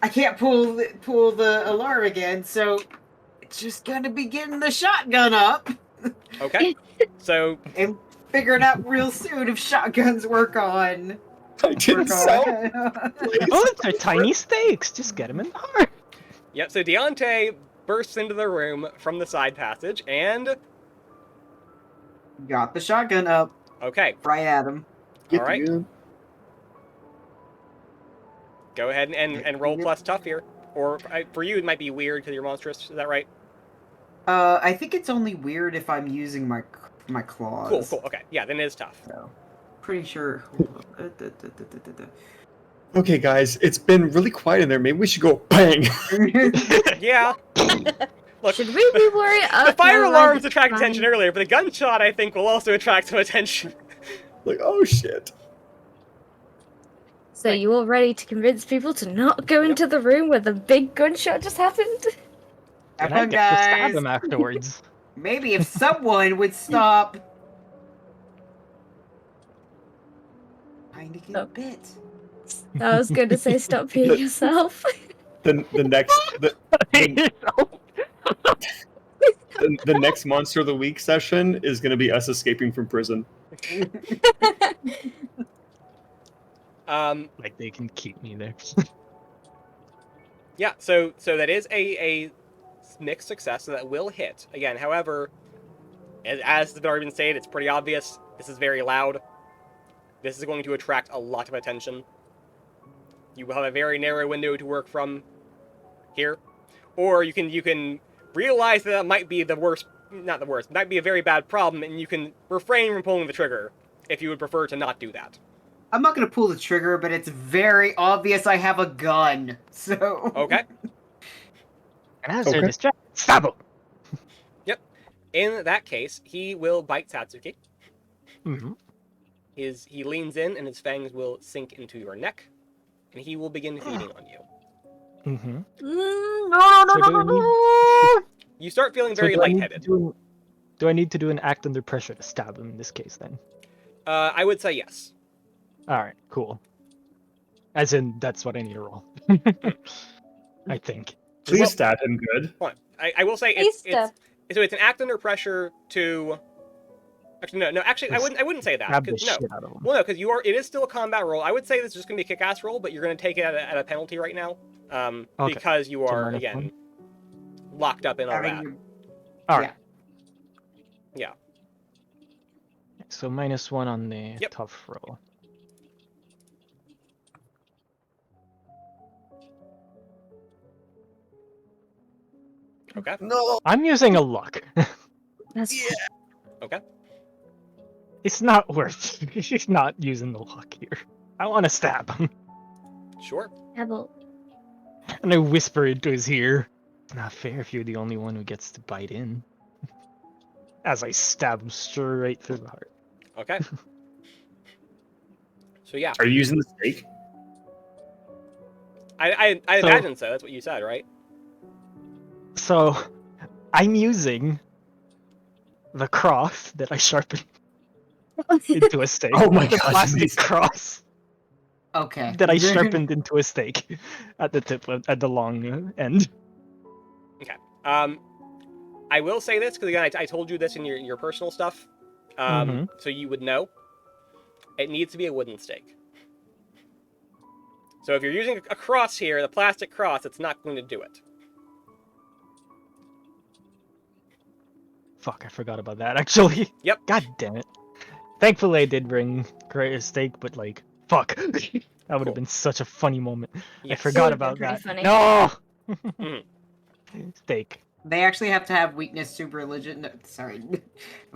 C: I can't pull the alarm again, so it's just gonna be getting the shotgun up
A: Okay. So
C: and figuring out real soon if shotguns work on.
D: I didn't sound.
E: Oh, they're tiny stakes. Just get him in the heart.
A: yep. So Deontay bursts into the room from the side passage, and
C: Got the shotgun up
A: okay.
C: right at him.
A: All right. Go ahead and roll plus tough here. Or for you, it might be weird because you're monstrous. Is that right?
C: I think it's only weird if I'm using my claws.
A: Cool. Okay, yeah, then it is tough.
C: So, pretty sure.
D: Okay, guys, it's been really quiet in there. Maybe we should go bang.
A: Yeah. Look,
B: Should we be worried?
A: the fire
B: no,
A: alarms
B: it's
A: attract
B: fine.
A: attention earlier, but the gunshot, I think, will also attract some attention.
D: Like, oh shit.
B: So you all ready to convince people to not go into the room where the big gunshot just happened?
C: Have
E: And I
C: fun,
E: get to stab
C: guys.
E: them afterwards.
C: Maybe if someone would stop. Trying to get
B: Oh.
C: bit.
B: I was going to say stop being yourself.
D: The next monster of the week session is going to be us escaping from prison.
E: Like they can keep me there.
A: Yeah, so that is a mixed success, so that will hit. Again, however, as has already been stated, it's pretty obvious. This is very loud. This is going to attract a lot of attention. You will have a very narrow window to work from here. Or you can realize that might be the worst, not the worst, might be a very bad problem, and you can refrain from pulling the trigger if you would prefer to not do that.
C: I'm not gonna pull the trigger, but it's very obvious I have a gun. So.
A: Okay?
E: And as they're distracted, stab him!
A: Yep. In that case, he will bite Satsuki.
E: Mm-hmm.
A: He leans in, and his fangs will sink into your neck, and he will begin feeding on you.
E: Mm-hmm.
B: No.
A: You start feeling very lightheaded.
E: Do I need to do an act under pressure to stab him in this case, then?
A: I would say yes.
E: Alright, cool. As in, that's what I need to roll. I think.
D: Please stab him good.
A: Hold on. I will say it's an act under pressure to. Actually, no. Actually, I wouldn't say that.
E: Stab the
A: 'cause- no.
E: shit out of him.
A: Well, no, because it is still a combat roll. I would say this is just gonna be a kick-ass roll, but you're gonna take it at a penalty right now,
E: Okay.
A: because you
E: So
A: are
E: minus
A: again
E: one?
A: locked up in all that.
C: Having
E: Alright.
A: Yeah.
E: So -1 on the
A: Yep.
E: tough roll.
A: Okay.
D: No.
E: I'm using a luck.
B: That's
A: Okay.
E: It's not worth it. He's not using the luck here. I want to stab him.
A: Sure.
B: Pebble.
E: And I whisper into his ear. It's not fair if you're the only one who gets to bite in. As I stab him straight through the heart.
A: Okay. So yeah,
D: Are you using the stake?
A: I
E: So-
A: imagine so. That's what you said, right?
E: So, I'm using the cross that I sharpened into a stake.
D: Oh my
E: the
D: God,
E: plastic
D: amazing.
E: cross
C: Okay.
E: that I sharpened into a stake at the tip, at the long end.
A: I will say this because again, I told you this in your personal stuff, so you would know. It needs to be a wooden stake. So if you're using a cross here, the plastic cross, it's not going to do it.
E: Fuck, I forgot about that actually.
A: Yep.
E: God damn it. Thankfully I did bring a stake, but like, fuck. That would
A: Cool.
E: have been such a funny moment. I
A: Yes.
E: forgot
B: It would've been
E: about
B: pretty
E: that.
B: funny.
E: No!
A: Mhm.
E: Steak.
C: They actually have to have weakness to religion. No, sorry,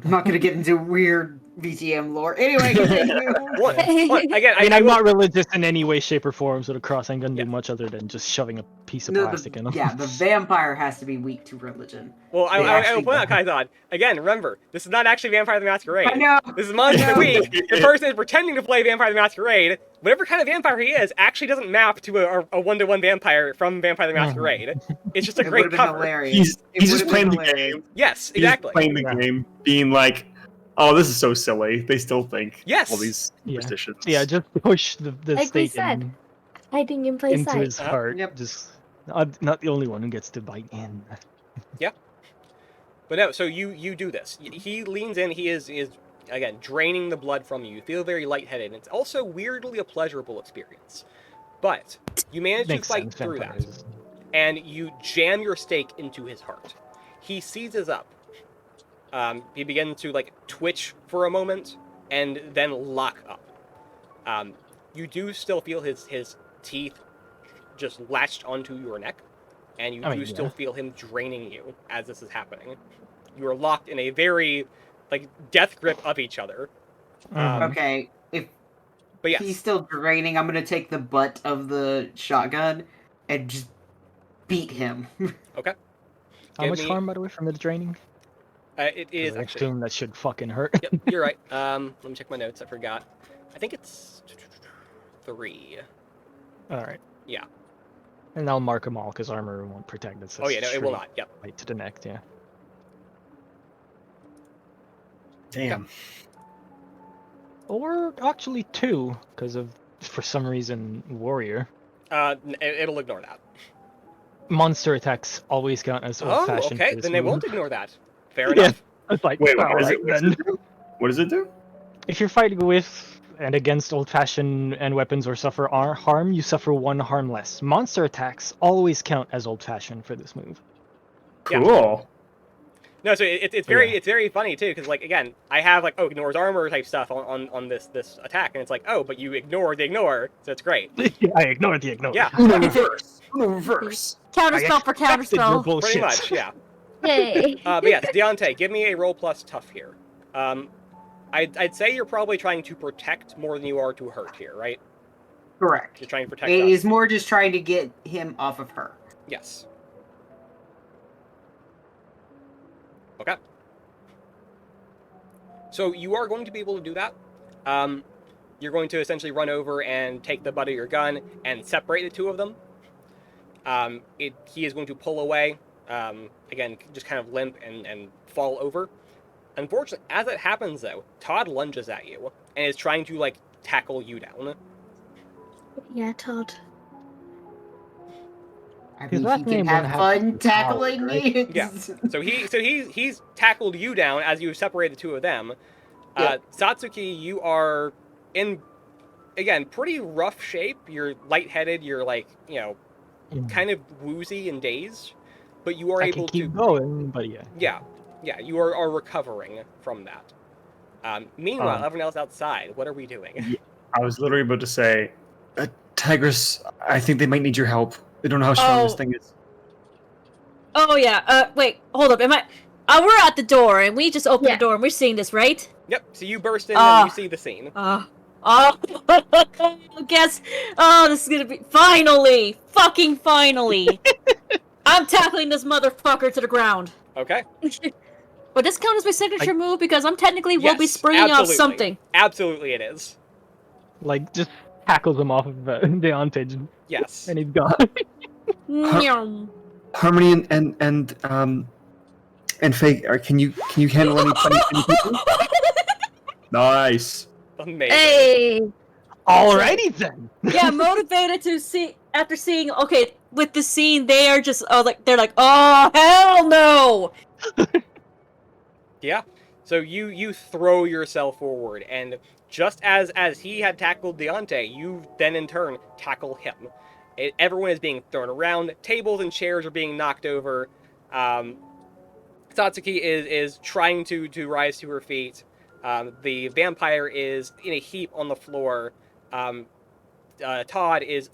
C: I'm not gonna get into weird VTM lore. Anyway, continue.
A: What? Again,
E: I mean,
A: I
E: I'm
A: will-
E: not religious in any way, shape, or form, so the cross ain't gonna
A: Yeah.
E: do much other than just shoving a piece of
C: No,
E: plastic in them.
C: yeah, the vampire has to be weak to religion.
A: Well,
C: They
A: I will
C: actually
A: point out,
C: don't.
A: Kaizad, again, remember, this is not actually Vampire the Masquerade.
C: I know.
A: This is Monster of the
C: I know.
A: Week. The person is pretending to play Vampire the Masquerade. Whatever kind of vampire he is actually doesn't map to a one-to-one vampire from Vampire the Masquerade. It's just a
C: It would
A: great
C: have been
A: cover.
C: hilarious.
D: He's
C: It
D: just
C: would've
D: playing
C: been
D: the
C: hilarious.
D: game.
A: Yes,
D: He's just
A: exactly.
D: playing the
E: Yeah.
D: game, being like, "Oh, this is so silly." They still think
A: Yes.
D: all these
E: Yeah.
D: superstitions.
E: Yeah, just push the
B: Like we
E: stake
B: said, hiding in plain
E: into
B: sight.
E: his heart.
C: Yep.
E: Just not the only one who gets to bite in.
A: But no, so you do this. He leans in. He is again draining the blood from you. You feel very lightheaded. And it's also weirdly a pleasurable experience. But you manage to
E: Makes
A: fight
E: sense.
A: through that,
E: vampires.
A: and you jam your stake into his heart. He seizes up. He begins to like twitch for a moment, and then lock up. You do still feel his teeth just latched onto your neck, and you
E: I
A: do
E: mean,
A: still
E: yeah.
A: feel him draining you as this is happening. You are locked in a very, like, death grip of each other.
C: Okay, if
A: But yes,
C: he's still draining, I'm gonna take the butt of the shotgun and just beat him.
A: okay.
E: How
A: Give
E: much
A: me-
E: harm, by the way, from the draining?
A: It
E: 'Cause
A: is
E: I
A: actually.
E: assume that should fucking hurt.
A: Yep, you're right. Let me check my notes. I forgot. I think it's 3.
E: Alright.
A: Yeah.
E: And I'll mark them all, because armor won't protect us.
A: Oh yeah, no, it will not. Yep.
E: Right to the neck, yeah.
D: Damn.
E: Or actually 2, because of, for some reason, warrior.
A: It'll ignore that.
E: Monster attacks always count as
A: Oh,
E: old-fashioned.
A: okay.
E: for this
A: Then they
E: move.
A: won't ignore that. Fair
E: Yeah.
A: enough.
E: It's like,
D: Wait, what does
E: alright
D: it
E: then.
D: do? What does it do?
E: If you're fighting with and against old-fashioned and weapons or suffer harm, you suffer 1 harm less. Monster attacks always count as old-fashioned for this move.
A: Yeah.
D: Cool.
A: No, so it's very funny too, because like again, I have like ignores armor type stuff on this attack, and it's like but you ignore the ignore, so it's great.
E: I ignored the ignore.
A: Yeah,
D: Uno reverse. Uno reverse.
F: Counterspell for
E: Expected your
F: counterspell.
E: bullshit.
A: Pretty much, yeah.
B: Yay.
A: But yes, Deontay, give me a roll plus tough here. I'd say you're probably trying to protect more than you are to hurt here, right?
C: Correct.
A: You're trying to protect
C: It
A: us.
C: is more just trying to get him off of her.
A: Yes. Okay. So you are going to be able to do that. You're going to essentially run over and take the butt of your gun and separate the two of them. He is going to pull away, again, just kind of limp and fall over. Unfortunately, as it happens though, Todd lunges at you and is trying to like tackle you down.
B: Yeah, Todd.
C: I
E: His
C: mean,
E: last
C: he
E: name
C: can have
E: wouldn't have
C: fun
E: to be Howard,
C: tackling
E: right?
C: me.
A: Yeah. So he's tackled you down as you separate the two of them.
C: Yep.
A: Satsuki, you are in, again, pretty rough shape. You're lightheaded. You're like, kind of woozy and dazed, but you are
E: I
A: able
E: can keep
A: to.
E: going, but yeah.
A: Yeah, you are recovering from that. Meanwhile, everyone else outside, what are we doing?
D: I was literally about to say, Tigress, I think they might need your help. They don't know how strong this
F: Oh.
D: thing is.
F: Oh yeah. Wait. Hold up. Am I? We're at the door, and we just opened
B: Yeah.
F: the door, and we're seeing this, right?
A: Yep. So you burst in and you see the scene.
F: Guess. Oh, this is gonna be finally, fucking finally. I'm tackling this motherfucker to the ground.
A: Okay.
F: But this count as my signature move because I'm technically will be
A: Yes,
F: springing
A: absolutely.
F: off something.
A: Absolutely, it is.
E: Like, just tackles him off of Deontay,
A: Yes.
E: and he's gone.
F: Nyam.
D: Harmony and Faye, can you handle any people? Nice.
A: Amazing.
B: Hey.
E: Alrighty then.
F: Yeah, motivated to see after seeing. Okay, with the scene, they are just they're like, oh hell no.
A: Yeah. So you throw yourself forward, and just as he had tackled Deontay, you then in turn tackle him. Everyone is being thrown around. Tables and chairs are being knocked over. Satsuki is trying to rise to her feet. The vampire is in a heap on the floor. Todd is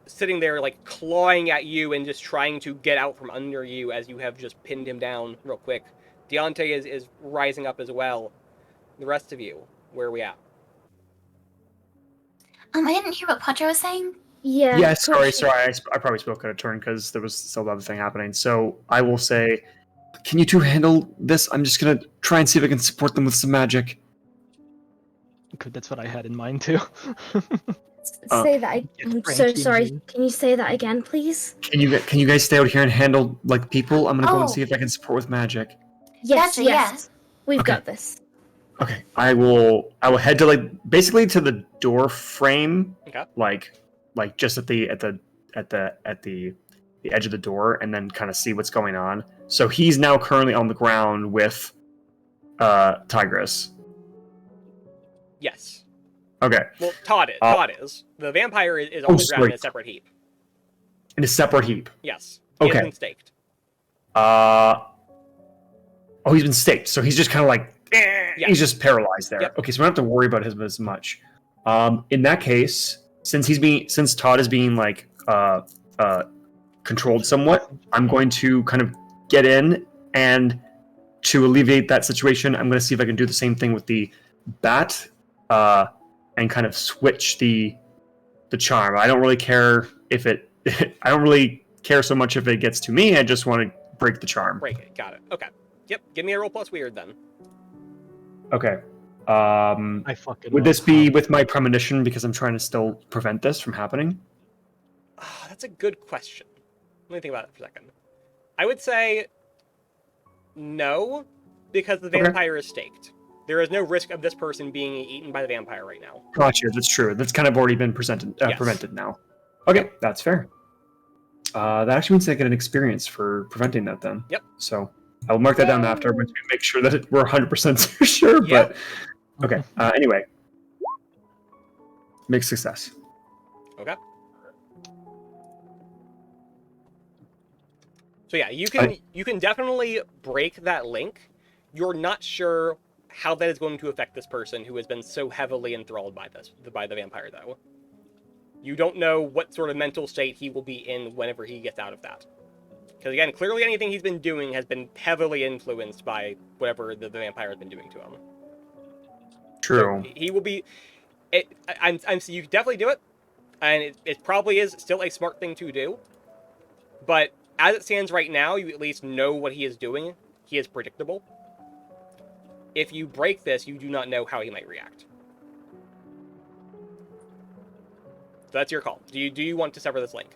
A: sitting there like clawing at you and just trying to get out from under you as you have just pinned him down real quick. Deontay is rising up as well. The rest of you, where are we at?
G: I didn't hear what Quattro was saying.
B: Yeah.
D: Yeah, sorry. I probably spoke out of turn because there was still another thing happening. So I will say, can you two handle this? I'm just gonna try and see if I can support them with some magic.
E: Good, that's what I had in mind too.
B: Say that. I'm so
E: Frankie,
B: sorry.
E: dude.
B: Can you say that again, please?
D: Can you guys stay out here and handle like people? I'm gonna go and
G: Oh.
D: see if I can support with magic.
B: Yes,
G: Gotcha,
B: yes. We've
D: Okay.
B: got this.
D: Okay, I will head to like basically to the door frame,
A: Okay.
D: like just at the edge of the door, and then kind of see what's going on. So he's now currently on the ground with Tigress.
A: Yes.
D: Okay,
A: Well, Todd is.
D: Uh,
A: Todd is. The vampire is on the ground in a separate heap.
D: in a separate heap.
A: Yes. He has
D: Okay.
A: been staked.
D: Oh, he's been staked, so he's just kind of like
A: Yeah.
D: he's just paralyzed there.
A: Yep.
D: Okay, so we don't have to worry about him as much. In that case, since Todd is being like controlled somewhat, I'm going to kind of get in, and to alleviate that situation, I'm going to see if I can do the same thing with the bat, and kind of switch the charm. I don't really care if it. I don't really care so much if it gets to me. I just want to break the charm.
A: Break it. Got it. Okay. Yep. Give me a roll plus weird then.
D: Okay.
E: I fucking
D: Would
E: love
D: this be
E: how-
D: with my premonition because I'm trying to still prevent this from happening?
A: Ah, that's a good question. Let me think about it for a second. I would say no, because the
D: Okay.
A: vampire is staked. There is no risk of this person being eaten by the vampire right now.
D: Gotcha. That's true. That's kind of already been prevented now. Okay, that's fair. That actually means I get an experience for preventing that then.
A: Yep.
D: So I will mark that down after to make sure that we're 100% sure.
A: Yep.
D: But okay. Anyway, mixed success.
A: Okay. So yeah, you can definitely break that link. You're not sure how that is going to affect this person who has been so heavily enthralled by the vampire, though. You don't know what sort of mental state he will be in whenever he gets out of that. Because again, clearly anything he's been doing has been heavily influenced by whatever the vampire has been doing to him.
D: True.
A: So he will be. You can definitely do it, and it probably is still a smart thing to do. But as it stands right now, you at least know what he is doing. He is predictable. If you break this, you do not know how he might react. So that's your call. Do you want to sever this link?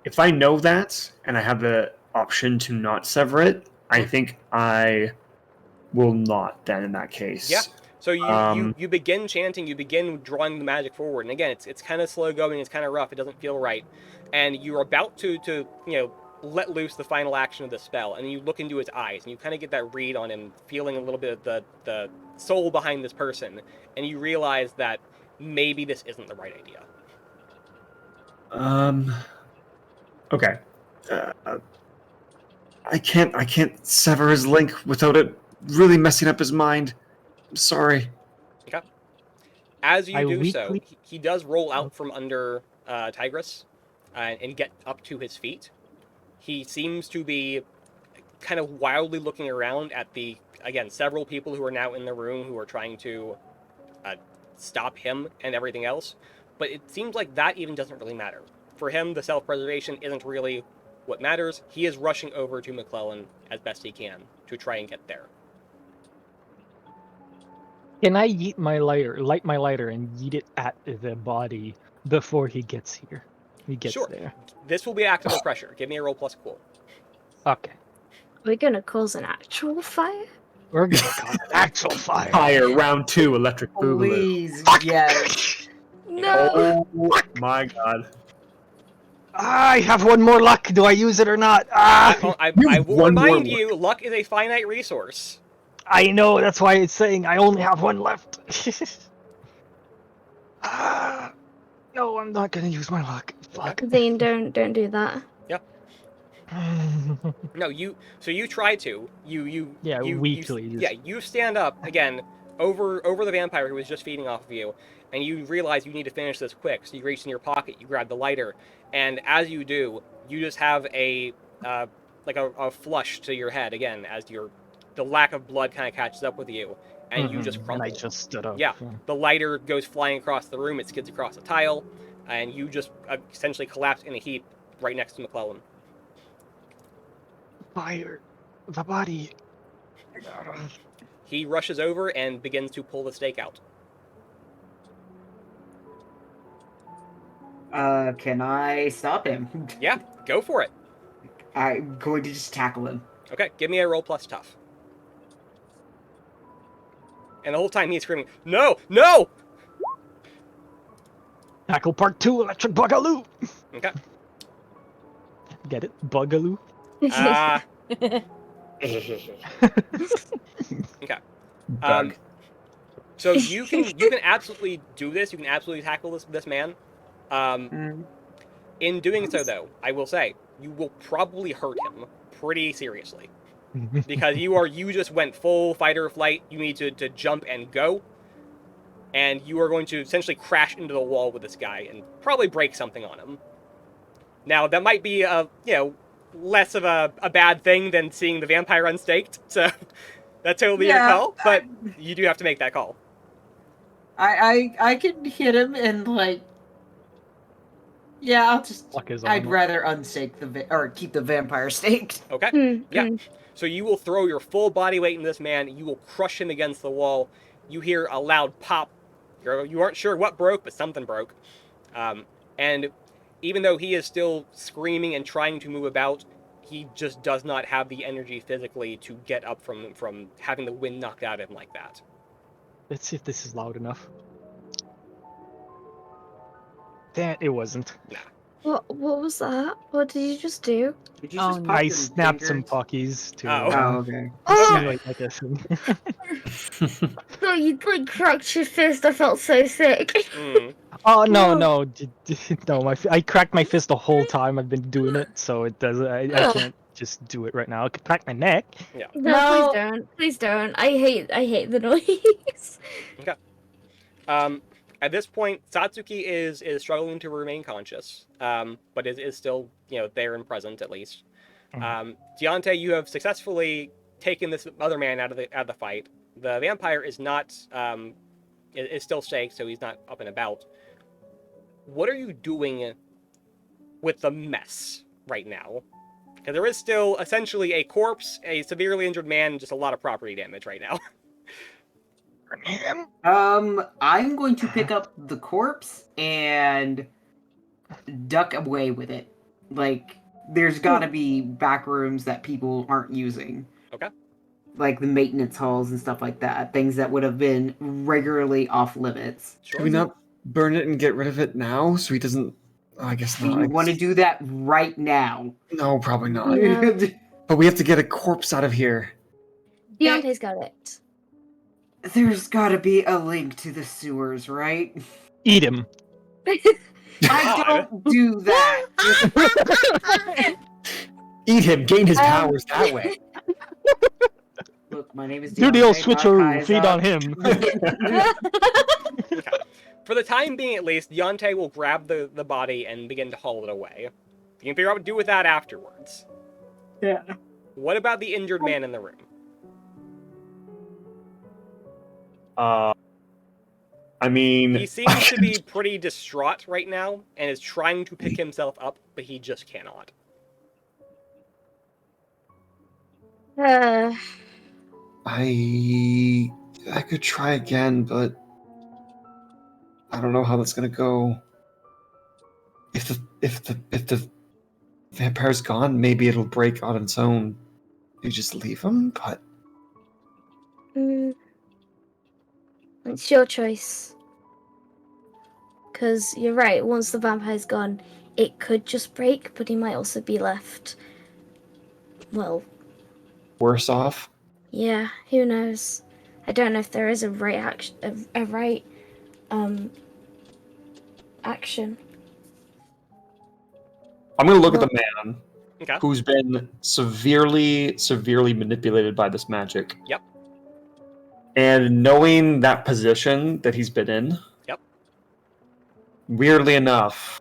D: If I know that and I have the option to not sever it, I think I will not then in that case.
A: Yeah. So you begin chanting, you begin drawing the magic forward, and again, it's kind of slow going, it's kind of rough, it doesn't feel right, and you're about to let loose the final action of the spell, and you look into his eyes, and you kind of get that read on him, feeling a little bit of the soul behind this person, and you realize that maybe this isn't the right idea.
D: Okay. I can't sever his link without it really messing up his mind. I'm sorry.
A: Okay. As you do so,
E: weakly-
A: he does roll out from under Tigress and get up to his feet. He seems to be kind of wildly looking around at several people who are now in the room who are trying to stop him and everything else. But it seems like that even doesn't really matter. For him, the self-preservation isn't really what matters. He is rushing over to McClellan as best he can to try and get there.
E: Can I light my lighter, and yeet it at the body before he gets here? He gets
A: Sure.
E: there.
A: This will be active pressure. Give me a roll plus cool.
E: Okay.
B: We're gonna cause an actual fire?
E: We're gonna cause an actual fire.
D: Fire, round 2, electric boogaloo.
C: Please, yes.
B: No!
D: Oh my god.
E: I have one more luck. Do I use it or not? Ah!
A: I will
D: one more
A: remind you, luck is a finite resource.
E: I know. That's why it's saying I only have one left. No, I'm not gonna use my luck. Fuck.
B: Zane, don't do that.
A: No, you try to.
E: Yeah, weakly.
A: You stand up again over the vampire who was just feeding off of you, and you realize you need to finish this quick. So you reach in your pocket, you grab the lighter, and as you do, you just have a flush to your head again as the lack of blood kind of catches up with you, and you just crumple.
E: And I just stood up.
A: Yeah, the lighter goes flying across the room. It skids across a tile, and you just essentially collapse in a heap right next to McClellan.
E: Fire. The body.
A: He rushes over and begins to pull the stake out.
C: Can I stop him?
A: Yeah, go for it.
C: I'm going to just tackle him.
A: Okay, give me a roll plus tough. And the whole time he's screaming, "No! No!"
E: Tackle part 2, electric bugaloo.
A: Okay.
E: Get it? Bugaloo?
A: Okay.
D: Bug.
A: So you can absolutely do this. You can absolutely tackle this man. In doing so, though, I will say you will probably hurt him pretty seriously because you just went full fight or flight. You need to jump and go, and you are going to essentially crash into the wall with this guy and probably break something on him. Now, that might be less of a bad thing than seeing the vampire unstaked, so that's totally your call, but you do have to make that call.
C: I can hit him and I'll just. I'd rather unstake or keep the vampire staked.
A: Okay. Yeah. So you will throw your full body weight in this man. You will crush him against the wall. You hear a loud pop. You aren't sure what broke, but something broke. And even though he is still screaming and trying to move about, he just does not have the energy physically to get up from having the wind knocked out of him like that.
E: Let's see if this is loud enough. Damn, it wasn't.
A: Nah.
B: What was that? What did you just do?
C: Did you just pop
E: I
C: your
E: snapped some
C: fingers?
E: puckies to.
A: Oh.
C: Okay.
E: Simulate like a
B: No, you cracked your fist. I felt so sick.
E: Oh no, no, no! I cracked my fist the whole time I've been doing it, so it does. I can't just do it right now. I could crack my neck.
A: Yeah.
B: No, please don't. Please don't. I hate the noise.
A: Okay. At this point, Satsuki is struggling to remain conscious, but is still there and present at least. Deontay, you have successfully taken this other man out of the fight. The vampire is not is still staked, so he's not up and about. What are you doing with the mess right now? Because there is still essentially a corpse, a severely injured man, and just a lot of property damage right now.
C: I'm going to pick up the corpse and duck away with it. There's gotta be back rooms that people aren't using.
A: Okay.
C: Like the maintenance halls and stuff like that. Things that would have been regularly off limits.
A: Sure.
D: Can we not burn it and get rid of it now so he doesn't... Oh, I guess
C: Do
D: not.
C: you want to do that right now?
D: No, probably not.
B: No.
D: But we have to get a corpse out of here.
B: Deontay's got it.
C: There's gotta be a link to the sewers, right?
E: Eat him.
C: I don't do that.
D: Eat him, gain his powers that way.
C: Look, my name is
E: Do the old
C: Deontay,
E: switcheroo.
C: not
E: Feed on
C: Kaiser.
E: him.
A: For the time being, at least, Deontay will grab the body and begin to haul it away. You can figure out what to do with that afterwards.
C: Yeah.
A: What about the injured man in the room?
D: I mean...
A: He seems to be pretty distraught right now, and is trying to pick himself up, but he just cannot.
D: I could try again, but I don't know how that's gonna go. If the vampire's gone, maybe it'll break on its own. You just leave him, but
B: It's your choice. Because you're right, once the vampire's gone, it could just break, but he might also be left, well...
D: worse off.
B: Yeah, who knows? I don't know if there is a right action.
D: I'm gonna look at the man
A: Okay.
D: who's been severely manipulated by this magic.
A: Yep.
D: And knowing that position that he's been in,
A: Yep.
D: Weirdly enough,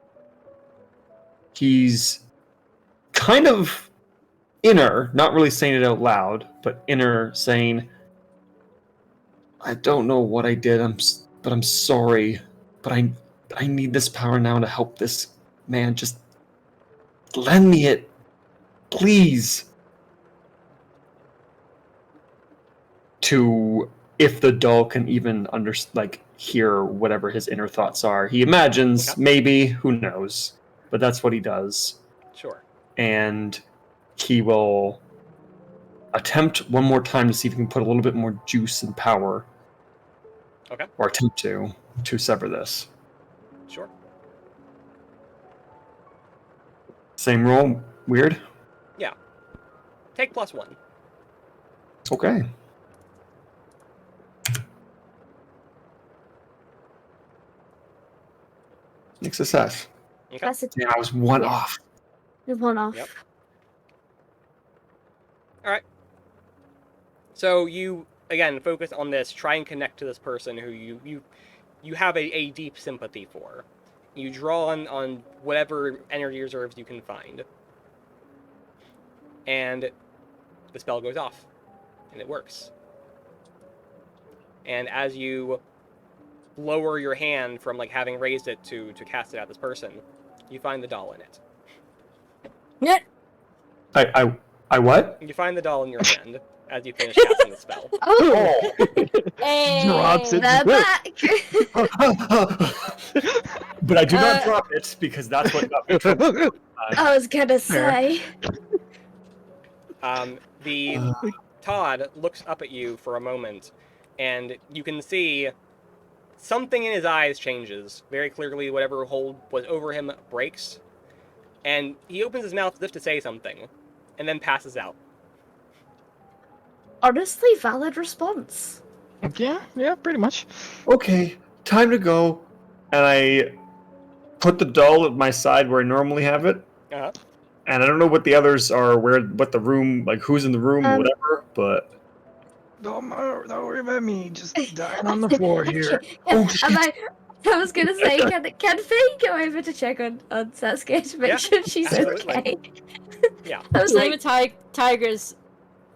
D: he's kind of inner, not really saying it out loud, but inner saying, I don't know what I did, but I'm sorry, but I need this power now to help this man. Just lend me it, please. To, if the doll can even hear whatever his inner thoughts are. He imagines,
A: Okay.
D: maybe, who knows, but that's what he does.
A: Sure.
D: And he will attempt one more time to see if he can put a little bit more juice and power.
A: Okay.
D: Or attempt to sever this.
A: Sure.
D: Same roll, weird?
A: Yeah. Take +1.
D: Okay. Next success.
A: Okay.
B: That's a
D: Yeah, I was one
B: Yeah.
D: off.
B: one off.
A: Yep. So you, again, focus on this, try and connect to this person who you you have a deep sympathy for. You draw on whatever energy reserves you can find. And the spell goes off. And it works. And as you lower your hand from like having raised it to cast it at this person, you find the doll in it.
B: Yeah.
D: I what?
A: You find the doll in your hand as you finish casting the spell.
B: Oh,
F: Hey,
E: Drops it.
B: they're back.
D: But I do not drop it because that's what got me in trouble.
B: I was gonna say.
A: The Todd looks up at you for a moment, and you can see something in his eyes changes. Very clearly, whatever hold was over him breaks, and he opens his mouth as if to say something, and then passes out.
B: Honestly, valid response.
E: Yeah, pretty much.
D: Okay, time to go. And I put the doll at my side where I normally have it.
A: Uh-huh.
D: And I don't know what the others are, what the room, like who's in the room, whatever, but...
E: Don't worry about me, just dying on the floor here.
B: Oh, shit. I was gonna say, can Faye go over to check on Sasuke to make sure she's
A: absolutely.
B: okay?
A: Yeah.
B: I was like,
F: Tigers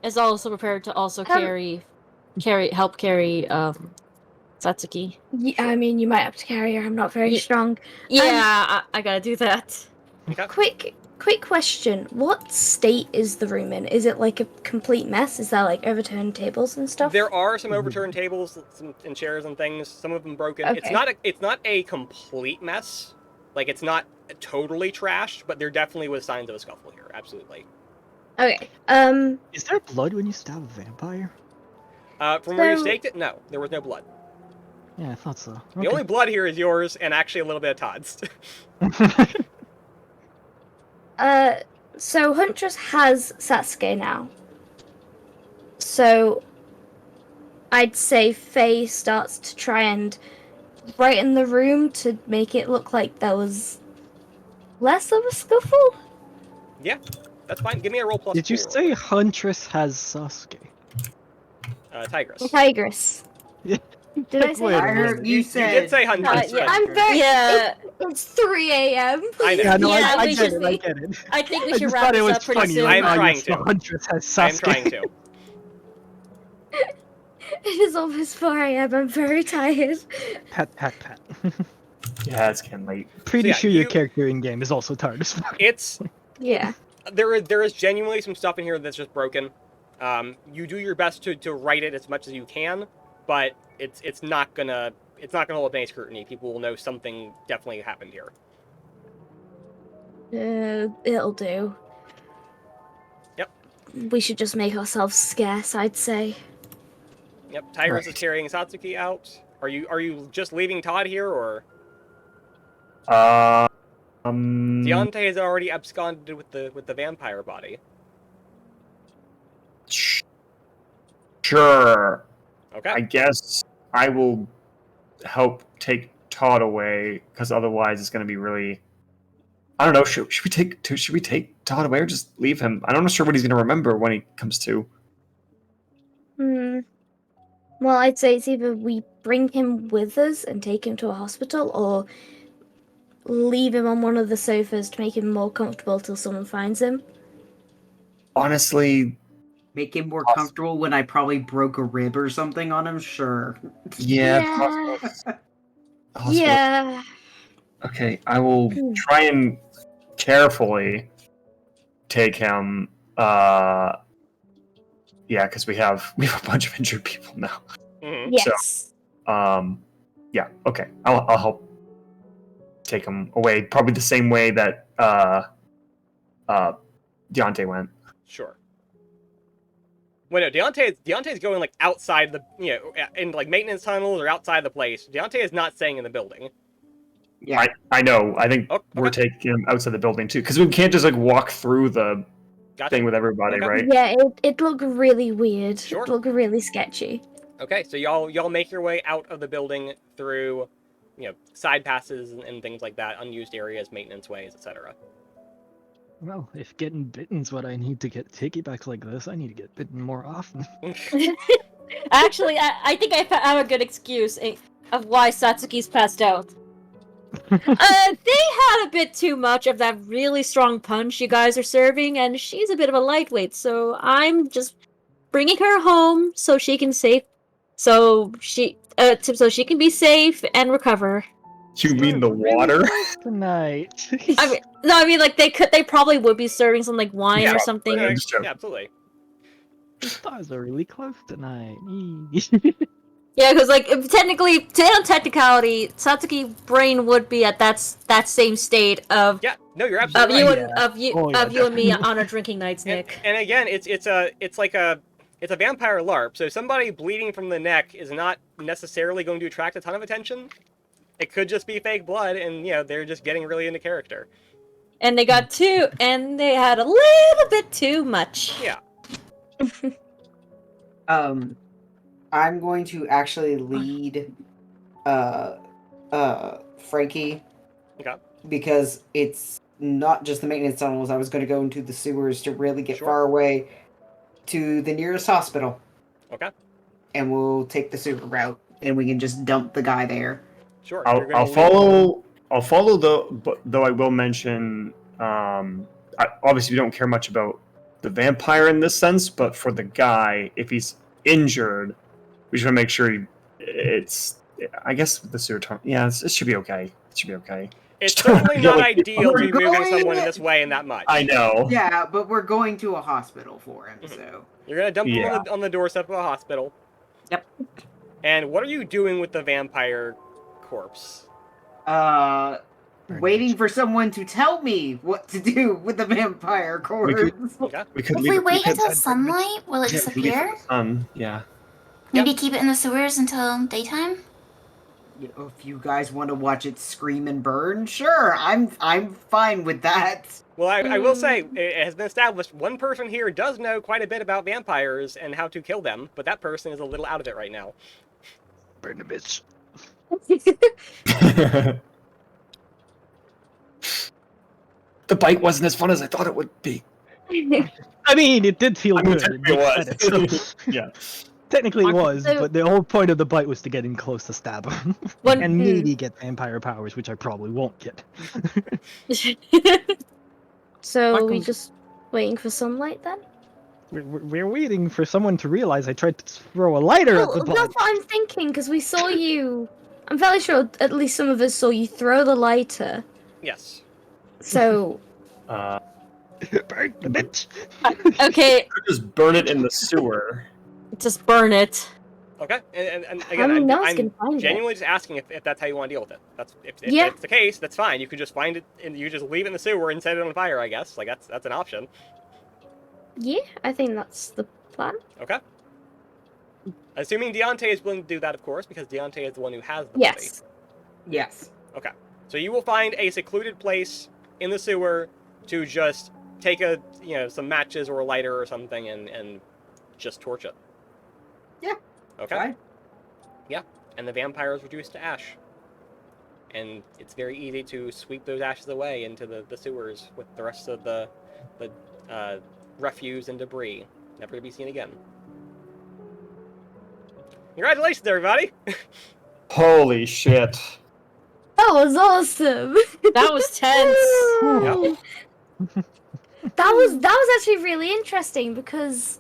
F: is also prepared to also help carry Satsuki.
B: Yeah, I mean, you might have to carry her. I'm not very strong.
F: Yeah, I gotta do that.
A: Okay.
B: Quick question. What state is the room in? Is it like a complete mess? Is there like overturned tables and stuff?
A: There are some overturned tables and chairs and things. Some of them broken.
B: Okay.
A: It's not a complete mess. Like, it's not totally trashed, but there definitely was signs of a scuffle here. Absolutely.
B: Okay.
E: Is there blood when you stab a vampire?
A: From where you staked it, no, there was no blood.
E: Yeah, I thought so.
A: The only blood here is yours, and actually a little bit of Todd's.
B: So Huntress has Sasuke now. So I'd say Faye starts to try and brighten the room to make it look like there was less of a scuffle.
A: Yeah, that's fine. Give me a roll plus.
E: Did you
A: 4.
E: say Huntress has Sasuke?
A: Tigress.
B: Tigress.
E: Yeah.
B: Did I say
E: Wait a
C: I
B: Tigress?
C: heard you
A: You
C: said.
A: did say Huntress.
F: yeah.
A: right?
B: I'm very.
F: Yeah.
B: It's 3 a.m.
A: I know.
E: Yeah, no,
F: Yeah,
E: I
F: we
E: get
F: should
E: it, I
F: be-
E: get it.
F: I think we
E: I
F: should
E: just
F: wrap
E: thought it
F: this
E: was
F: up pretty
E: funny.
F: soon.
A: I am
E: like,
A: trying
E: yes,
A: to.
E: Huntress has
A: I am
E: Sasuke.
A: trying to.
B: It is almost 4 a.m. I'm very tired.
E: Pat.
D: Yeah, it's getting late.
E: Pretty
A: yeah,
E: sure your
A: you-
E: character in game is also tired as fuck.
A: It's
B: Yeah.
A: there is genuinely some stuff in here that's just broken. You do your best to write it as much as you can, but it's not gonna hold up any scrutiny. People will know something definitely happened here.
B: It'll do.
A: Yep.
B: We should just make ourselves scarce, I'd say.
A: Yep. Tigress is
E: Right.
A: carrying Satsuki out. Are you just leaving Todd here, or Deontay has already absconded with the vampire body?
D: Sure.
A: Okay.
D: I guess I will help take Todd away, because otherwise it's going to be really... I don't know, should we take Todd away or just leave him? I'm not sure what he's going to remember when he comes to.
B: Well, I'd say it's either we bring him with us and take him to a hospital, or leave him on one of the sofas to make him more comfortable till someone finds him.
D: Honestly,
C: Make him more comfortable when I probably broke a rib or something on him? Sure.
D: yeah. Hospital.
B: Yeah.
D: Okay, I will try and carefully take him. Yeah, because we have a bunch of injured people now.
A: Mhm.
B: Yes.
D: Yeah. Okay, I'll help take him away. Probably the same way that Deontay went.
A: Sure. Well, no, Deontay's going like outside the in like maintenance tunnels or outside the place. Deontay is not staying in the building.
C: Yeah.
D: I know. I think we're
A: okay.
D: taking him outside the building too, because we can't just like walk through the
A: Gotcha.
D: thing with everybody,
A: Okay.
D: right?
B: Yeah, it looked really weird.
A: Sure.
B: It looked really sketchy.
A: Okay, so y'all make your way out of the building through, side passes and things like that, unused areas, maintenance ways, etc.
E: Well, if getting bitten's what I need to get piggybacks like this, I need to get bitten more often.
F: Actually, I think I have a good excuse. of why Satsuki's passed out. They had a bit too much of that really strong punch you guys are serving, and she's a bit of a lightweight, so I'm just bringing her home so she can so she can be safe and recover.
D: You mean the water?
E: Tonight.
F: I mean, like they probably would be serving some like wine or something.
A: Yeah, absolutely.
E: The stars are really close tonight.
F: Yeah, because like technically, on technicality, Satsuki brain would be at that same state of
A: No, you're absolutely right.
F: of you and me on our drinking nights, Nick.
A: And again, it's a vampire LARP. So somebody bleeding from the neck is not necessarily going to attract a ton of attention. It could just be fake blood, and they're just getting really into character.
F: And they had a little bit too much.
A: Yeah.
C: I'm going to actually lead Frankie.
A: Okay.
C: Because it's not just the maintenance tunnels. I was going to go into the sewers to really get far away to the nearest hospital.
A: Okay.
C: And we'll take the sewer route, and we can just dump the guy there.
A: Sure.
D: I'll follow. Though I will mention. Obviously, we don't care much about the vampire in this sense, but for the guy, if he's injured, we should make sure I guess the sewer tunnel. Yeah, it should be okay. It should be okay.
A: It's certainly not ideal to be moving someone in this way and that much.
D: I know.
C: Yeah, but we're going to a hospital for him, so...
A: You're gonna dump him on the doorstep of a hospital.
C: Yep.
A: And what are you doing with the vampire corpse?
C: Waiting for someone to tell me what to do with the vampire corpse.
G: If we wait until sunlight, will it disappear?
D: Yeah.
G: Maybe keep it in the sewers until daytime?
C: If you guys want to watch it scream and burn, sure, I'm fine with that.
A: Well, I will say, it has been established, one person here does know quite a bit about vampires and how to kill them, but that person is a little out of it right now.
E: Burn the bitch.
D: The bite wasn't as fun as I thought it would be.
E: I mean, it did feel good.
D: It was. Yeah.
E: Technically it was, but the whole point of the bite was to get in close to stab him. And maybe get vampire powers, which I probably won't get.
B: So are we just waiting for sunlight then?
E: We're waiting for someone to realize I tried to throw a lighter at the bite.
B: That's what I'm thinking, because we saw you... I'm fairly sure at least some of us saw you throw the lighter.
A: Yes.
B: So...
E: Burn the bitch!
F: Okay.
D: Just burn it in the sewer.
F: Just burn it.
A: Okay, and again, I'm genuinely just asking if that's how you want to deal with it. If it's the case, that's fine. You could just find it and you just leave it in the sewer and set it on fire, I guess. Like that's an option.
B: Yeah, I think that's the plan.
A: Okay. Assuming Deontay is willing to do that, of course, because Deontay is the one who has the body.
C: Yes.
A: Okay. So you will find a secluded place in the sewer to just take some matches or a lighter or something and just torch it.
C: Yeah.
A: Okay.
C: Fine.
A: Yeah. And the vampire is reduced to ash. And it's very easy to sweep those ashes away into the sewers with the rest of the refuse and debris, never to be seen again. Congratulations, everybody!
D: Holy shit.
B: That was awesome!
F: That was tense.
A: Yep.
B: That was actually really interesting because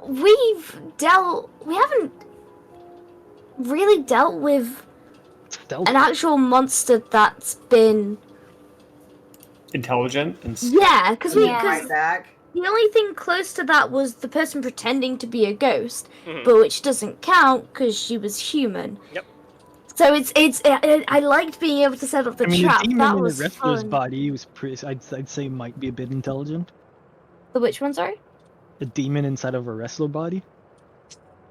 B: we haven't really dealt with an actual monster that's been
D: intelligent and
B: because
C: back.
B: the only thing close to that was the person pretending to be a ghost, but which doesn't count because she was human.
A: Yep.
B: So I liked being able to set up the trap.
E: The demon
B: that
E: in
B: was
E: the wrestler's
B: fun.
E: body was pretty. I'd say might be a bit intelligent.
B: The which one? Sorry.
E: A demon inside of a wrestler body.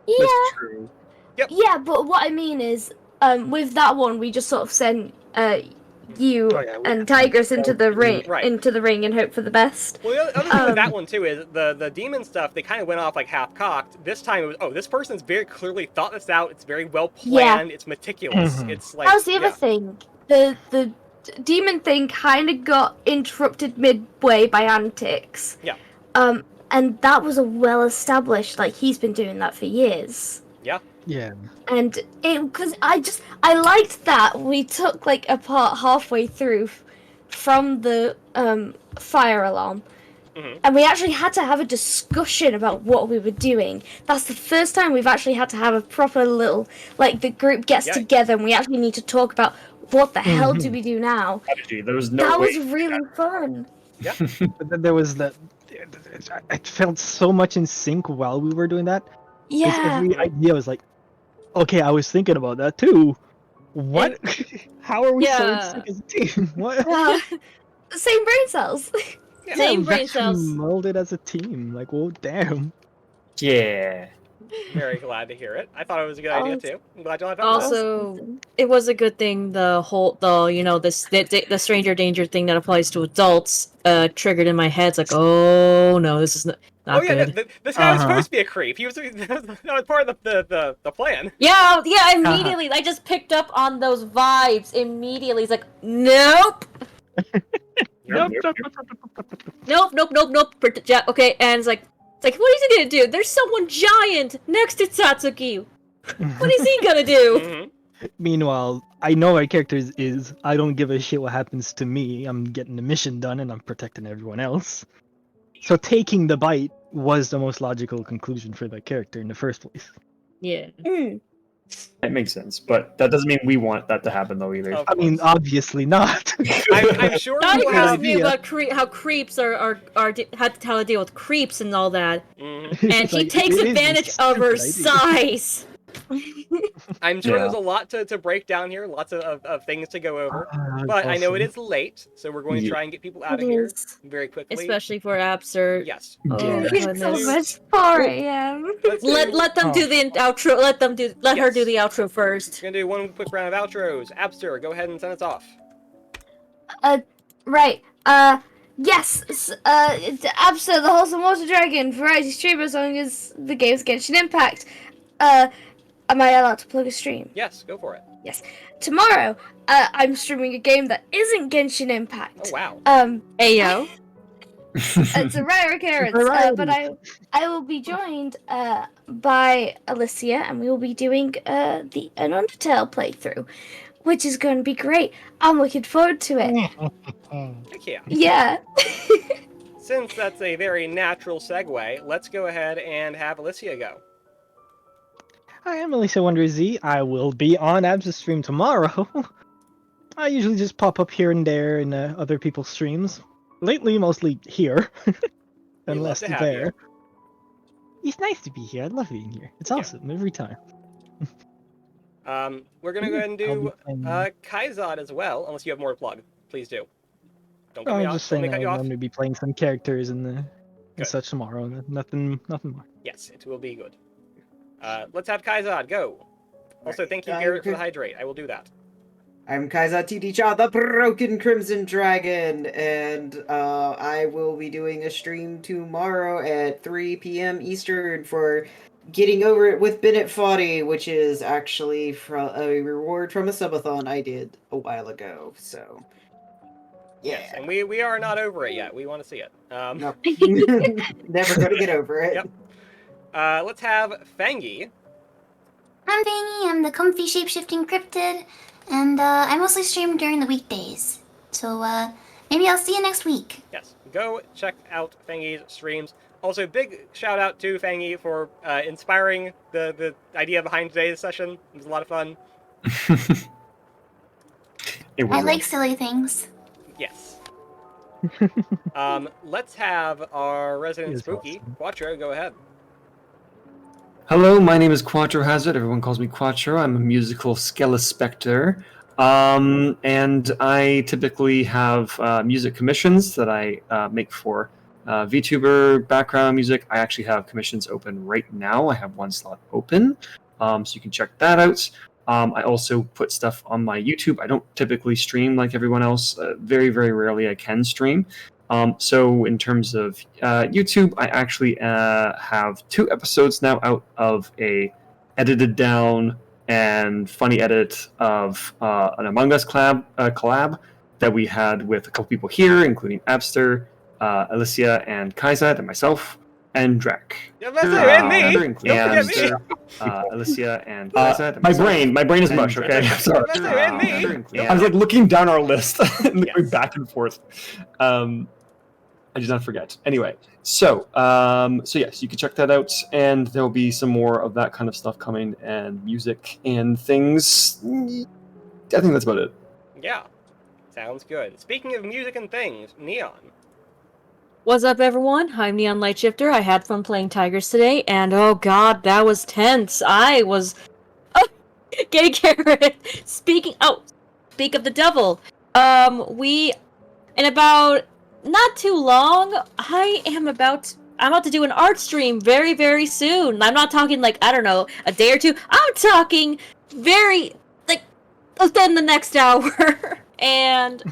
B: Yeah.
D: That's true.
A: Yep.
B: Yeah, but what I mean is, with that one, we just sort of send you and Tigress into the ring, and hope for the best.
A: Well, the other thing with that one too is the demon stuff. They kind of went off like half cocked. This time it was, this person's very clearly thought this out. It's very well planned. It's meticulous. It's like
B: that was the other thing. The demon thing kind of got interrupted midway by antics.
A: Yeah.
B: And that was a well established. Like he's been doing that for years.
A: Yeah.
E: Yeah.
B: And because I liked that we took like a part halfway through from the fire alarm, and we actually had to have a discussion about what we were doing. That's the first time we've actually had to have a proper little, like, the group gets together and we actually need to talk about what the hell do we do now.
D: Strategy. There was no
B: That
D: way.
B: was really fun.
A: Yeah.
E: But then there was that. I felt so much in sync while we were doing that. 'Cause
B: Yeah.
E: every idea was like, okay, I was thinking about that too. What? How are we so in sync as a team? What?
B: Wow. Same brain cells.
E: Yeah,
F: Same
E: we've
F: brain
E: actually
F: cells.
E: melded as a team. Like, well, damn.
D: Yeah.
A: Very glad to hear it. I thought it was a good idea too. I'm glad y'all had fun.
F: Also, it was a good thing the stranger danger thing that applies to adults triggered in my head. It's like, oh no, this is not
A: Oh yeah,
F: good.
A: this guy was supposed to be a creep. He was that was part of the plan.
F: Yeah, immediately. I just picked up on those vibes immediately. It's like, nope.
E: Nope.
F: Okay, and it's like, what is he gonna do? There's someone giant next to Satsuki. What is he gonna do?
E: Meanwhile, I know my character is I don't give a shit what happens to me. I'm getting the mission done and I'm protecting everyone else. So taking the bite was the most logical conclusion for that character in the first place.
F: Yeah.
D: It makes sense, but that doesn't mean we want that to happen though either.
A: Of
E: I mean,
A: course.
E: obviously not.
A: I'm sure
F: Not
A: we'll
F: because
A: have.
F: we knew about how creeps had to how to deal with creeps and all that. And she
E: Like,
F: takes
E: it is a
F: advantage of her
E: stupid idea.
F: size.
A: I'm sure
D: Yeah.
A: there's a lot to break down here, lots of things to go over. But I know it is late, so we're going to try and get people out of here very quickly.
F: Especially for Absur.
A: Yes.
F: Oh,
E: Yeah.
B: It's
F: goodness.
B: so much 4 a.m.
F: Let them do the outro. Let her do the outro first.
A: We're gonna do one quick round of outros. Abster, go ahead and send us off.
B: Right. Yes. Absa, the Wholesome Water Dragon, variety streamer, as long as the game's Genshin Impact. Am I allowed to plug a stream?
A: Yes, go for it.
B: Yes. Tomorrow, I'm streaming a game that isn't Genshin Impact.
A: Oh wow.
F: Ayo.
B: It's a rare occurrence, but I will be joined by Alicia, and we will be doing an Undertale playthrough, which is going to be great. I'm looking forward to it.
A: Heck yeah.
B: Yeah.
A: Since that's a very natural segue, let's go ahead and have Alicia go.
E: Hi, I'm Alicia Wonder Z. I will be on Absa's stream tomorrow. I usually just pop up here and there in other people's streams. Lately, mostly here.
A: We'd
E: and
A: love
E: less
A: to have
E: there.
A: you.
E: It's nice to be here. I love being here. It's awesome every time.
A: We're gonna go ahead and do
E: I'll be playing-
A: Kaizad as well, unless you have more to plug. Please do. Don't cut me
E: I'm
A: off.
E: just
A: Don't
E: saying
A: cut you
E: I'm
A: off.
E: going to be playing some characters
A: Good.
E: and such tomorrow. Nothing more.
A: Yes, it will be good. Let's have Kaizad go. Also, thank you,
C: Right.
A: Garrett, for the hydrate. I will do that.
C: I'm Kaiza TTRPG, the Broken Crimson Dragon, and I will be doing a stream tomorrow at 3 p.m. Eastern for Getting Over It with Bennett Foddy, which is actually from a reward from a subathon I did a while ago. So, yeah.
A: Yes, and we are not over it yet. We want to see it.
C: No. Never gonna get over it.
A: Yep. Let's have Fangy.
J: I'm Fangy, I'm the comfy shape-shifting cryptid, and I mostly stream during the weekdays. So, maybe I'll see you next week.
A: Yes, go check out Fangy's streams. Also, big shout out to Fangy for inspiring the idea behind today's session. It was a lot of fun.
D: It
J: I
D: was
J: like silly things.
A: Yes. Let's have our resident
E: He is
A: spooky,
E: awesome.
A: Quattro, go ahead.
D: Hello, my name is Quattro Hazard. Everyone calls me Quattro. I'm a musical Skeleспector. And I typically have music commissions that I make for VTuber background music. I actually have commissions open right now. I have one slot open, so you can check that out. I also put stuff on my YouTube. I don't typically stream like everyone else. Very, very rarely I can stream. So in terms of YouTube, I actually have 2 episodes now out of a edited down and funny edit of an Among Us collab that we had with a couple people here, including Abster, Alicia, and Kaizad, and myself. and Drek.
A: Yeah, that's it, and me.
D: And
A: Don't forget me.
D: Alicia and my brain is mush. Okay, sorry.
A: That's it, and me.
D: I was like looking down our list and
A: Yes.
D: going back and forth. I did not forget. Anyway, so yes, you can check that out, and there'll be some more of that kind of stuff coming, and music and things. I think that's about it.
A: Yeah, sounds good. Speaking of music and things, Neon.
F: What's up, everyone? I'm Neon Lightshifter. I had fun playing Tigers today, and oh god, that was tense. I was... Oh, gay carrot! Speak of the devil. In about not too long, I'm about to do an art stream very, very soon. I'm not talking like, I don't know, a day or two. I'm talking very, like, within the next hour. And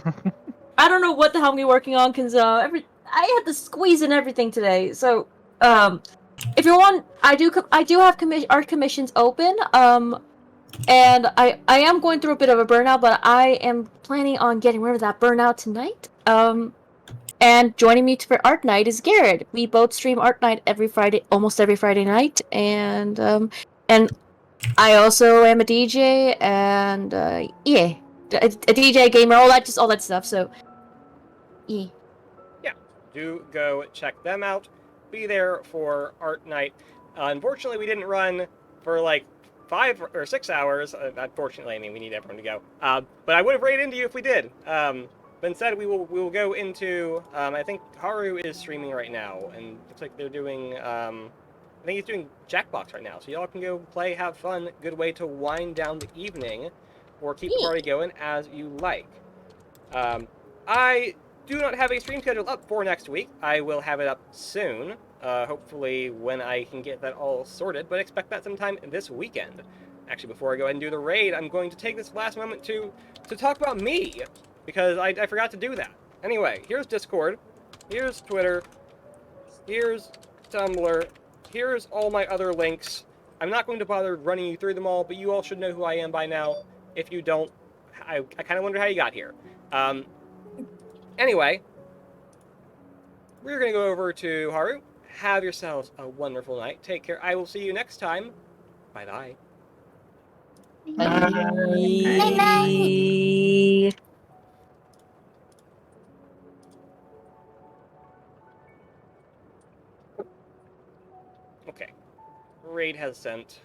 F: I don't know what the hell I'm gonna be working on, because I had to squeeze in everything today. So, if you want, I do have art commissions open. And I am going through a bit of a burnout, but I am planning on getting rid of that burnout tonight. And joining me for Art Night is Garrett. We both stream Art Night almost every Friday night, and I also am a DJ and a DJ, gamer, all that stuff. So, yeah.
A: Yeah, do go check them out. Be there for Art Night. Unfortunately, we didn't run for like 5 or 6 hours. Unfortunately, I mean, we need everyone to go. But I would have raided into you if we did. But instead, we will go into. I think Haru is streaming right now, and looks like they're doing. I think he's doing Jackbox right now, so y'all can go play, have fun. Good way to wind down the evening, or keep the party going as you like. I do not have a stream schedule up for next week. I will have it up soon. Hopefully when I can get that all sorted, but expect that sometime this weekend. Actually, before I go ahead and do the raid, I'm going to take this last moment to talk about me, because I forgot to do that. Anyway, here's Discord, here's Twitter, here's Tumblr, here's all my other links. I'm not going to bother running you through them all, but you all should know who I am by now. If you don't, I kind of wonder how you got here. Anyway, we're going to go over to Haru. Have yourselves a wonderful night. Take care. I will see you next time. Bye-bye.
F: Bye.
A: Okay. Raid has sent.